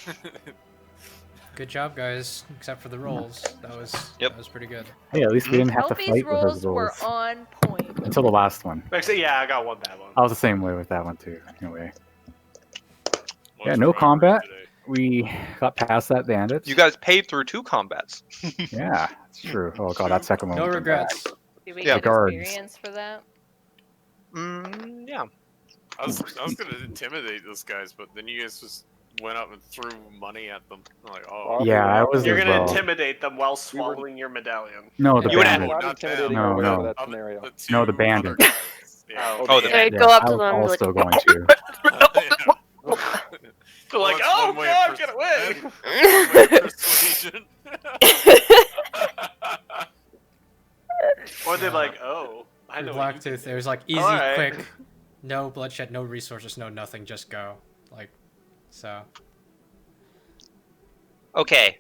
yeah. Good job, guys. Except for the rolls. That was pretty good. Hey, at least we didn't have to Kelby's fight with rolls those were rolls on point. until the last one. Actually, yeah, I got one bad one. I was the same way with that one too. Anyway, What's yeah, no wrong combat. today? We got past that bandit. You guys paid through 2 combats. Yeah, it's true. Oh god, that second one. No was regrets. Did we Yeah, get guards. experience for that? Yeah. I was gonna intimidate those guys, but then you guys just went up and threw money at them. I'm like, oh. Well, Yeah, I was You're as gonna well. intimidate them while swallowing your medallion. No, the You would bandit. have- Not intimidating No, our way no. out of that Other- scenario. the two No, the other bandit. guys. Yeah. Oh, the They Yeah, go up I to was them and be also like, going to. They're like, Well, oh that's one way of god, get away! One way of persuasion. Or they're like, oh, I know. what you Blacktooth, did. it was like easy, Alright. quick, no bloodshed, no resources, no nothing, just go. Like, so. Okay.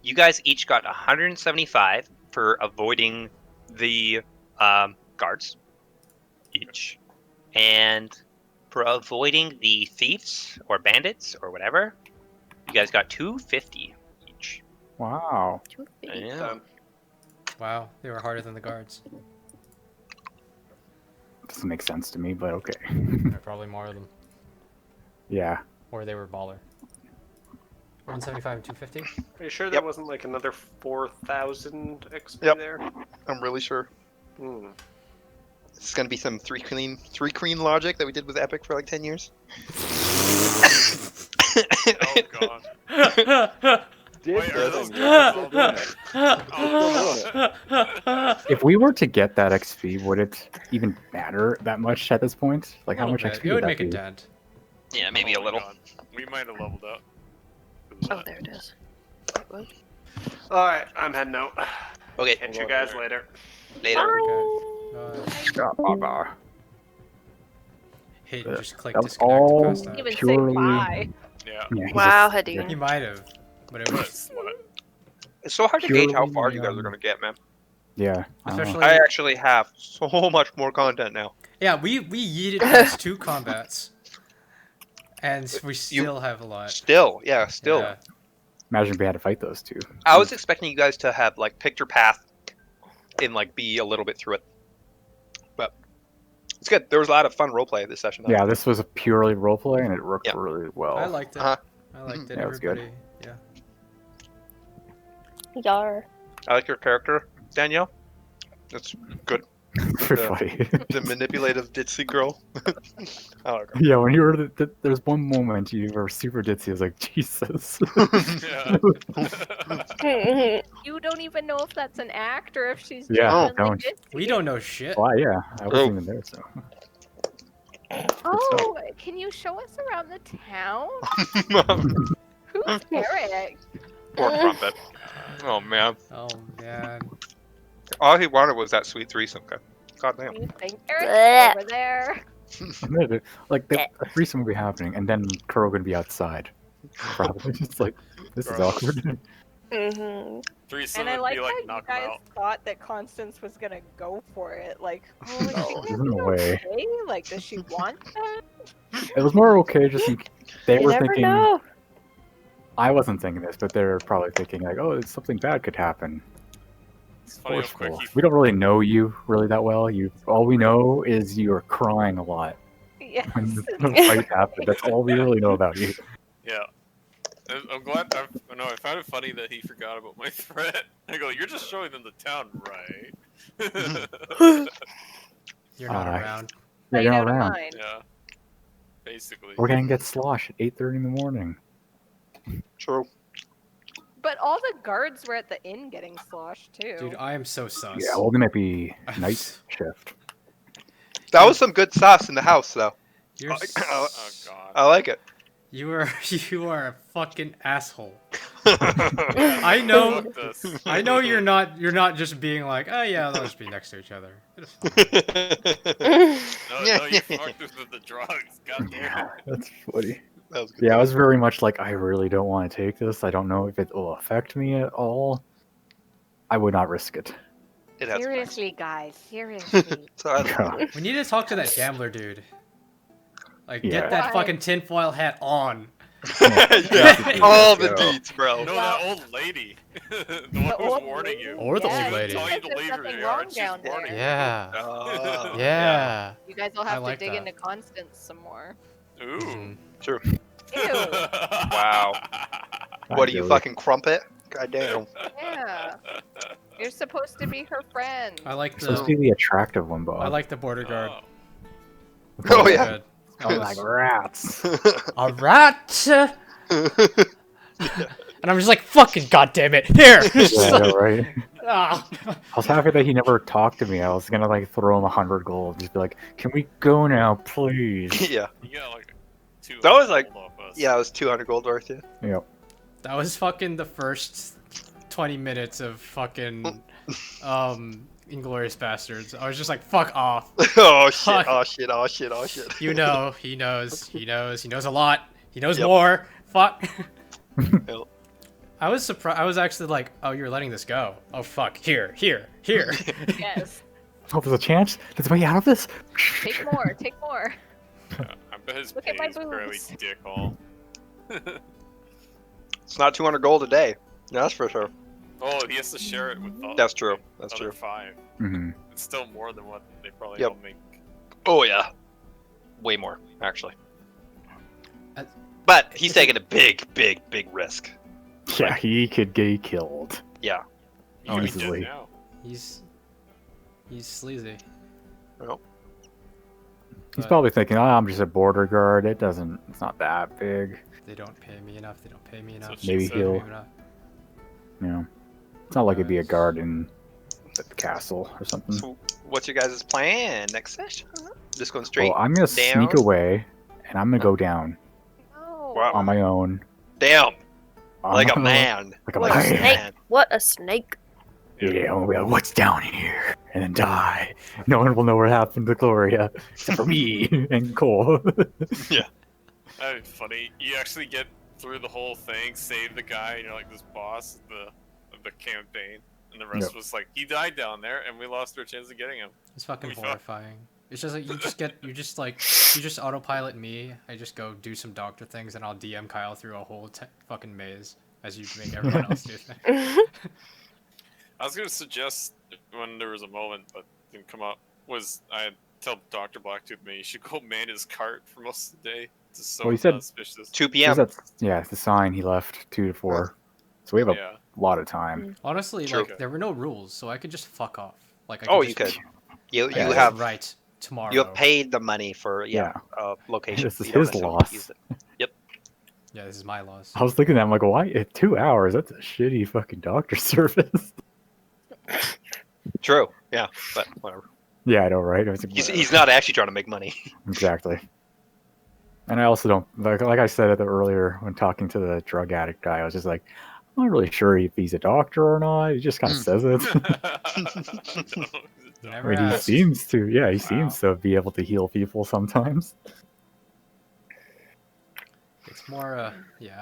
You guys each got 175 for avoiding the guards each, and for avoiding the thieves or bandits or whatever, you guys got 250 each. Wow. Yeah. Done. Wow, they were harder than the guards. Doesn't make sense to me, but okay. There are probably more of them. Yeah. Or they were baller. 175 and 250? Are you sure there wasn't like another 4,000 XP Yep. there? I'm really sure. Hmm. It's gonna be some three queen logic that we did with Epic for like 10 years. Oh god. Did Wait, are this those and you're still doing guys it. Oh. If we were to get that XP, would it even matter that much at this point? Like, how much XP It would that make a be? dent. Yeah, maybe Oh a my little. God. We might have leveled up. oh, there it is. Wait, what? Alright, I'm heading out. Okay, Catch you guys later. later. Okay. Hayden just clicked That was disconnect all to pass that. Even say purely- bye. Yeah. Yeah, he's Wow, just- Hadi. He might have, but it What a was slut. It's so hard to gauge how Purely, far you guys are gonna get, man. Yeah. I don't know. especially. I actually have so much more content now. Yeah, we yeeted past 2 combats, and we still have a lot. Still. Yeah. Imagine if we had to fight those two. I was expecting you guys to have like picked your path and like be a little bit through it, but it's good. There was a lot of fun roleplay this session. Though. Yeah, this was a purely roleplay, and it worked Yeah. really well. I liked it. Uh-huh. I liked it. Yeah, it was good. Everybody. Yeah. Yar. I like your character, Danielle. That's good. Pretty funny. The manipulative ditzy girl. I like her. Yeah, when you were there's one moment you were super ditzy. I was like, Jesus. Yeah. You don't even know if that's an act or if she's Yeah, genuinely don't. ditzy. We don't know shit. Why? Yeah, I wasn't even there, so. Oh, can you show us around the town? Who's Eric? Poor Trumpet. Oh man. Oh man. All he wanted was that sweet threesome. God damn. You think Eric's Blech. over there? Like the threesome would be happening, and then Kuro would be outside. Probably just like this is Gross. awkward. Mm-hmm. Threesome And I would like be how like you knock 'em guys out. thought that Constance was gonna go for it. Like, oh, is she No, gonna there's be no way. okay? Like, does she want that? It was more okay, just they You were never thinking. know. I wasn't thinking this, but they're probably thinking like, oh, something bad could happen. It's funny how quick Forceful. he We don't really know you really that well. All we know is you are crying a lot Yes. when the fight happened. That's all we really know about you. Yeah. I'm glad. I found it funny that he forgot about my threat. I go, you're just showing them the town, right? You're not Alright. around. Yeah, you're Played not out of around. mind. Yeah. Basically. We're gonna get sloshed at 8:30 in the morning. True. But all the guards were at the inn getting sloshed too. Dude, I am so sus. Yeah, well, they might be night shift. That was some good sauce in the house, though. You're Oh god. I like it. you are a fucking asshole. I know. Fuck this. I know you're not just being like, oh yeah, they'll just be next to each other. It's fine. No, you fucked us with the drugs. God damn Yeah, it. that's funny. That was good. Yeah, I was very much like, I really don't want to take this. I don't know if it will affect me at all. I would not risk it. It has Seriously, guys. Seriously. So I, God. We need to talk to that gambler dude. Like, Yeah. get that Why? fucking tinfoil hat on. yeah, all the Go. deeds, bro. No, Well- that old lady. The one who's old warning lady? you. Or the Yeah, old lady. Telling you to there's leave your nothing yard, wrong she's down warning there. Yeah. Oh, Yeah. You guys will I have like to dig that. into Constance some more. you. Ooh. Mhm. True. Ew. Wow. What are you, Really. fucking crumpet? God damn. Yeah. You're supposed to be her friend. I like You're supposed to the be the attractive one, Bob. I like the border guard. Oh. Oh, That's yeah. good. I'm like rats. A rat. And I'm just like, fucking goddamn it! Here. It's just Yeah, I like, know, right? ah. I was happy that he never talked to me. I was gonna like throw him 100 gold, just be like, "Can we go now, please?" yeah. You got like 2 That was like- gold off us. Yeah, it was 200 gold worth, yeah. Yep. That was fucking the first 20 minutes of fucking Inglorious Bastards. I was just like, fuck off. Oh shit, Fuck. oh shit, oh shit, oh shit. You know, he knows a lot. He knows Yep. more. Fuck. Yep. I was surprised. I was actually like, oh, you're letting this go. Oh fuck. Here. Yes. Oh, there's a chance. There's a way out of this. Take more. Take more. I bet his Look pay at my is barely boobs. dick all. It's not 200 gold a day. That's for sure. Oh, he has to share it with the That's true. That's other true. 5. Mm-hmm. It's still more than what they probably Yep. all make. Oh yeah. Way more, actually. Uh, But he's taking a big risk. Yeah, he could get killed. Yeah. You could be dead Easily. now. He's sleazy. Well, He's But probably thinking, "Oh, I'm just a border guard. It's not that big." they don't pay me enough. They don't pay me enough. what she Maybe said. he'll- Pay me enough. You know, it's not like it'd be a guard in the castle or something. so what's your guys' plan next session? Just going straight Well, I'm gonna down? sneak away, and I'm gonna go down No. Wow. on my own. Damn, On like my a own. man. Like a What a man. snake! What a snake! Yeah, I'm gonna be like, what's down here? And then die. No one will know what happened to Gloria, except for me and Cole. That'd be funny. You actually get through the whole thing, save the guy, and you're like this boss of the campaign, and the rest Yep. was like, he died down there, and we lost our chance of getting him. It's fucking We fuck. horrifying. It's just like you just autopilot me. I just go do some doctor things, and I'll DM Kyle through a whole fucking maze as you make everyone else do things. I was gonna suggest when there was a moment, but didn't come up. Was I tell Dr. Blacktooth me you should go man his cart for most of the day. It's so Well, he said- suspicious. 2 Because p.m. that's, yeah, it's the sign he left 2 to 4. So we have a Yeah. lot of time. Honestly, True. like there were no rules, so I could just fuck off. Like I Oh, just, you could. You Yeah, you have right tomorrow. you have paid the money for Yeah. location. This is You don't his necessarily loss. use it. Yeah, this is my loss. I was thinking that, I'm like, why? 2 hours? That's a shitty fucking doctor service. True. Yeah, but whatever. Yeah, I know, right? I was like, He's not actually trying to make money. Exactly. And I also don't like I said it earlier when talking to the drug addict guy. I was just like, I'm not really sure if he's a doctor or not. He just kind of says it. You I never mean, he asked. seems to. Yeah, he Wow. seems to be able to heal people sometimes. It's more, yeah.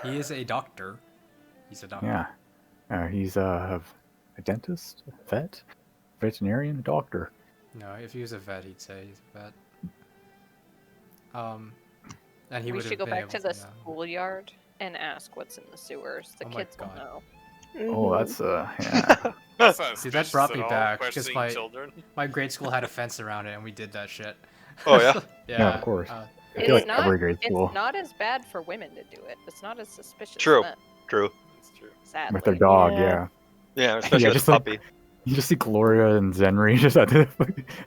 He is a doctor. He's a doctor. Yeah. He's a dentist, a vet, veterinarian, a doctor. No, if he was a vet, he'd say he's a vet. And he We would should have go been back able to the know. schoolyard and ask what's in the sewers. The Oh my kids will God. know. Oh, that's yeah. That's not See, that suspicious brought at me all, back, 'cause questioning my- children. My grade school had a fence around it, and we did that shit. Oh yeah. Yeah, of course. uh, I feel It's like every grade It's school not as bad for women to do it. It's not as suspicious. True. Then, True. That's true. sadly. with their dog. Yeah. Yeah. Yeah, especially Yeah, with just a like- puppy. You just see Gloria and Zenri just at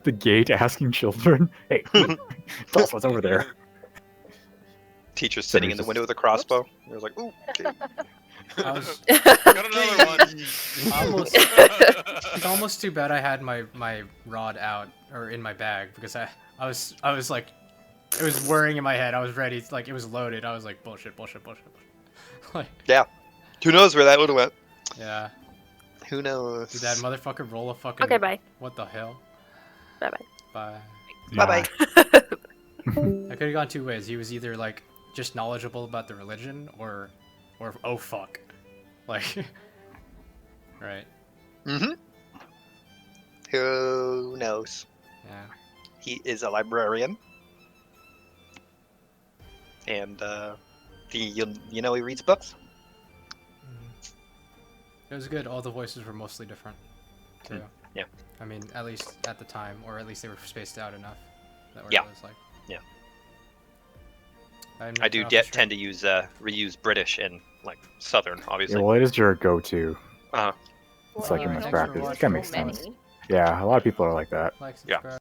the gate asking children, "Hey, tell us what's over there." Teacher's sitting in the just- window with a crossbow. They was like, ooh, okay. I was Got another one. almost. It's almost too bad I had my rod out or in my bag because I was like, it was whirring in my head. I was ready. It's like it was loaded. I was like bullshit. Like, Who knows where that would have went? yeah. Who knows? Did that motherfucker roll a fucking? Okay, bye. What the hell? Bye bye. Bye. Bye bye. I could have gone two ways. He was either like just knowledgeable about the religion, or oh fuck, like, right? Mm-hmm. Who knows? Yeah. He is a librarian, and you know he reads books. It was good. All the voices were mostly different, too. Yeah. I mean, at least at the time, or at least they were spaced out enough. That Yeah. it was like. Yeah. I'm I do not sure. tend to use reuse British and like Southern, Yeah, obviously. well, it is your go-to. Uh, It's like Well, in there's practice. so That makes sense. many. Yeah, a lot of people are like that. Like, Yeah. subscribe.